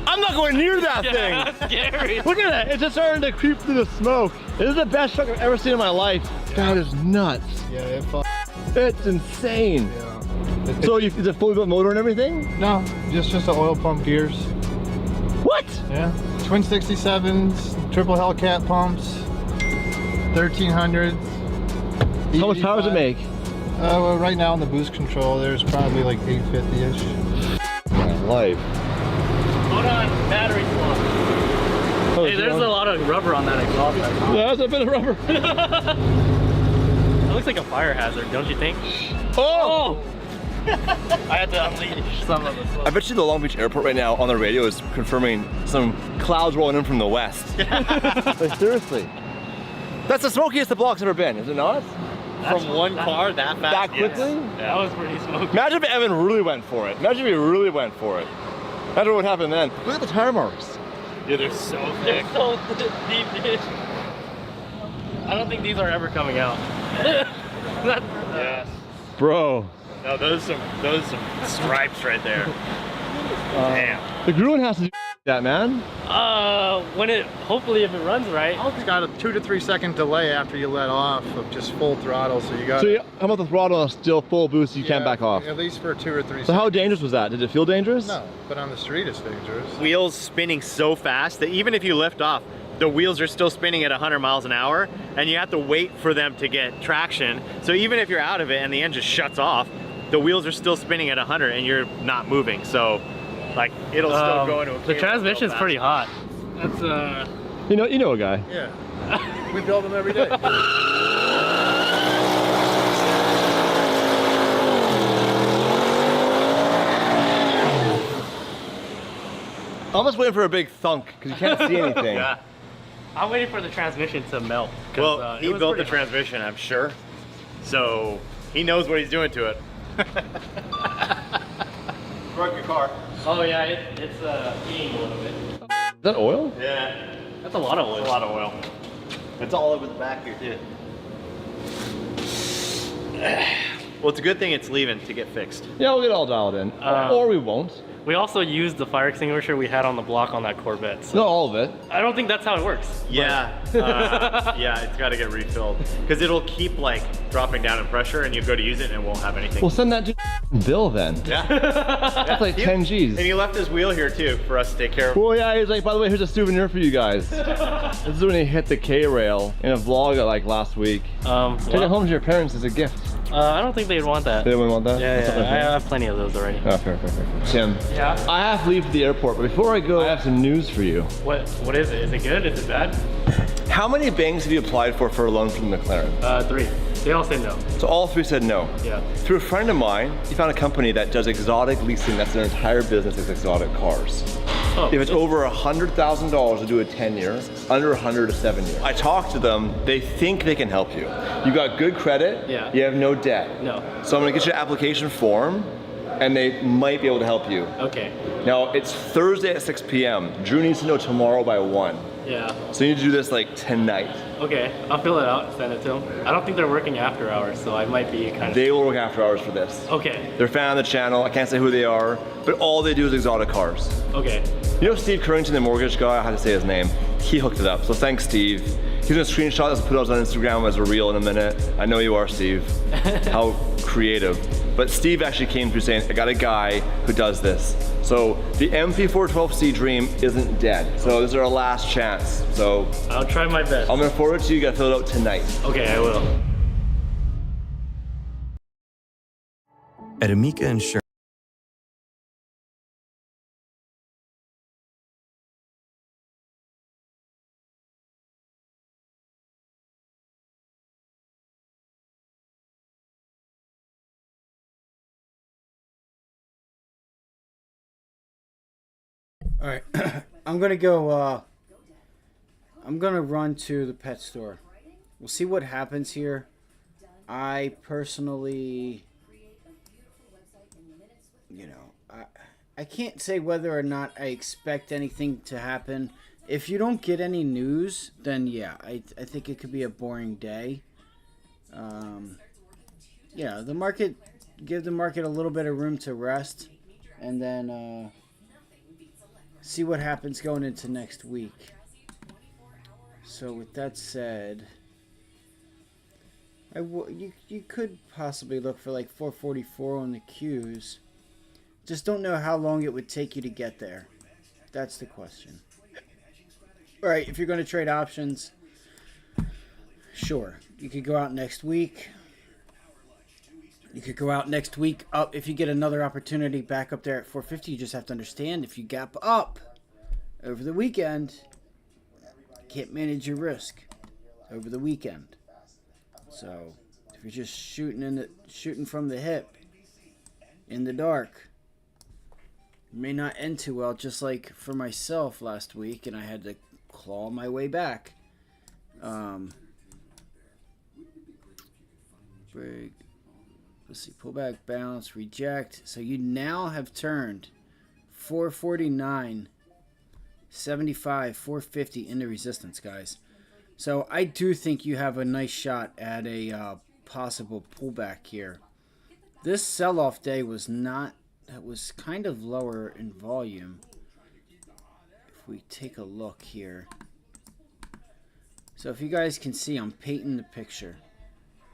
I'm not going near that thing. That's scary. Look at that. It's just starting to creep through the smoke. This is the best truck I've ever seen in my life. That is nuts. Yeah, it's insane. Yeah. So is it fully built motor and everything? No, just the oil pump gears. What? Yeah. Twin 67s, triple Hellcat pumps, 1300s. How much power does it make? Well, right now on the boost control, there's probably like 850-ish. My life. Hold on, battery swap. Oh, hey, there's a lot of rubber on that exhaust. Yeah, that's a bit of rubber. That looks like a fire hazard, don't you think? Oh! I had to unleash some of this. I bet you the Long Beach airport right now on the radio is confirming some clouds rolling in from the west. Like, seriously. That's the smokiest the block's ever been, is it not? From one car that fast? That quickly? Yes. That was pretty smoky. Imagine if Evan really went for it. Imagine if he really went for it. I don't know what happened then. Look at the tire marks. Yeah, they're so thick. They're so deep, dude. I don't think these are ever coming out. Yes. Bro. No, those are some stripes right there. Damn. The Gruen has to do that, man. Hopefully if it runs right. It's got a 2 to 3 second delay after you let off of just full throttle, so you got. So how about the throttle on still full boost? You can't back off. At least for 2 or 3 seconds. So how dangerous was that? Did it feel dangerous? No, but on the street it's dangerous. Wheels spinning so fast that even if you lift off, the wheels are still spinning at 100 miles an hour, and you have to wait for them to get traction. So even if you're out of it and the engine shuts off, the wheels are still spinning at 100 and you're not moving. So like it'll still go into a The transmission's pretty hot. That's You know a guy. Yeah. We build them every day. I'm just waiting for a big thunk because you can't see anything. Yeah. I'm waiting for the transmission to melt. Well, he built the transmission, I'm sure. So he knows what he's doing to it. Broke your car. Oh yeah, it's eating a little bit. Is that oil? Yeah. That's a lot of oil. It's a lot of oil. It's all over the back here too. Well, it's a good thing it's leaving to get fixed. Yeah, we'll get it all dialed in. Or we won't. We also used the fire extinguisher we had on the block on that Corvette. So not all of it. I don't think that's how it works. Yeah, yeah, it's got to get refilled because it'll keep like dropping down in pressure, and you go to use it and it won't have anything. We'll send that to Bill then. Yeah, that's like 10 G's. And he left his wheel here too for us to take care of. Well, yeah, he's like, by the way, here's a souvenir for you guys. This is when he hit the K-rail in a vlog like last week. Take it home to your parents as a gift. I don't think they'd want that. They wouldn't want that? Yeah, I have plenty of those already. Oh, fair. Tim. Yeah? I have to leave for the airport, but before I go, I have some news for you. What is it? Is it good? Is it bad? How many banks have you applied for a loan from McLaren? 3. They all said no. So all 3 said no? Yeah. Through a friend of mine, he found a company that does exotic leasing. That's their entire business is exotic cars. Oh. If it's over $100,000 to do a 10-year, under 100 to 7-year. I talked to them, they think they can help you. You got good credit, Yeah. you have no debt. No. So I'm gonna get you an application form, and they might be able to help you. Okay. Now, it's Thursday at 6 p.m. Drew needs to know tomorrow by 1. Yeah. So you need to do this like tonight. Okay, I'll fill it out and send it to them. I don't think they're working after hours, so I might be kind of... They will work after hours for this. Okay. They're a fan of the channel, I can't say who they are, but all they do is exotic cars. Okay. You know Steve Currington, the mortgage guy, I had to say his name. He hooked it up, so thanks Steve. He's gonna screenshot this and put it on Instagram as a reel in a minute. I know you are, Steve. How creative. But Steve actually came through saying, I got a guy who does this. So the MP412C dream isn't dead. So this is our last chance. So I'll try my best. I'm gonna forward it to you, you gotta fill it out tonight. Okay, I will. At Amica Insurance. All right, I'm gonna go. I'm gonna run to the pet store. We'll see what happens here. I personally, I can't say whether or not I expect anything to happen. If you don't get any news, then yeah, I think it could be a boring day. Yeah, the market, give the market a little bit of room to rest, and then see what happens going into next week. So with that said, you could possibly look for like 444 on the Qs. Just don't know how long it would take you to get there. That's the question. Alright, if you're going to trade options, sure. You could go out next week. You could go out next week up. If you get another opportunity back up there at 450, you just have to understand if you gap up over the weekend, you can't manage your risk over the weekend. So if you're just shooting from the hip in the dark, it may not end too well. Just like for myself last week, and I had to claw my way back. Break. Let's see, pull back, bounce, reject. So you now have turned 449, 75, 450 into resistance, guys. So I do think you have a nice shot at a possible pullback here. This sell-off day was not, it was kind of lower in volume. If we take a look here. So if you guys can see, I'm painting the picture.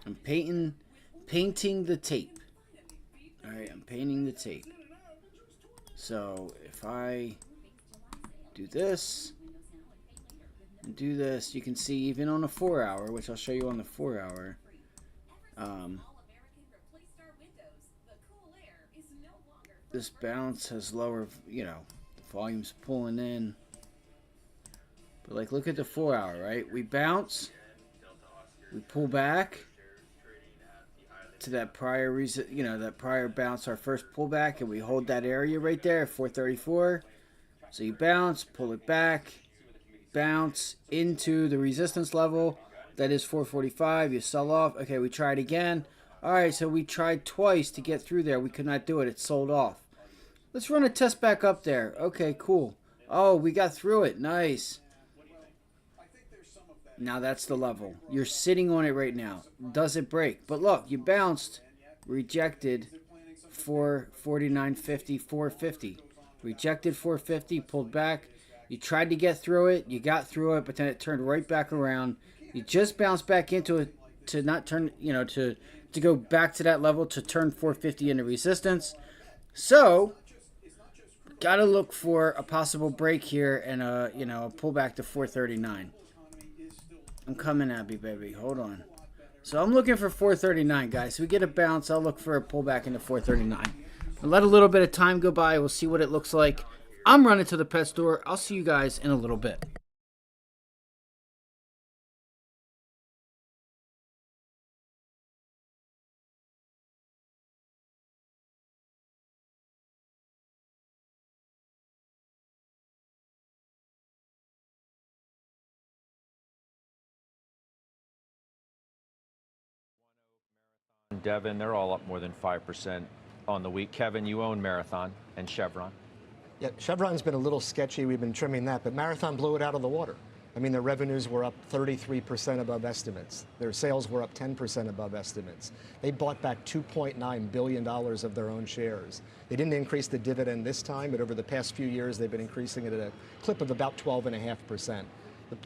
I'm painting the tape. Alright, I'm painting the tape. So if I do this and do this, you can see even on a 4 hour, which I'll show you on the 4 hour, this bounce has lower, you know, the volume's pulling in. But like, look at the 4 hour, right? We bounce, we pull back to that prior reason, you know, that prior bounce, our first pullback, and we hold that area right there, 434. So you bounce, pull it back, bounce into the resistance level, that is 445. You sell off. Okay, we try it again. All right, so we tried twice to get through there. We could not do it. It sold off. Let's run a test back up there. Okay, cool. Oh, we got through it. Nice. Now that's the level. You're sitting on it right now. Does it break? But look, you bounced, rejected 449.50, 450. Rejected 450, pulled back. You tried to get through it. You got through it, but then it turned right back around. You just bounced back into it to not turn, you know, to go back to that level to turn 450 into resistance. So, got to look for a possible break here and a, you know, a pullback to 439. I'm coming at you, baby. Hold on. So I'm looking for 439, guys. So we get a bounce. I'll look for a pullback into 439. I'll let a little bit of time go by. We'll see what it looks like. I'm running to the pet store. I'll see you guys in a little bit. Devon, they're all up more than 5% on the week. Kevin, you own Marathon and Chevron. Yeah, Chevron's been a little sketchy. We've been trimming that, but Marathon blew it out of the water. I mean, their revenues were up 33% above estimates. Their sales were up 10% above estimates. They bought back $2.9 billion of their own shares. They didn't increase the dividend this time, but over the past few years, they've been increasing it at a clip of about 12.5%.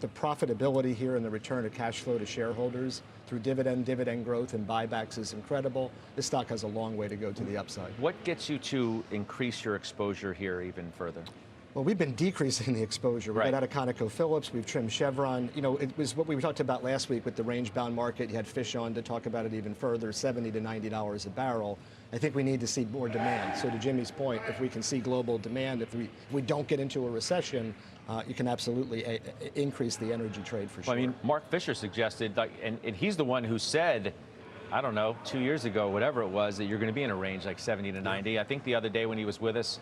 The profitability here and the return of cash flow to shareholders through dividend growth and buybacks is incredible. This stock has a long way to go to the upside. What gets you to increase your exposure here even further? Well, we've been decreasing the exposure. We Right. got out of ConocoPhillips. We've trimmed Chevron. You know, it was what we talked about last week with the range-bound market. You had Fish on to talk about it even further, $70 to $90 a barrel. I think we need to see more demand. So to Jimmy's point, if we can see global demand, if we don't get into a recession, you can absolutely increase the energy trade for sure. Well, I mean, Mark Fisher suggested, and he's the one who said, I don't know, 2 years ago, whatever it was, that you're going to be in a range like 70 to 90. Yeah. I think the other day when he was with us,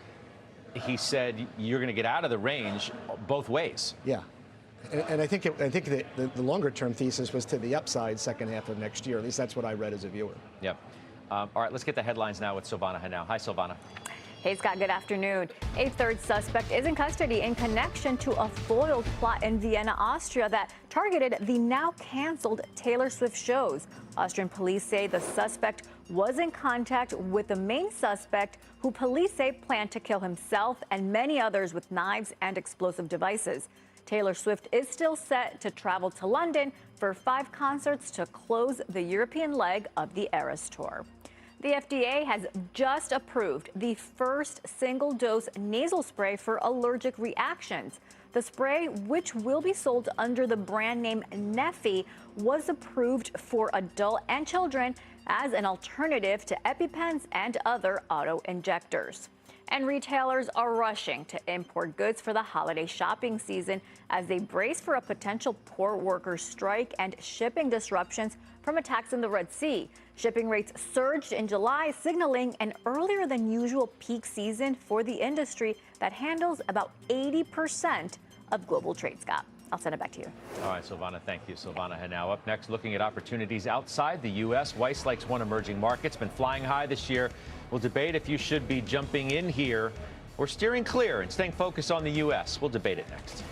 he said you're going to get out of the range both ways. Yeah. And I think the longer term thesis was to the upside second half of next year. At least that's what I read as a viewer. Yep. All right, let's get the headlines now with Silvana Henao. Hi, Silvana. Hey, Scott, good afternoon. A third suspect is in custody in connection to a foiled plot in Vienna, Austria that targeted the now canceled Taylor Swift shows. Austrian police say the suspect was in contact with the main suspect, who police say planned to kill himself and many others with knives and explosive devices. Taylor Swift is still set to travel to London for 5 concerts to close the European leg of the Eras Tour. The FDA has just approved the first single-dose nasal spray for allergic reactions. The spray, which will be sold under the brand name Neffy, was approved for adult and children as an alternative to EpiPens and other auto-injectors. And retailers are rushing to import goods for the holiday shopping season as they brace for a potential port workers strike and shipping disruptions from attacks in the Red Sea. Shipping rates surged in July, signaling an earlier than usual peak season for the industry that handles about 80% of global trade, Scott. I'll send it back to you. All right, Silvana, thank you. Silvana Henao. Up next, looking at opportunities outside the U.S. Weiss likes one emerging markets, been flying high this year. We'll debate if you should be jumping in here. or steering clear and staying focused on the U.S.? We'll debate it next.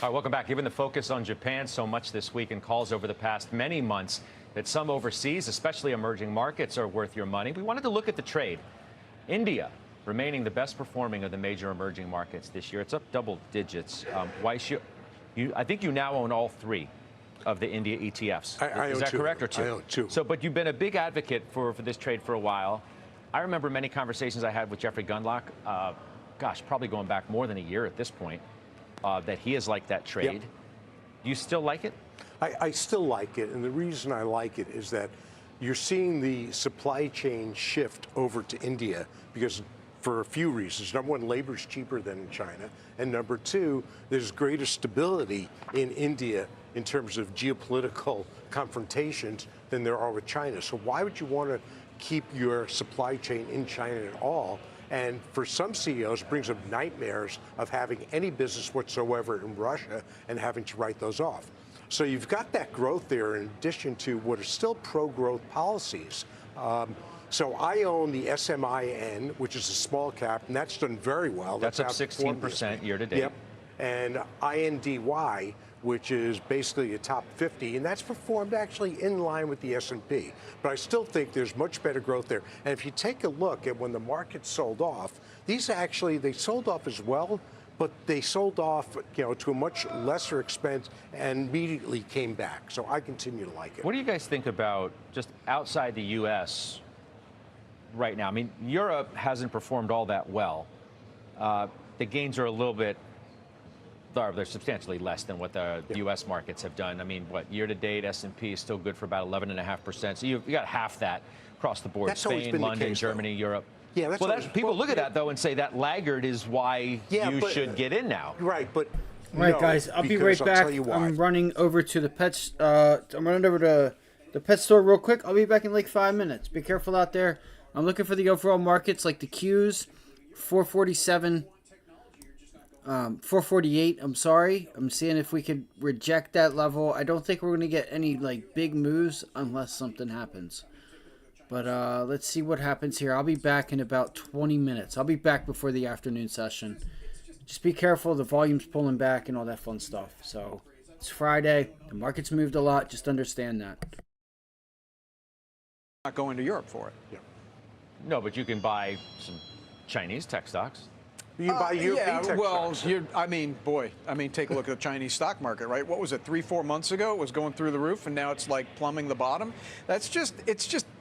All right, welcome back. Given the focus on Japan so much this week and calls over the past many months that some overseas, especially emerging markets, are worth your money, we wanted to look at the trade. India remaining the best performing of the major emerging markets this year. It's up double digits. Weiss, I think you now own all three of the India ETFs. Is that correct, or two? I own two. So, but you've been a big advocate for this trade for a while. I remember many conversations I had with Jeffrey Gundlach, gosh, probably going back more than a year at this point, that he has liked that trade. Yep. Do you still like it? I still like it, and the reason I like it is that you're seeing the supply chain shift over to India because for a few reasons. Number one, labor is cheaper than in China, and number two, there's greater stability in India in terms of geopolitical confrontations than there are with China. So why would you want to keep your supply chain in China at all? And for some CEOs, it brings up nightmares of having any business whatsoever in Russia and having to write those off. So you've got that growth there in addition to what are still pro-growth policies. So I own the SMIN, which is a small cap, and that's done very well. That's up 16% year to date. Yep. And INDY, which is basically a top 50, and that's performed actually in line with the S&P. But I still think there's much better growth there. And if you take a look at when the market sold off, these actually, they sold off as well, but they sold off, to a much lesser expense and immediately came back. So I continue to like it. What do you guys think about just outside the U.S. right now? I mean, Europe hasn't performed all that well. The gains are a little bit, they're substantially less than what the U.S. markets have done. I mean, what, year to date, S&P is still good for about 11.5%. So you got half that across the board. Spain, London, Germany, Europe. Yeah, that's people look at that, though, and say that laggard is why you should get in now. Right, but All right, No, guys, I'll be because right I'll back. tell you why. I'm running over to the pets. I'm running over to the pet store real quick. I'll be back in like 5 minutes. Be careful out there. I'm looking for the overall markets, like the Qs, 447, 448. I'm sorry. I'm seeing if we could reject that level. I don't think we're gonna get any like big moves unless something happens. But let's see what happens here. I'll be back in about 20 minutes. I'll be back before the afternoon session. Just be careful. The volume's pulling back and all that fun stuff. So it's Friday. The market's moved a lot. Just understand that. Not going to Europe for it. Yeah. No, but you can buy some Chinese tech stocks. You can buy European tech well, stocks. take a look at the Chinese stock market, right? What was it, 3-4 months ago? It was going through the roof, and now it's like plumbing the bottom. It's just,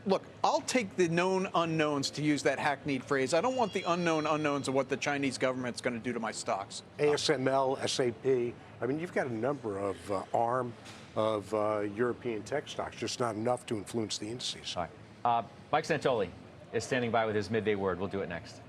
look, I'll take the known unknowns, to use that hackneyed phrase. I don't want the unknown unknowns of what the Chinese government's going to do to my stocks. ASML, SAP. I mean, you've got a number of ARM of European tech stocks, just not enough to influence the indices. All right. Mike Santoli is standing by with his midday word. We'll do it next.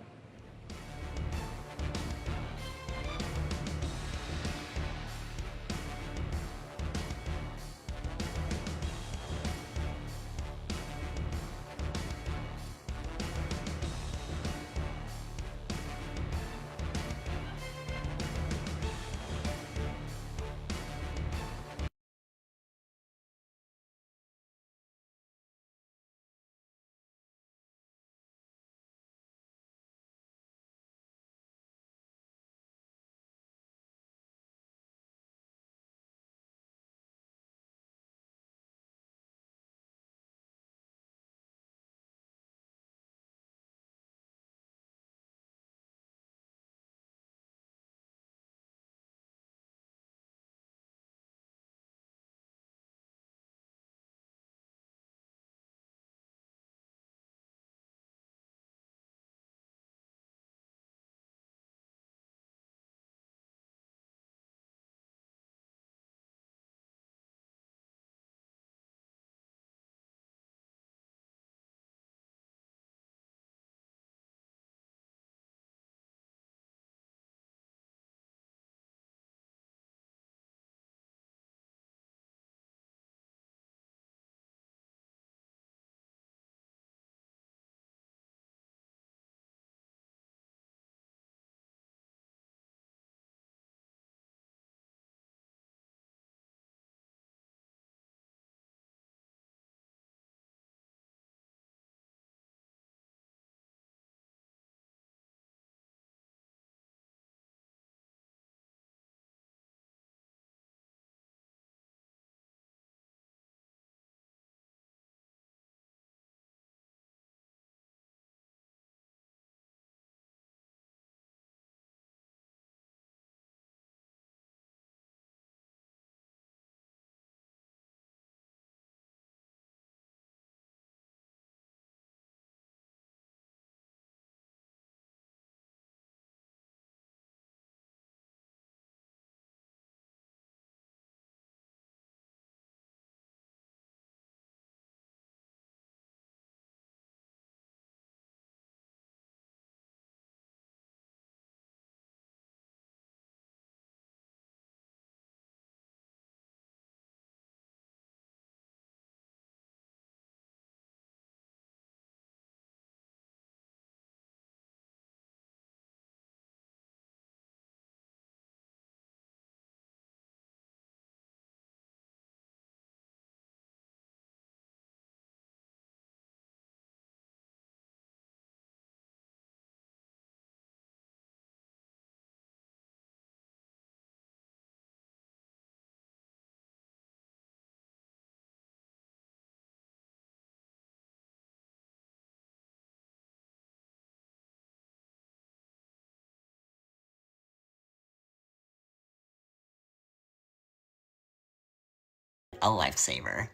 A lifesaver.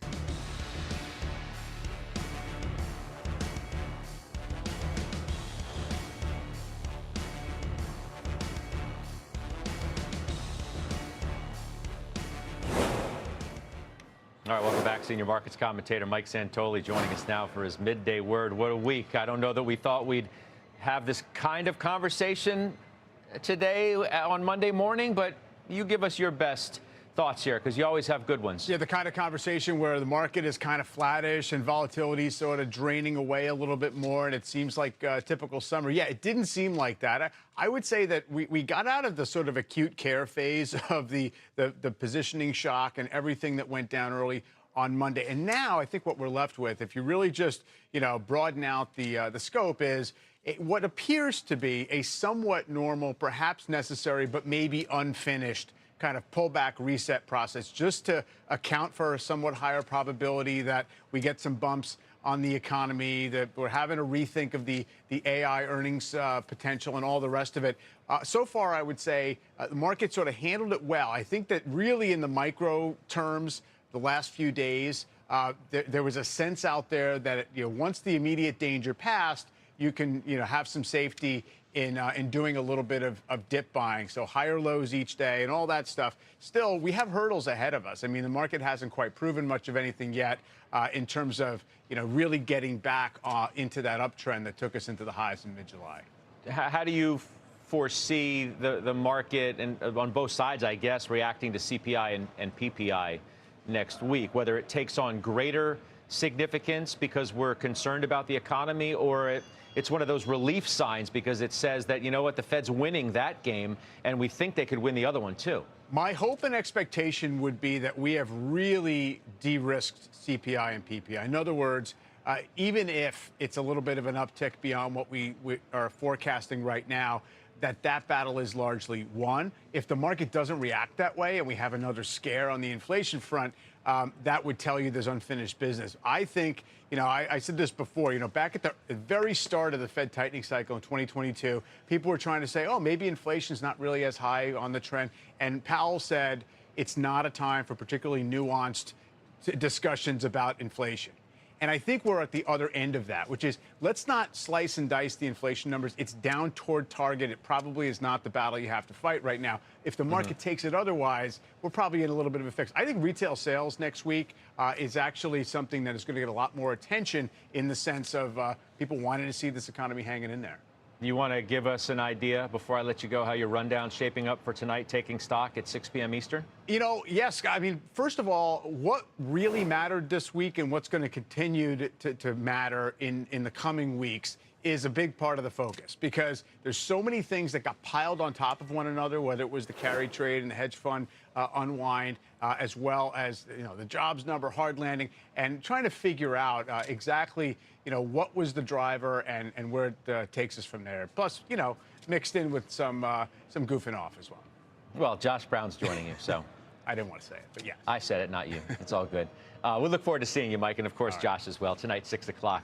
All right, welcome back. Senior markets commentator Mike Santoli joining us now for his midday word. What a week. I don't know that we thought we'd have this kind of conversation today on Monday morning, but you give us your best thoughts here, because you always have good ones. Yeah, the kind of conversation where the market is kind of flattish and volatility sort of draining away a little bit more, and it seems like typical summer. Yeah, it didn't seem like that. I would say that we got out of the sort of acute care phase of the positioning shock and everything that went down early on Monday. And now I think what we're left with, if you really just, broaden out the scope, is what appears to be a somewhat normal, perhaps necessary, but maybe unfinished kind of pullback reset process, just to account for a somewhat higher probability that we get some bumps on the economy, that we're having a rethink of the AI earnings potential and all the rest of it. So far, I would say the market sort of handled it well. I think that really in the micro terms, the last few days, there was a sense out there that once the immediate danger passed, you can have some safety in doing a little bit of dip buying, so higher lows each day and all that stuff. Still, we have hurdles ahead of us. I mean, the market hasn't quite proven much of anything yet in terms of really getting back into that uptrend that took us into the highs in mid-July. How do you foresee the market, and on both sides, I guess, reacting to CPI and PPI next week, whether it takes on greater significance because we're concerned about the economy, or it's one of those relief signs because it says that, the Fed's winning that game and we think they could win the other one too? My hope and expectation would be that we have really de-risked CPI and PPI. In other words, even if it's a little bit of an uptick beyond what we are forecasting right now, that battle is largely won. If the market doesn't react that way and we have another scare on the inflation front, that would tell you there's unfinished business. I think, I said this before, back at the very start of the Fed tightening cycle in 2022, people were trying to say, oh, maybe inflation's not really as high on the trend. And Powell said it's not a time for particularly nuanced discussions about inflation. And I think we're at the other end of that, which is let's not slice and dice the inflation numbers. It's down toward target. It probably is not the battle you have to fight right now. If the market takes it otherwise, we're probably in a little bit of a fix. I think retail sales next week is actually something that is going to get a lot more attention in the sense of people wanting to see this economy hanging in there. You want to give us an idea, before I let you go, how your rundown's shaping up for tonight, taking stock at 6 p.m. Eastern? Yes. I mean, first of all, what really mattered this week and what's going to continue to matter in the coming weeks is a big part of the focus, because there's so many things that got piled on top of one another, whether it was the carry trade and the hedge fund unwind, as well as the jobs number, hard landing, and trying to figure out exactly what was the driver and where it takes us from there. Plus, mixed in with some goofing off as well. Well, Josh Brown's joining you, so. I didn't want to say it, but yeah. I said it, not you. It's all good. We look forward to seeing you, Mike, and of course, Josh as well, tonight, 6 o'clock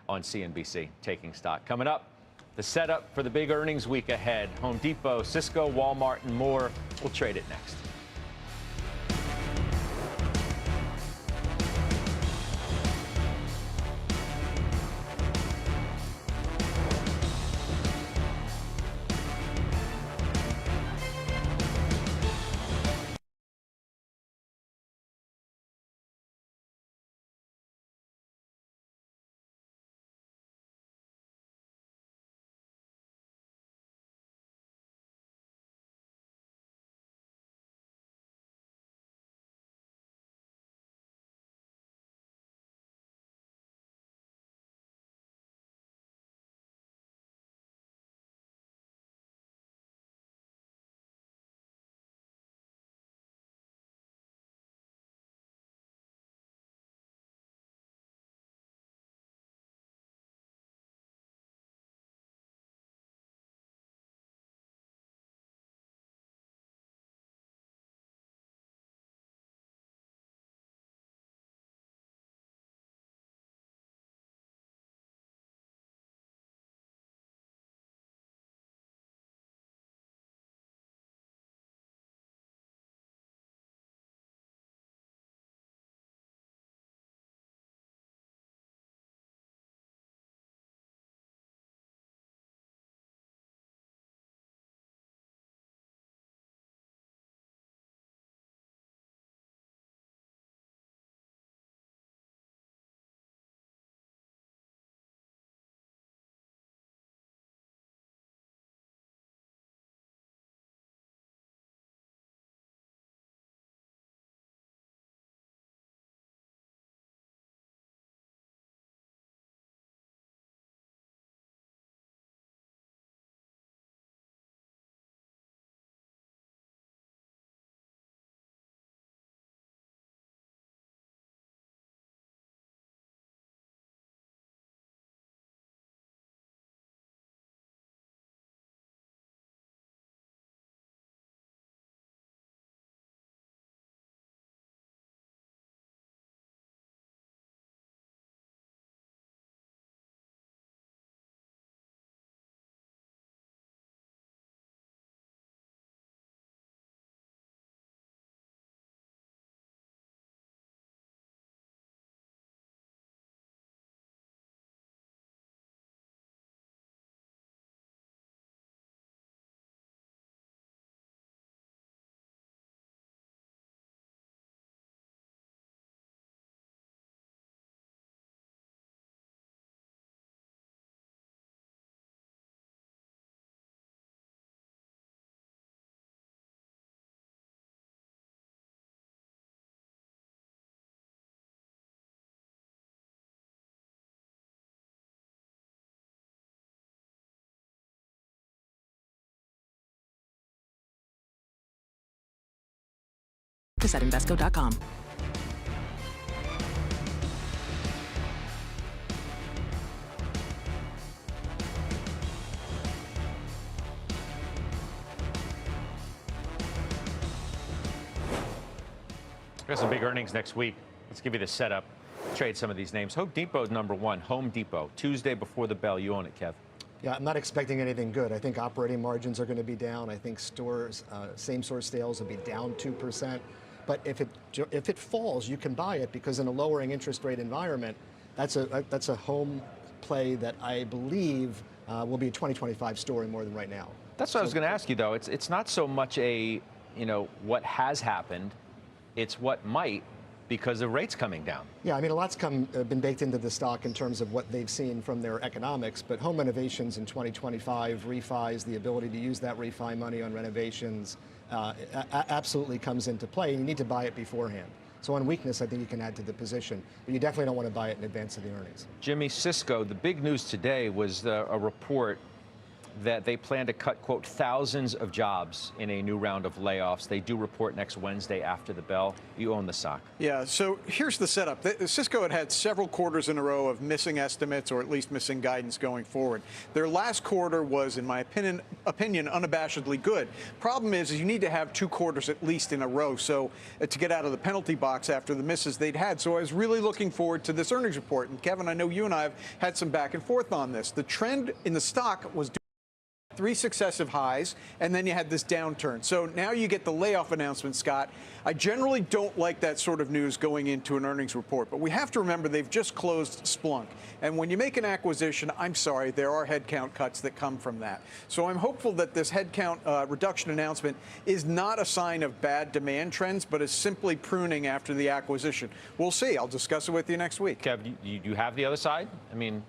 on CNBC, Taking Stock. Coming up, the setup for the big earnings week ahead. Home Depot, Cisco, Walmart, and more. We'll trade it next. Prospectus at Invesco.com. Got some big earnings next week. Let's give you the setup. Trade some of these names. Home Depot's number one. Home Depot, Tuesday before the bell. You own it, Kev. Yeah, I'm not expecting anything good. I think operating margins are going to be down. I think stores, same-store sales will be down 2%. But if it falls, you can buy it because in a lowering interest rate environment, that's a home play that I believe will be a 2025 story more than right now. That's what I was going to ask you, though. It's not so much a, what has happened. It's what might, because of rates coming down. Yeah, I mean, a lot's been baked into the stock in terms of what they've seen from their economics, but home renovations in 2025, refis, the ability to use that refi money on renovations absolutely comes into play, and you need to buy it beforehand. So on weakness, I think you can add to the position, but you definitely don't want to buy it in advance of the earnings. Jimmy, Cisco, the big news today was a report that they plan to cut, quote, thousands of jobs in a new round of layoffs. They do report next Wednesday after the bell. You own the stock. Yeah, so here's the setup. Cisco had several quarters in a row of missing estimates or at least missing guidance going forward. Their last quarter was, in my opinion unabashedly good. Problem is you need to have 2 quarters at least in a row so to get out of the penalty box after the misses they'd had. So I was really looking forward to this earnings report. And Kevin, I know you and I have had some back and forth on this. The trend in the stock was 3 successive highs, and then you had this downturn. So now you get the layoff announcement, Scott. I generally don't like that sort of news going into an earnings report, but we have to remember they've just closed Splunk. And when you make an acquisition, I'm sorry, there are headcount cuts that come from that. So I'm hopeful that this headcount reduction announcement is not a sign of bad demand trends, but is simply pruning after the acquisition. We'll see. I'll discuss it with you next week. Kev, you have the other side? I mean,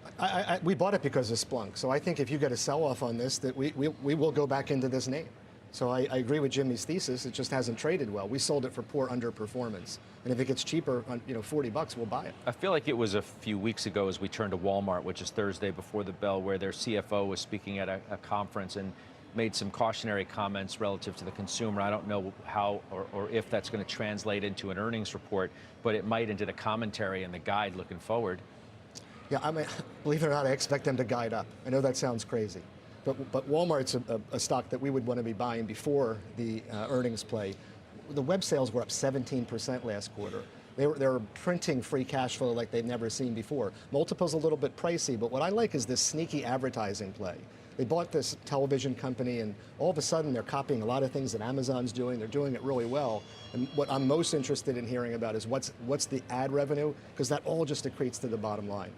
we bought it because of Splunk. So I think if you get a sell-off on this, that we will go back into this name. So I agree with Jimmy's thesis. It just hasn't traded well. We sold it for poor underperformance. And if it gets cheaper, $40, we'll buy it. I feel like it was a few weeks ago as we turned to Walmart, which is Thursday before the bell, where their CFO was speaking at a conference and made some cautionary comments relative to the consumer. I don't know how or if that's going to translate into an earnings report, but it might into the commentary and the guide looking forward. Yeah, I mean, believe it or not, I expect them to guide up. I know that sounds crazy. But Walmart's a stock that we would want to be buying before the earnings play. The web sales were up 17% last quarter. They're printing free cash flow like they've never seen before. Multiple's a little bit pricey, but what I like is this sneaky advertising play. They bought this television company, and all of a sudden they're copying a lot of things that Amazon's doing. They're doing it really well. And what I'm most interested in hearing about is what's the ad revenue, because that all just accretes to the bottom line.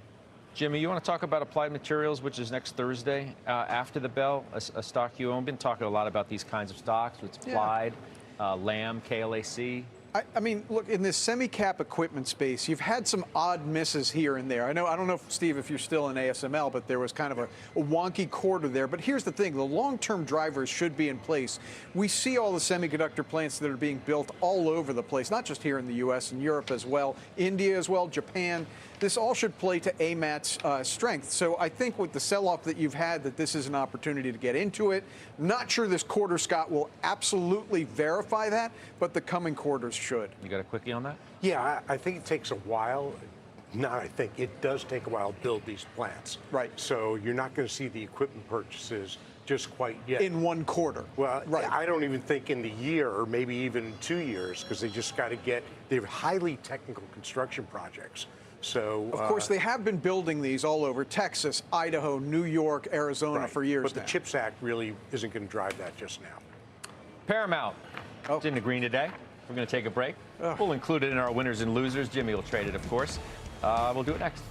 Jimmy, you want to talk about Applied Materials, which is next Thursday after the bell, a stock you own? Been talking a lot about these kinds of stocks. It's Applied, Lam, KLAC. I mean, look, in this semi-cap equipment space, you've had some odd misses here and there. I don't know, Steve, if you're still in ASML, but there was kind of a wonky quarter there. But here's the thing, the long-term drivers should be in place. We see all the semiconductor plants that are being built all over the place, not just here in the U.S. and Europe as well, India as well, Japan. This all should play to AMAT's strength. So I think with the sell-off that you've had, that this is an opportunity to get into it. Not sure this quarter, Scott, will absolutely verify that, but the coming quarters should. You got a quickie on that? Yeah, I think it takes a while. Not I think. It does take a while to build these plants. Right. So you're not going to see the equipment purchases just quite yet. In one quarter. Well, right. I don't even think in the year or maybe even 2 years, because they just got to get, they're highly technical construction projects. So, of course, they have been building these all over Texas, Idaho, New York, Arizona for years but now. the CHIPS Act really isn't going to drive that just now. Paramount. It's in the green today. We're going to take a break. We'll include it in our winners and losers. Jimmy will trade it, of course. We'll do it next.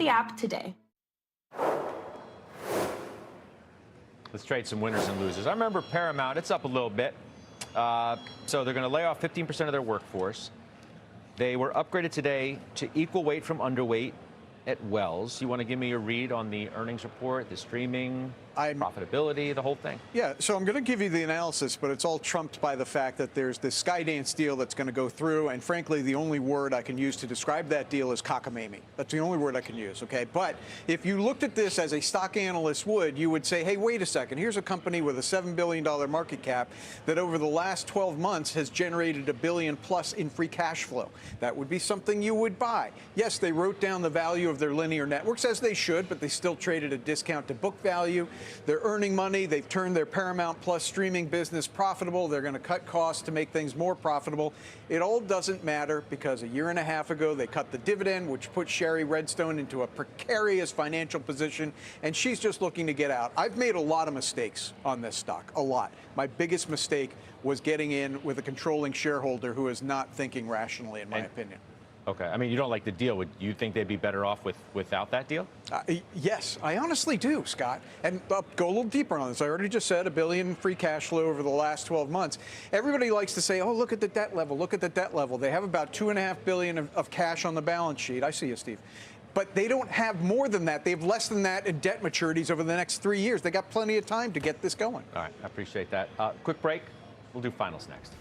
the app today. Let's trade some winners and losers. I remember Paramount, it's up a little bit. So they're going to lay off 15% of their workforce. They were upgraded today to equal weight from underweight at Wells. You want to give me a read on the earnings report, the streaming, profitability, the whole thing? Yeah, so I'm going to give you the analysis, but it's all trumped by the fact that there's this Skydance deal that's going to go through, and frankly, the only word I can use to describe that deal is cockamamie. That's the only word I can use, okay? But if you looked at this as a stock analyst would, you would say, hey, wait a second, here's a company with a $7 billion market cap that over the last 12 months has generated $1 billion plus in free cash flow. That would be something you would buy. Yes, they wrote down the value of their linear networks, as they should, but they still traded a discount to book value. They're earning money. They've turned their Paramount Plus streaming business profitable. They're going to cut costs to make things more profitable. It all doesn't matter because a year and a half ago, they cut the dividend, which put Sherry Redstone into a precarious financial position, and she's just looking to get out. I've made a lot of mistakes on this stock, a lot. My biggest mistake was getting in with a controlling shareholder who is not thinking rationally, in my opinion. Okay. I mean, you don't like the deal. Would you think they'd be better off without that deal? Yes, I honestly do, Scott. And go a little deeper on this. I already just said $1 billion in free cash flow over the last 12 months. Everybody likes to say, oh, look at the debt level. Look at the debt level. They have about $2.5 billion of cash on the balance sheet. I see you, Steve. But they don't have more than that. They have less than that in debt maturities over the next 3 years. They got plenty of time to get this going. All right. I appreciate that. Quick break. We'll do finals next.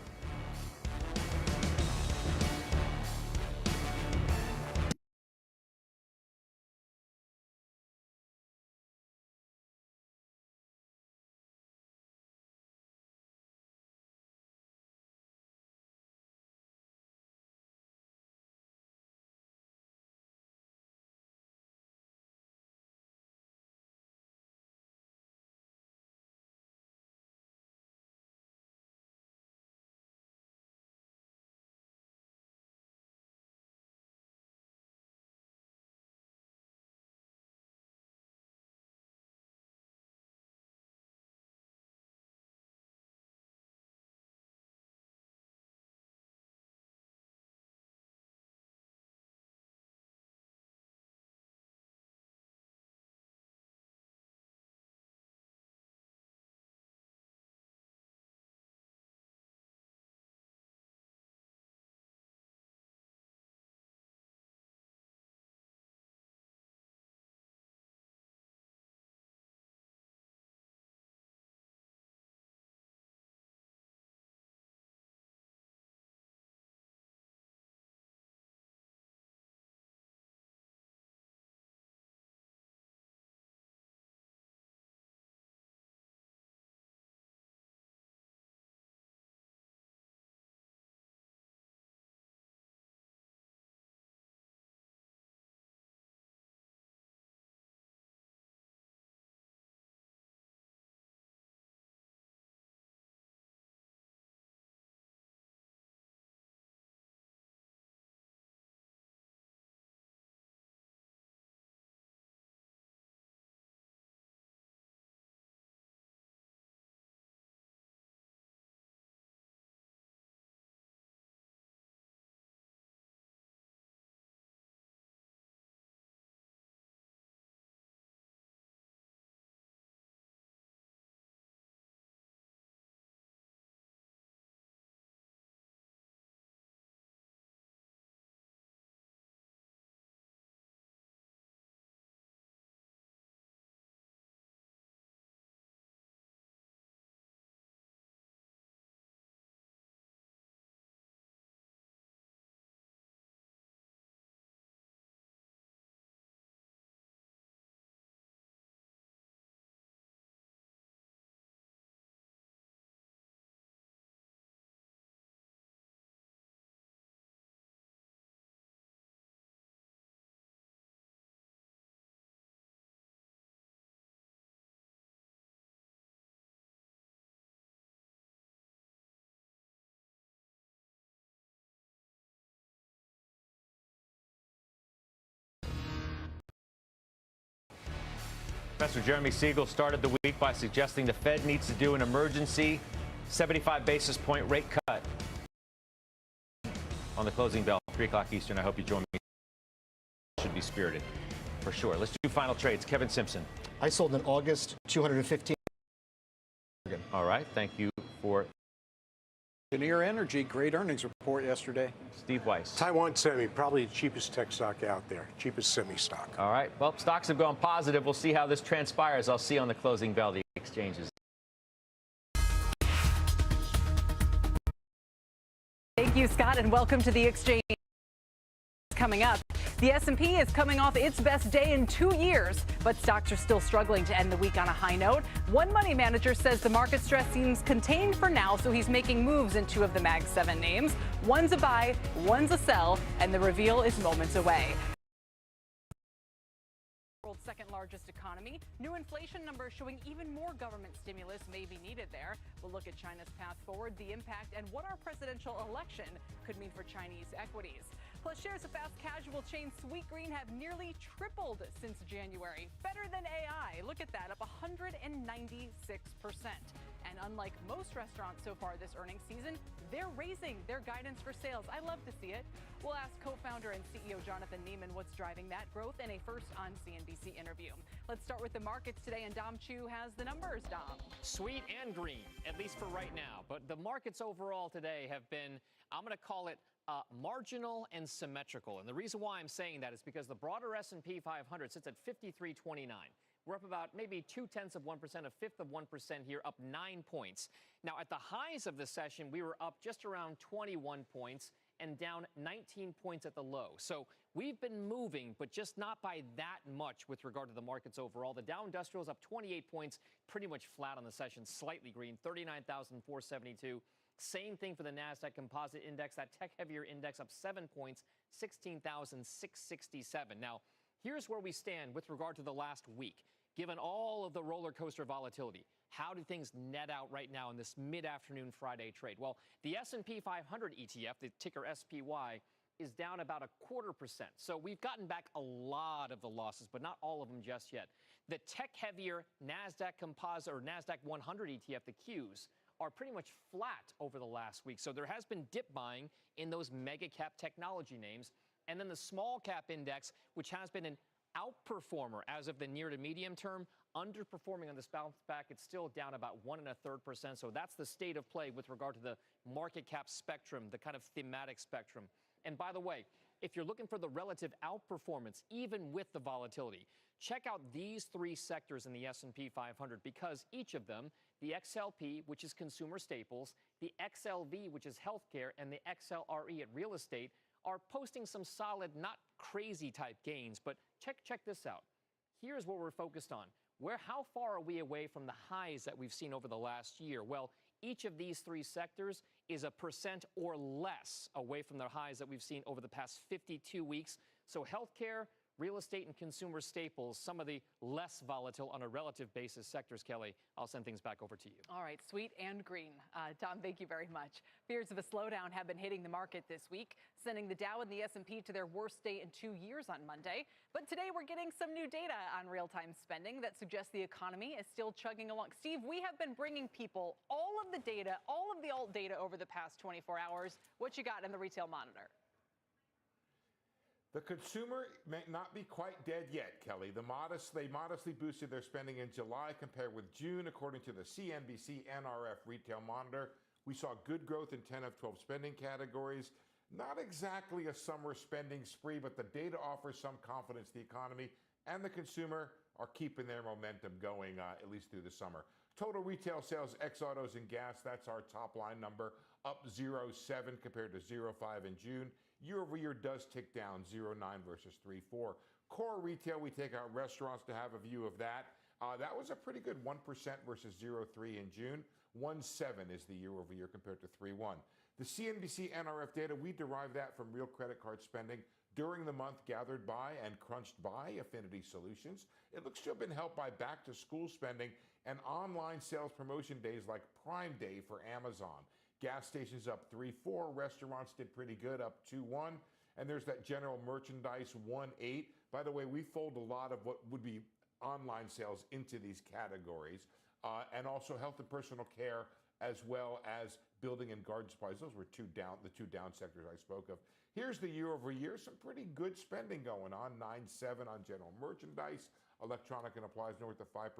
Professor Jeremy Siegel started the week by suggesting the Fed needs to do an emergency 75 basis point rate cut on the closing bell, 3 o'clock Eastern. I hope you join me. Should be spirited. for sure. Let's do final trades. Kevin Simpson. I sold in August 215. All right. Thank you for Cheniere Energy, great earnings report yesterday. Steve Weiss. Taiwan Semi, probably the cheapest tech stock out there, cheapest semi stock. All right. Well, stocks have gone positive. We'll see how this transpires. I'll see you on the closing bell, the exchanges. Thank you, Scott, and welcome to the exchange. Coming up, the S&P is coming off its best day in 2 years, but stocks are still struggling to end the week on a high note. One money manager says the market stress seems contained for now, so he's making moves in 2 of the Mag 7 names. One's a buy, one's a sell, and the reveal is moments away. World's second largest economy. New inflation numbers showing even more government stimulus may be needed there. We'll look at China's path forward, the impact, and what our presidential election could mean for Chinese equities. Plus, shares of fast casual chain Sweetgreen have nearly tripled since January. Better than AI. Look at that, up 196%. And unlike most restaurants so far this earnings season, they're raising their guidance for sales. I love to see it. We'll ask co-founder and CEO Jonathan Neiman what's driving that growth in a first on CNBC interview. Let's start with the markets today, and Dom Chu has the numbers. Dom. Sweet and green, at least for right now. But the markets overall today have been, I'm going to call it marginal and symmetrical. And the reason why I'm saying that is because the broader S&P 500 sits at 53.29. We're up about maybe 0.2%, a fifth of 1% here, up 9 points. Now, at the highs of the session, we were up just around 21 points and down 19 points at the low. So we've been moving, but just not by that much with regard to the markets overall. The Dow Industrial is up 28 points, pretty much flat on the session, slightly green, 39,472. Same thing for the NASDAQ Composite Index, that tech-heavier index up 7 points, 16,667. Now, here's where we stand with regard to the last week. Given all of the roller coaster volatility, how do things net out right now in this mid-afternoon Friday trade? Well, the S&P 500 ETF, the ticker SPY, is down about 0.25%. So we've gotten back a lot of the losses, but not all of them just yet. The tech-heavier NASDAQ Composite or NASDAQ 100 ETF, the Qs, are pretty much flat over the last week. So there has been dip buying in those mega cap technology names. And then the small cap index, which has been an outperformer as of the near to medium term, underperforming on this bounce back. It's still down about 1.33%. So that's the state of play with regard to the market cap spectrum, the kind of thematic spectrum. And by the way, if you're looking for the relative outperformance, even with the volatility, check out these 3 sectors in the S&P 500 because each of them, the XLP, which is consumer staples, the XLV, which is healthcare, and the XLRE at real estate, are posting some solid, not crazy type gains. But check this out. Here's what we're focused on. How far are we away from the highs that we've seen over the last year? Well, each of these 3 sectors is 1% or less away from the highs that we've seen over the past 52 weeks. So healthcare, real estate, and consumer staples, some of the less volatile on a relative basis sectors. Kelly, I'll send things back over to you. All right, sweet and green. Tom, thank you very much. Fears of a slowdown have been hitting the market this week, sending the Dow and the S&P to their worst day in 2 years on Monday. But today we're getting some new data on real-time spending that suggests the economy is still chugging along. Steve, we have been bringing people all of the data, all of the alt data over the past 24 hours. What you got in the retail monitor? The consumer may not be quite dead yet, Kelly. They modestly boosted their spending in July compared with June, according to the CNBC NRF Retail Monitor. We saw good growth in 10 of 12 spending categories. Not exactly a summer spending spree, but the data offers some confidence the economy and the consumer are keeping their momentum going, at least through the summer. Total retail sales, ex-autos and gas, that's our top line number, up 0.7 compared to 0.5 in June. Year over year does tick down 0.9 versus 3.4. Core retail, we take out restaurants to have a view of that. That was a pretty good 1% versus 0.3 in June. 1.7 is the year over year compared to 3.1. The CNBC NRF data, we derive that from real credit card spending during the month gathered by and crunched by Affinity Solutions. It looks to have been helped by back to school spending and online sales promotion days like Prime Day for Amazon. Gas stations up 3.4, restaurants did pretty good, up 2.1, and there's that general merchandise 1.8. By the way, we fold a lot of what would be online sales into these categories, and also health and personal care as well as building and garden supplies. Those were the two down sectors I spoke of. Here's the year over year, some pretty good spending going on, 9.7 on general merchandise, electronic and applies north of 5%,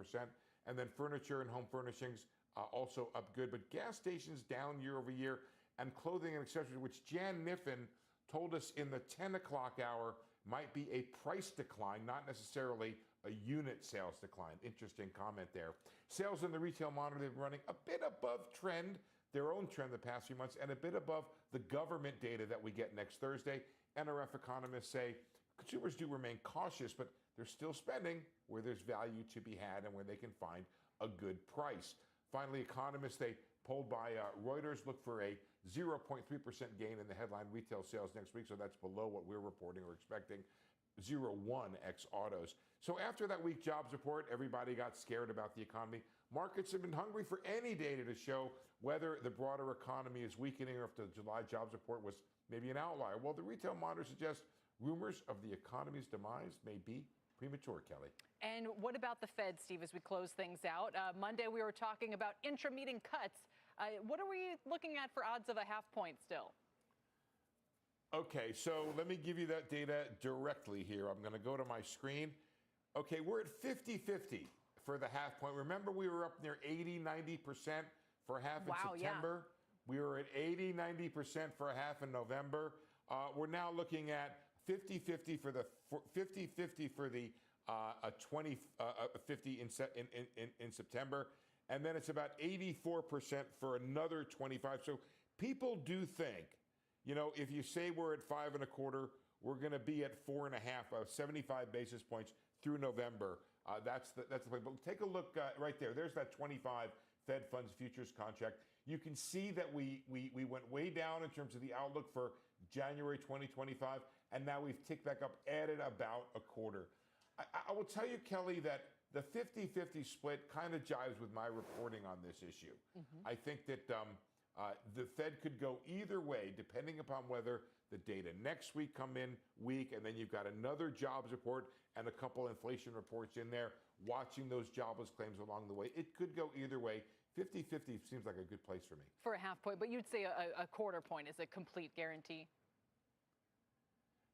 and then furniture and home furnishings also up good, but gas stations down year over year, and clothing and accessories, which Jan Niffen told us in the 10 o'clock hour might be a price decline, not necessarily a unit sales decline. Interesting comment there. Sales in the retail monitor have been running a bit above trend, their own trend the past few months, and a bit above the government data that we get next Thursday. NRF economists say consumers do remain cautious, but they're still spending where there's value to be had and where they can find a good price. Finally, economists, they polled by Reuters, look for a 0.3% gain in the headline retail sales next week, so that's below what we're reporting or expecting. 0.1 ex autos. So after that weak jobs report, everybody got scared about the economy. Markets have been hungry for any data to show whether the broader economy is weakening or if the July jobs report was maybe an outlier. Well, the retail monitor suggests rumors of the economy's demise may be premature, Kelly. And what about the Fed, Steve, as we close things out? Monday, we were talking about intra-meeting cuts. What are we looking at for odds of a half point still? Okay, so let me give you that data directly here. I'm going to go to my screen. Okay, we're at 50-50 for the half point. Remember, we were up near 80-90% for half in September. Yeah. We were at 80-90% for a half in November. We're now looking at 50-50 for the 50-50 for the 50 in September, and then it's about 84% for another 25. So people do think, you know, if you say we're at 5.25, we're going to be at 4.5, 75 basis points through November. That's the play. But take a look right there. There's that 25 Fed funds futures contract. You can see that we went way down in terms of the outlook for January 2025, and now we've ticked back up, added about a quarter. I will tell you, Kelly, that the 50-50 split kind of jives with my reporting on this issue. Mm-hmm. I think that the Fed could go either way, depending upon whether the data next week come in weak, and then you've got another jobs report and a couple inflation reports in there, watching those jobless claims along the way. It could go either way. 50-50 seems like a good place for me. For a half point, but you'd say a quarter point is a complete guarantee?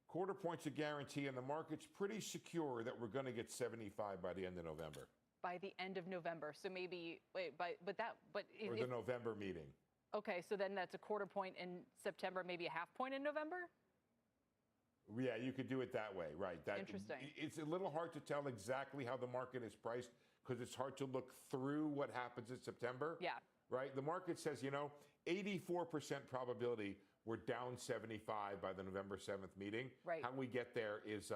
Quarter point's a guarantee, and the market's pretty secure that we're going to get 75 by the end of November. By the end of November, so maybe or the November meeting. Okay, so then that's a quarter point in September, maybe a half point in November? Yeah, you could do it that way, right? Interesting. It's a little hard to tell exactly how the market is priced because it's hard to look through what happens in September. Yeah. Right? The market says, 84% probability we're down 75 by the November 7th meeting. Right. How we get there is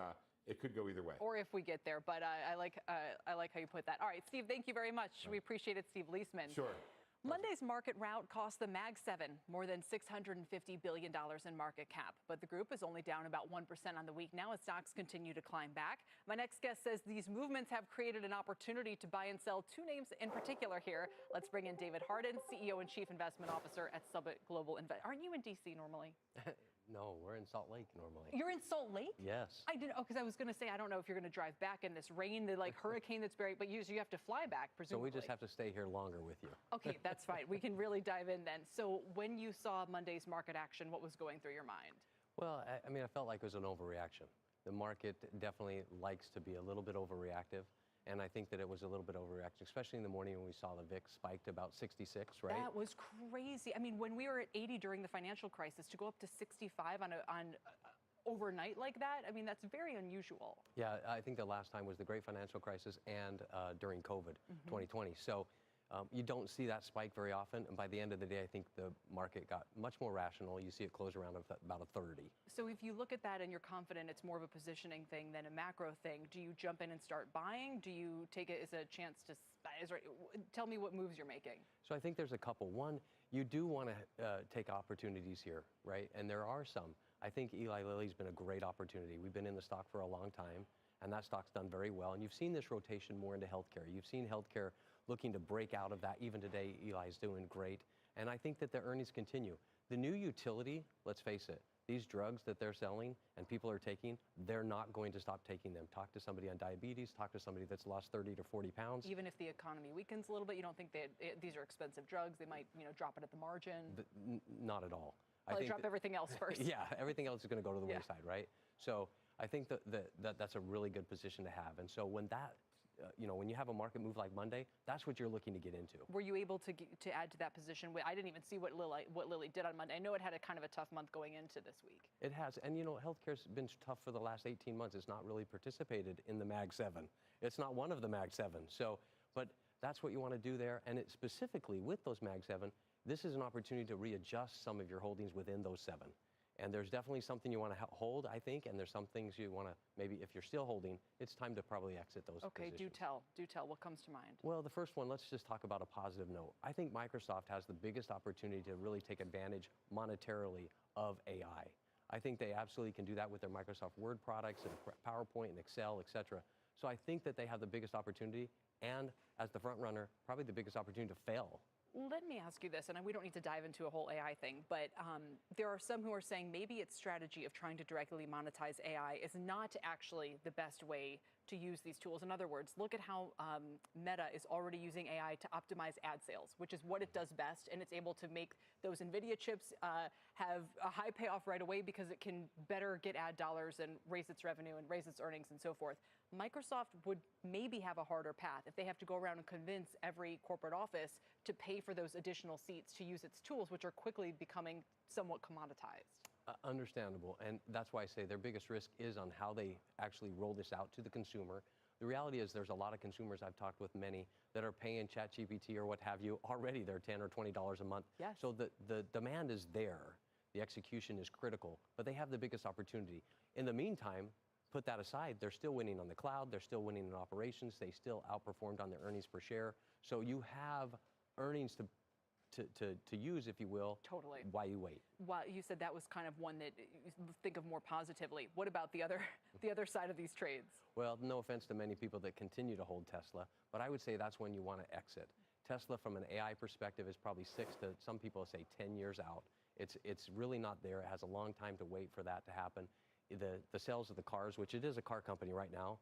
it could go either way. Or if we get there, but I like how you put that. All right, Steve, thank you very much. Right. We appreciate it, Steve Leisman. Sure. Monday's market rout cost the Mag 7 more than $650 billion in market cap, but the group is only down about 1% on the week now as stocks continue to climb back. My next guest says these movements have created an opportunity to buy and sell two names in particular here. Let's bring in David Hardin, CEO and Chief Investment Officer at Summit Global Invest. Aren't you in D.C. normally? No, we're in Salt Lake normally. You're in Salt Lake? Yes. I didn't. Oh, because I was going to say, I don't know if you're going to drive back in this rain, the hurricane that's very, but you have to fly back, presumably. So we just have to stay here longer with you. Okay, that's fine. We can really dive in then. So when you saw Monday's market action, what was going through your mind? Well, I felt like it was an overreaction. The market definitely likes to be a little bit overreactive. And I think that it was a little bit overreaction, especially in the morning when we saw the VIX spiked about 66, right? That was crazy. I mean, when we were at 80 during the financial crisis, to go up to 65 on overnight like that, I mean, that's very unusual. Yeah, I think the last time was the great financial crisis and during COVID, 2020. So you don't see that spike very often. And by the end of the day, I think the market got much more rational. You see it close around about a 30. So if you look at that and you're confident it's more of a positioning thing than a macro thing, do you jump in and start buying? Do you take it as a chance to tell me what moves you're making? So I think there's a couple. One, you do want to take opportunities here, right? And there are some. I think Eli Lilly's been a great opportunity. We've been in the stock for a long time, and that stock's done very well. And you've seen this rotation more into healthcare. You've seen healthcare looking to break out of that. Even today, Eli's doing great. And I think that the earnings continue. The new utility, let's face it, these drugs that they're selling and people are taking, they're not going to stop taking them. Talk to somebody on diabetes, talk to somebody that's lost 30 to 40 pounds. Even if the economy weakens a little bit, you don't think that these are expensive drugs? They might, drop it at the margin? Not at all. Probably drop everything else first. Yeah, everything else is going to go to the wayside, right? So I think that's a really good position to have. And so when that, when you have a market move like Monday, that's what you're looking to get into. Were you able to add to that position? I didn't even see what Lilly did on Monday. I know it had a kind of a tough month going into this week. It has, and healthcare's been tough for the last 18 months. It's not really participated in the Mag 7. It's not one of the Mag 7. So, but that's what you want to do there. And it specifically with those Mag 7, this is an opportunity to readjust some of your holdings within those 7. And there's definitely something you want to hold, I think, and there's some things you want to, maybe if you're still holding, it's time to probably exit those positions. Do tell. What comes to mind? Well, the first one, let's just talk about a positive note. I think Microsoft has the biggest opportunity to really take advantage monetarily of AI. I think they absolutely can do that with their Microsoft Word products and PowerPoint and Excel, et cetera. So I think that they have the biggest opportunity, and as the front runner, probably the biggest opportunity to fail. Let me ask you this, and we don't need to dive into a whole AI thing, but there are some who are saying maybe its strategy of trying to directly monetize AI is not actually the best way to use these tools. In other words, look at how Meta is already using AI to optimize ad sales, which is what it does best, and it's able to make those NVIDIA chips have a high payoff right away because it can better get ad dollars and raise its revenue and raise its earnings and so forth. Microsoft would maybe have a harder path if they have to go around and convince every corporate office to pay for those additional seats to use its tools, which are quickly becoming somewhat commoditized. Understandable, and that's why I say their biggest risk is on how they actually roll this out to the consumer. The reality is there's a lot of consumers, I've talked with many, that are paying ChatGPT or what have you, already they're $10 or $20 a month. Yes. So the demand is there, the execution is critical, but they have the biggest opportunity. In the meantime, put that aside, they're still winning on the cloud, they're still winning in operations, they still outperformed on their earnings per share. So you have earnings to use, if you will, totally. While you wait. Well, you said that was kind of one that you think of more positively. What about the other side of these trades? Well, no offense to many people that continue to hold Tesla, but I would say that's when you want to exit. Tesla, from an AI perspective, is probably 6 to, some people say, 10 years out. It's really not there. It has a long time to wait for that to happen. The sales of the cars, which it is a car company right now,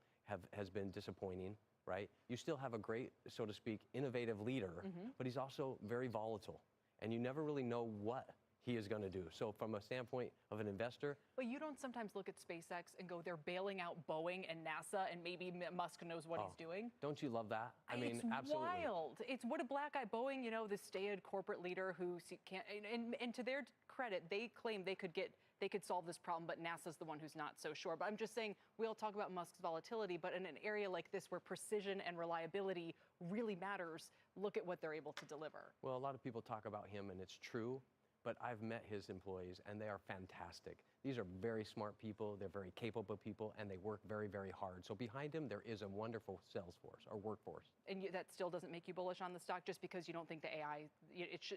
has been disappointing. Right? You still have a great, so to speak, innovative leader, but he's also very volatile, and you never really know what he is going to do. So from a standpoint of an investor. But you don't sometimes look at SpaceX and go, they're bailing out Boeing and NASA, and maybe Musk knows what he's doing? Don't you love that? I mean, it's absolutely. Wild. It's what a black eye Boeing, the staid corporate leader who can't, and to their credit, they claim they could solve this problem, but NASA's the one who's not so sure. But I'm just saying, we all talk about Musk's volatility, but in an area like this where precision and reliability really matters, look at what they're able to deliver. Well, a lot of people talk about him, and it's true, but I've met his employees, and they are fantastic. These are very smart people, they're very capable people, and they work very, very hard. So behind him, there is a wonderful sales force or workforce. And that still doesn't make you bullish on the stock just because you don't think the AI,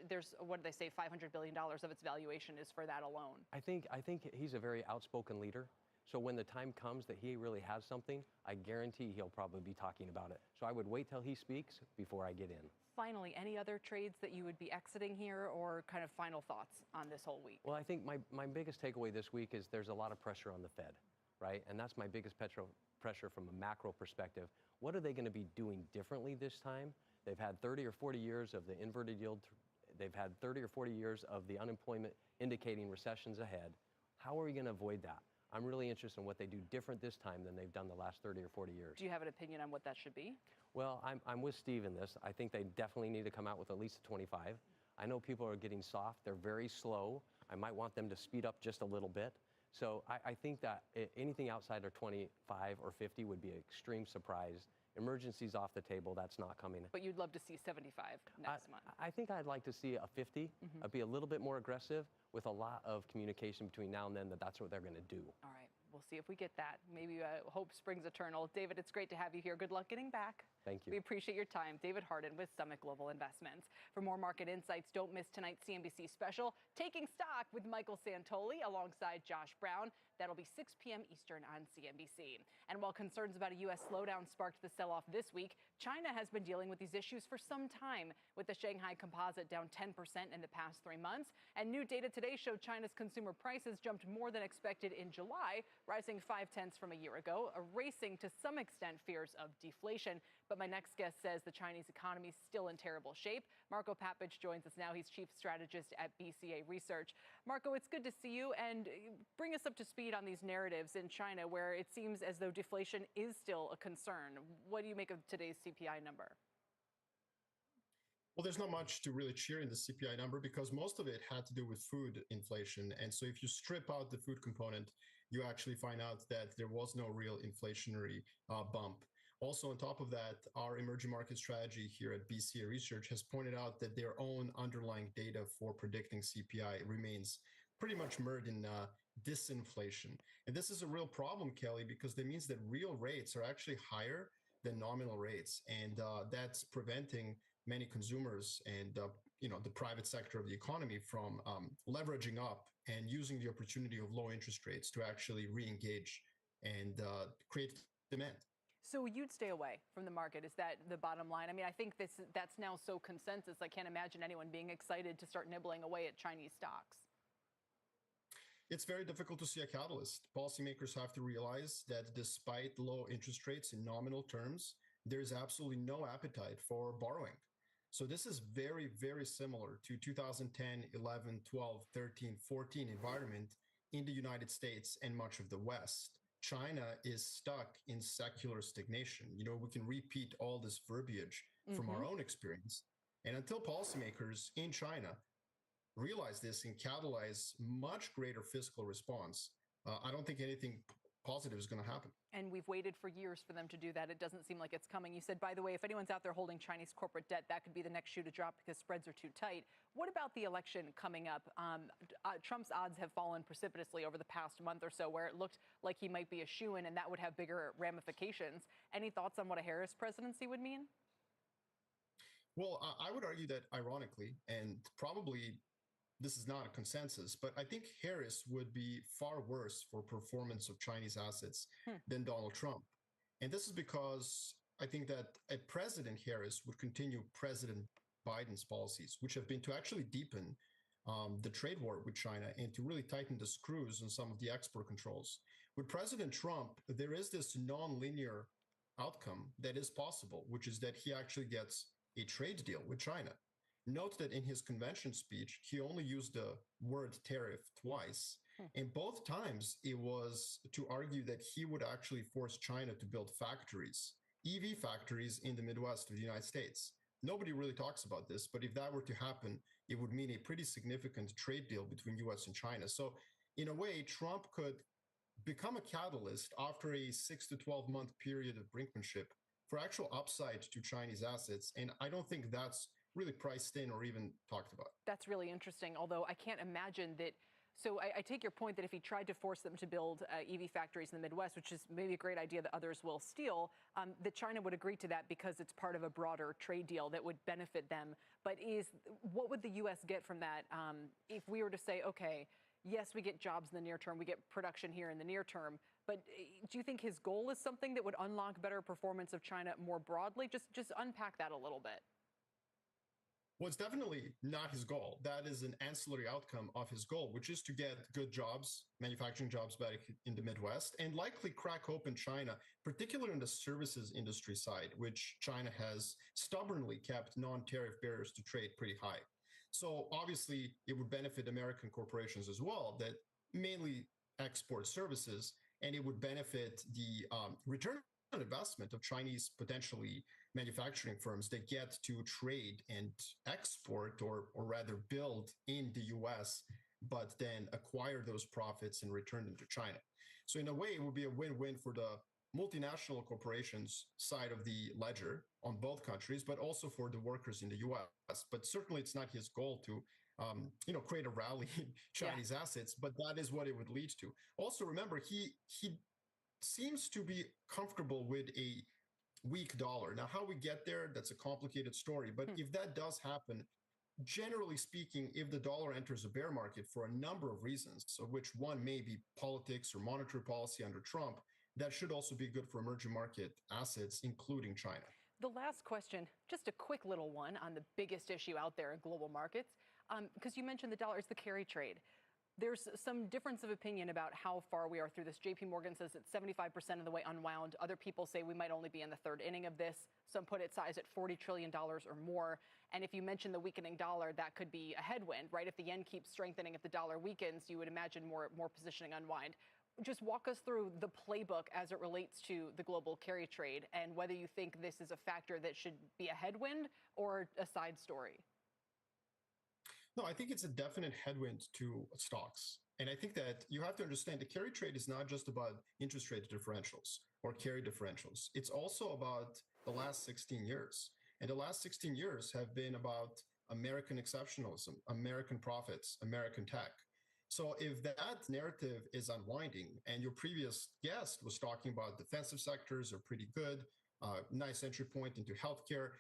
there's, what do they say, $500 billion of its valuation is for that alone? I think he's a very outspoken leader. So when the time comes that he really has something, I guarantee he'll probably be talking about it. So I would wait till he speaks before I get in. Finally, any other trades that you would be exiting here, or kind of final thoughts on this whole week? Well, I think my biggest takeaway this week is there's a lot of pressure on the Fed, right? And that's my biggest pressure from a macro perspective. What are they going to be doing differently this time? They've had 30 or 40 years of the inverted yield. They've had 30 or 40 years of the unemployment indicating recessions ahead. How are we going to avoid that? I'm really interested in what they do different this time than they've done the last 30 or 40 years. Do you have an opinion on what that should be? Well, I'm with Steve in this. I think they definitely need to come out with at least a 25. I know people are getting soft. They're very slow. I might want them to speed up just a little bit. So I think that anything outside of 25 or 50 would be an extreme surprise. Emergencies off the table, that's not coming. But you'd love to see 75 next month. I think I'd like to see a 50, be a little bit more aggressive with a lot of communication between now and then that's what they're going to do. All right, we'll see if we get that. Maybe hope springs eternal. David, it's great to have you here. Good luck getting back. Thank you. We appreciate your time. David Hardin with Summit Global Investments. For more market insights, don't miss tonight's CNBC special, Taking Stock with Michael Santoli alongside Josh Brown. That'll be 6 p.m. Eastern on CNBC. And while concerns about a U.S. slowdown sparked the sell-off this week, China has been dealing with these issues for some time, with the Shanghai Composite down 10% in the past 3 months. And new data today showed China's consumer prices jumped more than expected in July, rising 0.5 from a year ago, erasing to some extent fears of deflation. But my next guest says the Chinese economy is still in terrible shape. Marco Papich joins us now. He's chief strategist at BCA Research. Marco, it's good to see you, and bring us up to speed on these narratives in China, where it seems as though deflation is still a concern. What do you make of today's CPI number? Well, there's not much to really cheer in the CPI number because most of it had to do with food inflation. And so if you strip out the food component, you actually find out that there was no real inflationary bump. Also, on top of that, our emerging market strategy here at BCA Research has pointed out that their own underlying data for predicting CPI remains pretty much mired in disinflation. And this is a real problem, Kelly, because that means that real rates are actually higher than nominal rates. And that's preventing many consumers and the private sector of the economy from leveraging up and using the opportunity of low interest rates to actually re-engage and create demand. So you'd stay away from the market. Is that the bottom line? I mean, I think that's now so consensus. I can't imagine anyone being excited to start nibbling away at Chinese stocks. It's very difficult to see a catalyst. Policymakers have to realize that despite low interest rates in nominal terms, there's absolutely no appetite for borrowing. So this is very, very similar to 2010, 11, 12, 13, 14 environment in the United States and much of the West. China is stuck in secular stagnation. We can repeat all this verbiage from our own experience. And until policymakers in China realize this and catalyze much greater fiscal response, I don't think anything positive is going to happen. And we've waited for years for them to do that. It doesn't seem like it's coming. You said, by the way, if anyone's out there holding Chinese corporate debt, that could be the next shoe to drop because spreads are too tight. What about the election coming up? Trump's odds have fallen precipitously over the past month or so, where it looked like he might be a shoo-in, and that would have bigger ramifications. Any thoughts on what a Harris presidency would mean? Well, I would argue that ironically, and probably this is not a consensus, but I think Harris would be far worse for performance of Chinese assets than Donald Trump. And this is because I think that a President Harris would continue President Biden's policies, which have been to actually deepen the trade war with China and to really tighten the screws on some of the export controls. With President Trump, there is this non-linear outcome that is possible, which is that he actually gets a trade deal with China. Note that in his convention speech, he only used the word tariff twice. And both times it was to argue that he would actually force China to build factories, EV factories in the Midwest of the United States. Nobody really talks about this, but if that were to happen, it would mean a pretty significant trade deal between US and China. So in a way, Trump could become a catalyst after a 6 to 12 month period of brinkmanship for actual upside to Chinese assets. And I don't think that's really priced in or even talked about. That's really interesting, although I can't imagine that. So I take your point that if he tried to force them to build EV factories in the Midwest, which is maybe a great idea that others will steal, that China would agree to that because it's part of a broader trade deal that would benefit them. But what would the U.S. get from that if we were to say, okay, yes, we get jobs in the near term, we get production here in the near term, but do you think his goal is something that would unlock better performance of China more broadly? Just unpack that a little bit. Well, it's definitely not his goal. That is an ancillary outcome of his goal, which is to get good jobs, manufacturing jobs back in the Midwest, and likely crack open China, particularly in the services industry side, which China has stubbornly kept non-tariff barriers to trade pretty high. So obviously, it would benefit American corporations as well that mainly export services, and it would benefit the return on investment of Chinese potentially manufacturing firms that get to trade and export or rather build in the US, but then acquire those profits and return them to China. So in a way, it would be a win-win for the multinational corporations side of the ledger on both countries, but also for the workers in the US. But certainly it's not his goal to create a rally in Chinese assets, but that is what it would lead to. Also, remember, he seems to be comfortable with a weak dollar. Now, how we get there, that's a complicated story. But if that does happen, generally speaking, if the dollar enters a bear market for a number of reasons, of which one may be politics or monetary policy under Trump, that should also be good for emerging market assets, including China. The last question, just a quick little one on the biggest issue out there in global markets, because you mentioned the dollar is the carry trade. There's some difference of opinion about how far we are through this. JP Morgan says it's 75% of the way unwound. Other people say we might only be in the third inning of this. Some put its size at $40 trillion or more. And if you mention the weakening dollar, that could be a headwind, right? If the yen keeps strengthening, if the dollar weakens, you would imagine more positioning unwind. Just walk us through the playbook as it relates to the global carry trade and whether you think this is a factor that should be a headwind or a side story. No, I think it's a definite headwind to stocks. And I think that you have to understand the carry trade is not just about interest rate differentials or carry differentials. It's also about the last 16 years. And the last 16 years have been about American exceptionalism, American profits, American tech. So if that narrative is unwinding, and your previous guest was talking about defensive sectors are pretty good, nice entry point into healthcare,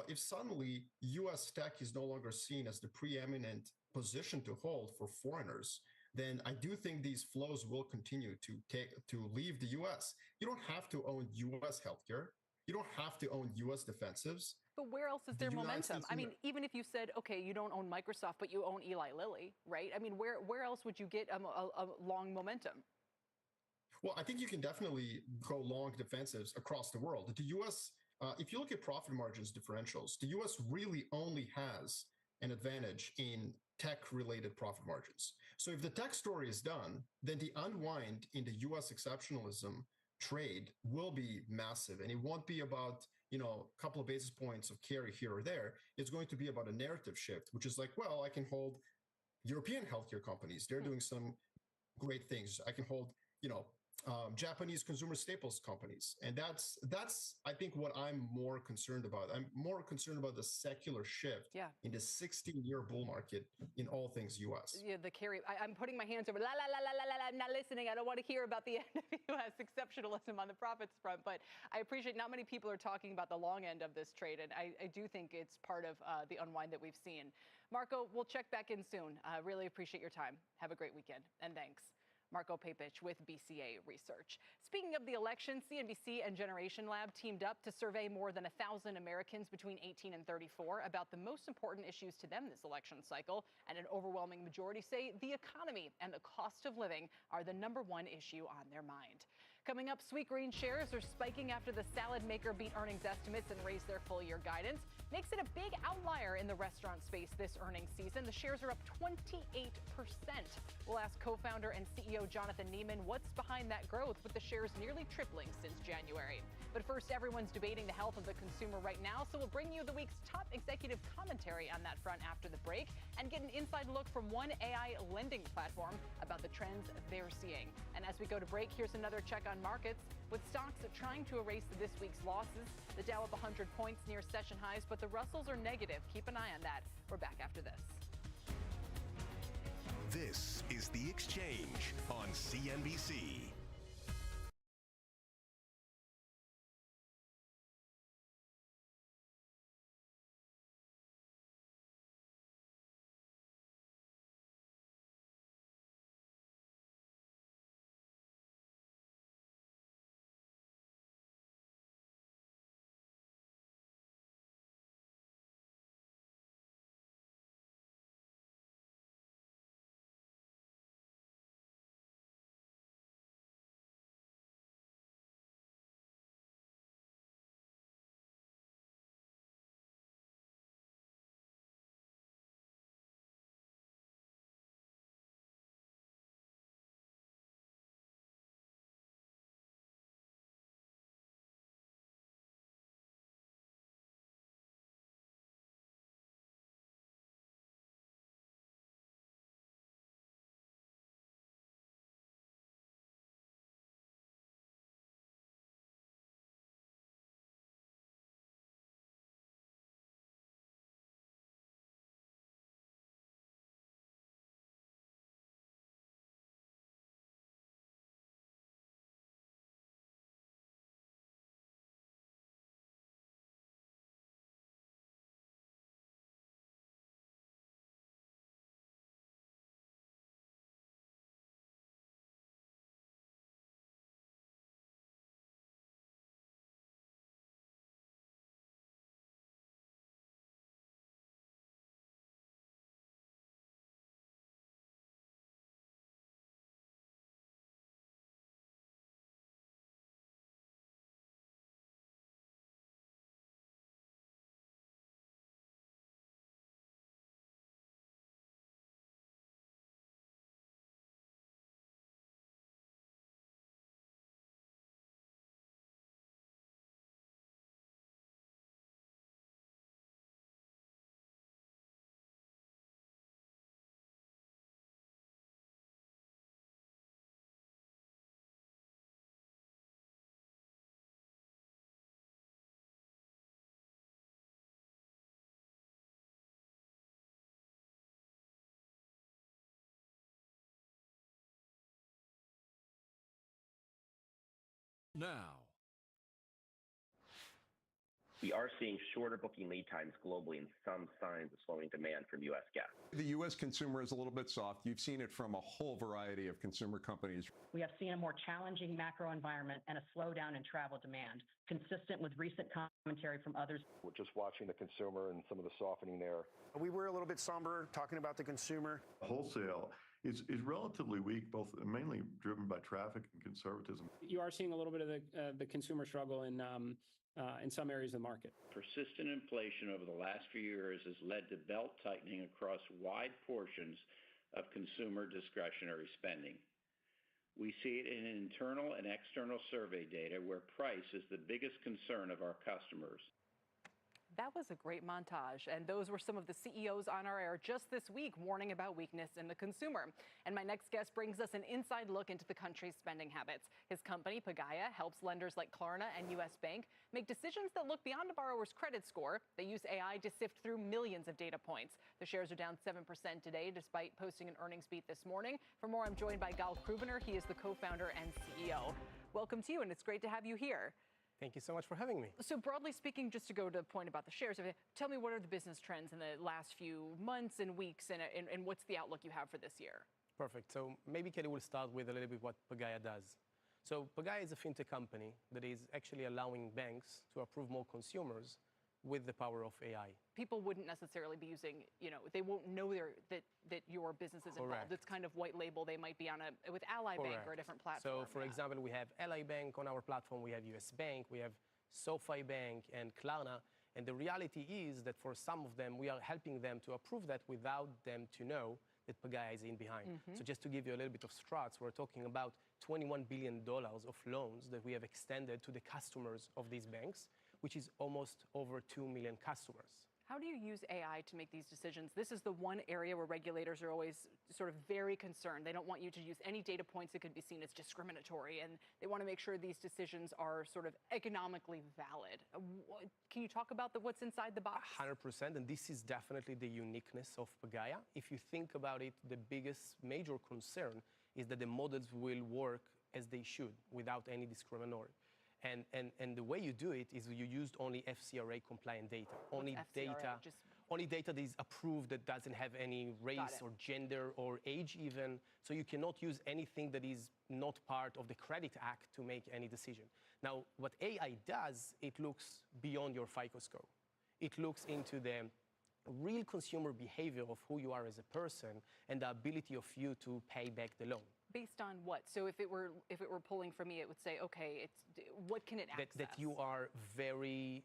if suddenly US tech is no longer seen as the preeminent position to hold for foreigners, then I do think these flows will continue to leave the US. You don't have to own US healthcare. You don't have to own US defensives. But where else is there momentum? I mean, even if you said, okay, you don't own Microsoft, but you own Eli Lilly, right? I mean, where else would you get a long momentum? Well, I think you can definitely go long defensives across the world. The U.S., if you look at profit margins differentials, the U.S. really only has an advantage in tech-related profit margins. So if the tech story is done, then the unwind in the U.S. exceptionalism trade will be massive, and it won't be about a couple of basis points of carry here or there. It's going to be about a narrative shift, which is like, well, I can hold European healthcare companies. They're doing some great things. I can hold, Japanese consumer staples companies. And that's I think what I'm more concerned about. I'm more concerned about the secular shift in the 16-year bull market in all things US. Yeah, the carry, I'm putting my hands over, I'm not listening. I don't want to hear about the end of US exceptionalism on the profits front, but I appreciate not many people are talking about the long end of this trade. And I do think it's part of the unwind that we've seen. Marco, we'll check back in soon. Really appreciate your time. Have a great weekend, and thanks. Marco Papich with BCA Research. Speaking of the election, CNBC and Generation Lab teamed up to survey more than 1,000 Americans between 18 and 34 about the most important issues to them this election cycle. And an overwhelming majority say the economy and the cost of living are the #1 issue on their mind. Coming up, Sweetgreen shares are spiking after the salad maker beat earnings estimates and raised their full-year guidance. Makes it a big outlier in the restaurant space this earnings season. The shares are up 28%. We'll ask co-founder and CEO Jonathan Neiman what's behind that growth, with the shares nearly tripling since January. But first, everyone's debating the health of the consumer right now, so we'll bring you the week's top executive commentary on that front after the break and get an inside look from one AI lending platform about the trends they're seeing. And as we go to break, here's another check on markets, with stocks trying to erase this week's losses. The Dow up 100 points near session highs, but the Russells are negative. Keep an eye on that. We're back after this. This is The Exchange on CNBC. now. We are seeing shorter booking lead times globally and some signs of slowing demand from U.S. guests. The U.S. consumer is a little bit soft. You've seen it from a whole variety of consumer companies. We have seen a more challenging macro environment and a slowdown in travel demand, consistent with recent commentary from others. We're just watching the consumer and some of the softening there. We were a little bit somber talking about the consumer. Wholesale is relatively weak, both mainly driven by traffic and conservatism. You are seeing a little bit of the consumer struggle in some areas of the market. Persistent inflation over the last few years has led to belt tightening across wide portions of consumer discretionary spending. We see it in internal and external survey data where price is the biggest concern of our customers. That was a great montage, and those were some of the CEOs on our air just this week warning about weakness in the consumer. And my next guest brings us an inside look into the country's spending habits. His company, Pagaya, helps lenders like Klarna and U.S. Bank make decisions that look beyond a borrower's credit score. They use AI to sift through millions of data points. The shares are down 7% today, despite posting an earnings beat this morning. For more, I'm joined by Gal Krubener. He is the co-founder and CEO. Welcome to you, and it's great to have you here. Thank you so much for having me. So broadly speaking, just to go to the point about the shares, tell me what are the business trends in the last few months and weeks, and what's the outlook you have for this year? Perfect. So maybe Kelly will start with a little bit what Pagaya does. So Pagaya is a fintech company that is actually allowing banks to approve more consumers with the power of AI. People wouldn't necessarily be using, they won't know that your business is involved. Correct. It's kind of white label. They might be on with Ally Bank or a different platform. So for example, we have Ally Bank on our platform, we have US Bank, we have SoFi Bank and Klarna. And the reality is that for some of them, we are helping them to approve that without them to know that Pagaya is in behind. So just to give you a little bit of stats, we're talking about $21 billion of loans that we have extended to the customers of these banks, which is almost over 2 million customers. How do you use AI to make these decisions? This is the one area where regulators are always sort of very concerned. They don't want you to use any data points that could be seen as discriminatory, and they want to make sure these decisions are sort of economically valid. Can you talk about what's inside the box? 100%, and this is definitely the uniqueness of Pagaya. If you think about it, the biggest major concern is that the models will work as they should without any discriminatory. And the way you do it is you used only FCRA compliant data. Only data that is approved that doesn't have any race or gender or age even. So you cannot use anything that is not part of the Credit Act to make any decision. Now, what AI does, it looks beyond your FICO score. It looks into the real consumer behavior of who you are as a person and the ability of you to pay back the loan. Based on what? So if it were pulling for me, it would say, okay, what can it access? That you are very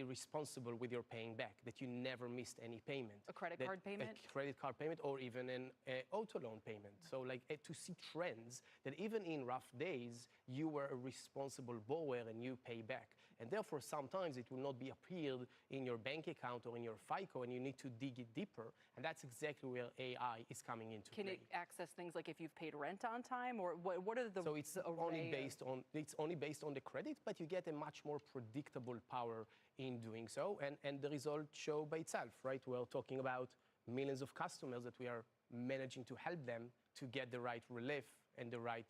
responsible with your paying back, that you never missed any payment. A credit card payment? A credit card payment or even an auto loan payment. So like to see trends that even in rough days, you were a responsible borrower and you pay back. And therefore, sometimes it will not be appeared in your bank account or in your FICO, and you need to dig it deeper. And that's exactly where AI is coming into play. Can it access things like if you've paid rent on time, or what are the? So it's only based on the credit, but you get a much more predictable power in doing so, and the results show by itself, right? We're talking about millions of customers that we are managing to help them to get the right relief and the right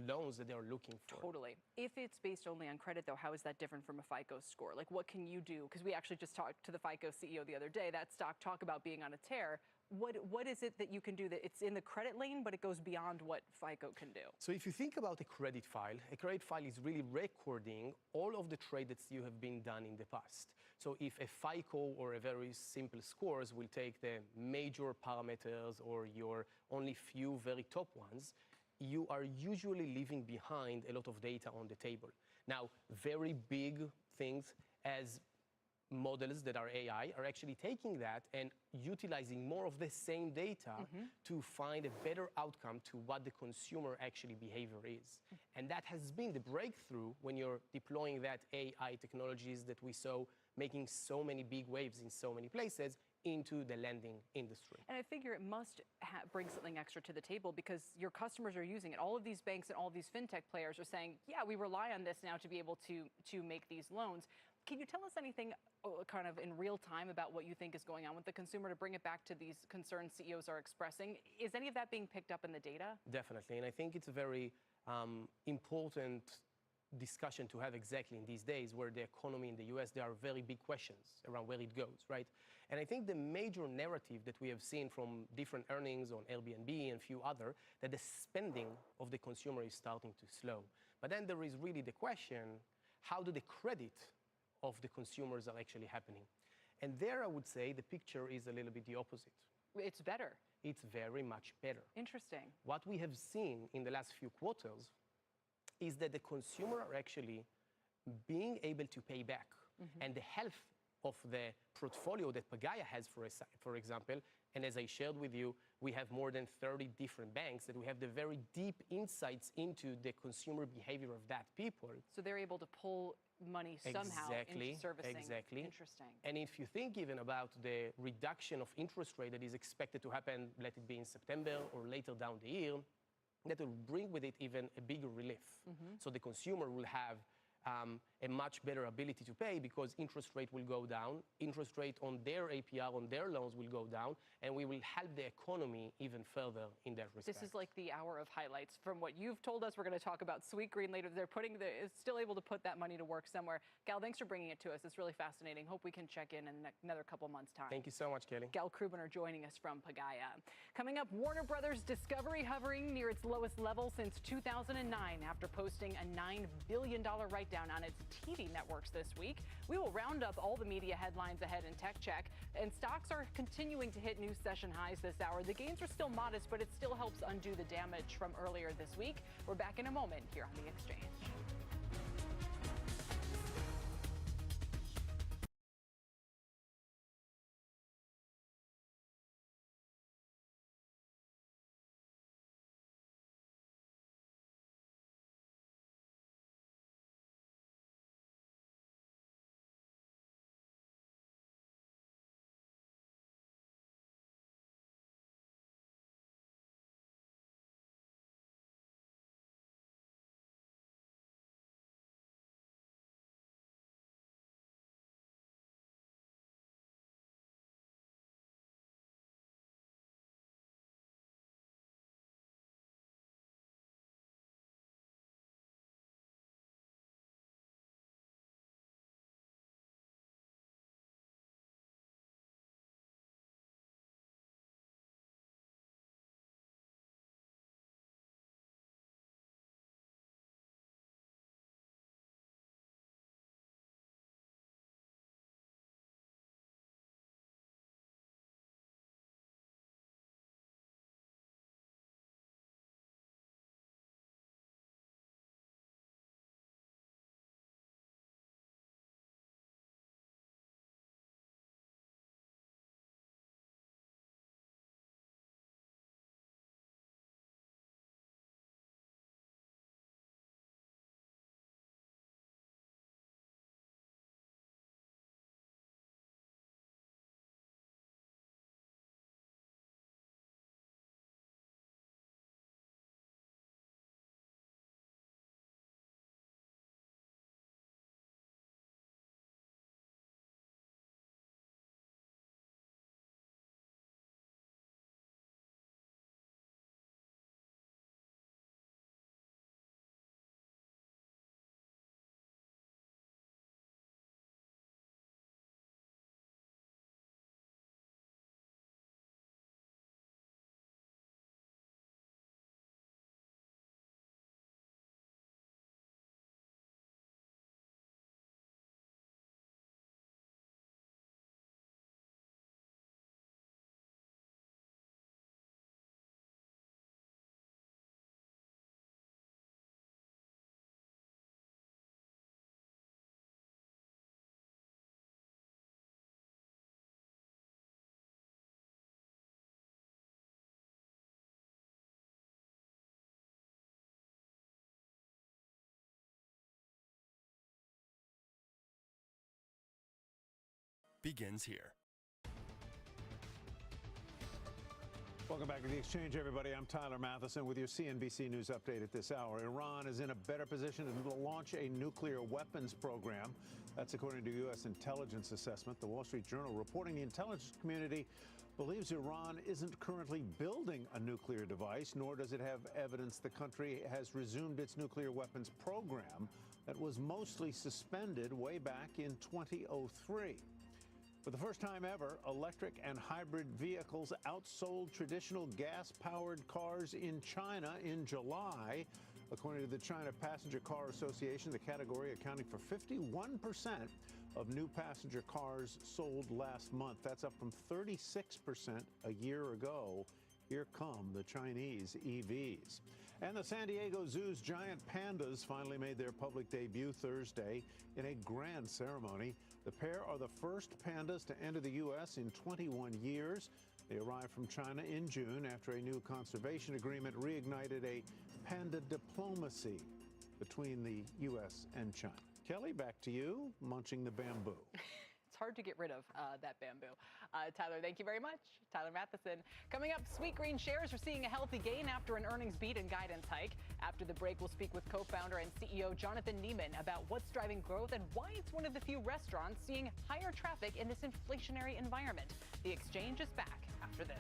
loans that they're looking for. Totally. If it's based only on credit, though, how is that different from a FICO score? Like, what can you do? Because we actually just talked to the FICO CEO the other day. That stock talk about being on a tear. What is it that you can do that it's in the credit lane, but it goes beyond what FICO can do? So if you think about a credit file is really recording all of the trades that you have been done in the past. So if a FICO or a very simple scores will take the major parameters or your only few very top ones, you are usually leaving behind a lot of data on the table. Now, very big things as models that are AI are actually taking that and utilizing more of the same data to find a better outcome to what the consumer actually behavior is. And that has been the breakthrough when you're deploying that AI technologies that we saw making so many big waves in so many places into the lending industry. And I figure it must bring something extra to the table because your customers are using it. All of these banks and all of these fintech players are saying, yeah, we rely on this now to be able to make these loans. Can you tell us anything kind of in real time about what you think is going on with the consumer to bring it back to these concerns CEOs are expressing? Is any of that being picked up in the data? Definitely, and I think it's a very important discussion to have exactly in these days where the economy in the US, there are very big questions around where it goes, right? And I think the major narrative that we have seen from different earnings on Airbnb and a few other, that the spending of the consumer is starting to slow. But then there is really the question, how do the credit of the consumers are actually happening? And there I would say the picture is a little bit the opposite. It's better. It's very much better. Interesting. What we have seen in the last few quarters is that the consumer are actually being able to pay back. And the health of the portfolio that Pagaya has, for example, and as I shared with you, we have more than 30 different banks that we have the very deep insights into the consumer behavior of that people. So they're able to pull money somehow into servicing. Exactly. Interesting. And if you think even about the reduction of interest rate that is expected to happen, let it be in September or later down the year, that will bring with it even a bigger relief. So the consumer will have a much better ability to pay because interest rate will go down, interest rate on their APR, on their loans will go down, and we will help the economy even further in that respect. This is like the hour of highlights. From what you've told us, we're going to talk about Sweetgreen later. They're still able to put that money to work somewhere. Gal, thanks for bringing it to us. It's really fascinating. Hope we can check in another couple months' time. Thank you so much, Kelly. Gal Krubiner joining us from Pagaya. Coming up, Warner Brothers Discovery hovering near its lowest level since 2009 after posting a $9 billion write-down on its TV networks this week. We will round up all the media headlines ahead in Tech Check, and stocks are continuing to hit new session highs this hour. The gains are still modest, but it still helps undo the damage from earlier this week. We're back in a moment here on The Exchange. Begins here. Welcome back to The Exchange, everybody. I'm Tyler Matheson with your CNBC News update at this hour. Iran is in a better position to launch a nuclear weapons program. That's according to U.S. intelligence assessment. The Wall Street Journal reporting the intelligence community believes Iran isn't currently building a nuclear device, nor does it have evidence the country has resumed its nuclear weapons program that was mostly suspended way back in 2003. For the first time ever, electric and hybrid vehicles outsold traditional gas-powered cars in China in July. According to the China Passenger Car Association, the category accounting for 51% of new passenger cars sold last month. That's up from 36% a year ago. Here come the Chinese EVs. And the San Diego Zoo's giant pandas finally made their public debut Thursday in a grand ceremony. The pair are the first pandas to enter the U.S. in 21 years. They arrived from China in June after a new conservation agreement reignited a panda diplomacy between the U.S. and China. Kelly, back to you, munching the bamboo. It's hard to get rid of that bamboo. Tyler, thank you very much. Tyler Matheson. Coming up, Sweetgreen shares are seeing a healthy gain after an earnings beat and guidance hike. After the break, we'll speak with co-founder and CEO Jonathan Neiman about what's driving growth and why it's one of the few restaurants seeing higher traffic in this inflationary environment. The Exchange is back after this.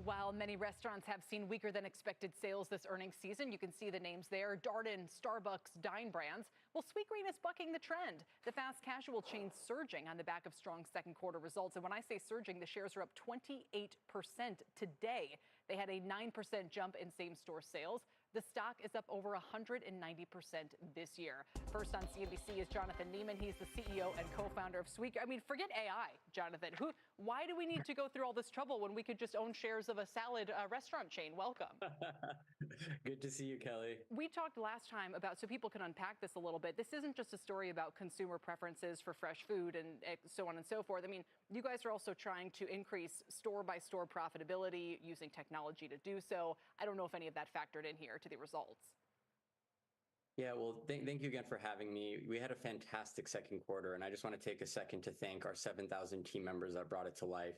While many restaurants have seen weaker than expected sales this earnings season, you can see the names there: Darden, Starbucks, Dine Brands. Well, Sweetgreen is bucking the trend. The fast casual chain surging on the back of strong second quarter results. And when I say surging, the shares are up 28% today. They had a 9% jump in same-store sales. The stock is up over 190% this year. First on CNBC is Jonathan Neiman. He's the CEO and co-founder of Sweetgreen. I mean, forget AI, Jonathan. Why do we need to go through all this trouble when we could just own shares of a salad restaurant chain? Welcome. Good to see you, Kelly. We talked last time about, so people can unpack this a little bit, this isn't just a story about consumer preferences for fresh food and so on and so forth. I mean, you guys are also trying to increase store-by-store profitability using technology to do so. I don't know if any of that factored in here to the results. Yeah, well, thank you again for having me. We had a fantastic second quarter, and I just want to take a second to thank our 7,000 team members that brought it to life.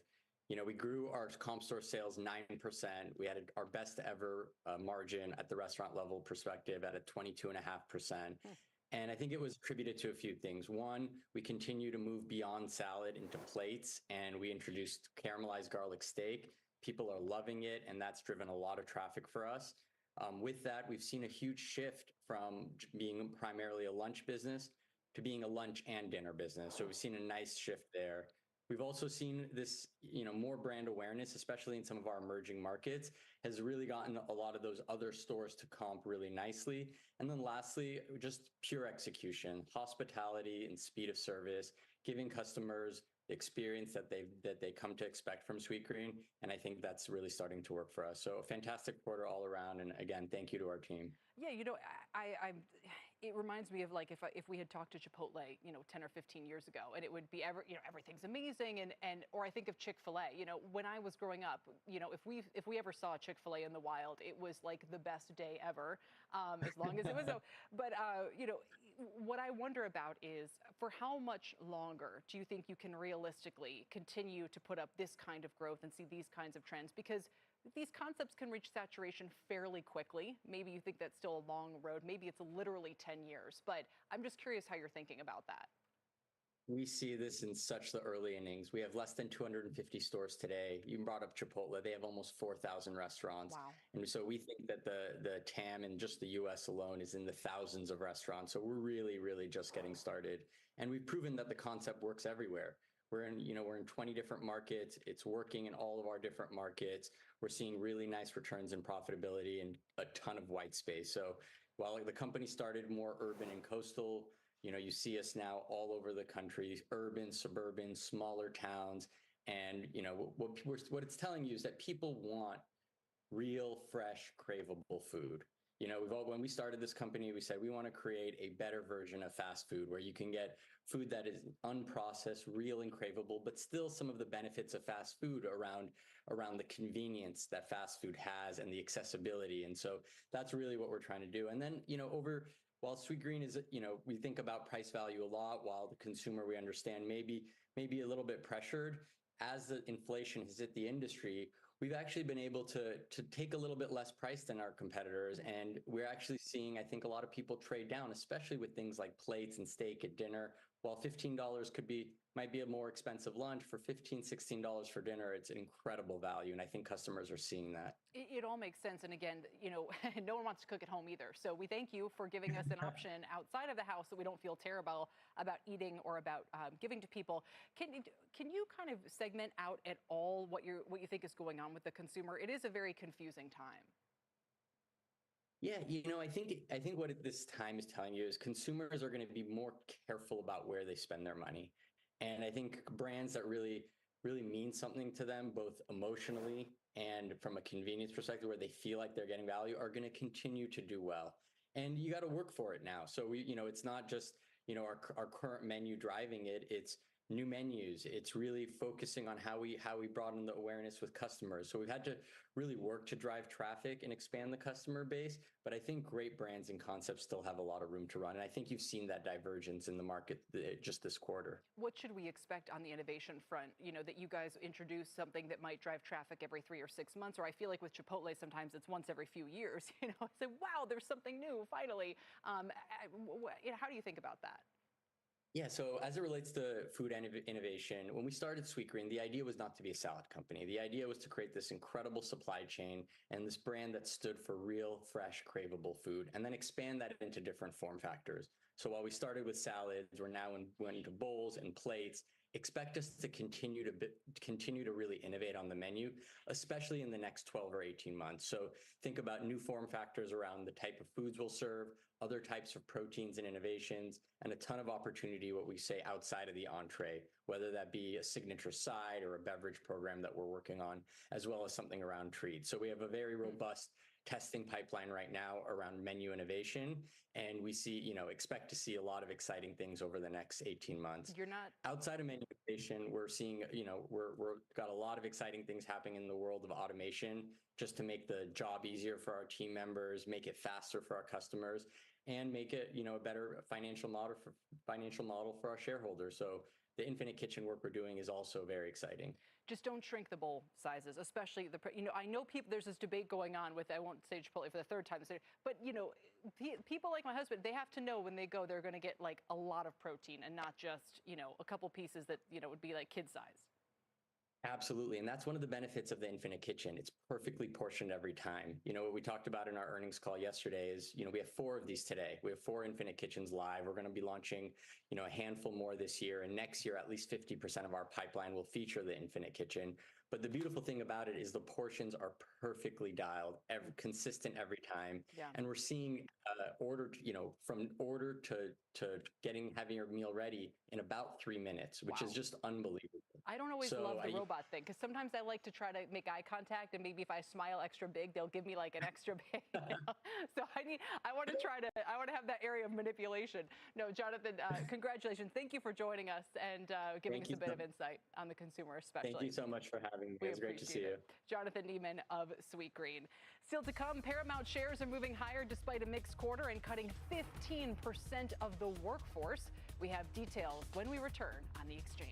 You know, we grew our comp store sales 9%. We had our best ever margin at the restaurant level perspective at a 22.5%. And I think it was attributed to a few things. One, we continue to move beyond salad into plates, and we introduced caramelized garlic steak. People are loving it, and that's driven a lot of traffic for us. With that, we've seen a huge shift from being primarily a lunch business to being a lunch and dinner business. So we've seen a nice shift there. We've also seen this, more brand awareness, especially in some of our emerging markets, has really gotten a lot of those other stores to comp really nicely. And then lastly, just pure execution, hospitality and speed of service, giving customers the experience that they come to expect from Sweetgreen. And I think that's really starting to work for us. So a fantastic quarter all around. And again, thank you to our team. Yeah, it reminds me of like if we had talked to Chipotle, 10 or 15 years ago, and it would be everything's amazing, or I think of Chick-fil-A. When I was growing up, if we ever saw Chick-fil-A in the wild, it was like the best day ever, as long as it was. But what I wonder about is for how much longer do you think you can realistically continue to put up this kind of growth and see these kinds of trends? Because these concepts can reach saturation fairly quickly. Maybe you think that's still a long road. Maybe it's literally 10 years. But I'm just curious how you're thinking about that. We see this in such the early innings. We have less than 250 stores today. You brought up Chipotle. They have almost 4,000 restaurants. Wow. And so we think that the TAM in just the US alone is in the thousands of restaurants. So we're really, really just getting started. And we've proven that the concept works everywhere. We're in 20 different markets. It's working in all of our different markets. We're seeing really nice returns in profitability and a ton of white space. So while the company started more urban and coastal, you see us now all over the country, urban, suburban, smaller towns. And, what it's telling you is that people want real, fresh, craveable food. When we started this company, we said we want to create a better version of fast food where you can get food that is unprocessed, real and craveable, but still some of the benefits of fast food around the convenience that fast food has and the accessibility. And so that's really what we're trying to do. And then, while Sweetgreen is, we think about price value a lot, while the consumer, we understand maybe a little bit pressured as the inflation has hit the industry, we've actually been able to take a little bit less price than our competitors. And we're actually seeing, I think, a lot of people trade down, especially with things like plates and steak at dinner. While $15 might be a more expensive lunch, for $15, $16 for dinner, it's an incredible value. And I think customers are seeing that. It all makes sense. And again, no one wants to cook at home either. So we thank you for giving us an option outside of the house so we don't feel terrible about eating or about giving to people. Can you kind of segment out at all what you think is going on with the consumer? It is a very confusing time. Yeah, I think what this time is telling you is consumers are going to be more careful about where they spend their money. And I think brands that really, really mean something to them, both emotionally and from a convenience perspective, where they feel like they're getting value, are going to continue to do well. And you got to work for it now. So it's not just, our current menu driving it. It's new menus. It's really focusing on how we broaden the awareness with customers. So we've had to really work to drive traffic and expand the customer base. But I think great brands and concepts still have a lot of room to run. And I think you've seen that divergence in the market just this quarter. What should we expect on the innovation front? That you guys introduce something that might drive traffic every 3 or 6 months, or I feel like with Chipotle, sometimes it's once every few years. I say, wow, there's something new, finally. How do you think about that? Yeah, so as it relates to food innovation, when we started Sweetgreen, the idea was not to be a salad company. The idea was to create this incredible supply chain and this brand that stood for real, fresh, craveable food, and then expand that into different form factors. So while we started with salads, we're now went into bowls and plates. Expect us to continue to really innovate on the menu, especially in the next 12 or 18 months. So think about new form factors around the type of foods we'll serve, other types of proteins and innovations, and a ton of opportunity, what we say, outside of the entree, whether that be a signature side or a beverage program that we're working on, as well as something around treats. So we have a very robust testing pipeline right now around menu innovation, and we see, expect to see a lot of exciting things over the next 18 months. You're not outside of menu innovation. We're seeing, we're got a lot of exciting things happening in the world of automation, just to make the job easier for our team members, make it faster for our customers, and make it, a better financial model for our shareholders. So the Infinite Kitchen work we're doing is also very exciting. Just don't shrink the bowl sizes, especially I know people, there's this debate going on with, I won't say Chipotle for the third time, but people like my husband, they have to know when they go, they're going to get like a lot of protein and not just, a couple pieces that, would be like kid size. Absolutely. And that's one of the benefits of the Infinite Kitchen. It's perfectly portioned every time. What we talked about in our earnings call yesterday is, we have 4 of these today. We have 4 Infinite Kitchens live. We're going to be launching, a handful more this year. And next year, at least 50% of our pipeline will feature the Infinite Kitchen. But the beautiful thing about it is the portions are perfectly dialed, consistent every time. Yeah. And we're seeing from order to having your meal ready in about 3 minutes, which is just unbelievable. I don't always love the robot thing, because sometimes I like to try to make eye contact, and maybe if I smile extra big, they'll give me like an extra big. So I want to have that area of manipulation. No, Jonathan, congratulations. Thank you for joining us and giving us a bit of insight on the consumer, especially. Thank you so much for having me. It was great to see you. Jonathan Neiman of Sweetgreen. Still to come, Paramount shares are moving higher despite a mixed quarter and cutting 15% of the workforce. We have details when we return on The Exchange.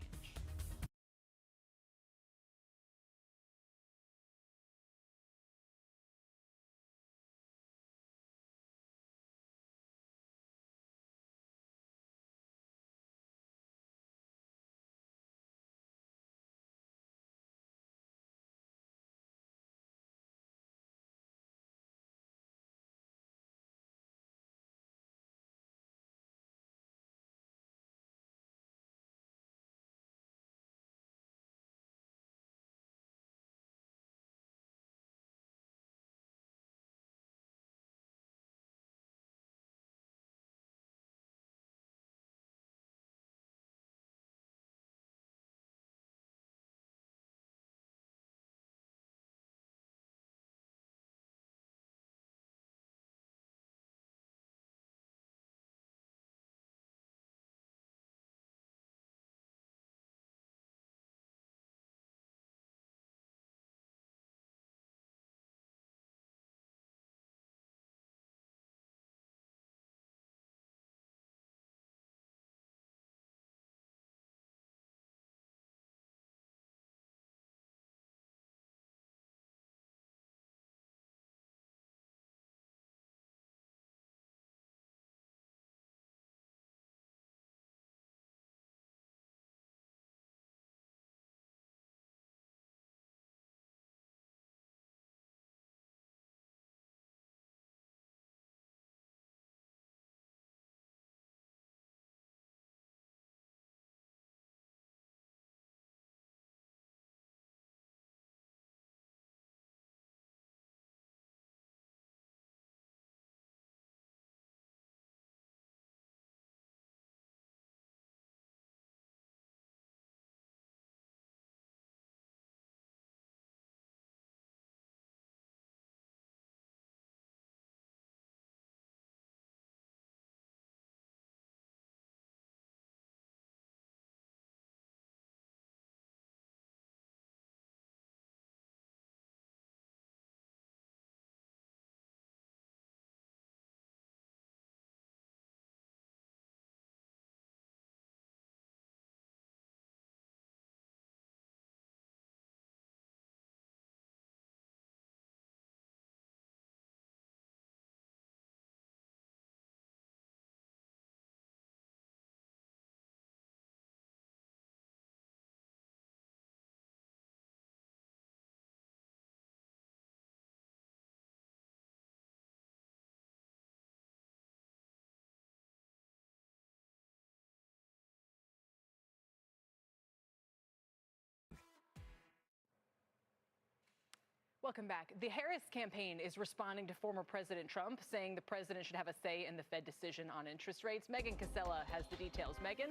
Welcome back. The Harris campaign is responding to former President Trump, saying the president should have a say in the Fed decision on interest rates. Megan Casella has the details. Megan?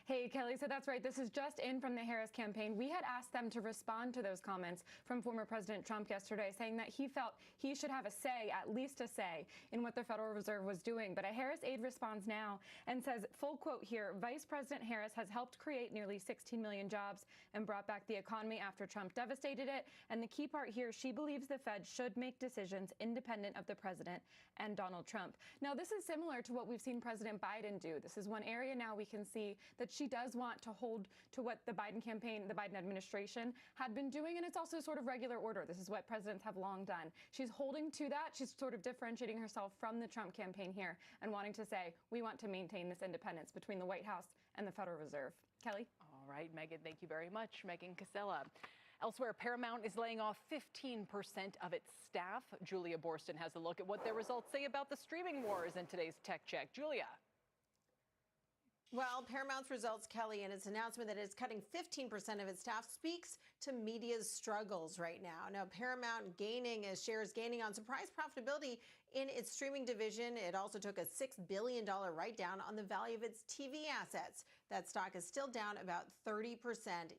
Hey, Kelly, so that's right. This is just in from the Harris campaign. We had asked them to respond to those comments from former President Trump yesterday, saying that he felt he should have a say, at least a say, in what the Federal Reserve was doing. But a Harris aide responds now and says, full quote here, Vice President Harris has helped create nearly 16 million jobs and brought back the economy after Trump devastated it. And the key part here, she believes the Fed should make decisions independent of the president and Donald Trump. Now, this is similar to what we've seen President Biden do. This is one area now we can see that she does want to hold to what the Biden campaign, the Biden administration had been doing, and it's also sort of regular order. This is what presidents have long done. She's holding to that. She's sort of differentiating herself from the Trump campaign here and wanting to say, we want to maintain this independence between the White House and the Federal Reserve. Kelly? All right, Megan, thank you very much. Megan Casella. Elsewhere, Paramount is laying off 15% of its staff. Julia Borston has a look at what their results say about the streaming wars in today's Tech Check. Julia. Well, Paramount's results, Kelly, and its announcement that it's cutting 15% of its staff speaks to media's struggles right now. Now, Paramount shares gaining on surprise profitability in its streaming division. It also took a $6 billion write-down on the value of its TV assets. That stock is still down about 30%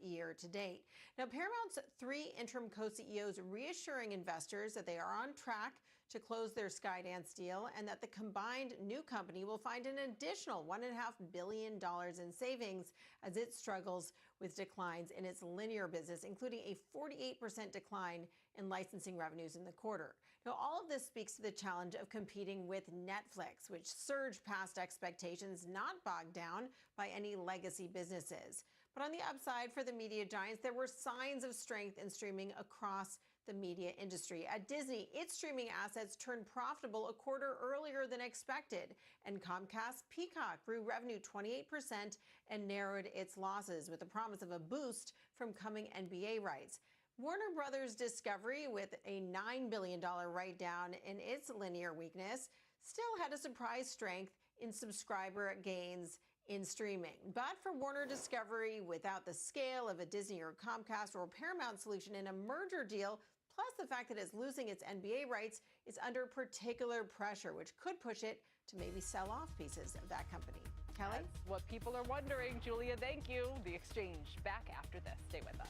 year to date. Now, Paramount's three interim co-CEOs reassuring investors that they are on track to close their Skydance deal and that the combined new company will find an additional $1.5 billion in savings as it struggles with declines in its linear business, including a 48% decline in licensing revenues in the quarter. Now, all of this speaks to the challenge of competing with Netflix, which surged past expectations, not bogged down by any legacy businesses. But on the upside for the media giants, there were signs of strength in streaming across the media industry. At Disney, its streaming assets turned profitable a quarter earlier than expected, and Comcast Peacock grew revenue 28% and narrowed its losses with the promise of a boost from coming NBA rights. Warner Brothers Discovery, with a $9 billion write-down in its linear weakness, still had a surprise strength in subscriber gains in streaming. But for Warner Discovery, without the scale of a Disney or Comcast or Paramount solution in a merger deal, plus the fact that it's losing its NBA rights, is under particular pressure, which could push it to maybe sell off pieces of that company. Kelly? That's what people are wondering. Julia, thank you. The Exchange back after this. Stay with us.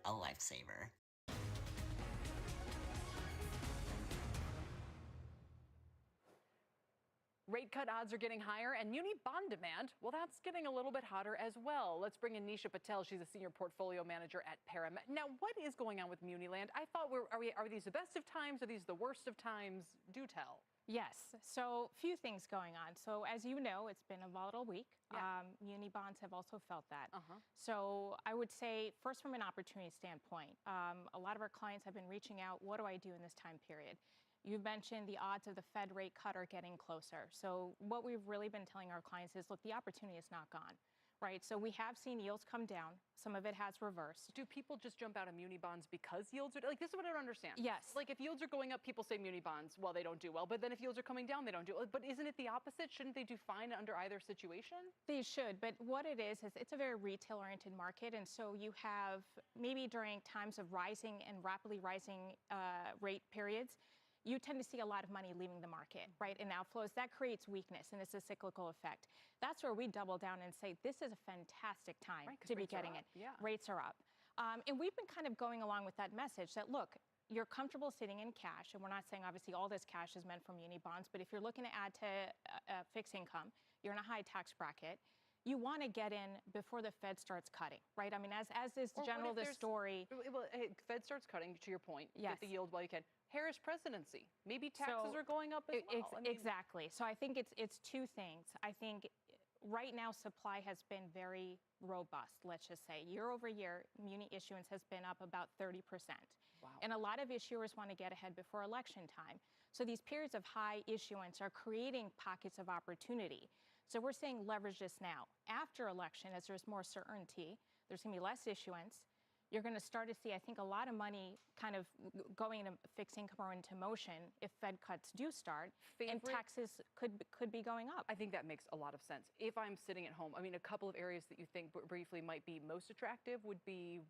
a lifesaver. Rate cut odds are getting higher, and muni bond demand, well, that's getting a little bit hotter as well. Let's bring in Nisha Patel. She's a senior portfolio manager at Paramet. Now, what is going on with Muniland? I thought, are these the best of times? Are these the worst of times? Do tell. Yes, so few things going on. So as you know, it's been a volatile week. Yeah. Muni bonds have also felt that. So I would say, first from an opportunity standpoint, a lot of our clients have been reaching out, what do I do in this time period? You mentioned the odds of the Fed rate cut are getting closer. So what we've really been telling our clients is, look, the opportunity is not gone, right? So we have seen yields come down. Some of it has reversed. Do people just jump out of muni bonds because yields are, like, this is what I don't understand. Yes. Like, if yields are going up, people say muni bonds, well, they don't do well. But then if yields are coming down, they don't do well. But isn't it the opposite? Shouldn't they do fine under either situation? They should, but what it is it's a very retail-oriented market, and so you have, maybe during times of rising and rapidly rising rate periods, you tend to see a lot of money leaving the market, right, in outflows. That creates weakness, and it's a cyclical effect. That's where we double down and say, this is a fantastic time to be getting it. Yeah. Rates are up. And we've been kind of going along with that message that, look, you're comfortable sitting in cash, and we're not saying, obviously, all this cash is meant for muni bonds, but if you're looking to add to fixed income, you're in a high tax bracket, you want to get in before the Fed starts cutting, right? I mean, as is general the story. Well, hey, Fed starts cutting, to your point. Yes. Get the yield while you can. Harris presidency. Maybe taxes are going up as well. Exactly. So I think it's two things. I think right now supply has been very robust, let's just say. Year over year, muni issuance has been up about 30%. Wow. And a lot of issuers want to get ahead before election time. So these periods of high issuance are creating pockets of opportunity. So we're saying leverage this now. After election, as there's more certainty, there's going to be less issuance. You're going to start to see, I think, a lot of money kind of going into fixed income or into motion if Fed cuts do start, and taxes could be going up. I think that makes a lot of sense. If I'm sitting at home, I mean, a couple of areas that you think briefly might be most attractive would be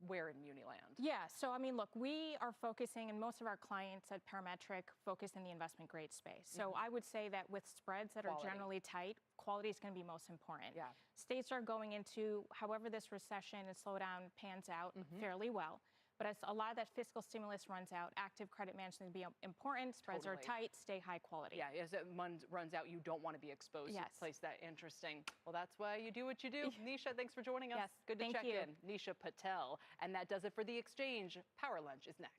where in Muniland? Yeah, so I mean, look, we are focusing, and most of our clients at Parametric focus in the investment grade space. So I would say that with spreads that are generally tight, quality is going to be most important. Yeah. States are going into, however this recession and slowdown pans out, fairly well. But as a lot of that fiscal stimulus runs out, active credit management will be important. Spreads are tight, stay high quality. Yeah, as it runs out, you don't want to be exposed to a place that interesting. Well, that's why you do what you do. Nisha, thanks for joining us. Yes, good to thank check you. in. Nisha Patel. And that does it for The Exchange. Power Lunch is next.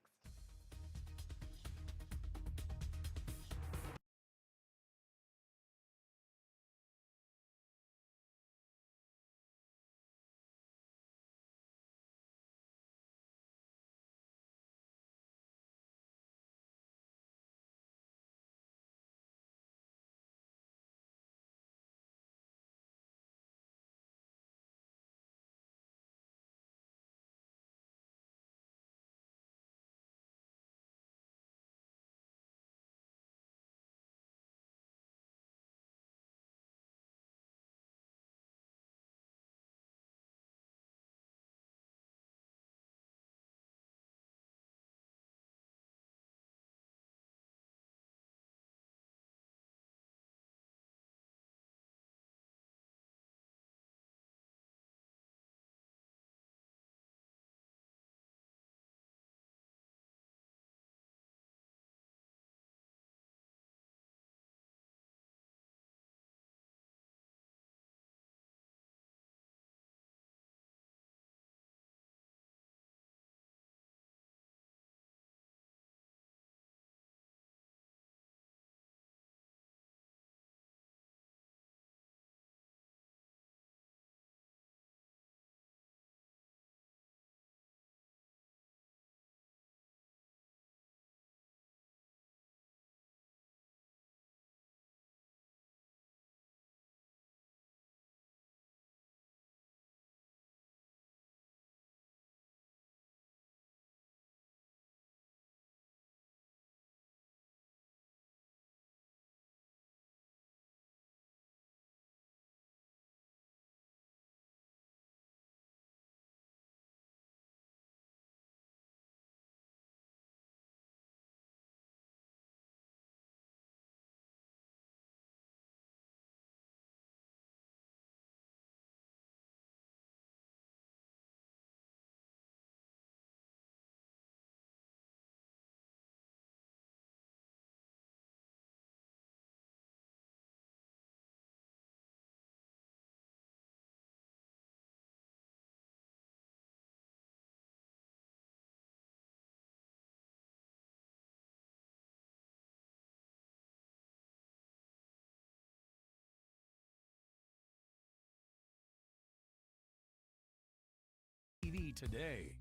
today.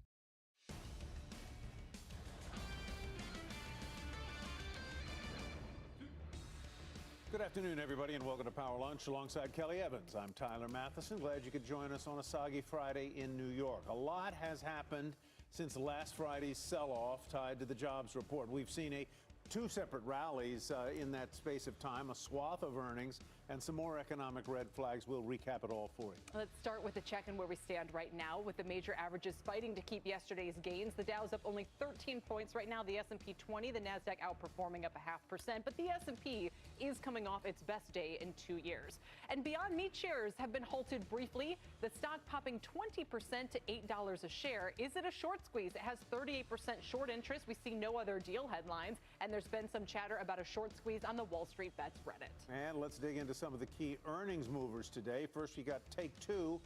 Good afternoon, everybody, and welcome to Power Lunch alongside Kelly Evans. I'm Tyler Matheson. Glad you could join us on a soggy Friday in New York. A lot has happened since last Friday's sell-off tied to the jobs report. We've seen two separate rallies in that space of time, a swath of earnings, and some more economic red flags. We'll recap it all for you. Let's start with a check on where we stand right now, with the major averages fighting to keep yesterday's gains. The Dow's up only 13 points right now. The S&P 20, the Nasdaq outperforming up 0.5%, but the S&P is coming off its best day in 2 years. And Beyond Meat shares have been halted briefly. The stock popping 20% to $8 a share. Is it a short squeeze? It has 38% short interest. We see no other deal headlines, and there's been some chatter about a short squeeze on the Wall Street Bets Reddit. And let's dig into some of the key earnings movers today. First, you got Take-Two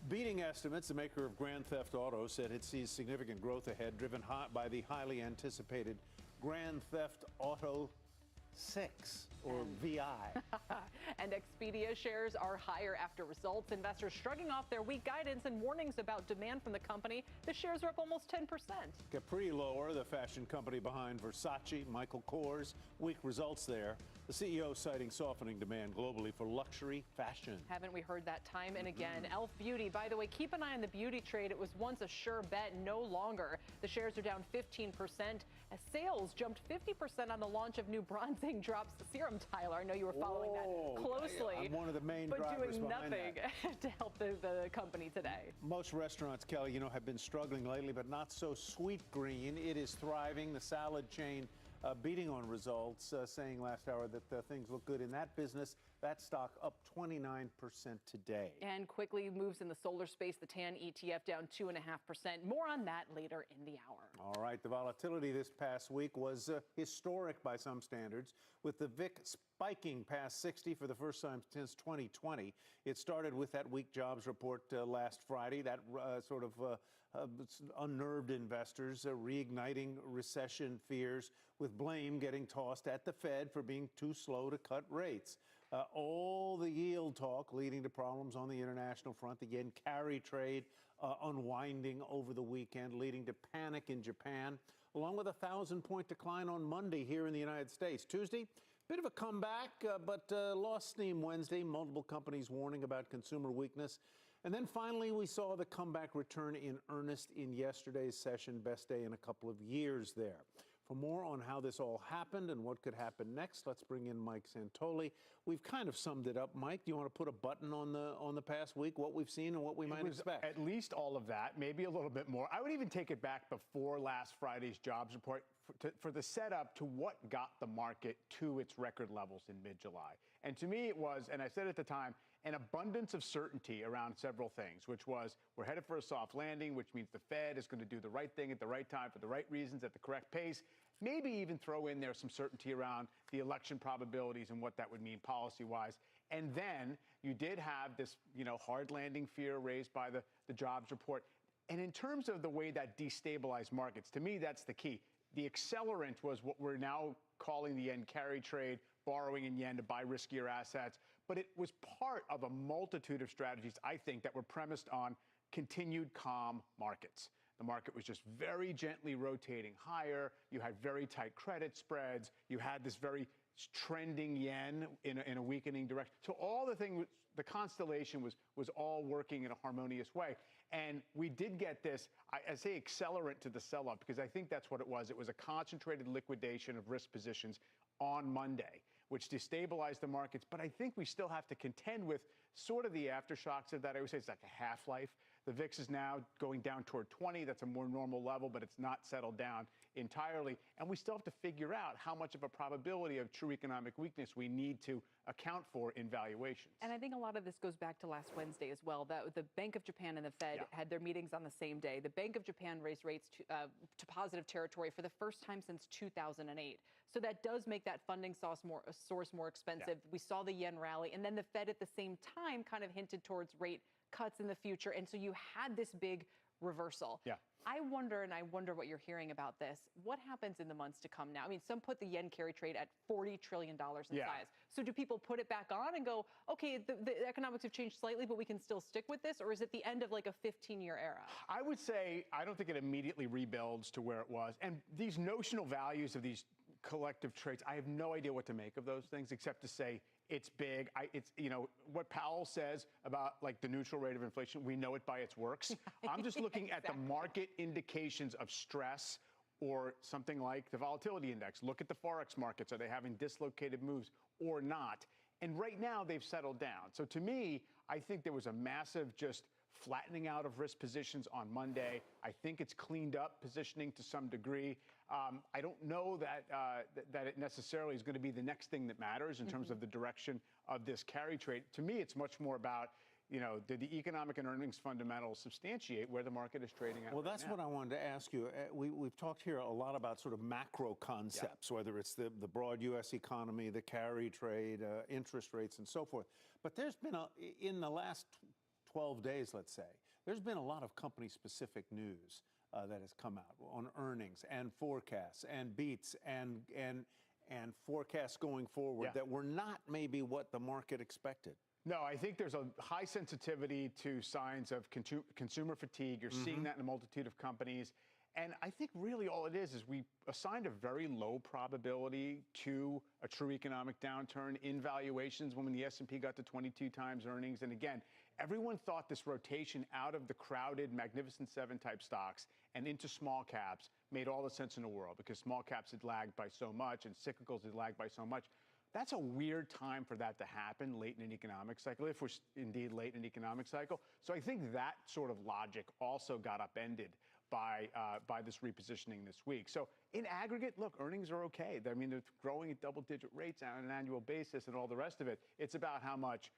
beating estimates. The maker of Grand Theft Auto said it sees significant growth ahead, driven by the highly anticipated Grand Theft Auto 6 or VI. And Expedia shares are higher after results. Investors shrugging off their weak guidance and warnings about demand from the company. The shares are up almost 10%. Capri lower, the fashion company behind Versace, Michael Kors, weak results there. The CEO citing softening demand globally for luxury fashion. Haven't we heard that time and again? Elf Beauty, by the way, keep an eye on the beauty trade. It was once a sure bet, no longer. The shares are down 15% as sales jumped 50% on the launch of new bronzing drops serum. Tyler, I know you were following that closely. I'm one of the main but drivers doing behind nothing that. to help the company today. Most restaurants, Kelly, have been struggling lately, but not so Sweet Green. It is thriving. The salad chain beating on results, saying last hour that things look good in that business. That stock up 29% today. And quickly moves in the solar space, the TAN ETF down 2.5%. More on that later in the hour. All right, the volatility this past week was historic by some standards, with the VIX spiking past 60 for the first time since 2020. It started with that weak jobs report last Friday, that sort of unnerved investors, reigniting recession fears, with blame getting tossed at the Fed for being too slow to cut rates. All the yield talk leading to problems on the international front. The yen carry trade unwinding over the weekend, leading to panic in Japan, along with a 1,000-point decline on Monday here in the United States. Tuesday, bit of a comeback, but lost steam Wednesday. Multiple companies warning about consumer weakness. And then finally, we saw the comeback return in earnest in yesterday's session, best day in a couple of years there. For more on how this all happened and what could happen next, let's bring in Mike Santoli. We've kind of summed it up. Mike, do you want to put a button on the past week, what we've seen and what we might expect? At least all of that, maybe a little bit more. I would even take it back before last Friday's jobs report for the setup to what got the market to its record levels in mid-July. And to me, it was, and I said at the time, an abundance of certainty around several things, which was we're headed for a soft landing, which means the Fed is going to do the right thing at the right time for the right reasons at the correct pace. Maybe even throw in there some certainty around the election probabilities and what that would mean policy-wise. And then you did have this, hard landing fear raised by the jobs report. And in terms of the way that destabilized markets, to me, that's the key. The accelerant was what we're now calling the yen carry trade, borrowing in yen to buy riskier assets. But it was part of a multitude of strategies, I think, that were premised on continued calm markets. The market was just very gently rotating higher. You had very tight credit spreads. You had this very trending yen in a weakening direction. So all the constellation was all working in a harmonious way. And we did get this, I say accelerant to the sell-off, because I think that's what it was. It was a concentrated liquidation of risk positions on Monday, which destabilized the markets. But I think we still have to contend with sort of the aftershocks of that. I would say it's like a half-life. The VIX is now going down toward 20. That's a more normal level, but it's not settled down entirely. And we still have to figure out how much of a probability of true economic weakness we need to account for in valuations. And I think a lot of this goes back to last Wednesday as well. The Bank of Japan and the Fed had their meetings on the same day. The Bank of Japan raised rates to positive territory for the first time since 2008. So that does make that funding source more expensive. Yeah. We saw the yen rally, and then the Fed at the same time kind of hinted towards rate cuts in the future. And so you had this big reversal. Yeah. I wonder what you're hearing about this. What happens in the months to come now? I mean, some put the yen carry trade at $40 trillion in size. So do people put it back on and go, okay, the economics have changed slightly, but we can still stick with this? Or is it the end of like a 15-year era? I would say I don't think it immediately rebuilds to where it was. And these notional values of these collective trades, I have no idea what to make of those things except to say it's big. It's, you know, what Powell says about like the neutral rate of inflation, we know it by its works. I'm just looking at the market indications of stress or something like the volatility index. Look at the Forex markets. Are they having dislocated moves or not? And right now they've settled down. So to me, I think there was a massive just flattening out of risk positions on Monday. I think it's cleaned up positioning to some degree. I don't know that it necessarily is going to be the next thing that matters in terms of the direction of this carry trade. To me, it's much more about, you know, did the economic and earnings fundamentals substantiate where the market is trading at? Well, that's what I wanted to ask you. We've talked here a lot about sort of macro concepts, whether it's the broad U.S. economy, the carry trade, interest rates, and so forth. But there's been, in the last 12 days, let's say, there's been a lot of company-specific news that has come out on earnings and forecasts and beats and forecasts going forward that were not maybe what the market expected. No, I think there's a high sensitivity to signs of consumer fatigue. You're seeing that in a multitude of companies. And I think really all it is we assigned a very low probability to a true economic downturn in valuations when the S&P got to 22 times earnings. And again, everyone thought this rotation out of the crowded Magnificent Seven type stocks and into small caps made all the sense in the world because small caps had lagged by so much and cyclicals had lagged by so much. That's a weird time for that to happen late in an economic cycle, if we're indeed late in an economic cycle. So I think that sort of logic also got upended by this repositioning this week. So in aggregate, look, earnings are okay. I mean, they're growing at double-digit rates on an annual basis and all the rest of it. It's about how much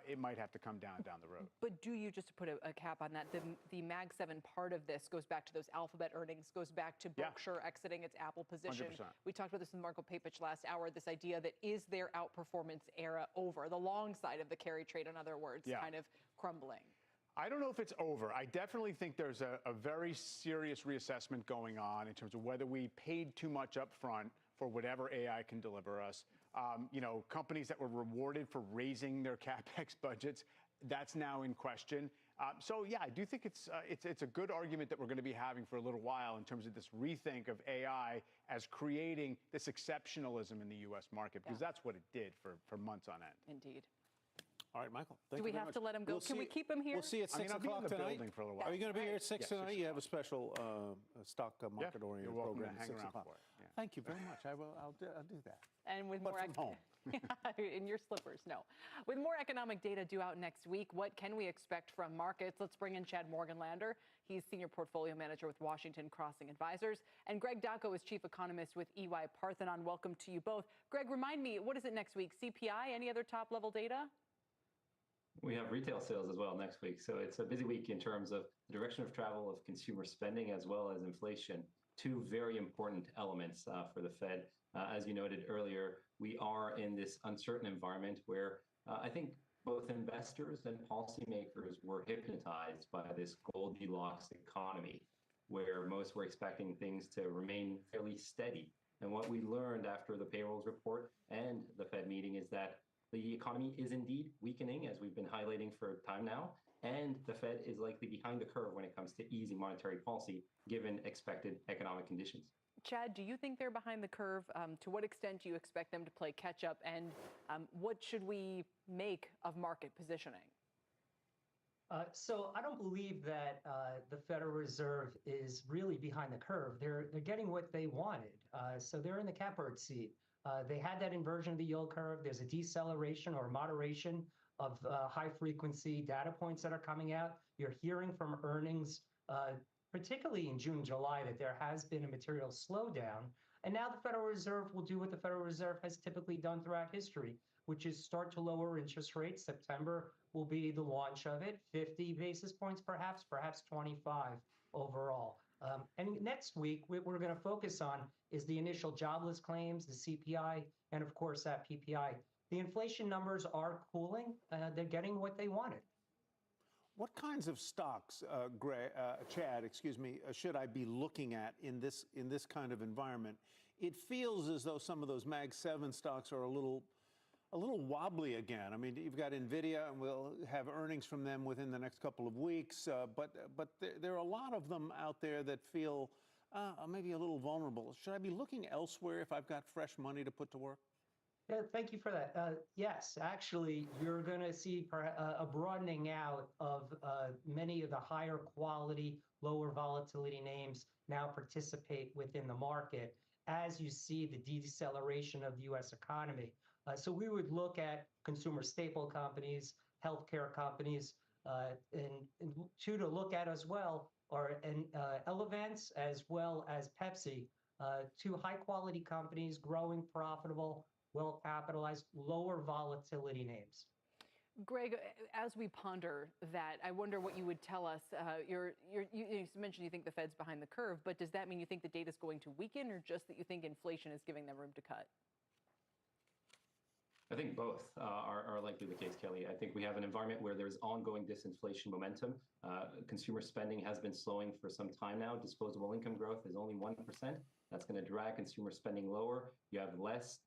it might have to come down the road. But do you, just to put a cap on that, the Mag 7 part of this goes back to those Alphabet earnings, goes back to Berkshire exiting its Apple position. 100%. We talked about this with Marco Papich last hour, this idea that is their outperformance era over, the long side of the carry trade, in other words, kind of crumbling. I don't know if it's over. I definitely think there's a very serious reassessment going on in terms of whether we paid too much up front for whatever AI can deliver us. You know, companies that were rewarded for raising their CapEx budgets, that's now in question. So yeah, I do think it's a good argument that we're going to be having for a little while in terms of this rethink of AI as creating this exceptionalism in the U.S. market, because that's what it did for months on end. Indeed. All right, Michael. Do we have to let him go? Can we keep him here? We'll see you at 6 o'clock tonight. For a little while. Are you going to be here at 6 tonight? You have a special stock market-oriented program at 6 o'clock. Thank you very much. I'll do that. And with but from home. In your slippers, no. With more economic data due out next week, what can we expect from markets? Let's bring in Chad Morganlander. He's Senior Portfolio Manager with Washington Crossing Advisors. And Greg Dacco is Chief Economist with EY Parthenon. Welcome to you both. Greg, remind me, what is it next week? CPI? Any other top-level data? We have retail sales as well next week. So it's a busy week in terms of the direction of travel of consumer spending as well as inflation. Two very important elements for the Fed. As you noted earlier, we are in this uncertain environment where I think both investors and policymakers were hypnotized by this Goldilocks economy, where most were expecting things to remain fairly steady. And what we learned after the payrolls report and the Fed meeting is that the economy is indeed weakening, as we've been highlighting for time now, and the Fed is likely behind the curve when it comes to easing monetary policy, given expected economic conditions. Chad, do you think they're behind the curve? To what extent do you expect them to play catch up? And what should we make of market positioning? So I don't believe that the Federal Reserve is really behind the curve. They're getting what they wanted. So they're in the catbird seat. They had that inversion of the yield curve. There's a deceleration or moderation of high-frequency data points that are coming out. You're hearing from earnings, particularly in June, July, that there has been a material slowdown. And now the Federal Reserve will do what the Federal Reserve has typically done throughout history, which is start to lower interest rates. September will be the launch of it, 50 basis points perhaps 25 overall. And next week, what we're going to focus on is the initial jobless claims, the CPI, and of course that PPI. The inflation numbers are cooling. They're getting what they wanted. What kinds of stocks, Chad, should I be looking at in this kind of environment? It feels as though some of those Mag 7 stocks are a little wobbly again. I mean, you've got NVIDIA, and we'll have earnings from them within the next couple of weeks. But there are a lot of them out there that feel maybe a little vulnerable. Should I be looking elsewhere if I've got fresh money to put to work? Yeah, thank you for that. Yes, actually, you're going to see a broadening out of many of the higher quality, lower volatility names now participate within the market as you see the deceleration of the U.S. economy. So we would look at consumer staple companies, healthcare companies, and two to look at as well are Elevance as well as Pepsi, two high-quality companies, growing, profitable, well-capitalized, lower volatility names. Greg, as we ponder that, I wonder what you would tell us. You mentioned you think the Fed's behind the curve, but does that mean you think the data is going to weaken, or just that you think inflation is giving them room to cut? I think both are likely the case, Kelly. I think we have an environment where there's ongoing disinflation momentum. Consumer spending has been slowing for some time now. Disposable income growth is only 1%. That's going to drag consumer spending lower. You have less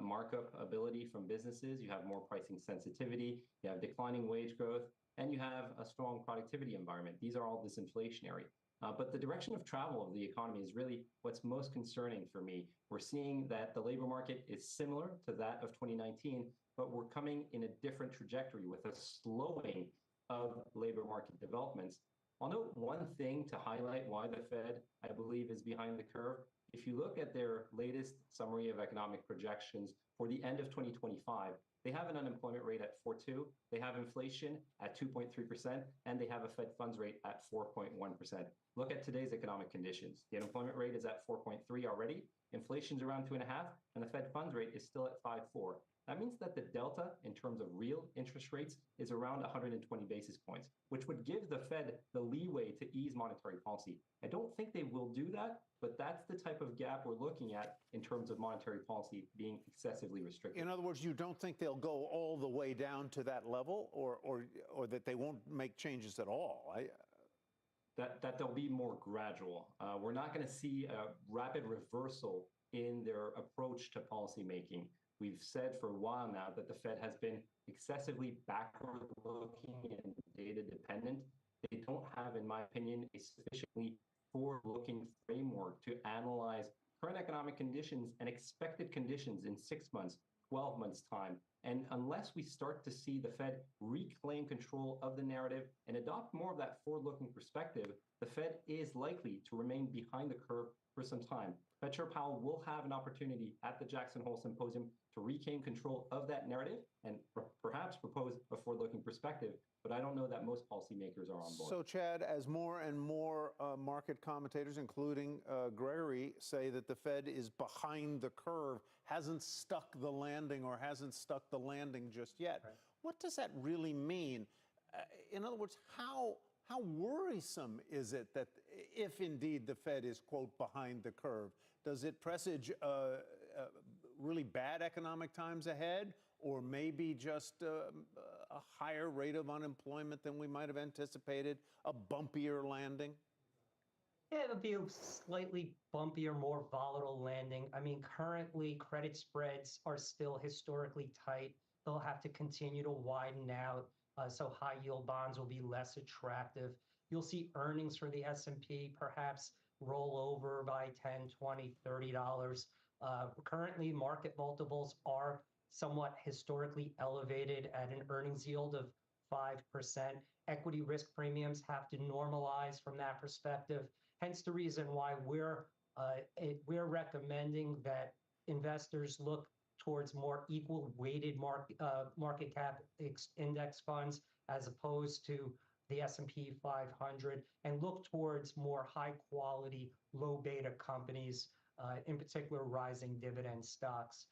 markup ability from businesses. You have more pricing sensitivity. You have declining wage growth, and you have a strong productivity environment. These are all disinflationary. But the direction of travel of the economy is really what's most concerning for me. We're seeing that the labor market is similar to that of 2019, but we're coming in a different trajectory with a slowing of labor market developments. I'll note one thing to highlight why the Fed, I believe, is behind the curve. If you look at their latest summary of economic projections for the end of 2025, they have an unemployment rate at 4.2%, they have inflation at 2.3%, and they have a Fed funds rate at 4.1%. Look at today's economic conditions. The unemployment rate is at 4.3% already, inflation's around 2.5%, and the Fed funds rate is still at 5.4%. That means that the delta in terms of real interest rates is around 120 basis points, which would give the Fed the leeway to ease monetary policy. I don't think they will do that, but that's the type of gap we're looking at in terms of monetary policy being excessively restrictive. In other words, you don't think they'll go all the way down to that level, or that they won't make changes at all? That they'll be more gradual. We're not going to see a rapid reversal in their approach to policymaking. We've said for a while now that the Fed has been excessively backward-looking and data-dependent. They don't have, in my opinion, a sufficiently forward-looking framework to analyze current economic conditions and expected conditions in 6 months, 12 months' time. And unless we start to see the Fed reclaim control of the narrative and adopt more of that forward-looking perspective, the Fed is likely to remain behind the curve for some time. Fed Chair Powell will have an opportunity at the Jackson Hole Symposium to regain control of that narrative and perhaps propose a forward-looking perspective, but I don't know that most policymakers are on board. So, Chad, as more and more market commentators, including Gregory, say that the Fed is behind the curve, hasn't stuck the landing or hasn't stuck the landing just yet, right, what does that really mean? In other words, how worrisome is it that if indeed the Fed is, quote, behind the curve, does it presage really bad economic times ahead, or maybe just a higher rate of unemployment than we might have anticipated, a bumpier landing? Yeah, it'll be a slightly bumpier, more volatile landing. I mean, currently credit spreads are still historically tight. They'll have to continue to widen out, so high yield bonds will be less attractive. You'll see earnings for the S&P perhaps roll over by $10, $20, $30. Currently, market multiples are somewhat historically elevated at an earnings yield of 5%. Equity risk premiums have to normalize from that perspective. Hence the reason why we're recommending that investors look towards more equal weighted market cap index funds as opposed to the S&P 500, and look towards more high quality, low beta companies, in particular rising dividend stocks.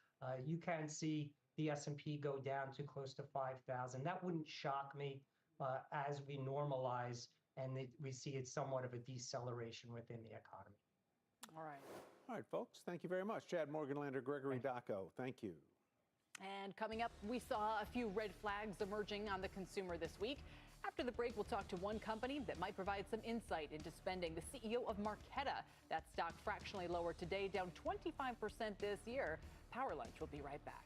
You can see the S&P go down to close to 5,000. That wouldn't shock me as we normalize and we see it's somewhat of a deceleration within the economy. All right. All right, folks. Thank you very much. Chad Morganlander, Gregory Daco. Thank you. And coming up, we saw a few red flags emerging on the consumer this week. After the break, we'll talk to one company that might provide some insight into spending. The CEO of Marqeta. That stock fractionally lower today, down 25% this year. Power Lunch will be right back.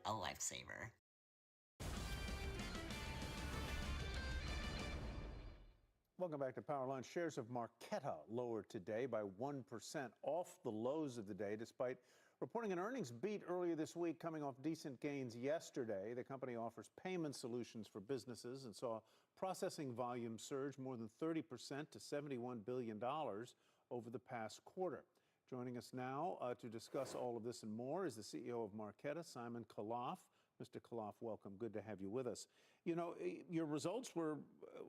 A lifesaver. Welcome back to Power Lunch. Shares of Marqeta lowered today by 1% off the lows of the day, despite reporting an earnings beat earlier this week, coming off decent gains yesterday. The company offers payment solutions for businesses and saw processing volume surge more than 30% to $71 billion over the past quarter. Joining us now to discuss all of this and more is the CEO of Marqeta, Simon Khalaf. Mr. Khalaf, welcome. Good to have you with us. You know, your results were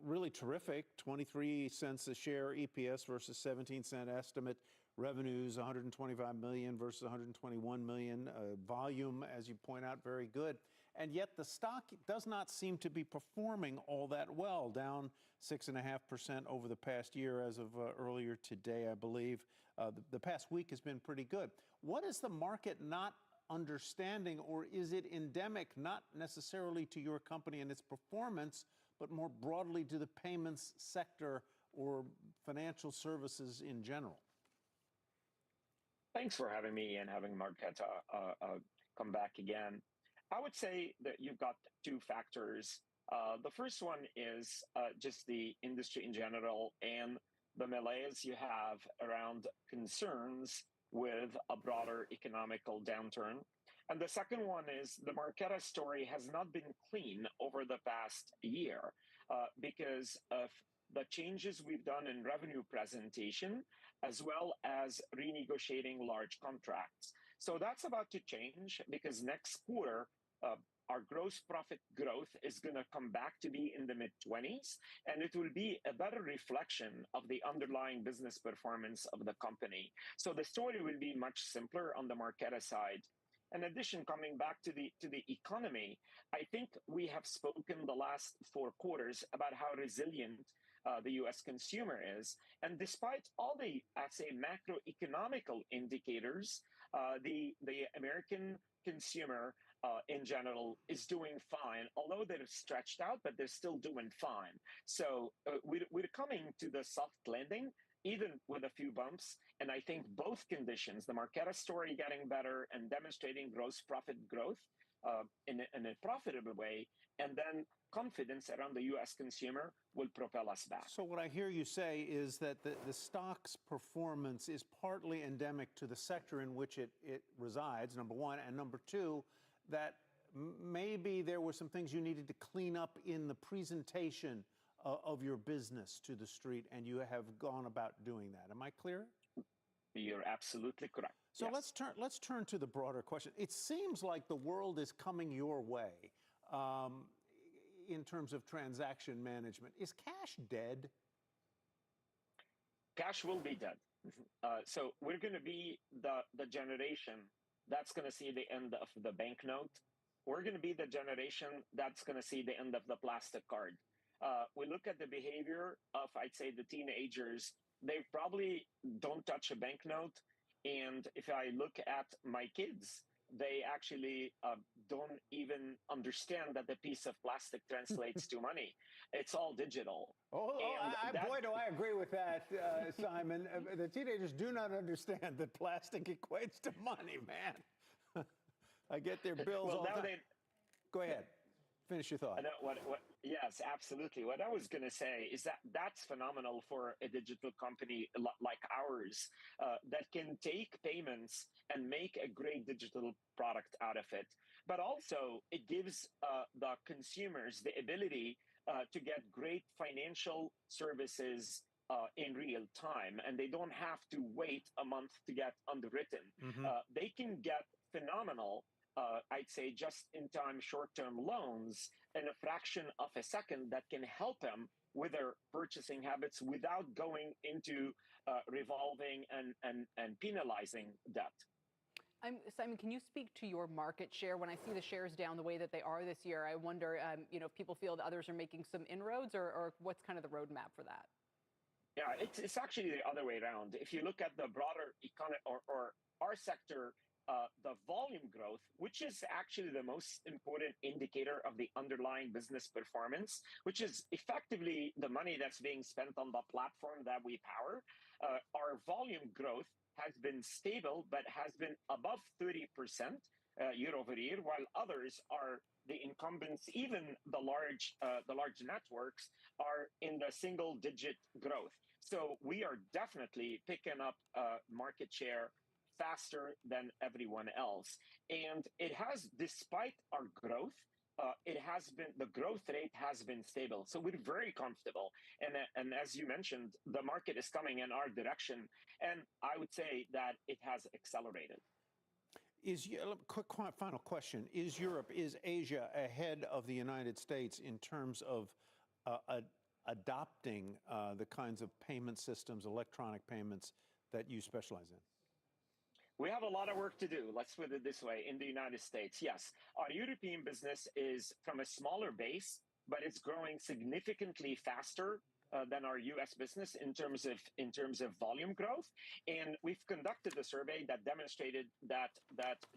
really terrific. 23 cents a share EPS versus 17-cent estimate. Revenues 125 million versus 121 million. Volume, as you point out, very good. And yet the stock does not seem to be performing all that well, down 6.5% over the past year as of earlier today, I believe. The past week has been pretty good. What is the market not understanding, or is it endemic, not necessarily to your company and its performance, but more broadly to the payments sector or financial services in general? Thanks for having me and having Marqeta come back again. I would say that you've got two factors The first one is just the industry in general and the malaise you have around concerns with a broader economical downturn. And the second one is the Marqeta story has not been clean over the past year because of the changes we've done in revenue presentation, as well as renegotiating large contracts. So that's about to change because next quarter, our gross profit growth is going to come back to be in the mid-20s, and it will be a better reflection of the underlying business performance of the company. So the story will be much simpler on the Marqeta side. In addition, coming back to the economy, I think we have spoken the last 4 quarters about how resilient the U.S. consumer is. And despite all the, I'd say, macroeconomical indicators, the American consumer in general is doing fine, although they're stretched out, but they're still doing fine. So we're coming to the soft landing, even with a few bumps. And I think both conditions, the Marqeta story getting better and demonstrating gross profit growth in a profitable way, and then confidence around the U.S. consumer will propel us back. So what I hear you say is that the stock's performance is partly endemic to the sector in which it resides, number one, and number two, that maybe there were some things you needed to clean up in the presentation of your business to the street, and you have gone about doing that. Am I clear? You're absolutely correct. So yes. let's turn to the broader question. It seems like the world is coming your way in terms of transaction management. Is cash dead? Cash will be dead. So we're going to be the generation that's going to see the end of the banknote. We're going to be the generation that's going to see the end of the plastic card. We look at the behavior of, I'd say, the teenagers. They probably don't touch a banknote. And if I look at my kids, they actually don't even understand that the piece of plastic translates to money. It's all digital. Boy, do I agree with that, Simon. The teenagers do not understand that plastic equates to money, man. I get their bills all the time. Go ahead. Finish your thought. Yes, absolutely. What I was going to say is that that's phenomenal for a digital company like ours that can take payments and make a great digital product out of it. But also, it gives the consumers the ability to get great financial services in real time, and they don't have to wait a month to get underwritten. They can get phenomenal I'd say just-in-time short-term loans in a fraction of a second that can help them with their purchasing habits without going into revolving and penalizing debt. Simon, can you speak to your market share? When I see the shares down the way that they are this year, I wonder, if people feel that others are making some inroads, or what's kind of the roadmap for that? Yeah, it's actually the other way around. If you look at the broader economy or our sector, the volume growth, which is actually the most important indicator of the underlying business performance, which is effectively the money that's being spent on the platform that we power, our volume growth has been stable, but has been above 30% year over year, while others are the incumbents, even the large networks, are in the single-digit growth. So we are definitely picking up market share faster than everyone else. And it has, despite our growth, the growth rate has been stable. So we're very comfortable. And as you mentioned, the market is coming in our direction. And I would say that it has accelerated. Quick final question. Is Asia ahead of the United States in terms of adopting the kinds of payment systems, electronic payments that you specialize in? We have a lot of work to do. Let's put it this way. In the United States, yes. Our European business is from a smaller base, but it's growing significantly faster than our U.S. business in terms of volume growth. And we've conducted a survey that demonstrated that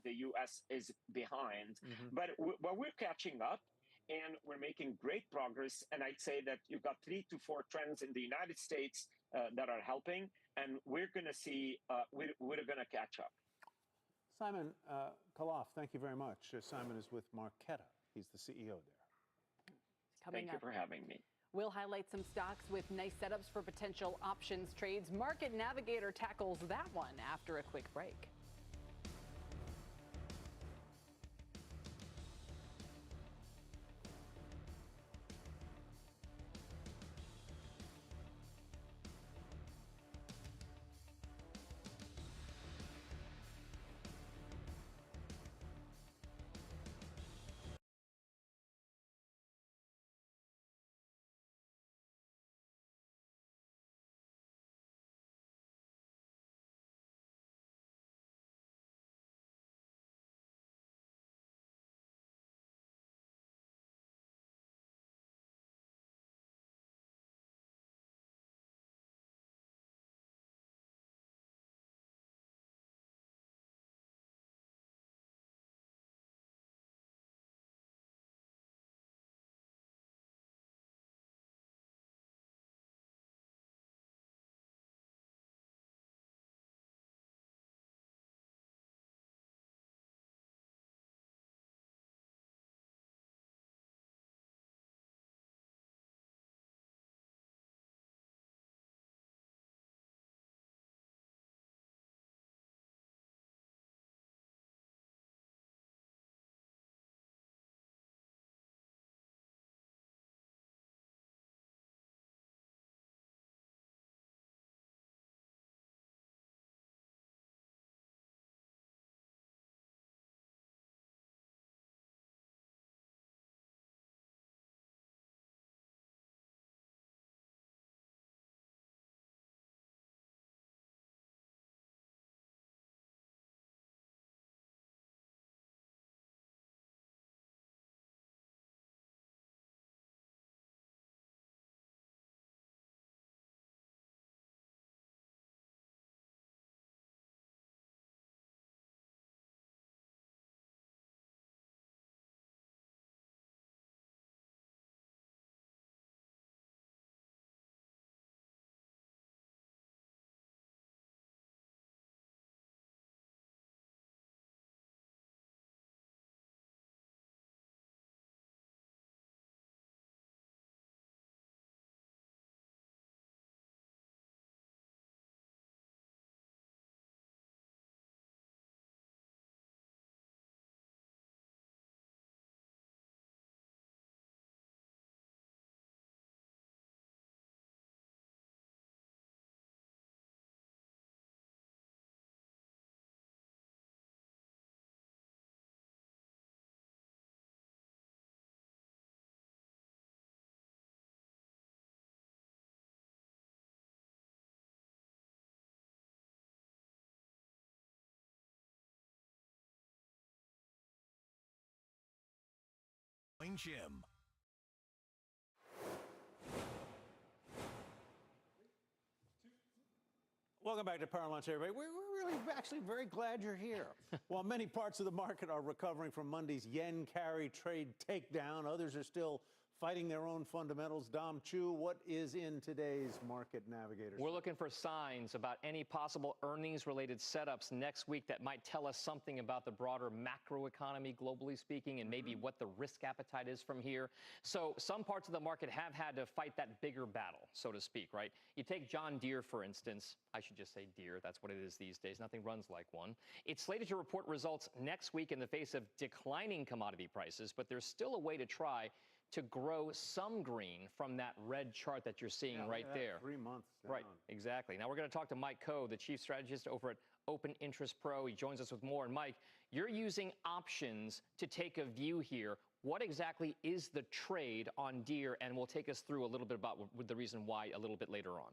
the U.S. is behind. But we're catching up, and we're making great progress. And I'd say that you've got 3 to 4 trends in the United States that are helping, and we're going to see, we're going to catch up. Simon Khalaf, thank you very much. Simon is with Marqeta. He's the CEO there. coming up. Thank you for having me. We'll highlight some stocks with nice setups for potential options trades. Market Navigator tackles that one after a quick break. Jim. Welcome back to Power Lunch, everybody. We're really actually very glad you're here. While many parts of the market are recovering from Monday's yen carry trade takedown, others are still fighting their own fundamentals. Dom Chu, what is in today's Market Navigator? We're looking for signs about any possible earnings-related setups next week that might tell us something about the broader macroeconomy, globally speaking, and maybe what the risk appetite is from here. So some parts of the market have had to fight that bigger battle, so to speak, right? You take John Deere, for instance. I should just say Deere. That's what it is these days. Nothing runs like one. It's slated to report results next week in the face of declining commodity prices, but there's still a way to try to grow some green from that red chart that you're seeing right there. 3 months down. Right, exactly. Now we're going to talk to Mike Coe, the chief strategist over at Open Interest Pro. He joins us with more. And Mike, you're using options to take a view here. What exactly is the trade on Deere? And we'll take us through a little bit about the reason why a little bit later on.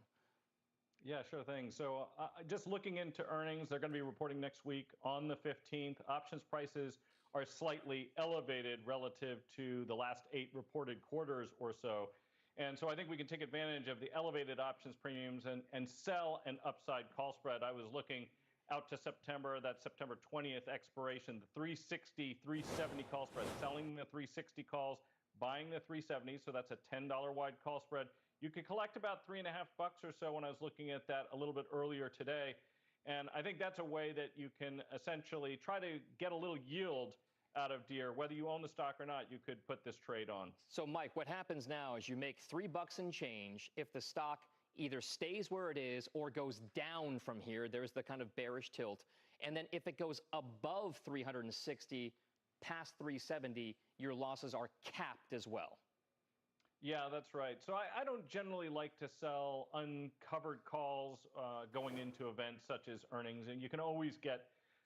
Yeah, sure thing. So just looking into earnings, they're going to be reporting next week on the 15th. Options prices are slightly elevated relative to the last 8 reported quarters or so. And so I think we can take advantage of the elevated options premiums and sell an upside call spread. I was looking out to September, that September 20th expiration, the 360, 370 call spread, selling the 360 calls, buying the 370. So that's a $10 wide call spread. You could collect about $3.50 or so when I was looking at that a little bit earlier today. And I think that's a way that you can essentially try to get a little yield out of Deere. Whether you own the stock or not, you could put this trade on. So, Mike, what happens now is you make $3 and change if the stock either stays where it is or goes down from here. There's the kind of bearish tilt. And then if it goes above 360, past 370, your losses are capped as well. Yeah, that's right. So I don't generally like to sell uncovered calls going into events such as earnings, and you can always get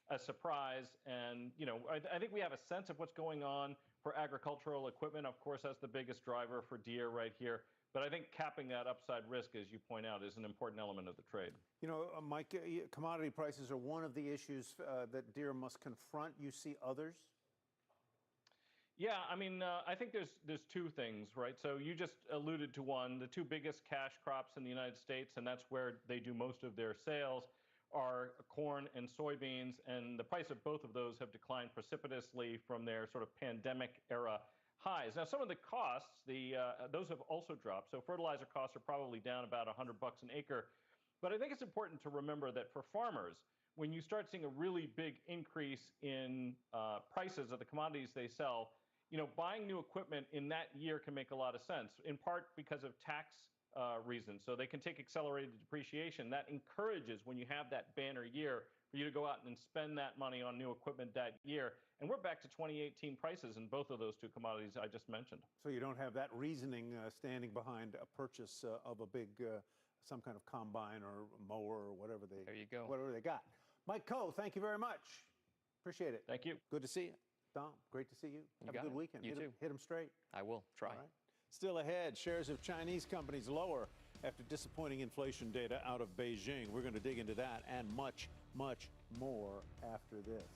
a surprise. And, you know, I think we have a sense of what's going on for agricultural equipment. Of course, that's the biggest driver for Deere right here. But I think capping that upside risk, as you point out, is an important element of the trade. You know, Mike, commodity prices are one of the issues that Deere must confront. You see others? Yeah, I mean, I think there's two things, right? So you just alluded to one. The two biggest cash crops in the United States, and that's where they do most of their sales, are corn and soybeans. And the price of both of those have declined precipitously from their sort of pandemic era highs. Now, some of the costs, those have also dropped. So fertilizer costs are probably down about $100 an acre. But I think it's important to remember that for farmers, when you start seeing a really big increase in prices of the commodities they sell, you know, buying new equipment in that year can make a lot of sense, in part because of tax reasons. So they can take accelerated depreciation. That encourages, when you have that banner year, for you to go out and spend that money on new equipment that year. And we're back to 2018 prices in both of those two commodities I just mentioned. So you don't have that reasoning standing behind a purchase of a big, some kind of combine or mower or whatever they, there you go. Whatever they got. Mike Coe, thank you very much. Appreciate it. Thank you. Good to see you. Dom, great to see you. Have a good weekend. You too. Hit them straight. I will try. All right. Still ahead, shares of Chinese companies lower after disappointing inflation data out of Beijing. We're going to dig into that and much, much more after this.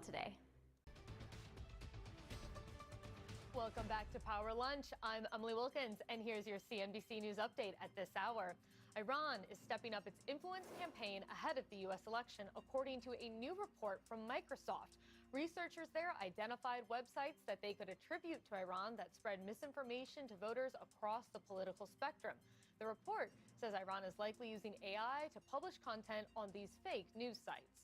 Today. Welcome back to Power Lunch. I'm Emily Wilkins, and here's your CNBC News update at this hour. Iran is stepping up its influence campaign ahead of the U.S. election, according to a new report from Microsoft. Researchers there identified websites that they could attribute to Iran that spread misinformation to voters across the political spectrum. The report says Iran is likely using AI to publish content on these fake news sites.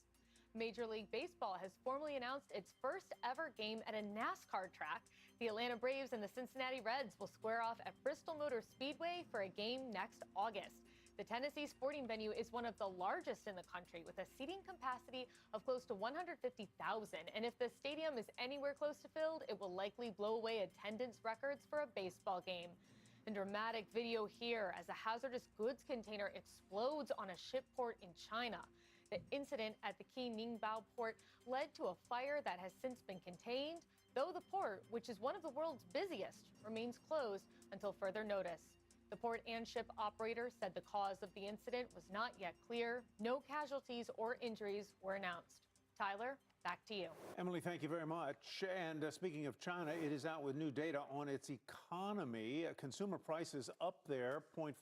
Major League Baseball has formally announced its first ever game at a NASCAR track. The Atlanta Braves and the Cincinnati Reds will square off at Bristol Motor Speedway for a game next August. The Tennessee Sporting Venue is one of the largest in the country, with a seating capacity of close to 150,000. And if the stadium is anywhere close to filled, it will likely blow away attendance records for a baseball game. And dramatic video here as a hazardous goods container explodes on a ship port in China. The incident at the Ningbo port led to a fire that has since been contained, though the port, which is one of the world's busiest, remains closed until further notice. The port and ship operator said the cause of the incident was not yet clear. No casualties or injuries were announced. Tyler, back to you. Emily, thank you very much. And speaking of China, it is out with new data on its economy. Consumer prices up there 0.5%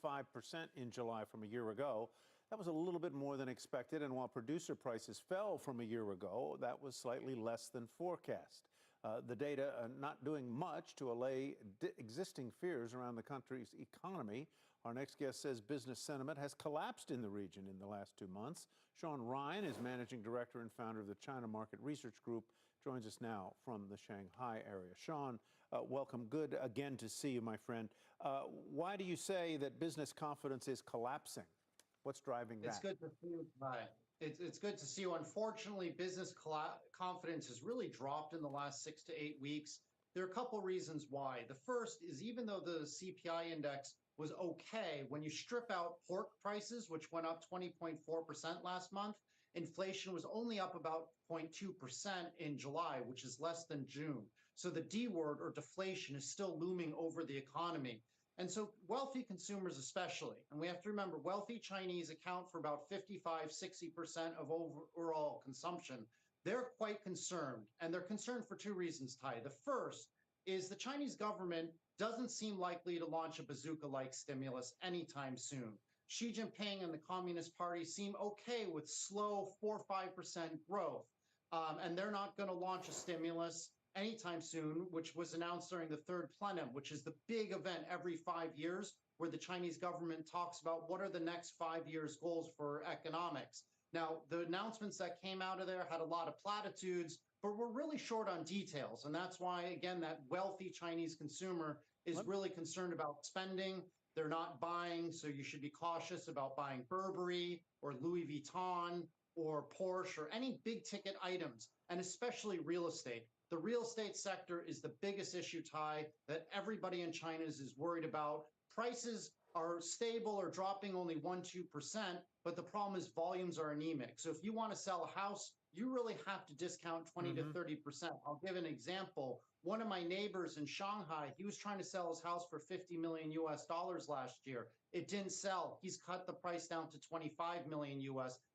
in July from a year ago. That was a little bit more than expected, and while producer prices fell from a year ago, that was slightly less than forecast. The data not doing much to allay existing fears around the country's economy. Our next guest says business sentiment has collapsed in the region in the last 2 months. Sean Ryan is managing director and founder of the China Market Research Group, joins us now from the Shanghai area. Sean, welcome. Good again to see you, my friend. Why do you say that business confidence is collapsing? What's driving that? It's good to see you. Hi. It's good to see you. Unfortunately, business confidence has really dropped in the last 6 to 8 weeks. There are a couple reasons why. The first is even though the CPI index was okay, when you strip out pork prices, which went up 20.4% last month, inflation was only up about 0.2% in July, which is less than June. So the D word, or deflation, is still looming over the economy. And so wealthy consumers especially, and we have to remember wealthy Chinese account for about 55–60% of overall consumption. They're quite concerned, and they're concerned for 2 reasons, Ty. The first is the Chinese government doesn't seem likely to launch a bazooka-like stimulus anytime soon. Xi Jinping and the Communist Party seem okay with slow 4–5% growth, and they're not going to launch a stimulus anytime soon, which was announced during the 3rd plenum, which is the big event every 5 years where the Chinese government talks about what are the next 5 years' goals for economics. Now, the announcements that came out of there had a lot of platitudes, but we're really short on details. And that's why, again, that wealthy Chinese consumer is really concerned about spending. They're not buying, so you should be cautious about buying Burberry or Louis Vuitton or Porsche or any big ticket items, and especially real estate. The real estate sector is the biggest issue, Ty, that everybody in China is worried about. Prices are stable or dropping only 1–2%, but the problem is volumes are anemic. So if you want to sell a house, you really have to discount 20–30%. I'll give an example. One of my neighbors in Shanghai, he was trying to sell his house for $50 million last year. It didn't sell. He's cut the price down to $25 million,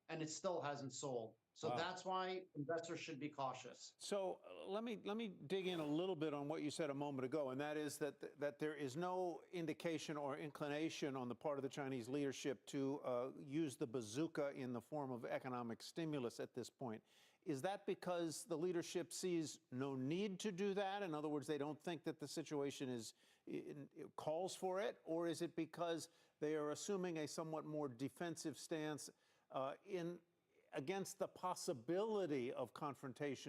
and it still hasn't sold. So that's why investors should be cautious. So let me dig in a little bit on what you said a moment ago, and that is that there is no indication or inclination on the part of the Chinese leadership to use the bazooka in the form of economic stimulus at this point. Is that because the leadership sees no need to do that? In other words, they don't think that the situation calls for it? Or is it because they are assuming a somewhat more defensive stance against the possibility of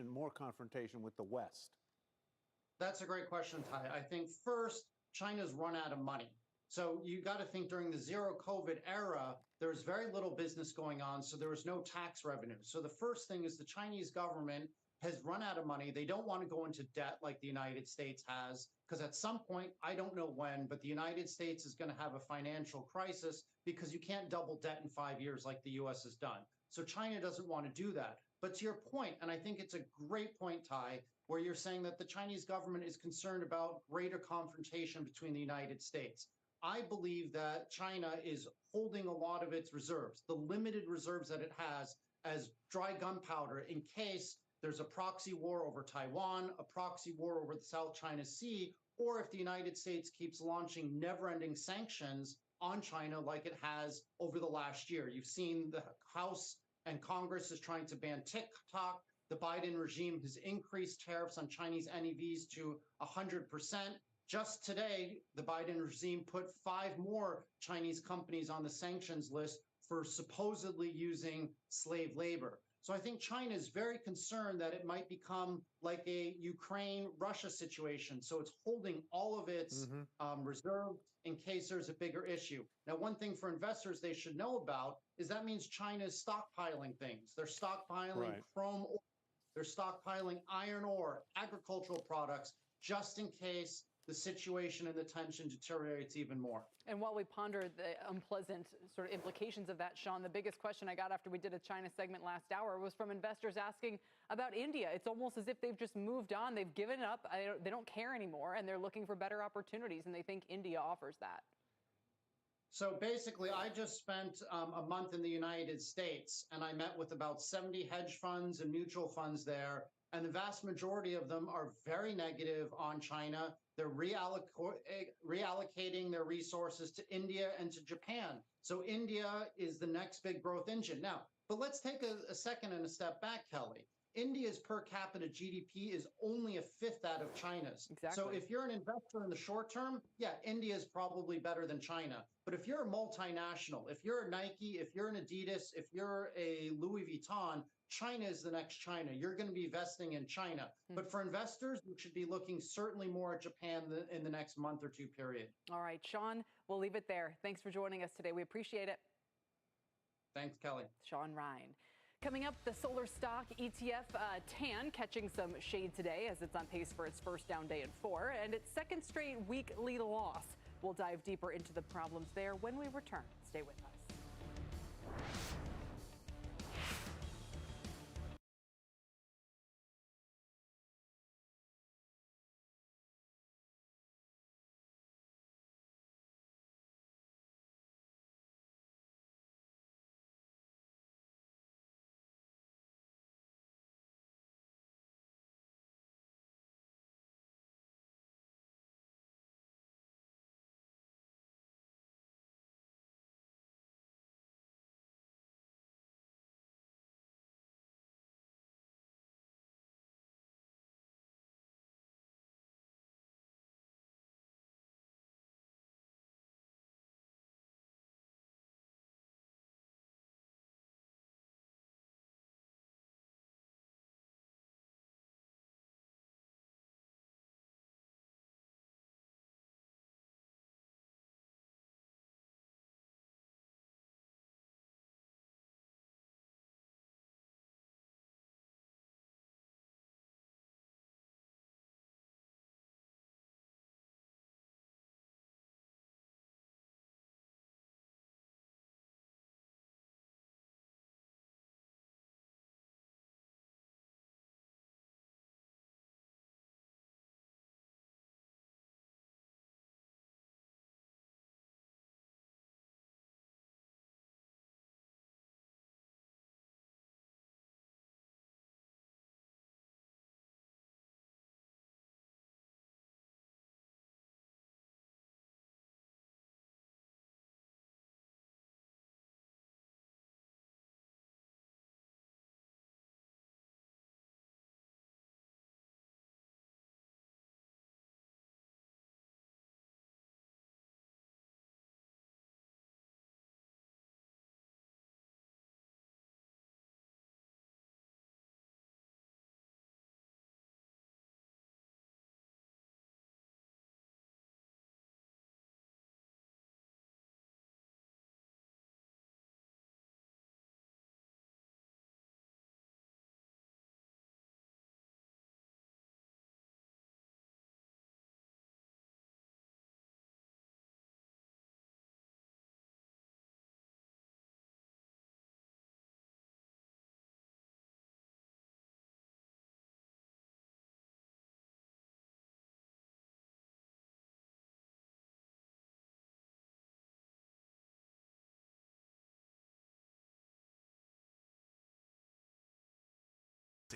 more confrontation with the West? That's a great question, Ty. I think first, China's run out of money. So you got to think during the zero COVID era, there was very little business going on, so there was no tax revenue. So the first thing is the Chinese government has run out of money. They don't want to go into debt like the United States has, because at some point, I don't know when, but the United States is going to have a financial crisis because you can't double debt in 5 years like the US has done. So China doesn't want to do that. But to your point, and I think it's a great point, Ty, where you're saying that the Chinese government is concerned about greater confrontation between the United States. I believe that China is holding a lot of its reserves, the limited reserves that it has, as dry gunpowder in case there's a proxy war over Taiwan, a proxy war over the South China Sea, or if the United States keeps launching never-ending sanctions on China like it has over the last year. You've seen the House and Congress is trying to ban TikTok. The Biden regime has increased tariffs on Chinese NEVs to 100%. Just today, the Biden regime put 5 more Chinese companies on the sanctions list for supposedly using slave labor. So I think China is very concerned that it might become like a Ukraine-Russia situation. So it's holding all of its reserves in case there's a bigger issue. Now, one thing for investors they should know about is that means China is stockpiling things. They're stockpiling chrome ore. They're stockpiling iron ore, agricultural products, just in case the situation and the tension deteriorates even more. And while we ponder the unpleasant sort of implications of that, Sean, the biggest question I got after we did a China segment last hour was from investors asking about India. It's almost as if they've just moved on. They've given up. They don't care anymore, and they're looking for better opportunities, and they think India offers that. So basically, I just spent a month in the United States, and I met with about 70 hedge funds and mutual funds there. And the vast majority of them are very negative on China. They're reallocating their resources to India and to Japan. So India is the next big growth engine. Now, but let's take a second and a step back, Kelly. India's per capita GDP is only a fifth that of China's. Exactly. So if you're an investor in the short term, yeah, India is probably better than China. But if you're a multinational, if you're a Nike, if you're an Adidas, if you're a Louis Vuitton, China is the next China. You're going to be investing in China. But for investors, you should be looking certainly more at Japan in the next month or two period. All right, Sean, we'll leave it there. Thanks for joining us today. We appreciate it. Thanks, Kelly. Sean Ryan. Coming up, the solar stock ETF TAN catching some shade today as it's on pace for its first down day in 4 and its second straight weekly loss. We'll dive deeper into the problems there when we return. Stay with us.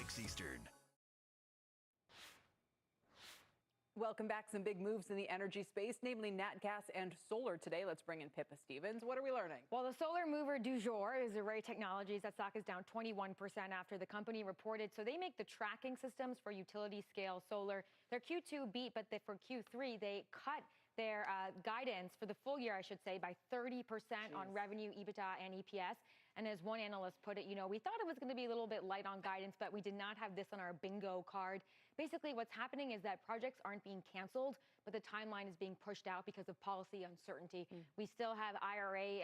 6 Eastern. Welcome back. Some big moves in the energy space, namely nat gas and solar today. Let's bring in Pippa Stevens. What are we learning? Well, the solar mover du jour is Array Technologies. That stock is down 21% after the company reported. So they make the tracking systems for utility scale solar. Their Q2 beat, but for Q3, they cut their guidance for the full year, I should say, by 30% on revenue, EBITDA, and EPS. And as one analyst put it, we thought it was going to be a little bit light on guidance, but we did not have this on our bingo card. Basically, what's happening is that projects aren't being canceled, but the timeline is being pushed out because of policy uncertainty. We still have IRA,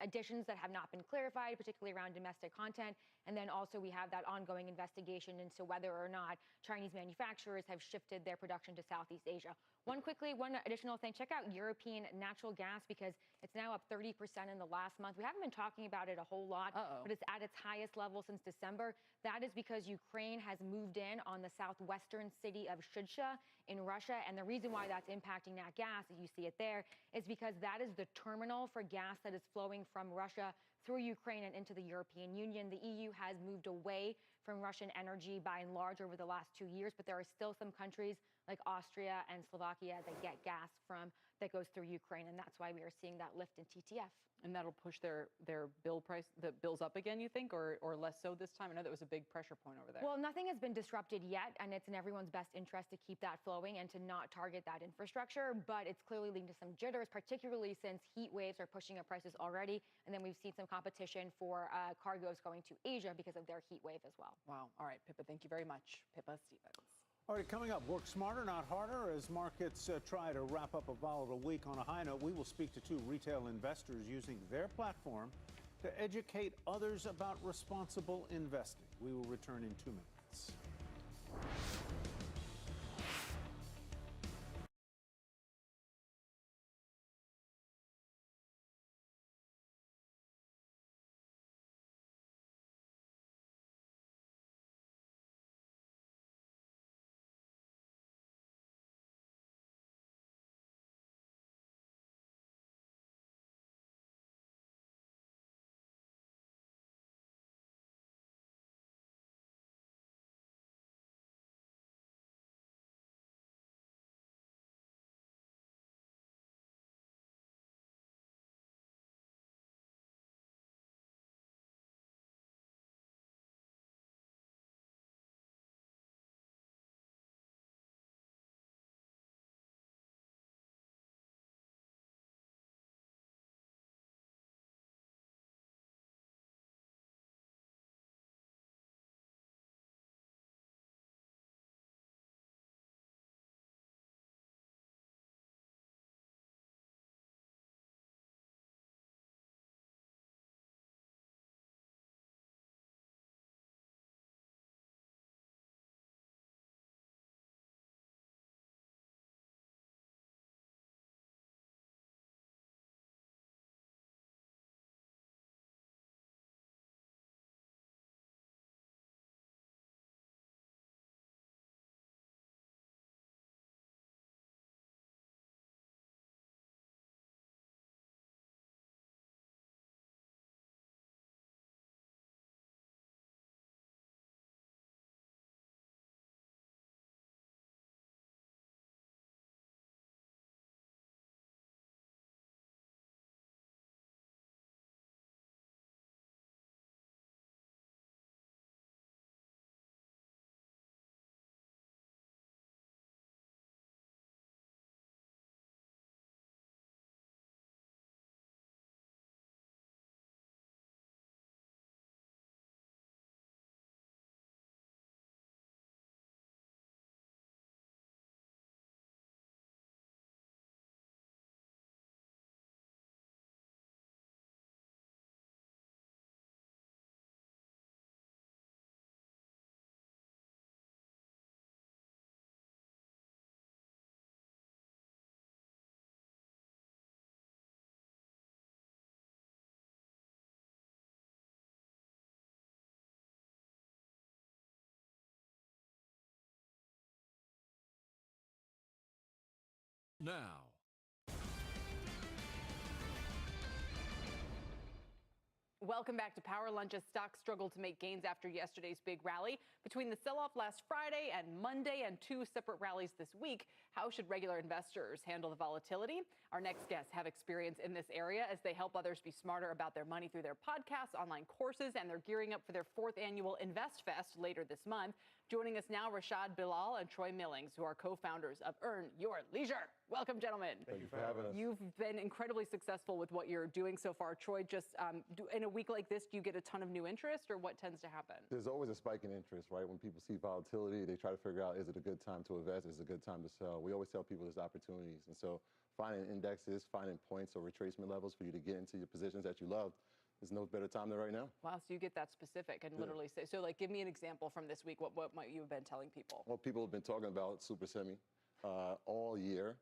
additions that have not been clarified, particularly around domestic content. And then also we have that ongoing investigation into whether or not Chinese manufacturers have shifted their production to Southeast Asia. One additional thing, check out European natural gas because it's now up 30% in the last month. We haven't been talking about it a whole lot, but it's at its highest level since December. That is because Ukraine has moved in on the southwestern city of Shudcha in Russia. And the reason why that's impacting nat gas, as you see it there, is because that is the terminal for gas that is flowing from Russia through Ukraine and into the European Union. The EU has moved away from Russian energy by and large over the last 2 years, but there are still some countries like Austria and Slovakia that get gas that goes through Ukraine, and that's why we are seeing that lift in TTF. And that'll push their bills up again, you think, or less so this time? I know that was a big pressure point over there. Well, nothing has been disrupted yet, and it's in everyone's best interest to keep that flowing and to not target that infrastructure, but it's clearly leading to some jitters, particularly since heat waves are pushing up prices already, and then we've seen some competition for cargoes going to Asia because of their heat wave as well. Wow. All right, Pippa, thank you very much. Pippa Stevens. All right, coming up, work smarter, not harder. As markets try to wrap up a volatile week on a high note, we will speak to 2 retail investors using their platform to educate others about responsible investing. We will return in 2 minutes. Now, Welcome back to Power Lunch. As stocks struggled to make gains after yesterday's big rally. Between the sell-off last Friday and Monday and two separate rallies this week, how should regular investors handle the volatility? Our next guests have experience in this area as they help others be smarter about their money through their podcasts, online courses, and they're gearing up for their 4th annual Invest Fest later this month. Joining us now, Rashad Bilal and Troy Millings, who are co-founders of Earn Your Leisure. Welcome, gentlemen. Thank you for having us. You've been incredibly successful with what you're doing so far. Troy, just in a week like this, do you get a ton of new interest, or what tends to happen? There's always a spike in interest, right? When people see volatility, they try to figure out, is it a good time to invest? Is it a good time to sell? We always tell people there's opportunities. And so finding indexes, finding points or retracement levels for you to get into your positions that you love, there's no better time than right now. Wow, so you get that specific and literally say, so like, give me an example from this week. What might you have been telling people? Well, people have been talking about super semi all year.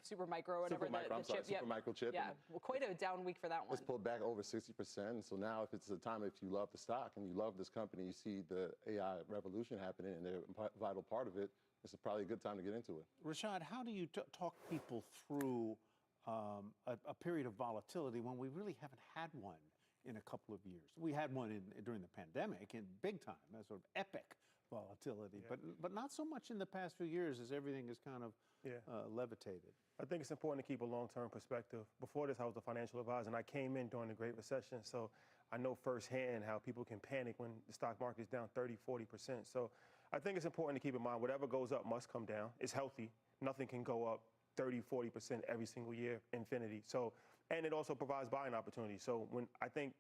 Super micro, whatever, the chip. Super micro chip. Yeah, well, quite a down week for that one. It's pulled back over 60%. So now if it's a time, if you love the stock and you love this company, you see the AI revolution happening and they're a vital part of it, it's probably a good time to get into it. Rashad, how do you talk people through a period of volatility when we really haven't had one in a couple of years? We had one during the pandemic in big time, that sort of epic volatility, but not so much in the past few years as everything is kind of levitated. I think it's important to keep a long-term perspective. Before this, I was a financial advisor, and I came in during the Great Recession, so I know firsthand how people can panic when the stock market is down 30, 40%. So I think it's important to keep in mind whatever goes up must come down. It's healthy. Nothing can go up 30, 40% every single year, infinity. So, and it also provides buying opportunities. So when I think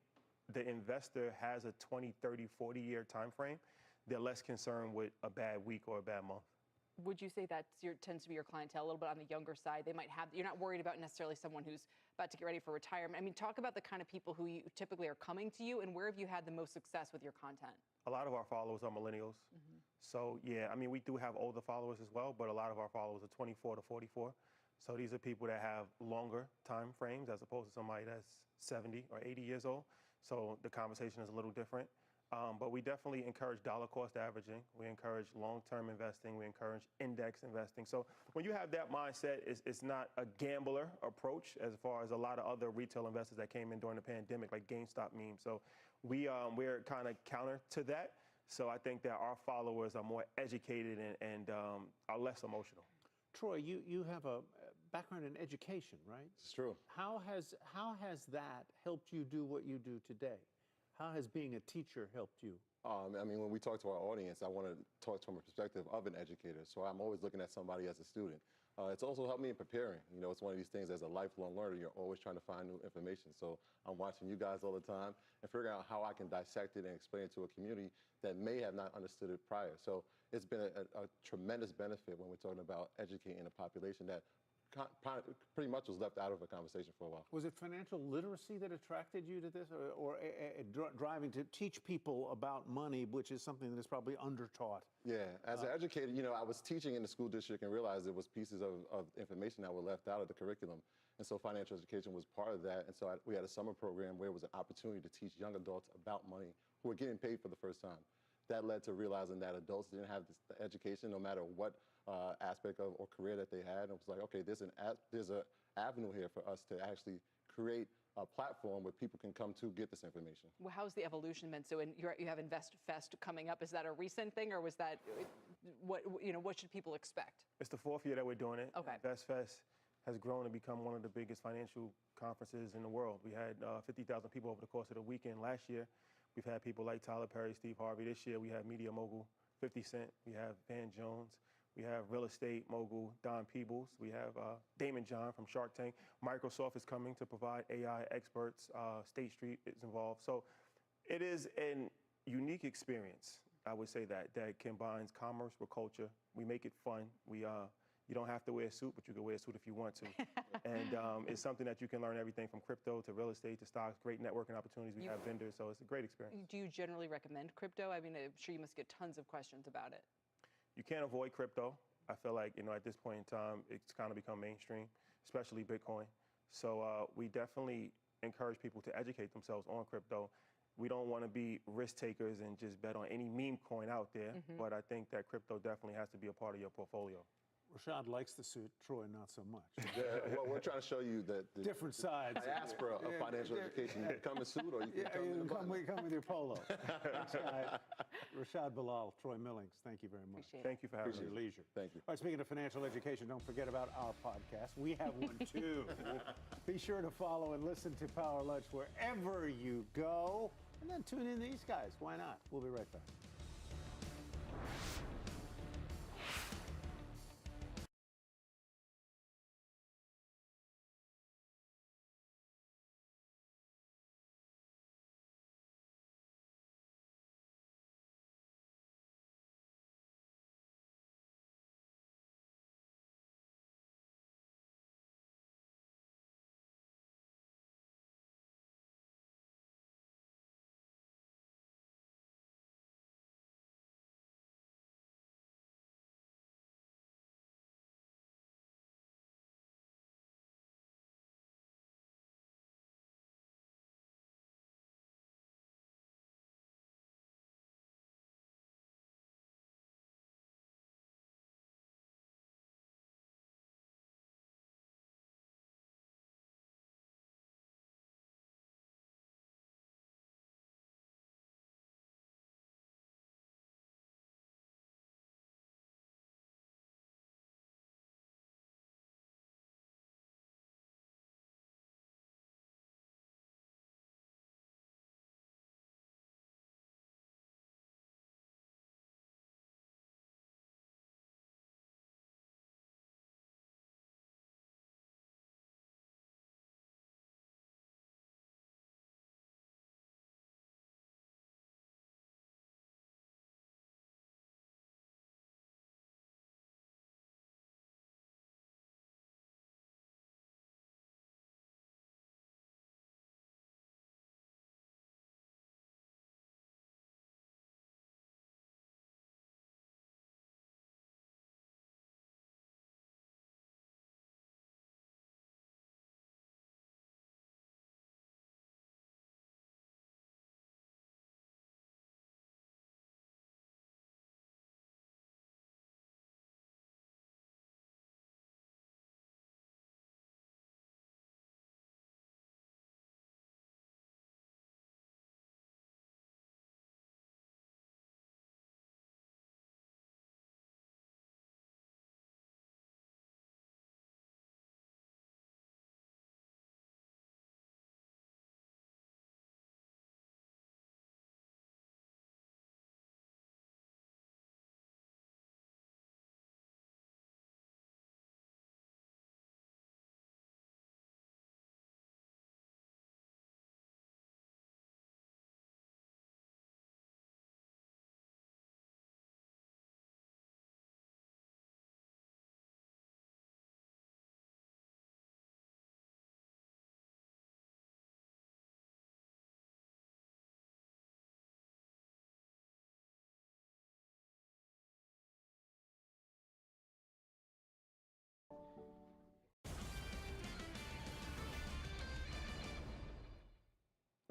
the investor has a 20, 30, 40-year time frame, they're less concerned with a bad week or a bad month. Would you say that tends to be your clientele a little bit on the younger side? They might have, you're not worried about necessarily someone who's about to get ready for retirement. I mean, talk about the kind of people who you typically are coming to you, and where have you had the most success with your content? A lot of our followers are millennials. So yeah, I mean, we do have older followers as well, but a lot of our followers are 24 to 44. So these are people that have longer time frames as opposed to somebody that's 70 or 80 years old. So the conversation is a little different. But we definitely encourage dollar cost averaging. We encourage long-term investing. We encourage index investing. So when you have that mindset, it's not a gambler approach as far as a lot of other retail investors that came in during the pandemic, like GameStop memes. So we're kind of counter to that. So I think that our followers are more educated and are less emotional. Troy, you have a background in education, right? It's true. How has that helped you do what you do today? How has being a teacher helped you? I mean, when we talk to our audience, I want to talk from a perspective of an educator. So I'm always looking at somebody as a student. It's also helped me in preparing. You know, it's one of these things as a lifelong learner, you're always trying to find new information. So I'm watching you guys all the time and figuring out how I can dissect it and explain it to a community that may have not understood it prior. So it's been a tremendous benefit when we're talking about educating a population that pretty much was left out of a conversation for a while. Was it financial literacy that attracted you to this, or driving to teach people about money, which is something that is probably undertaught? Yeah, as an educator, you know, I was teaching in the school district and realized there was pieces of information that were left out of the curriculum. And so financial education was part of that. And so we had a summer program where it was an opportunity to teach young adults about money who were getting paid for the first time. That led to realizing that adults didn't have this education no matter what aspect of or career that they had. And it was like, okay, there's an avenue here for us to actually create a platform where people can come to get this information. Well, how's the evolution been? So you have Invest Fest coming up. Is that a recent thing, or was that what should people expect? It's the 4th year that we're doing it. Okay. Invest Fest has grown to become one of the biggest financial conferences in the world. We had 50,000 people over the course of the weekend last year. We've had people like Tyler Perry, Steve Harvey. This year we have media mogul 50 Cent. We have Van Jones. We have real estate mogul Don Peebles. We have Damon John from Shark Tank. Microsoft is coming to provide AI experts. State Street is involved. So it is a unique experience, I would say, that combines commerce with culture. We make it fun. You don't have to wear a suit, but you can wear a suit if you want to. And it's something that you can learn everything from crypto to real estate to stocks, great networking opportunities. We have vendors, so it's a great experience. Do you generally recommend crypto? I mean, I'm sure you must get tons of questions about it. You can't avoid crypto. I feel like, at this point in time, it's kind of become mainstream, especially Bitcoin. So we definitely encourage people to educate themselves on crypto. We don't want to be risk takers and just bet on any meme coin out there, but I think that crypto definitely has to be a part of your portfolio. Rashad likes the suit. Troy, not so much. Yeah, well, we're trying to show you that the different sides diaspora of financial education. You can come in suit, or you can come with your polo. Rashad Bilal, Troy Millings, thank you very much. Thank you for having your me. leisure. Thank you. All right, speaking of financial education, don't forget about our podcast. We have one too. Be sure to follow and listen to Power Lunch wherever you go, and then tune in these guys. Why not? We'll be right back.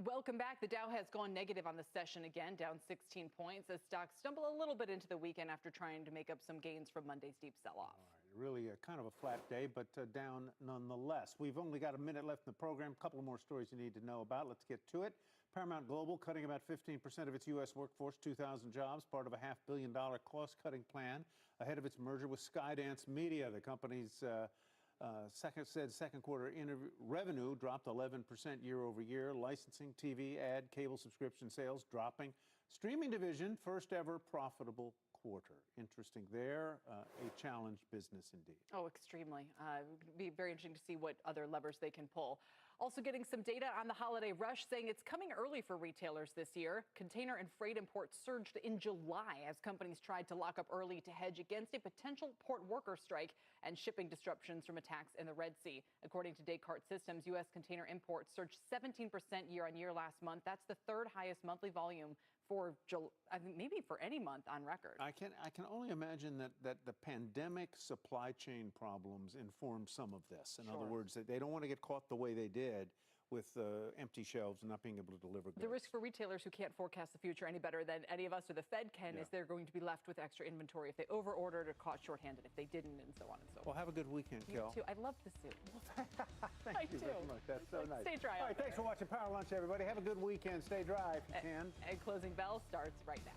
Welcome back. The Dow has gone negative on the session again, down 16 points as stocks stumble a little bit into the weekend after trying to make up some gains from Monday's deep sell-off. Really kind of a flat day, but down nonetheless. We've only got a minute left in the program. A couple more stories you need to know about. Let's get to it. Paramount Global cutting about 15% of its U.S. workforce, 2,000 jobs, part of a $500 million cost-cutting plan ahead of its merger with Skydance Media. The company's second quarter revenue dropped 11% year over year. Licensing, TV, ad, cable subscription sales dropping. Streaming division, first ever profitable quarter. Interesting there. A challenged business indeed. Oh, extremely. It'd be very interesting to see what other levers they can pull. Also getting some data on the holiday rush, saying it's coming early for retailers this year. Container and freight imports surged in July as companies tried to lock up early to hedge against a potential port worker strike and shipping disruptions from attacks in the Red Sea. According to Descartes Systems, U.S. container imports surged 17% year on year last month. That's the third highest monthly volume for maybe for any month on record. I can only imagine that the pandemic supply chain problems inform some of this. In other words, that they don't want to get caught the way they did with empty shelves and not being able to deliver goods. The risk for retailers who can't forecast the future any better than any of us or the Fed can is they're going to be left with extra inventory if they over-ordered or caught shorthanded if they didn't, and so on and so forth. Well, have a good weekend, You Kel. too. I love the suit. Thank you very much. That's so nice. Stay dry. All right, thanks for watching Power Lunch, everybody. Have a good weekend. Stay dry if you can. And Closing Bell starts right now.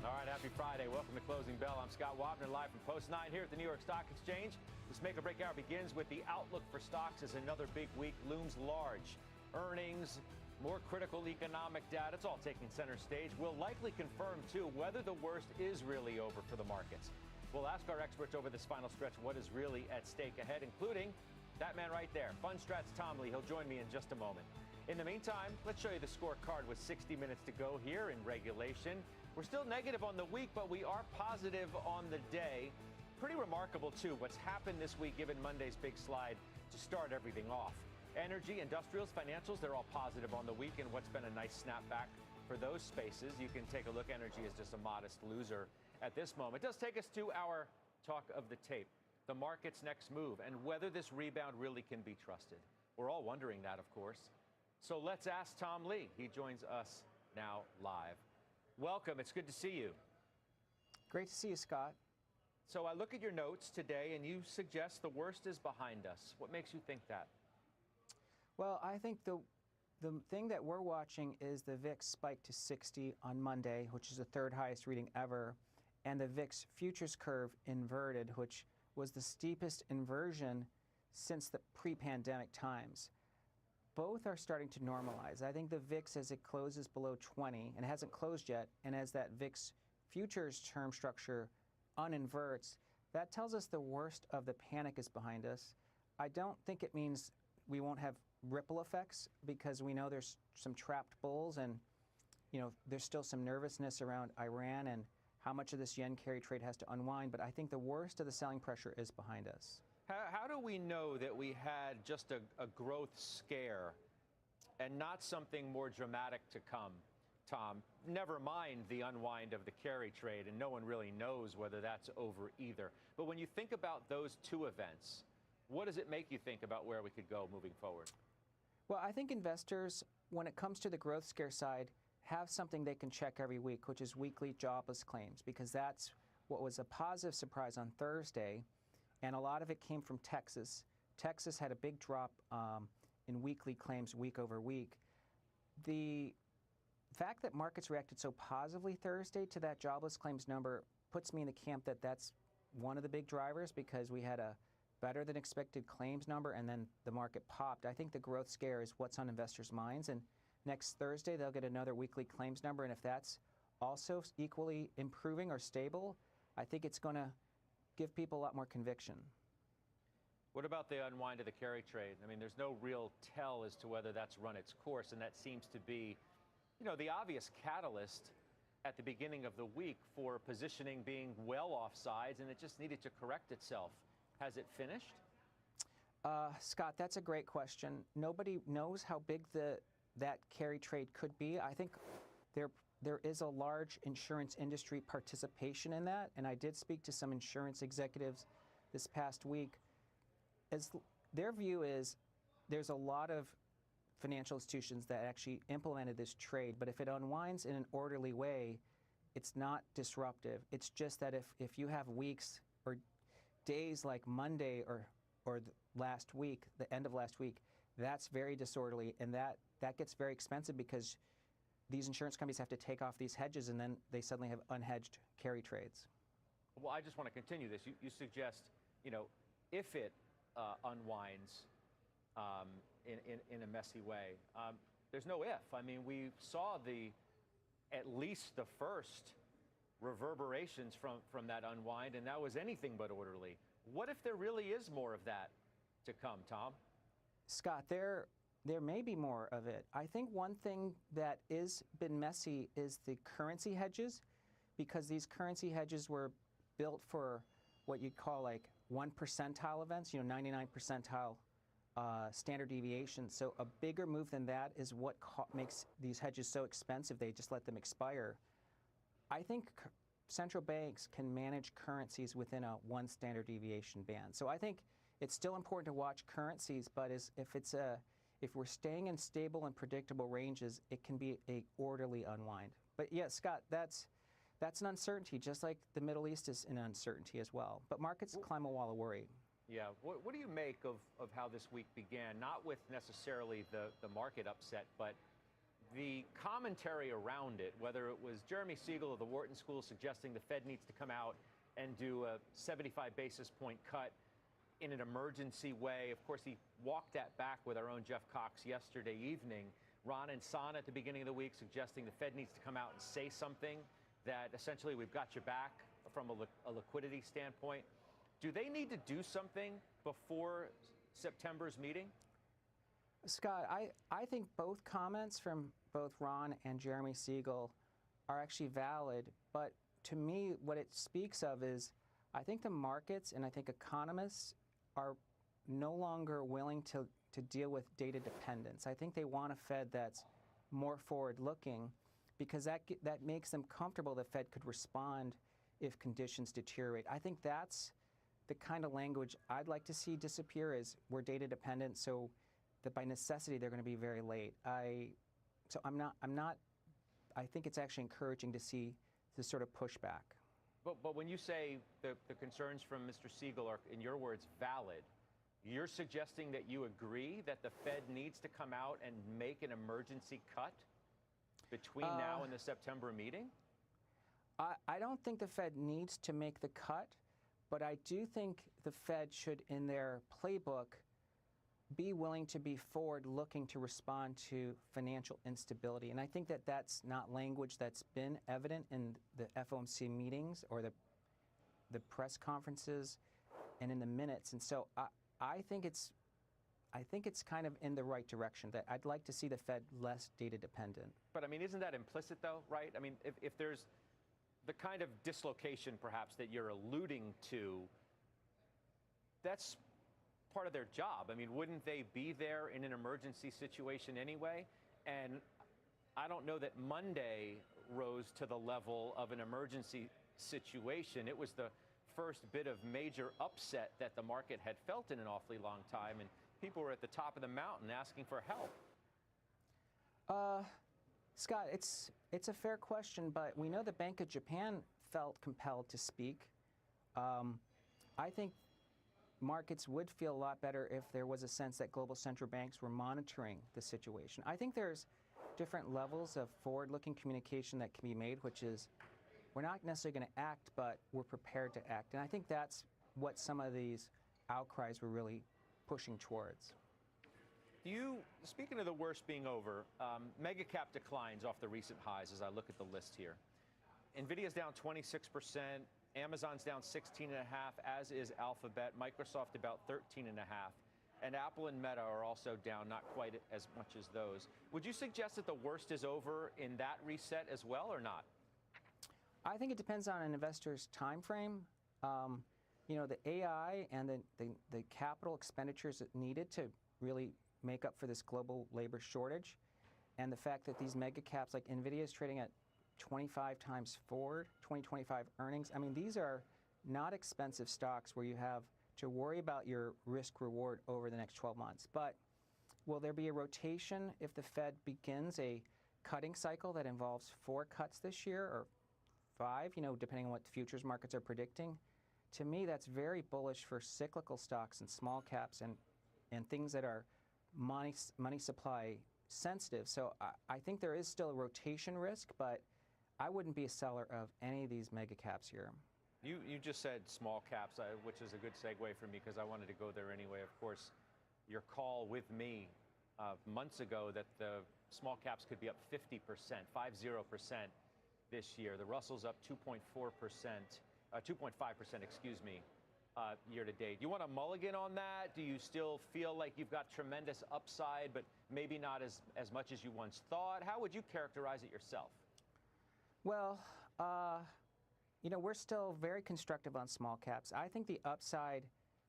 All right, happy Friday. Welcome to Closing Bell. I'm Scott Wapner, live from Post 9 here at the New York Stock Exchange. This Make or Break Hour begins with the outlook for stocks as another big week looms large. Earnings, more critical economic data, it's all taking center stage. We'll likely confirm, too, whether the worst is really over for the markets. We'll ask our experts over this final stretch what is really at stake ahead, including that man right there, FundStrat's Tom Lee. He'll join me in just a moment. In the meantime, let's show you the scorecard with 60 minutes to go here in regulation. We're still negative on the week, but we are positive on the day. Pretty remarkable, too, what's happened this week given Monday's big slide to start everything off. Energy, industrials, financials, they're all positive on the week, and what's been a nice snapback for those spaces. You can take a look. Energy is just a modest loser at this moment. It does take us to our talk of the tape, the market's next move, and whether this rebound really can be trusted. We're all wondering that, of course. So let's ask Tom Lee. He joins us now live. Welcome. It's good to see you. Great to see you, Scott. So I look at your notes today, and you suggest the worst is behind us. What makes you think that? Well, I think the thing that we're watching is the VIX spike to 60 on Monday, which is the third highest reading ever, and the VIX futures curve inverted, which was the steepest inversion since the pre-pandemic times. Both are starting to normalize. I think the VIX, as it closes below 20, and it hasn't closed yet, and as that VIX futures term structure uninverts, that tells us the worst of the panic is behind us. I don't think it means we won't have ripple effects, because we know there's some trapped bulls, and there's still some nervousness around Iran and how much of this yen carry trade has to unwind. But I think the worst of the selling pressure is behind us. How do we know that we had just a growth scare and not something more dramatic to come, Tom? Never mind the unwind of the carry trade, and no one really knows whether that's over either. But when you think about those two events, what does it make you think about where we could go moving forward? Well, I think investors, when it comes to the growth scare side, have something they can check every week, which is weekly jobless claims, because that's what was a positive surprise on Thursday. And a lot of it came from Texas. Texas had a big drop in weekly claims week over week. The fact that markets reacted so positively Thursday to that jobless claims number puts me in the camp that that's one of the big drivers, because we had a better than expected claims number and then the market popped. I think the growth scare is what's on investors' minds. And next Thursday, they'll get another weekly claims number. And if that's also equally improving or stable, I think it's going to give people a lot more conviction. What about the unwind of the carry trade? I mean, there's no real tell as to whether that's run its course, and that seems to be, the obvious catalyst at the beginning of the week for positioning being well offsides, and it just needed to correct itself. Has it finished? Scott, that's a great question. Nobody knows how big that carry trade could be. I think there is a large insurance industry participation in that, and I did speak to some insurance executives this past week. As their view is, there's a lot of financial institutions that actually implemented this trade, but if it unwinds in an orderly way, it's not disruptive. It's just that if you have weeks or days like Monday or last week, the end of last week, that's very disorderly, and that gets very expensive, because these insurance companies have to take off these hedges, and then they suddenly have unhedged carry trades. Well, I just want to continue this. You suggest, if it unwinds in a messy way, there's no if. I mean, we saw at least the first reverberations from that unwind, and that was anything but orderly. What if there really is more of that to come, Tom? Scott, there may be more of it. I think one thing that is been messy is the currency hedges, because these currency hedges were built for what you'd call like 1 percentile events, 99 percentile standard deviation. So a bigger move than that is what makes these hedges so expensive. They just let them expire. I think central banks can manage currencies within a 1 standard deviation band. So I think it's still important to watch currencies, but if we're staying in stable and predictable ranges, it can be a orderly unwind. But yeah, Scott, that's an uncertainty, just like the Middle East is an uncertainty as well. But markets climb a wall of worry. Yeah. What do you make of how this week began? Not with necessarily the market upset, but the commentary around it, whether it was Jeremy Siegel of the Wharton School suggesting the Fed needs to come out and do a 75 basis point cut in an emergency way. Of course, he walked that back with our own Jeff Cox yesterday evening. Ron and Sana at the beginning of the week suggesting the Fed needs to come out and say something that essentially we've got your back from a liquidity standpoint. Do they need to do something before September's meeting? Scott, I think both comments from both Ron and Jeremy Siegel are actually valid, but to me, what it speaks of is I think the markets and I think economists are no longer willing to deal with data dependence. I think they want a Fed that's more forward-looking because that makes them comfortable the Fed could respond if conditions deteriorate. I think that's the kind of language I'd like to see disappear is we're data dependent, so that by necessity they're going to be very late. I think it's actually encouraging to see this sort of pushback. But when you say the concerns from Mr. Siegel are, in your words, valid, you're suggesting that you agree that the Fed needs to come out and make an emergency cut between now and the September meeting? I don't think the Fed needs to make the cut, but I do think the Fed should, in their playbook, be willing to be forward-looking to respond to financial instability. And I think that that's not language that's been evident in the FOMC meetings or the press conferences and in the minutes. And so I think it's kind of in the right direction, that I'd like to see the Fed less data dependent. But I mean, isn't that implicit though, right? I mean, if there's the kind of dislocation perhaps that you're alluding to, that's part of their job. I mean, wouldn't they be there in an emergency situation anyway? And I don't know that Monday rose to the level of an emergency situation. It was the first bit of major upset that the market had felt in an awfully long time, and people were at the top of the mountain asking for help. Scott, it's a fair question, but we know the Bank of Japan felt compelled to speak. I think markets would feel a lot better if there was a sense that global central banks were monitoring the situation. I think there's different levels of forward-looking communication that can be made, which is we're not necessarily going to act, but we're prepared to act. And I think that's what some of these outcries were really pushing towards. Speaking of the worst being over, mega cap declines off the recent highs as I look at the list here. NVIDIA's down 26%, Amazon's down 16.5%, as is Alphabet, Microsoft about 13.5%, and Apple and Meta are also down, not quite as much as those. Would you suggest that the worst is over in that reset as well, or not? I think it depends on an investor's time frame. You know, the AI and the capital expenditures needed to really make up for this global labor shortage, and the fact that these mega caps like NVIDIA is trading at 25 times forward 2025 earnings. I mean, these are not expensive stocks where you have to worry about your risk reward over the next 12 months. But will there be a rotation if the Fed begins a cutting cycle that involves 4 cuts this year or 5, you know, depending on what the futures markets are predicting? To me, that's very bullish for cyclical stocks and small caps and things that are money supply sensitive. So I think there is still a rotation risk, but I wouldn't be a seller of any of these mega caps here. You just said small caps, which is a good segue for me because I wanted to go there anyway. Of course, your call with me months ago that the small caps could be up 50%, 50% this year. The Russell's up 2.4%, 2.5%, excuse me, year to date. You want a mulligan on that? Do you still feel like you've got tremendous upside, but maybe not as much as you once thought? How would you characterize it yourself? Well, you know, we're still very constructive on small caps. I think the upside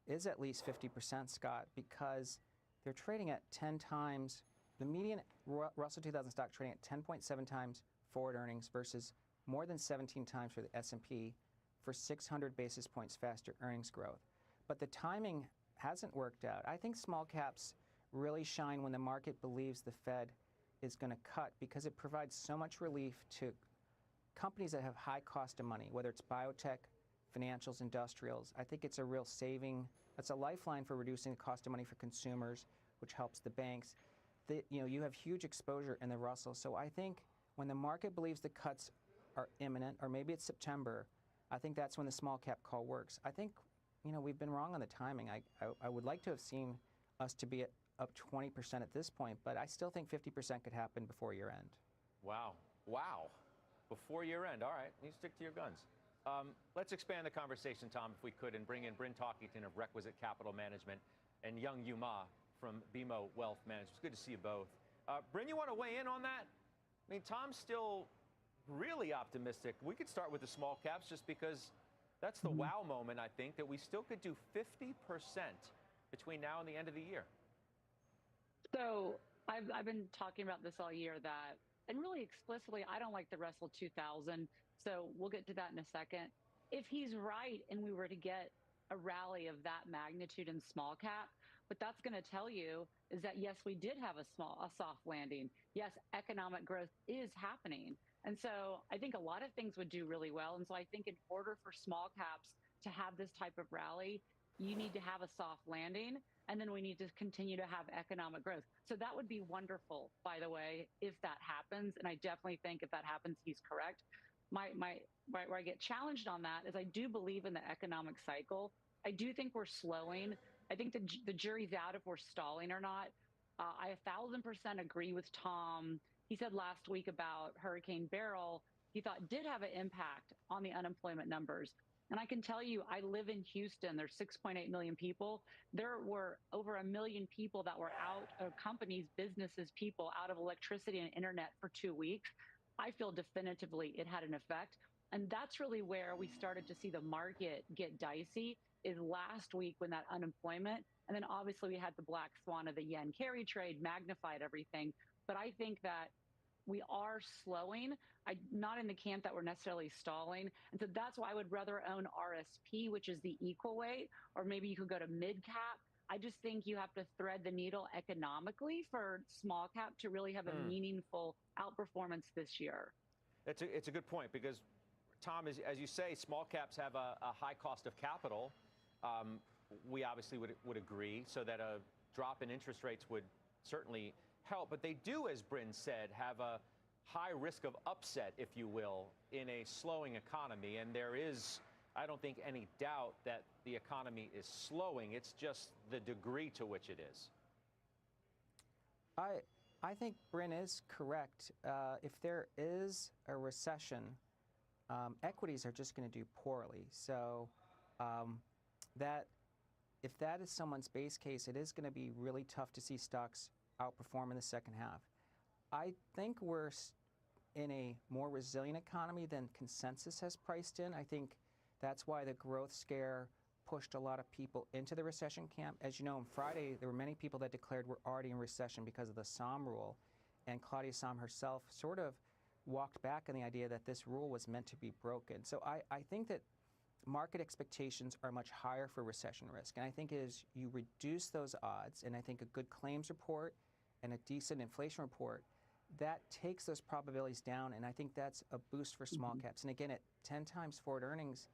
is at least 50%, Scott, because they're trading at 10 times, the median Russell 2000 stock trading at 10.7 times forward earnings versus more than 17 times for the S&P for 600 basis points faster earnings growth. But the timing hasn't worked out. I think small caps really shine when the market believes the Fed is going to cut because it provides so much relief to companies that have high cost of money, whether it's biotech, financials, industrials. I think it's a real saving. It's a lifeline for reducing the cost of money for consumers, which helps the banks. You have huge exposure in the Russell. So I think when the market believes the cuts are imminent, or maybe it's September, I think that's when the small cap call works. I think, we've been wrong on the timing. I would like to have seen us to be up 20% at this point, but I still think 50% could happen before year end. Wow. Before year end. All right, you stick to your guns. Let's expand the conversation, Tom, if we could, and bring in Bryn Talkington of Requisite Capital Management and Young Yu Ma from BMO Wealth Management. It's good to see you both. Bryn, you want to weigh in on that? I mean, Tom's still really optimistic. We could start with the small caps just because that's the wow moment, I think, that we still could do 50% between now and the end of the year. So I've been talking about this all year and really explicitly, I don't like the Russell 2000. So we'll get to that in a second. If he's right and we were to get a rally of that magnitude in small cap, what that's going to tell you is that, yes, we did have a soft landing. Yes, economic growth is happening. And so I think a lot of things would do really well. And so I think in order for small caps to have this type of rally, you need to have a soft landing, and then we need to continue to have economic growth. So that would be wonderful, by the way, if that happens. And I definitely think if that happens, he's correct. Where I get challenged on that is I do believe in the economic cycle. I do think we're slowing. I think the jury's out if we're stalling or not. I 1,000% agree with Tom. He said last week about Hurricane Beryl, he thought did have an impact on the unemployment numbers. And I can tell you, I live in Houston. There's 6.8 million people. There were over 1 million people that were out of companies, businesses, people out of electricity and internet for 2 weeks. I feel definitively it had an effect. And that's really where we started to see the market get dicey, is last week when that unemployment, and then obviously we had the black swan of the yen carry trade magnified everything. But I think that we are slowing. I'm not in the camp that we're necessarily stalling. And so that's why I would rather own RSP, which is the equal weight, or maybe you could go to mid cap. I just think you have to thread the needle economically for small cap to really have a meaningful outperformance this year. It's a good point because, Tom, as you say, small caps have a high cost of capital. We obviously would agree, so that a drop in interest rates would certainly help. But they do, as Bryn said, have a high risk of upset, if you will, in a slowing economy. And there is, I don't think, any doubt that the economy is slowing. It's just the degree to which it is. I think Bryn is correct. If there is a recession, equities are just going to do poorly. So if that is someone's base case, it is going to be really tough to see stocks outperform in the second half. I think we're in a more resilient economy than consensus has priced in. I think that's why the growth scare pushed a lot of people into the recession camp. As you know, on Friday, there were many people that declared we're already in recession because of the Somm rule. And Claudia Somm herself sort of walked back on the idea that this rule was meant to be broken. So I think that market expectations are much higher for recession risk. And I think as you reduce those odds, and I think a good claims report and a decent inflation report, that takes those probabilities down. And I think that's a boost for small caps. And again, at 10 times forward earnings,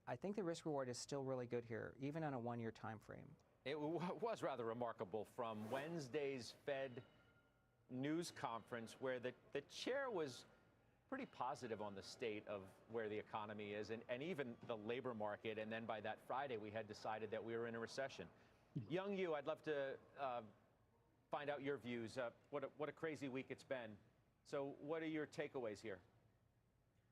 I think the risk reward is still really good here, even on a one-year time frame. It was rather remarkable from Wednesday's Fed news conference, where the chair was pretty positive on the state of where the economy is and even the labor market. And then by that Friday, we had decided that we were in a recession. Young Yu, I'd love to find out your views. What a crazy week it's been. So what are your takeaways here?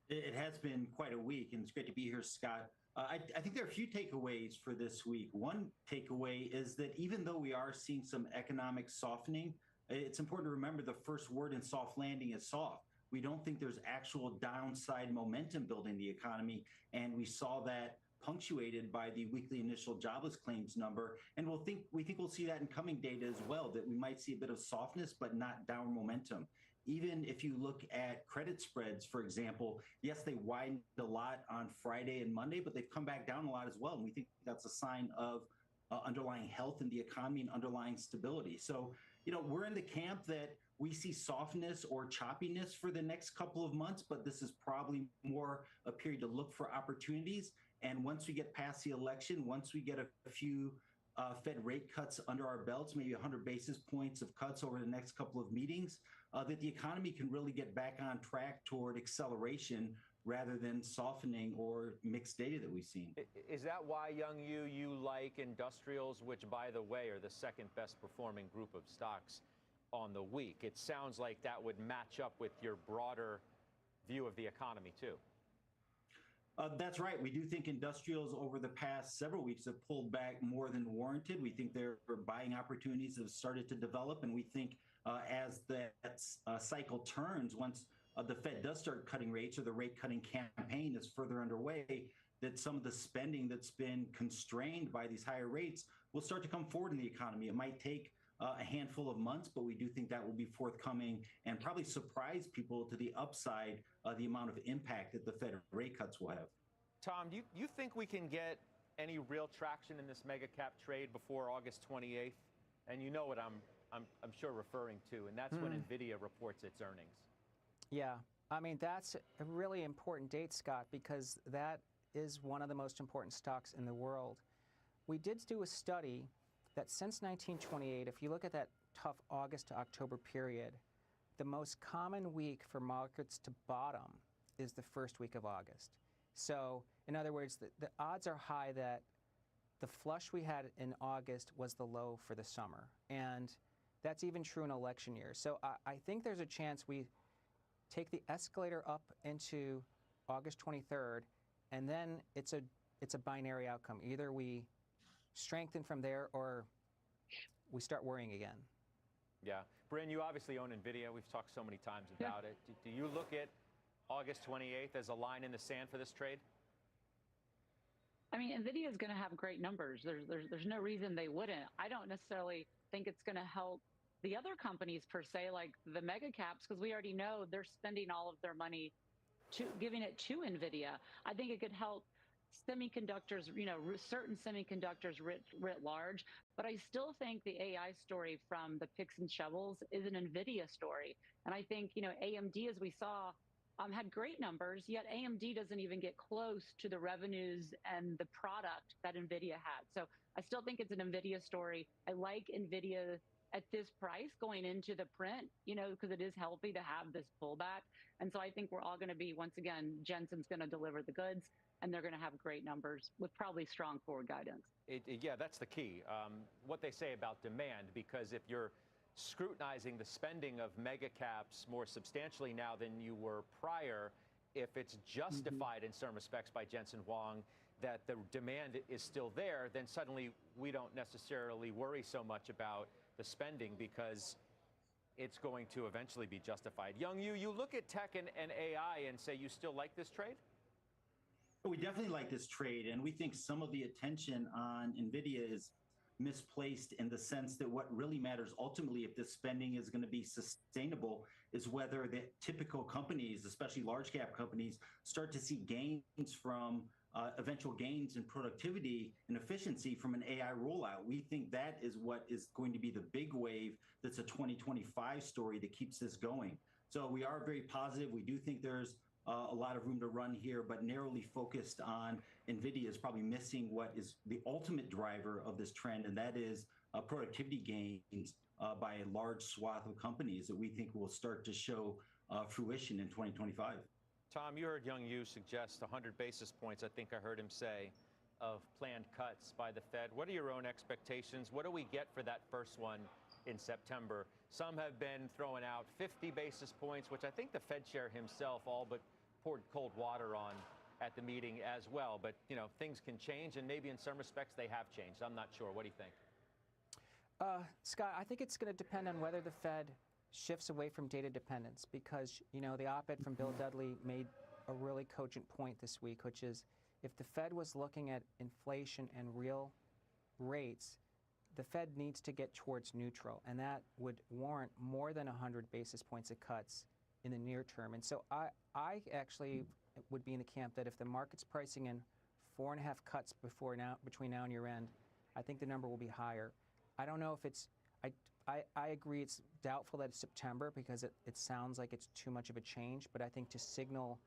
It has been quite a week, and it's great to be here, Scott. I think there are a few takeaways for this week. One takeaway is that even though we are seeing some economic softening, it's important to remember the first word in soft landing is soft. We don't think there's actual downside momentum building the economy, and we saw that punctuated by the weekly initial jobless claims number. And we think we'll see that in coming data as well, that we might see a bit of softness, but not down momentum. Even if you look at credit spreads, for example, yes, they widened a lot on Friday and Monday, but they've come back down a lot as well. And we think that's a sign of underlying health in the economy and underlying stability. So, we're in the camp that we see softness or choppiness for the next couple of months, but this is probably more a period to look for opportunities. And once we get past the election, once we get a few Fed rate cuts under our belts, maybe 100 basis points of cuts over the next couple of meetings, that the economy can really get back on track toward acceleration rather than softening or mixed data that we've seen. Is that why, Young Yu, you like industrials, which, by the way, are the second best performing group of stocks on the week? It sounds like that would match up with your broader view of the economy, too. That's right. We do think industrials over the past several weeks have pulled back more than warranted. We think their buying opportunities have started to develop, and we think as that cycle turns, once the Fed does start cutting rates or the rate cutting campaign is further underway, that some of the spending that's been constrained by these higher rates will start to come forward in the economy. It might take a handful of months, but we do think that will be forthcoming and probably surprise people to the upside, the amount of impact that the Fed rate cuts will have. Tom, do you think we can get any real traction in this mega cap trade before August 28th? And you know what I'm sure referring to, and that's when NVIDIA reports its earnings. Yeah, I mean, that's a really important date, Scott, because that is one of the most important stocks in the world. We did do a study that since 1928, if you look at that tough August to October period, the most common week for markets to bottom is the first week of August. So, in other words, the odds are high that the flush we had in August was the low for the summer. And that's even true in election years. So I think there's a chance we take the escalator up into August 23rd, and then it's a binary outcome. Either we strengthen from there or we start worrying again. Yeah. Bryn, you obviously own NVIDIA. We've talked so many times about it. Do you look at August 28th as a line in the sand for this trade? I mean, NVIDIA is going to have great numbers. There's no reason they wouldn't. I don't necessarily think it's going to help the other companies per se, like the mega caps, because we already know they're spending all of their money giving it to NVIDIA. I think it could help semiconductors, certain semiconductors writ large, but I still think the AI story from the picks and shovels is an NVIDIA story. And I think, AMD, as we saw, had great numbers, yet AMD doesn't even get close to the revenues and the product that NVIDIA had. So I still think it's an NVIDIA story. I like NVIDIA at this price going into the print, because it is healthy to have this pullback. And so I think we're all going to be, once again, Jensen's going to deliver the goods, and they're going to have great numbers with probably strong forward guidance. Yeah, that's the key. What they say about demand, because if you're scrutinizing the spending of mega caps more substantially now than you were prior, if it's justified in some respects by Jensen Huang that the demand is still there, then suddenly we don't necessarily worry so much about the spending because it's going to eventually be justified. Young Yu, you look at tech and AI and say you still like this trade? We definitely like this trade, and we think some of the attention on NVIDIA is misplaced in the sense that what really matters ultimately, if this spending is going to be sustainable, is whether the typical companies, especially large cap companies, start to see gains from eventual gains in productivity and efficiency from an AI rollout. We think that is what is going to be the big wave that's a 2025 story that keeps this going. So we are very positive. We do think there's a lot of room to run here, but narrowly focused on NVIDIA is probably missing what is the ultimate driver of this trend, and that is productivity gains by a large swath of companies that we think will start to show fruition in 2025. Tom, you heard Young Yu suggest 100 basis points, I think I heard him say, of planned cuts by the Fed. What are your own expectations? What do we get for that first one in September? Some have been throwing out 50 basis points, which I think the Fed chair himself all but poured cold water on at the meeting as well. But, things can change, and maybe in some respects they have changed. I'm not sure. What do you think? Scott, I think it's going to depend on whether the Fed shifts away from data dependence, because, the op-ed from Bill Dudley made a really cogent point this week, which is if the Fed was looking at inflation and real rates, the Fed needs to get towards neutral, and that would warrant more than 100 basis points of cuts in the near term. And so I actually would be in the camp that if the market's pricing in 4.5 cuts between now and year end, I think the number will be higher. I don't know if it's, I agree it's doubtful that it's September because it sounds like it's too much of a change, but I think to signal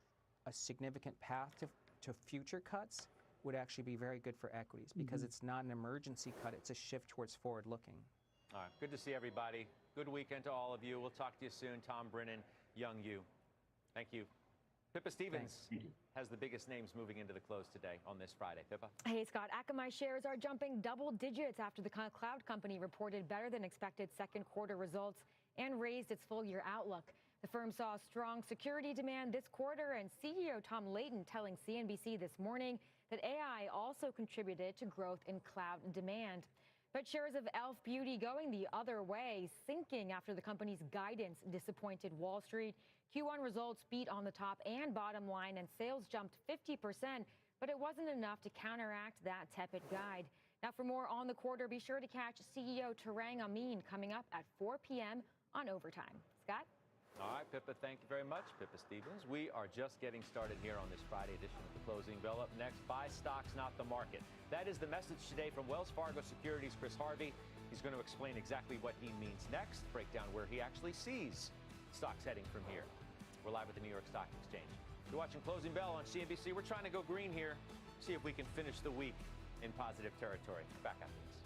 a significant path to future cuts would actually be very good for equities because it's not an emergency cut, it's a shift towards forward looking. All right, good to see everybody. Good weekend to all of you. We'll talk to you soon. Tom Brennan, Young Yu. Thank you. Pippa Stevens has the biggest names moving into the close today on this Friday. Pippa? Hey, Scott. Akamai shares are jumping double digits after the cloud company reported better than expected second quarter results and raised its full year outlook. The firm saw strong security demand this quarter, and CEO Tom Layton telling CNBC this morning that AI also contributed to growth in cloud demand. But shares of e.l.f. Beauty going the other way, sinking after the company's guidance disappointed Wall Street. Q1 results beat on the top and bottom line, and sales jumped 50%, but it wasn't enough to counteract that tepid guide. Now, for more on the quarter, be sure to catch CEO Tarang Amin coming up at 4 p.m. on Overtime. Scott? All right, Pippa, thank you very much. Pippa Stevens. We are just getting started here on this Friday edition of the Closing Bell. Up next, buy stocks, not the market. That is the message today from Wells Fargo Securities' Chris Harvey. He's going to explain exactly what he means next, break down where he actually sees stocks heading from here. We're live at the New York Stock Exchange. You're watching Closing Bell on CNBC. We're trying to go green here, see if we can finish the week in positive territory. Back after this.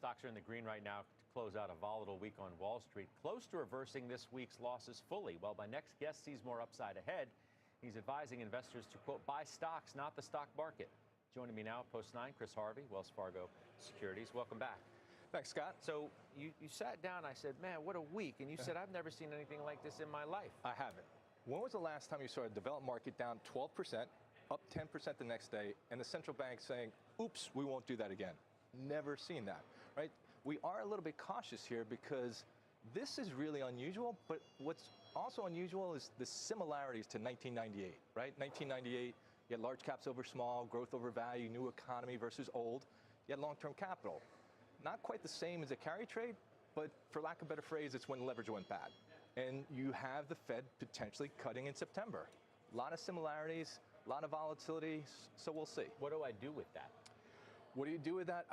Stocks are in the green right now to close out a volatile week on Wall Street, close to reversing this week's losses fully. While my next guest sees more upside ahead, he's advising investors to, quote, buy stocks, not the stock market. Joining me now, Post 9, Chris Harvey, Wells Fargo Securities. Welcome back. Thanks, Scott. So you sat down, I said, man, what a week. And you said, I've never seen anything like this in my life. I haven't. When was the last time you saw a developed market down 12%, up 10% the next day, and the central bank saying, oops, we won't do that again? Never seen that, right? We are a little bit cautious here because this is really unusual, but what's also unusual is the similarities to 1998, right? 1998, you had large caps over small, growth over value, new economy versus old. You had long-term capital. Not quite the same as a carry trade, but for lack of a better phrase, it's when leverage went bad. And you have the Fed potentially cutting in September. A lot of similarities, a lot of volatility, so we'll see. What do I do with that? What do you do with that?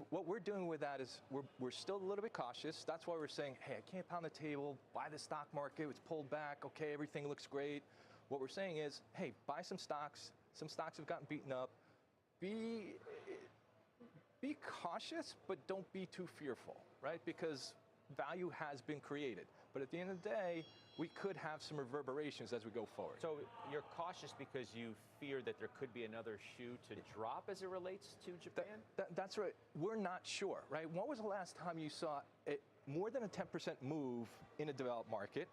What we're doing with that is we're still a little bit cautious. That's why we're saying, hey, I can't pound the table, buy the stock market, it's pulled back, okay, everything looks great. What we're saying is, hey, buy some stocks. Some stocks have gotten beaten up. Be cautious, but don't be too fearful, right? Because value has been created. But at the end of the day, we could have some reverberations as we go forward. So you're cautious because you fear that there could be another shoe to drop as it relates to Japan? That's right. We're not sure, right? When was the last time you saw more than a 10% move in a developed market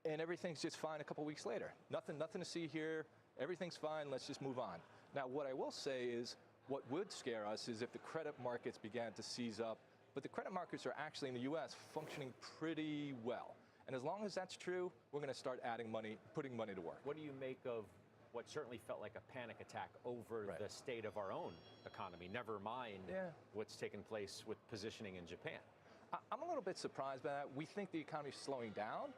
and everything's just fine a couple weeks later? Nothing to see here. Everything's fine. Let's just move on. Now, what I will say is what would scare us is if the credit markets began to seize up. But the credit markets are actually in the U.S. functioning pretty well. And as long as that's true, we're going to start adding money, putting money to work. What do you make of what certainly felt like a panic attack over the state of our own economy, never mind what's taken place with positioning in Japan? I'm a little bit surprised by that. We think the economy is slowing down.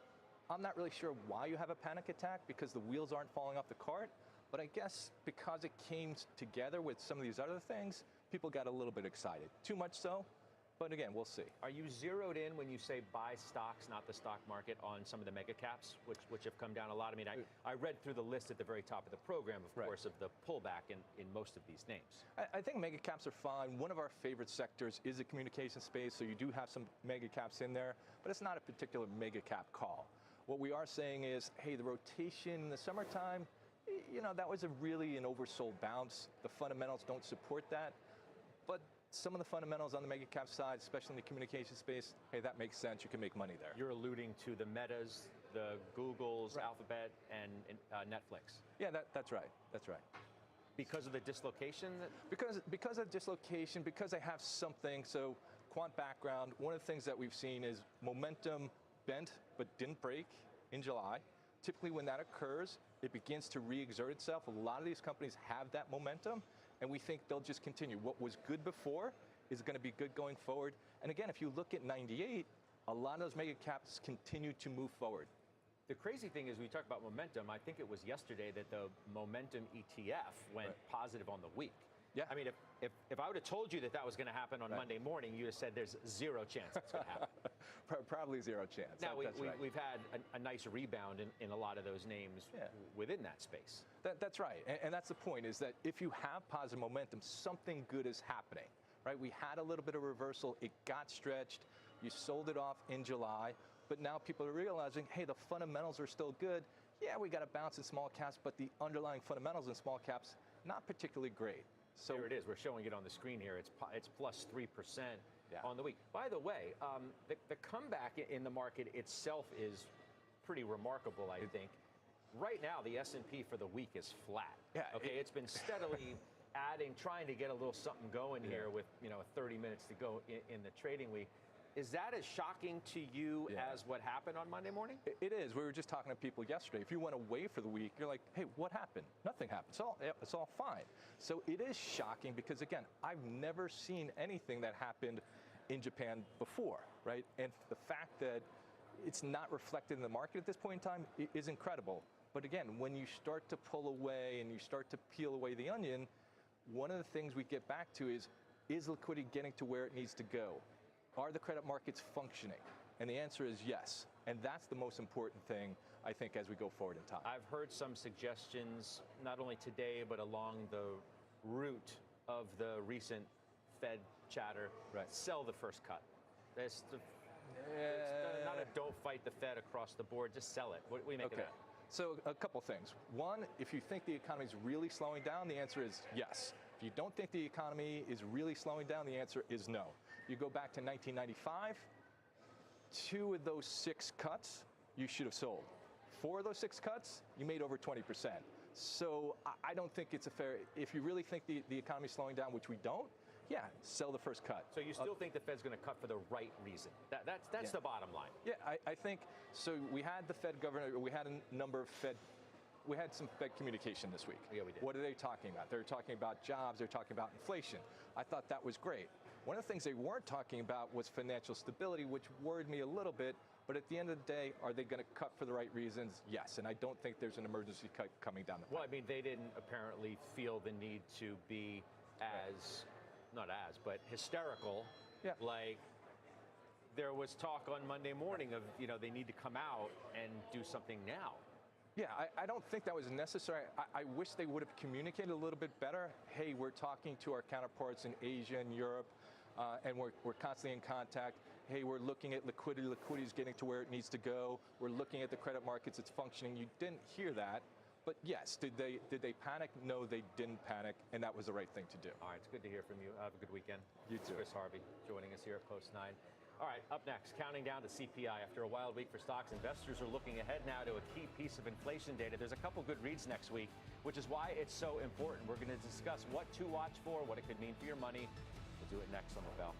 I'm not really sure why you have a panic attack because the wheels aren't falling off the cart. But I guess because it came together with some of these other things, people got a little bit excited. Too much so. But again, we'll see. Are you zeroed in when you say buy stocks, not the stock market, on some of the mega caps, which have come down a lot? I mean, I read through the list at the very top of the program, of course, of the pullback in most of these names. I think mega caps are fine. One of our favorite sectors is the communication space, so you do have some mega caps in there, but it's not a particular mega cap call. What we are saying is, hey, the rotation in the summertime, you know, that was really an oversold bounce. The fundamentals don't support that. But some of the fundamentals on the mega cap side, especially in the communication space, hey, that makes sense. You can make money there. You're alluding to the Metas, the Googles, Alphabet, and Netflix. Yeah, that's right. That's right. Because of the dislocation? Because of dislocation, because they have something. So quant background, one of the things that we've seen is momentum bent but didn't break in July. Typically when that occurs, it begins to re-exert itself. A lot of these companies have that momentum, and we think they'll just continue. What was good before is going to be good going forward. And again, if you look at 98, a lot of those mega caps continue to move forward. The crazy thing is we talk about momentum. I think it was yesterday that the momentum ETF went positive on the week. Yeah. I mean, if I would have told you that was going to happen on Monday morning, you'd have said there's zero chance it's going to happen. Probably zero chance. Now, we've had a nice rebound in a lot of those names within that space. That's right. And that's the point, is that if you have positive momentum, something good is happening, right? We had a little bit of reversal. It got stretched. You sold it off in July. But now people are realizing, hey, the fundamentals are still good. Yeah, we got a bounce in small caps, but the underlying fundamentals in small caps, not particularly great. So there it is. We're showing it on the screen here. It's plus 3% on the week. By the way, the comeback in the market itself is pretty remarkable, I think. Right now, the S&P for the week is flat. Yeah. Okay, it's been steadily trying to get a little something going here with 30 minutes to go in the trading week. Is that as shocking to you as what happened on Monday morning? It is. We were just talking to people yesterday. If you went away for the week, you're like, hey, what happened? Nothing happened. It's all fine. So it is shocking because, again, I've never seen anything that happened in Japan before, right? And the fact that it's not reflected in the market at this point in time is incredible. But again, when you start to pull away and you start to peel away the onion, one of the things we get back to is liquidity getting to where it needs to go? Are the credit markets functioning? And the answer is yes. And that's the most important thing, I think, as we go forward in time. I've heard some suggestions, not only today, but along the route of the recent Fed chatter, sell the first cut. It's not a don't fight the Fed across the board, just sell it. What do we make of that? So a couple things. One, if you think the economy is really slowing down, the answer is yes. If you don't think the economy is really slowing down, the answer is no. You go back to 1995, 2 of those 6 cuts you should have sold. 4 of those 6 cuts, you made over 20%. So I don't think it's a fair, if you really think the economy is slowing down, which we don't, yeah, sell the first cut. So you still think the Fed's going to cut for the right reason? That's the bottom line. Yeah, I think, so we had the Fed governor, we had a number of we had some Fed communication this week. Yeah, we did. What are they talking about? They're talking about jobs, they're talking about inflation. I thought that was great. One of the things they weren't talking about was financial stability, which worried me a little bit, but at the end of the day, are they going to cut for the right reasons? Yes, and I don't think there's an emergency cut coming down the pipe. Well, I mean, they didn't apparently feel the need to be but hysterical. Yeah. Like, there was talk on Monday morning of, they need to come out and do something now. Yeah, I don't think that was necessary. I wish they would have communicated a little bit better. Hey, we're talking to our counterparts in Asia and Europe, and we're constantly in contact. Hey, we're looking at liquidity. Liquidity is getting to where it needs to go. We're looking at the credit markets. It's functioning. You didn't hear that. But yes, did they panic? No, they didn't panic, and that was the right thing to do. All right, it's good to hear from you. Have a good weekend. You too. Chris Harvey joining us here at Post 9. All right, up next, counting down to CPI. After a wild week for stocks, investors are looking ahead now to a key piece of inflation data. There's a couple good reads next week, which is why it's so important. We're going to discuss what to watch for, what it could mean for your money. We'll do it next on The Bell.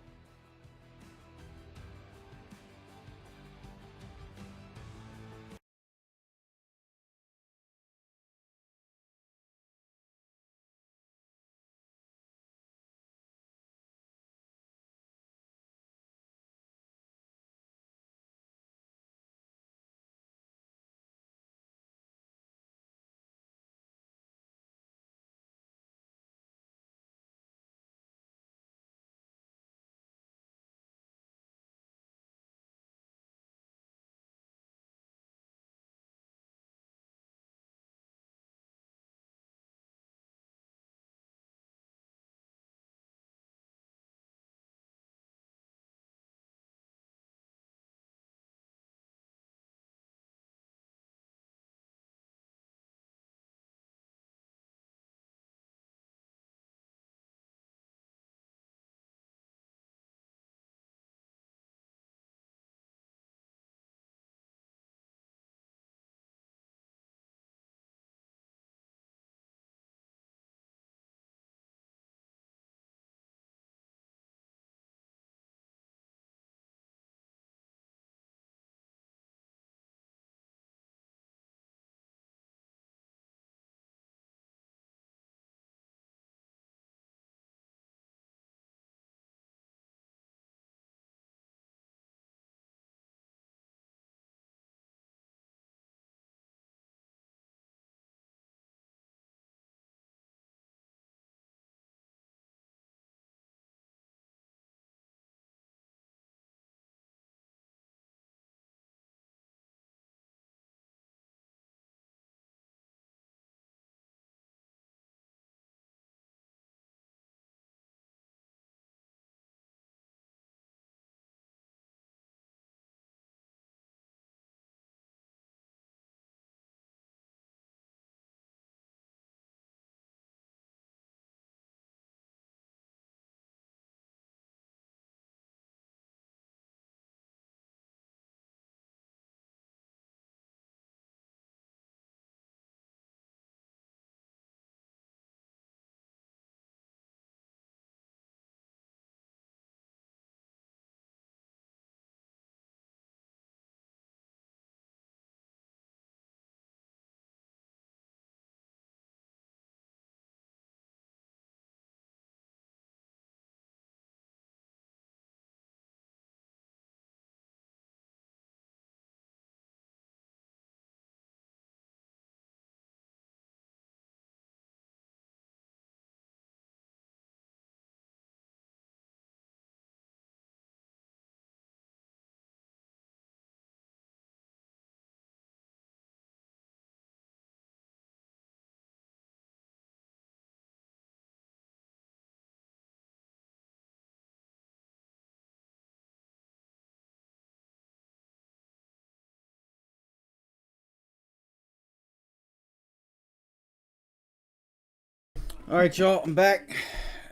All right, y'all, I'm back.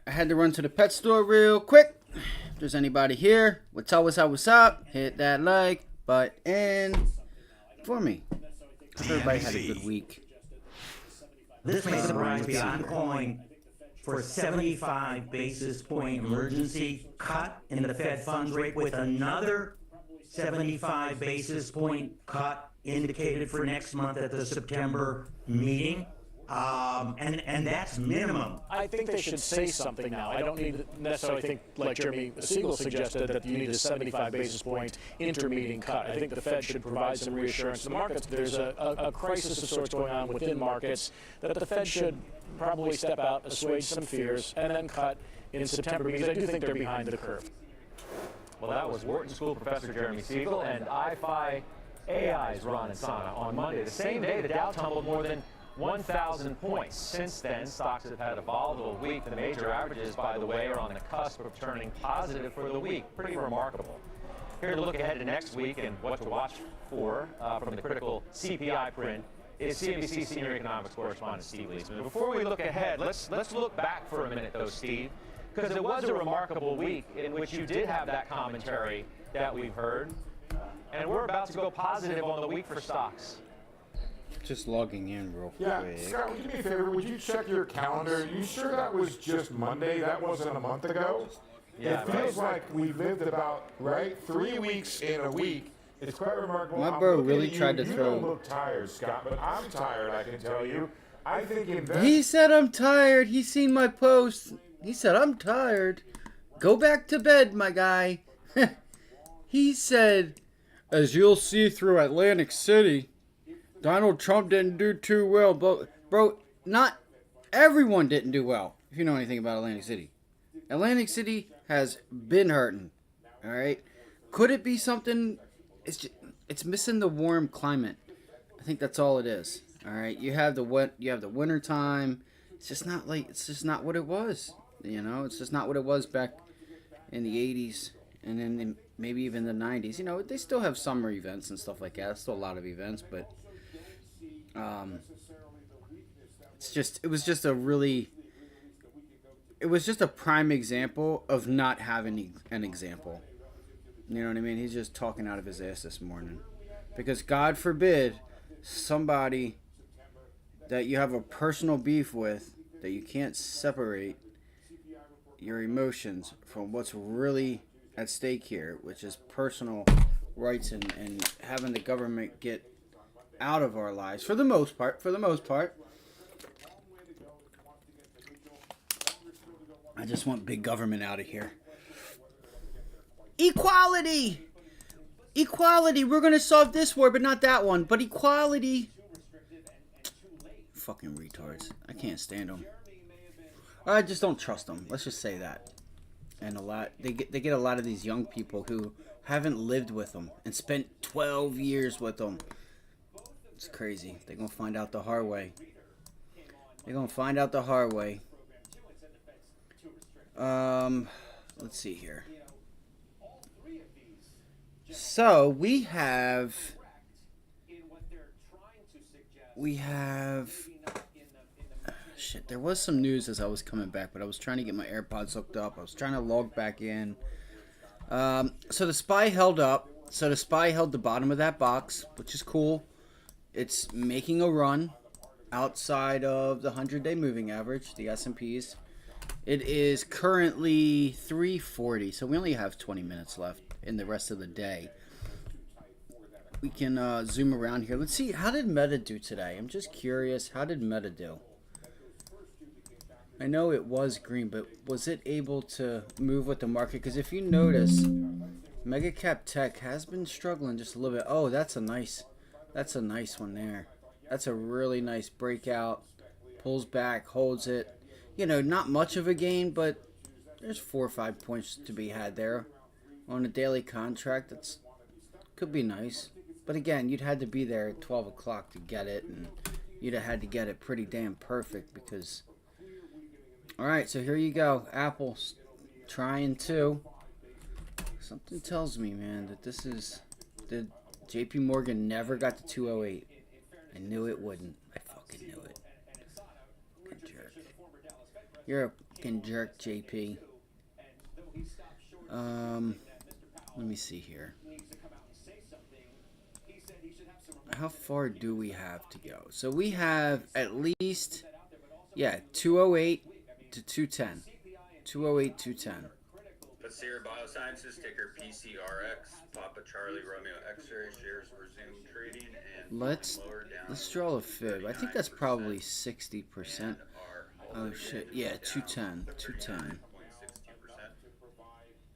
I had to run to the pet store real quick. If there's anybody here, what's up? Hit that like button for me. Hope everybody had a good week. This may surprise you. I'm calling for a 75 basis point emergency cut in the Fed funds rate with another 75 basis point cut indicated for next month at the September meeting. And that's minimum. I think they should say something now. I don't need necessarily think, like Jeremy Siegel suggested, that you need a 75 basis point intermeeting cut. I think the Fed should provide some reassurance to the markets. There's a crisis of sorts going on within markets that the Fed should probably step out, assuage some fears, and then cut in September, because I do think they're behind the curve. Well, that was Wharton School Professor Jeremy Siegel and IFI AI's Ron Insana on Monday. The same day, the Dow tumbled more than 1,000 points. Since then, stocks have had a volatile week. The major averages, by the way, are on the cusp of turning positive for the week. Pretty remarkable. Here to look ahead to next week and what to watch for from the critical CPI print is CNBC senior economics correspondent Steve Leisman. Before we look ahead, let's look back for a minute, though, Steve, because it was a remarkable week in which you did have that commentary that we've heard, and we're about to go positive on the week for stocks. Just logging in real quick. Yeah, Scott, would you do me a favor? Would you check your calendar? You sure that was just Monday? That wasn't a month ago? Yeah, it feels like we've lived about, 3 weeks in a week. It's quite remarkable. My bro really tried to you throw. You don't look tired, Scott, but I'm tired, I can tell you. I think He said I'm tired. He's seen my post. He said I'm tired. Go back to bed, my guy. He said, as you'll see through Atlantic City, Donald Trump didn't do too well, but bro, not everyone didn't do well. If you know anything about Atlantic City, Atlantic City has been hurting. All right, could it be something? It's missing the warm climate. I think that's all it is. All right, you have the winter time. It's just not what it was. You know, it's just not what it was back in the 80s and then maybe even the 90s. You know, they still have summer events and stuff like that. Still a lot of events, but it was just a prime example of not having an example. You know what I mean? He's just talking out of his ass this morning. Because God forbid somebody that you have a personal beef with, that you can't separate your emotions from what's really at stake here, which is personal rights and having the government get out of our lives for the most part. I just want big government out of here. Equality! We're gonna solve this war, but not that one. But equality. Fucking retards. I can't stand them. I just don't trust them. Let's just say that. And they get a lot of these young people who haven't lived with them and spent 12 years with them. It's crazy. They're gonna find out the hard way. Let's see here. So we have shit, there was some news as I was coming back, but I was trying to get my AirPods hooked up. I was trying to log back in. So the SPY held up. So the SPY held the bottom of that box, which is cool. It's making a run outside of the 100-day moving average, the S&Ps. It is currently 340, so we only have 20 minutes left in the rest of the day. We can zoom around here. Let's see, how did Meta do today? I'm just curious, how did Meta do? I know it was green, but was it able to move with the market? Because if you notice, Mega Cap Tech has been struggling just a little bit. Oh, that's a nice one there. That's a really nice breakout. Pulls back, holds it. You know, not much of a gain, but there's 4 or 5 points to be had there on a daily contract. That's could be nice. But again, you'd had to be there at 12 o'clock to get it, and you'd have had to get it pretty damn perfect because... Alright, so here you go. Apple's trying to. Something tells me, man, that this is... JP Morgan never got to 208. I knew it wouldn't. I fucking knew it. Good jerk. You're a fucking jerk, JP. Let me see here. How far do we have to go? So we have at least, yeah, 208 to 210. 208, 210. Pacira Biosciences, ticker PCRX, Papa Charlie Romeo X-ray, shares resume trading and Let's draw a fib. I think that's probably 60%. Oh shit, yeah, 210, 210. 0.62%.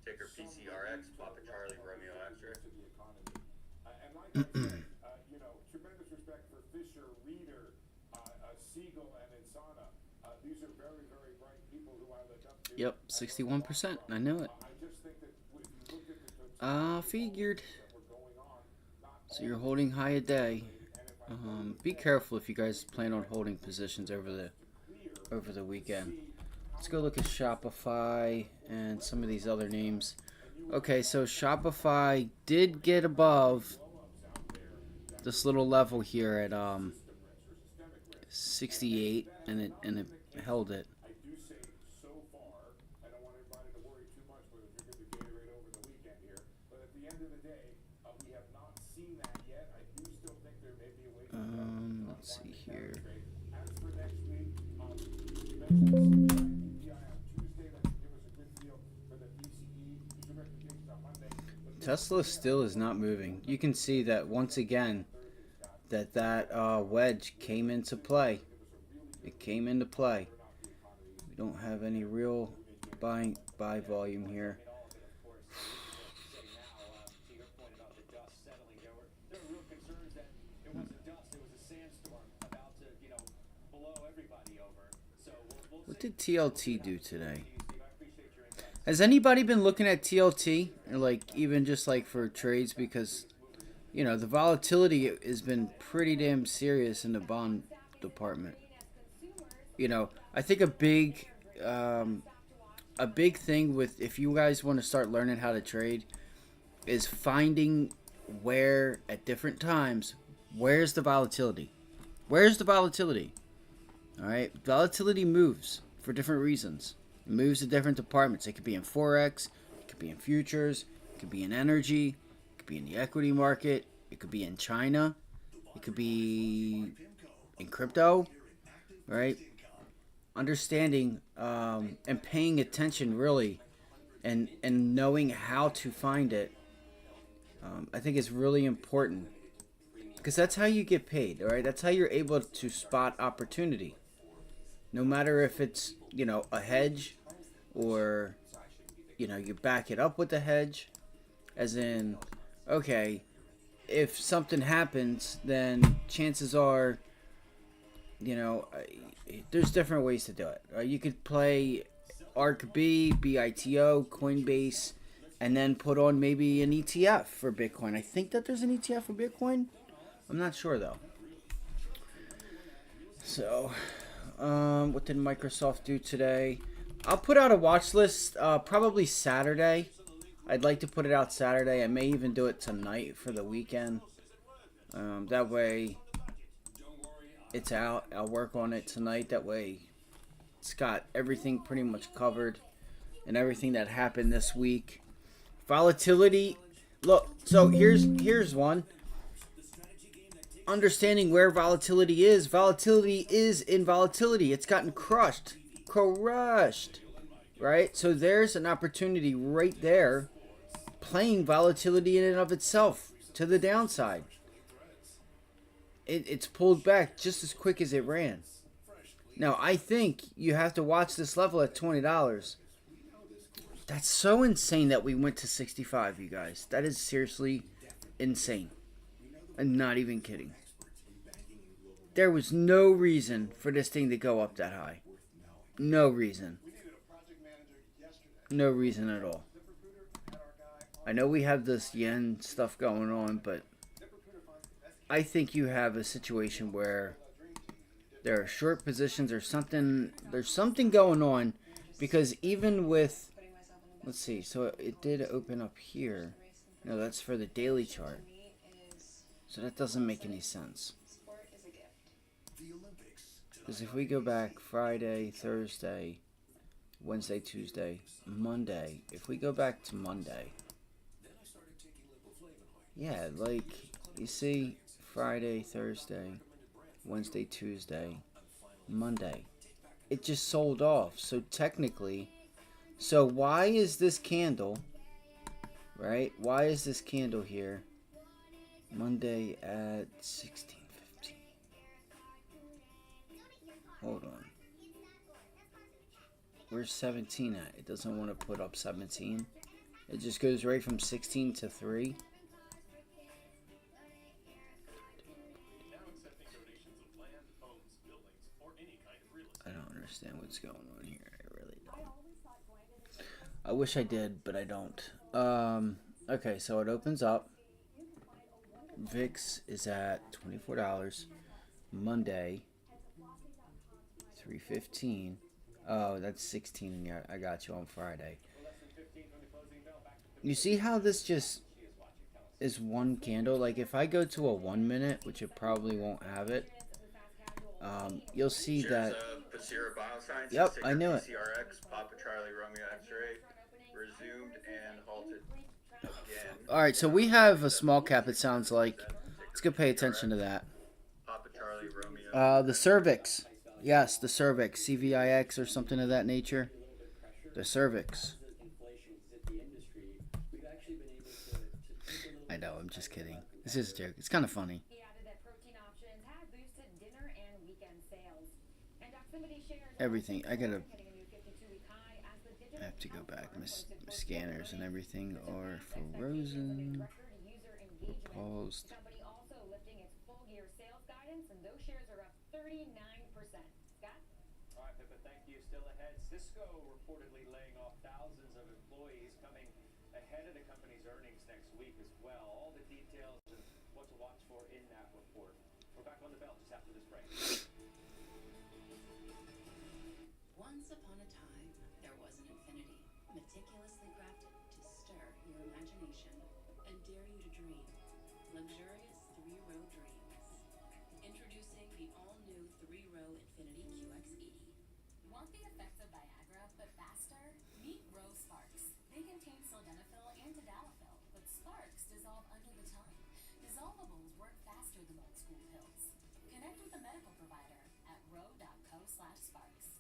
Ticker PCRX, Papa Charlie Romeo X-ray. Tremendous respect for Fisher, Reader, Siegel, and Insana. These are very, very bright people who I look up to. Yep, 61%. I knew it. Figured. So you're holding high a day. Be careful if you guys plan on holding positions over the weekend. Let's go look at Shopify and some of these other names. Okay, so Shopify did get above this little level here at 68, and it held it. Let's see here. Tesla still is not moving. You can see that once again that wedge came into play. It came into play. We don't have any real buy volume here. What did TLT do today? Has anybody been looking at TLT, or like even just like for trades? Because you know the volatility has been pretty damn serious in the bond department. You know, I think a big thing with, if you guys want to start learning how to trade, is finding where at different times, where's the volatility? Where's the volatility? All right, volatility moves for different reasons. It moves to different departments. It could be in Forex, it could be in futures, it could be in energy, it could be in the equity market, it could be in China, it could be in crypto, right? Understanding and paying attention really, and knowing how to find it, I think is really important, because that's how you get paid, all right? That's how you're able to spot opportunity. No matter if it's, you know, a hedge, or, you know, you back it up with a hedge, as in, okay, if something happens, then chances are, you know, there's different ways to do it. You could play ARCB, BITO, Coinbase, and then put on maybe an ETF for Bitcoin. I think that there's an ETF for Bitcoin. I'm not sure though. So, what did Microsoft do today? I'll put out a watch list probably Saturday. I'd like to put it out Saturday. I may even do it tonight for the weekend. That way it's out. I'll work on it tonight. That way it's got everything pretty much covered and everything that happened this week. Volatility. Look, so here's one. Understanding where volatility is. Volatility is in volatility. It's gotten crushed. Right? So there's an opportunity right there. Playing volatility in and of itself to the downside. It's pulled back just as quick as it ran. Now, I think you have to watch this level at $20. That's so insane that we went to 65, you guys. That is seriously insane. I'm not even kidding. There was no reason for this thing to go up that high. No reason. No reason at all. I know we have this yen stuff going on, but I think you have a situation where there are short positions or something. There's something going on, because even with, let's see, so it did open up here. No, that's for the daily chart. So that doesn't make any sense. Because if we go back Friday, Thursday, Wednesday, Tuesday, Monday. If we go back to Monday, yeah, like you see, Friday, Thursday, Wednesday, Tuesday, Monday, it just sold off. So technically, so why is this candle, right? Why is this candle here Monday at 16:15? Hold on. Where's 17 at? It doesn't want to put up 17. It just goes right from 16 to 3. I don't understand what's going on here. I really don't. I wish I did, but I don't. Okay, so it opens up. VIX is at $24. Monday, 3:15. Oh, that's 16. Yeah, I got you on Friday. You see how this just is one candle? Like if I go to a 1 minute, which it probably won't have it, you'll see that. Yep, I knew it. PCRX, Papa Charlie Romeo X-ray, resumed and halted again. All right, so we have a small cap. It sounds like. Let's go pay attention to that. Papa Charlie Romeo. The cervix. Yes, the cervix, CVIX or something of that nature. The cervix. I know, I'm just kidding. This is a joke. It's kind of funny. Everything. I have to go back. My scanners and everything are frozen. We're paused. And those shares are up 39%. Scott? All right, Pippa, thank you. Still ahead, Cisco reportedly laying off thousands of employees coming ahead of the company's earnings next week as well. All the details and what to watch for in that report. We're back on the bell just after this break. Once upon a time, there was an infinity, meticulously crafted to stir your imagination and dare you to dream. Luxurious three-row dreams. Introducing the all-new three-row Infinity QX80. Want the effects of Viagra, but faster? Meet Rose Sparks. They contain sildenafil and tadalafil, but Sparks dissolve under the tongue. Dissolvables work faster than old school pills. Connect with a medical provider at ro.co/sparks.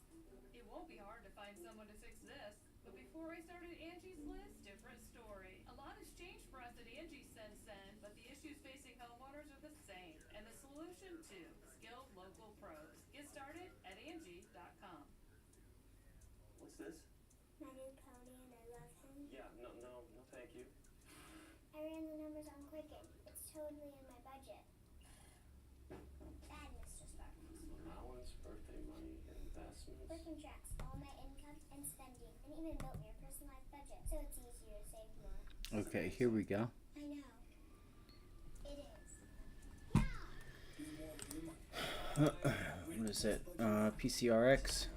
It won't be hard to find someone to fix this. But before I started Angie's List, different story. A lot has changed for us at Angie since then, but the issues facing homeowners are the same. And the solution too, skilled local pros. Get started at Angie.com. What's this? My new pony and I love him. Yeah, no, thank you. I ran the numbers on Quicken. It's totally in my budget. Bad, Mr. Sparks. Allowance, birthday money, investments. Quicken tracks all my income and spending, and even built me a personalized budget, so it's easier to save more. Okay, here we go. I know. It is. What is it? PCRX.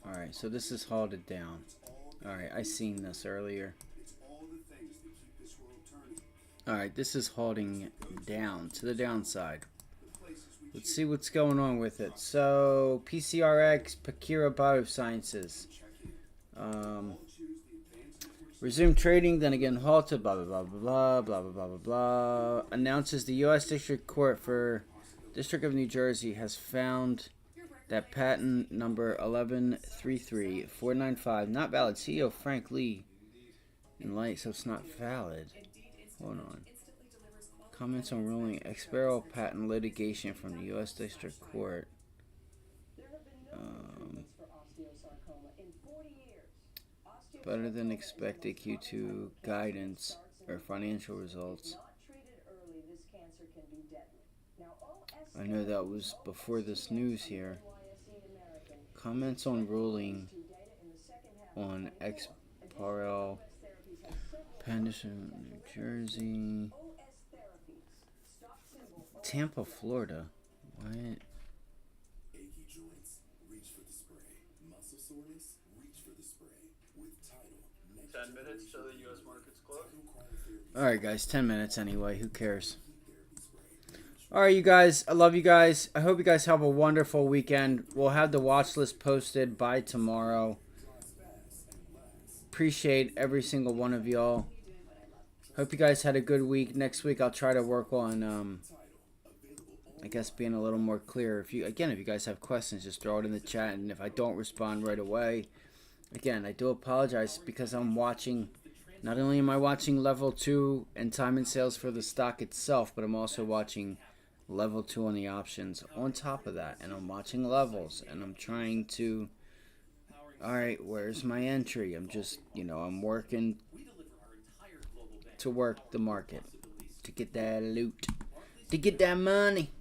Alright, so this is halted down. Alright, I seen this earlier. Alright, this is halting down to the downside. Let's see what's going on with it. So, PCRX, Pakira Biosciences. Resumed trading, then again halted, blah, blah, blah, blah, blah, blah, blah, blah, blah. Announces the U.S. District Court for District of New Jersey has found that patent number 11.33.495 not valid. CEO Frank Lee in light, so it's not valid. Hold on. Comments on ruling Exparel patent litigation from the U.S. District Court. Better than expected Q2 guidance or financial results. I know that was before this news here. Comments on ruling on Exparel, Pendleton, New Jersey, Tampa, Florida. What? Achy joints, reach for the spray. Muscle soreness, reach for the spray. With Tidal. 10 minutes till the U.S. markets close. Alright guys, 10 minutes anyway, who cares? All right, you guys. I love you guys. I hope you guys have a wonderful weekend. We'll have the watch list posted by tomorrow. Appreciate every single one of y'all. Hope you guys had a good week. Next week I'll try to work on I guess being a little more clear. If you guys have questions, just throw it in the chat, and if I don't respond right away, again, I do apologize because I'm watching. Not only am I watching level 2 and time and sales for the stock itself, but I'm also watching level 2 on the options on top of that, and I'm watching levels, and I'm trying to. All right, where's my entry? I'm just, I'm working to work the market, to get that loot, to get that money.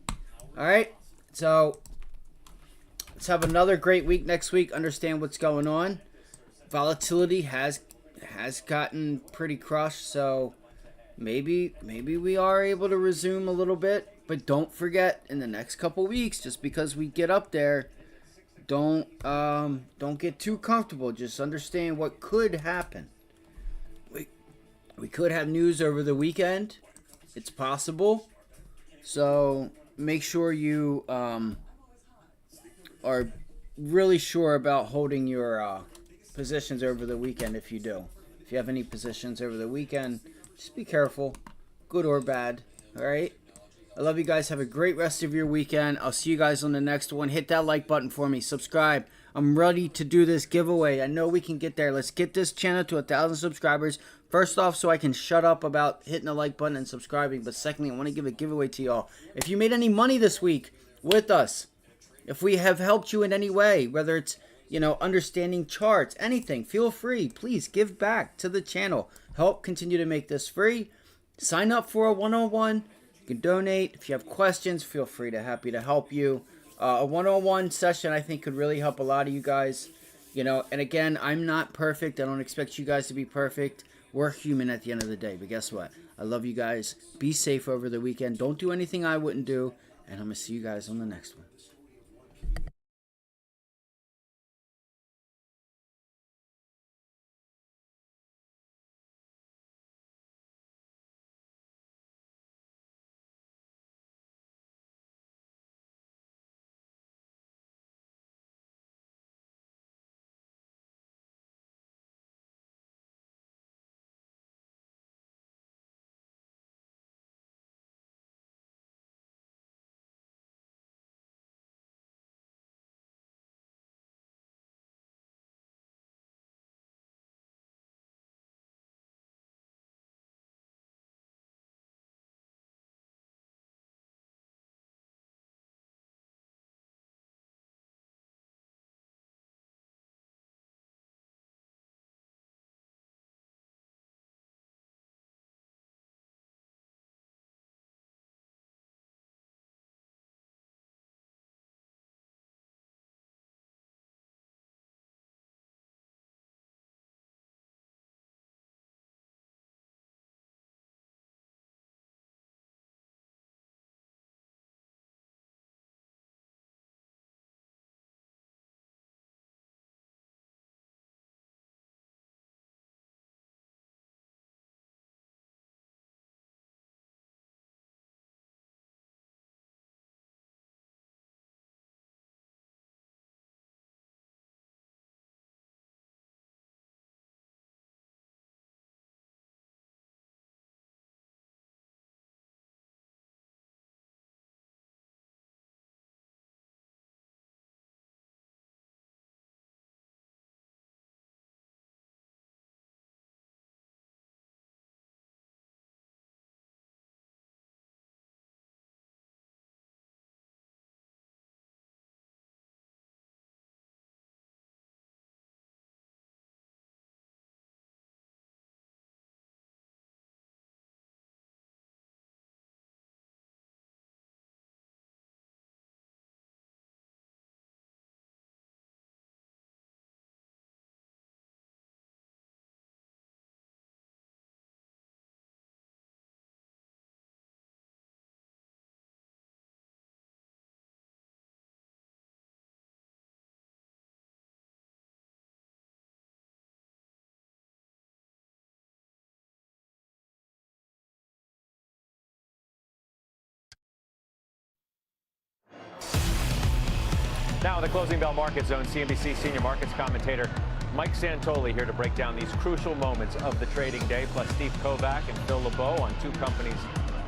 All right, so let's have another great week next week. Understand what's going on. Volatility has gotten pretty crushed, so maybe we are able to resume a little bit. But don't forget, in the next couple weeks, just because we get up there, don't get too comfortable. Just understand what could happen. We could have news over the weekend. It's possible. So make sure you are really sure about holding your positions over the weekend if you do. If you have any positions over the weekend, just be careful, good or bad. All right? I love you guys. Have a great rest of your weekend. I'll see you guys on the next one. Hit that like button for me. Subscribe. I'm ready to do this giveaway. I know we can get there. Let's get this channel to 1,000 subscribers. First off, so I can shut up about hitting the like button and subscribing. But secondly, I want to give a giveaway to y'all. If you made any money this week with us, if we have helped you in any way, whether it's, understanding charts, anything, feel free. Please give back to the channel. Help continue to make this free. Sign up for a one-on-one. You can donate. If you have questions, feel free to happy to help you. A one-on-one session, I think, could really help a lot of you guys. And again, I'm not perfect. I don't expect you guys to be perfect. We're human at the end of the day. But guess what? I love you guys. Be safe over the weekend. Don't do anything I wouldn't do. And I'm going to see you guys on the next one. Now in the Closing Bell Market Zone, CNBC senior markets commentator Mike Santoli here to break down these crucial moments of the trading day, plus Steve Kovac and Phil LeBeau on two companies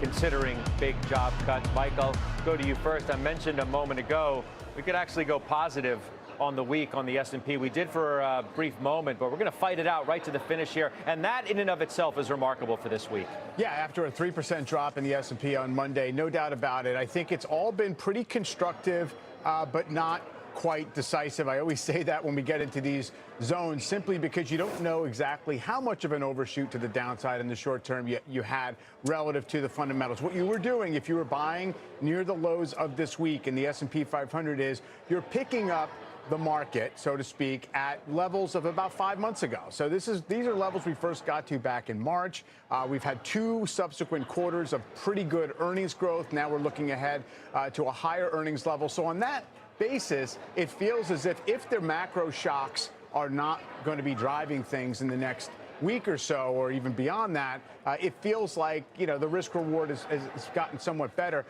considering big job cuts. Mike, I'll go to you first. I mentioned a moment ago we could actually go positive on the week on the S&P. We did for a brief moment, but we're going to fight it out right to the finish here. And that in and of itself is remarkable for this week. Yeah, after a 3% drop in the S&P on Monday, no doubt about it. I think it's all been pretty constructive, but not quite decisive. I always say that when we get into these zones, simply because you don't know exactly how much of an overshoot to the downside in the short term you had relative to the fundamentals. What you were doing if you were buying near the lows of this week in the S&P 500 is you're picking up the market, so to speak, at levels of about 5 months ago. So these are levels we first got to back in March. We've had two subsequent quarters of pretty good earnings growth. Now we're looking ahead to a higher earnings level. So on that basis, it feels as if their macro shocks are not going to be driving things in the next week or so, or even beyond that, it feels like, the risk reward has gotten somewhat better.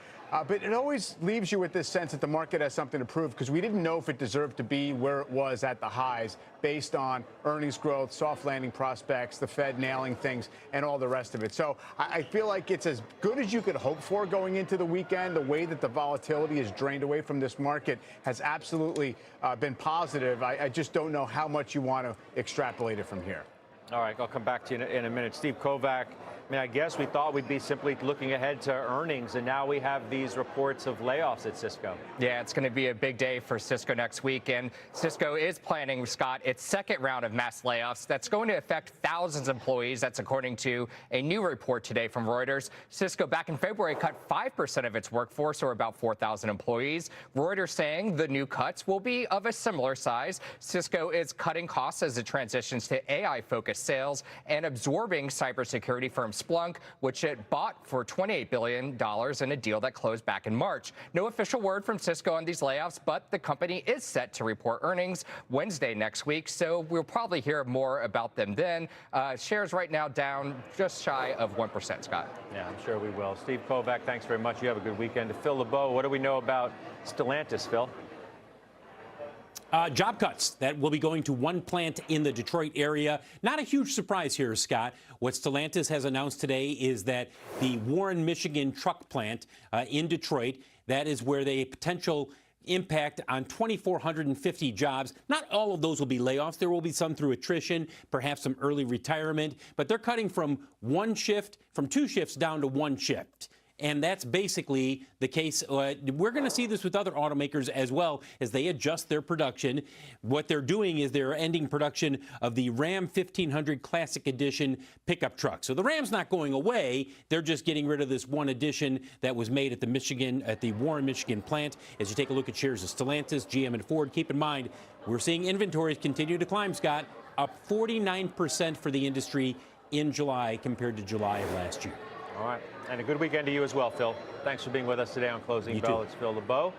But it always leaves you with this sense that the market has something to prove, because we didn't know if it deserved to be where it was at the highs based on earnings growth, soft landing prospects, the Fed nailing things, and all the rest of it. So I feel like it's as good as you could hope for going into the weekend. The way that the volatility is drained away from this market has absolutely been positive. I just don't know how much you want to extrapolate it from here. All right, I'll come back to you in a minute. Steve Kovac, I guess we thought we'd be simply looking ahead to earnings, and now we have these reports of layoffs at Cisco. Yeah, it's going to be a big day for Cisco next week, and Cisco is planning, Scott, its second round of mass layoffs that's going to affect thousands of employees. That's according to a new report today from Reuters. Cisco back in February cut 5% of its workforce, or about 4,000 employees. Reuters saying the new cuts will be of a similar size. Cisco is cutting costs as it transitions to AI-focused sales and absorbing cybersecurity firm Splunk, which it bought for $28 billion in a deal that closed back in March. No official word from Cisco on these layoffs, but the company is set to report earnings Wednesday next week, so we'll probably hear more about them then. Shares right now down just shy of 1%, Scott. Yeah, I'm sure we will. Steve Kovac, thanks very much. You have a good weekend. To Phil LeBeau, what do we know about Stellantis, Phil? Job cuts that will be going to one plant in the Detroit area. Not a huge surprise here, Scott. What Stellantis has announced today is that the Warren, Michigan truck plant in Detroit, that is where they potential impact on 2,450 jobs. Not all of those will be layoffs. There will be some through attrition, perhaps some early retirement, but they're cutting from two shifts down to one shift. And that's basically the case. We're going to see this with other automakers as well as they adjust their production. What they're doing is they're ending production of the Ram 1500 Classic Edition pickup truck. So the Ram's not going away. They're just getting rid of this one edition that was made at the Warren, Michigan plant. As you take a look at shares of Stellantis, GM, and Ford, keep in mind, we're seeing inventories continue to climb, Scott, up 49% for the industry in July compared to July of last year. All right. And a good weekend to you as well, Phil. Thanks for being with us today on Closing Bell. It's Phil LeBeau.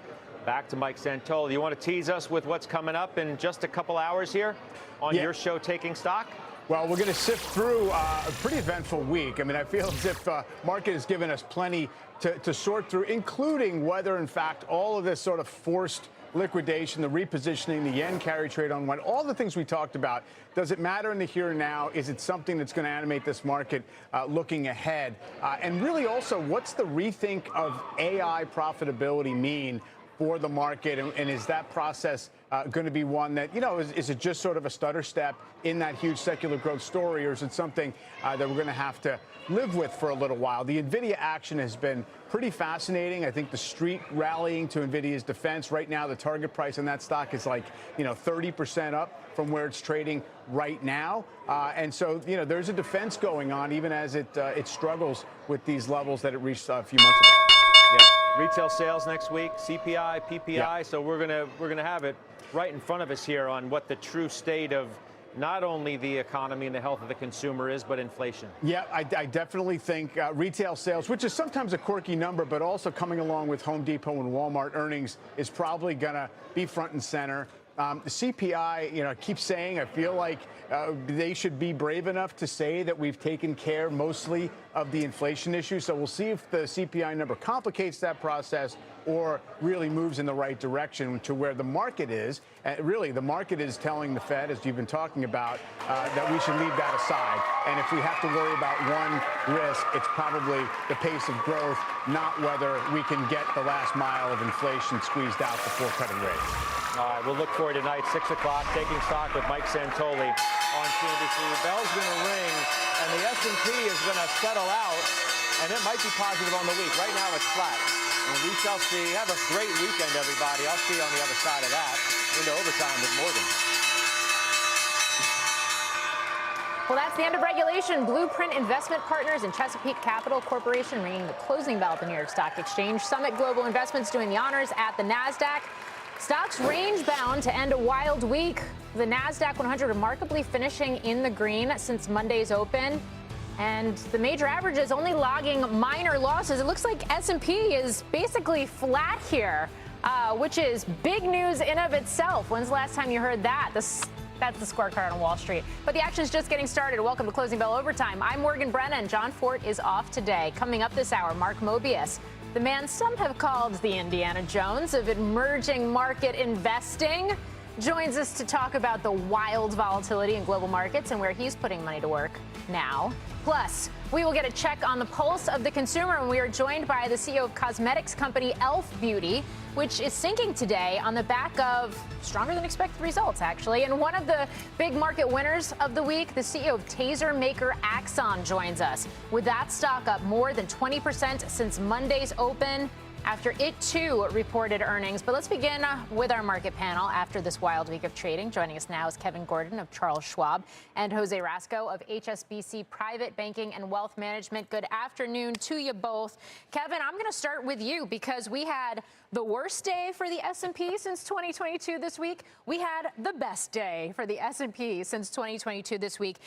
Back to Mike Santoli. You want to tease us with what's coming up in just a couple hours here on your show, Taking Stock? Well, we're going to sift through a pretty eventful week. I feel as if market has given us plenty to sort through, including whether, in fact, all of this sort of forced liquidation, the repositioning, the yen carry trade unwind, all the things we talked about. Does it matter in the here and now? Is it something that's going to animate this market looking ahead? And really also, what's the rethink of AI profitability mean for the market? And is that process going to be one that, is it just sort of a stutter step in that huge secular growth story, or is it something that we're going to have to live with for a little while? The NVIDIA action has been pretty fascinating. I think the street rallying to NVIDIA's defense right now, the target price on that stock is like, 30% up from where it's trading right now. And so, there's a defense going on even as it struggles with these levels that it reached a few months ago. Yeah, retail sales next week, CPI, PPI. Yeah. So we're gonna have it right in front of us here on what the true state of not only the economy and the health of the consumer is, but inflation. Yeah, I definitely think retail sales, which is sometimes a quirky number, but also coming along with Home Depot and Walmart earnings, is probably going to be front and center. The CPI, keeps saying, I feel like they should be brave enough to say that we've taken care mostly of the inflation issue. So we'll see if the CPI number complicates that process or really moves in the right direction to where the market is. Really, the market is telling the Fed, as you've been talking about, that we should leave that aside. And if we have to worry about one risk, it's probably the pace of growth, not whether we can get the last mile of inflation squeezed out before cutting rates. All right, we'll look forward tonight, 6 o'clock, Taking Stock with Mike Santoli on CNBC. The bell's going to ring, and the S&P is going to settle out, and it might be positive on the week. Right now, it's flat. And we shall see. Have a great weekend, everybody. I'll see you on the other side of that into overtime with Morgan. Well, that's the end of regulation. Blueprint Investment Partners and Chesapeake Capital Corporation ringing the closing bell at the New York Stock Exchange. Summit Global Investments doing the honors at the NASDAQ. Stocks range-bound to end a wild week. The NASDAQ 100 remarkably finishing in the green since Monday's open. And the major averages only logging minor losses. It looks like S&P is basically flat here, which is big news in of itself. When's the last time you heard that? That's the scorecard on Wall Street. But the action's just getting started. Welcome to Closing Bell Overtime. I'm Morgan Brennan. John Fort is off today. Coming up this hour, Mark Mobius, the man some have called the Indiana Jones of emerging market investing, joins us to talk about the wild volatility in global markets and where he's putting money to work now. Plus, we will get a check on the pulse of the consumer, and we are joined by the CEO of cosmetics company e.l.f. Beauty, which is sinking today on the back of stronger than expected results, actually. And one of the big market winners of the week, the CEO of taser maker Axon, joins us, with that stock up more than 20% since Monday's open, after it, too, reported earnings. But let's begin with our market panel after this wild week of trading. Joining us now is Kevin Gordon of Charles Schwab and Jose Rasco of HSBC Private Banking and Wealth Management. Good afternoon to you both. Kevin, I'm going to start with you because we had the worst day for the S&P since 2022 this week. We had the best day for the S&P since 2022 this week.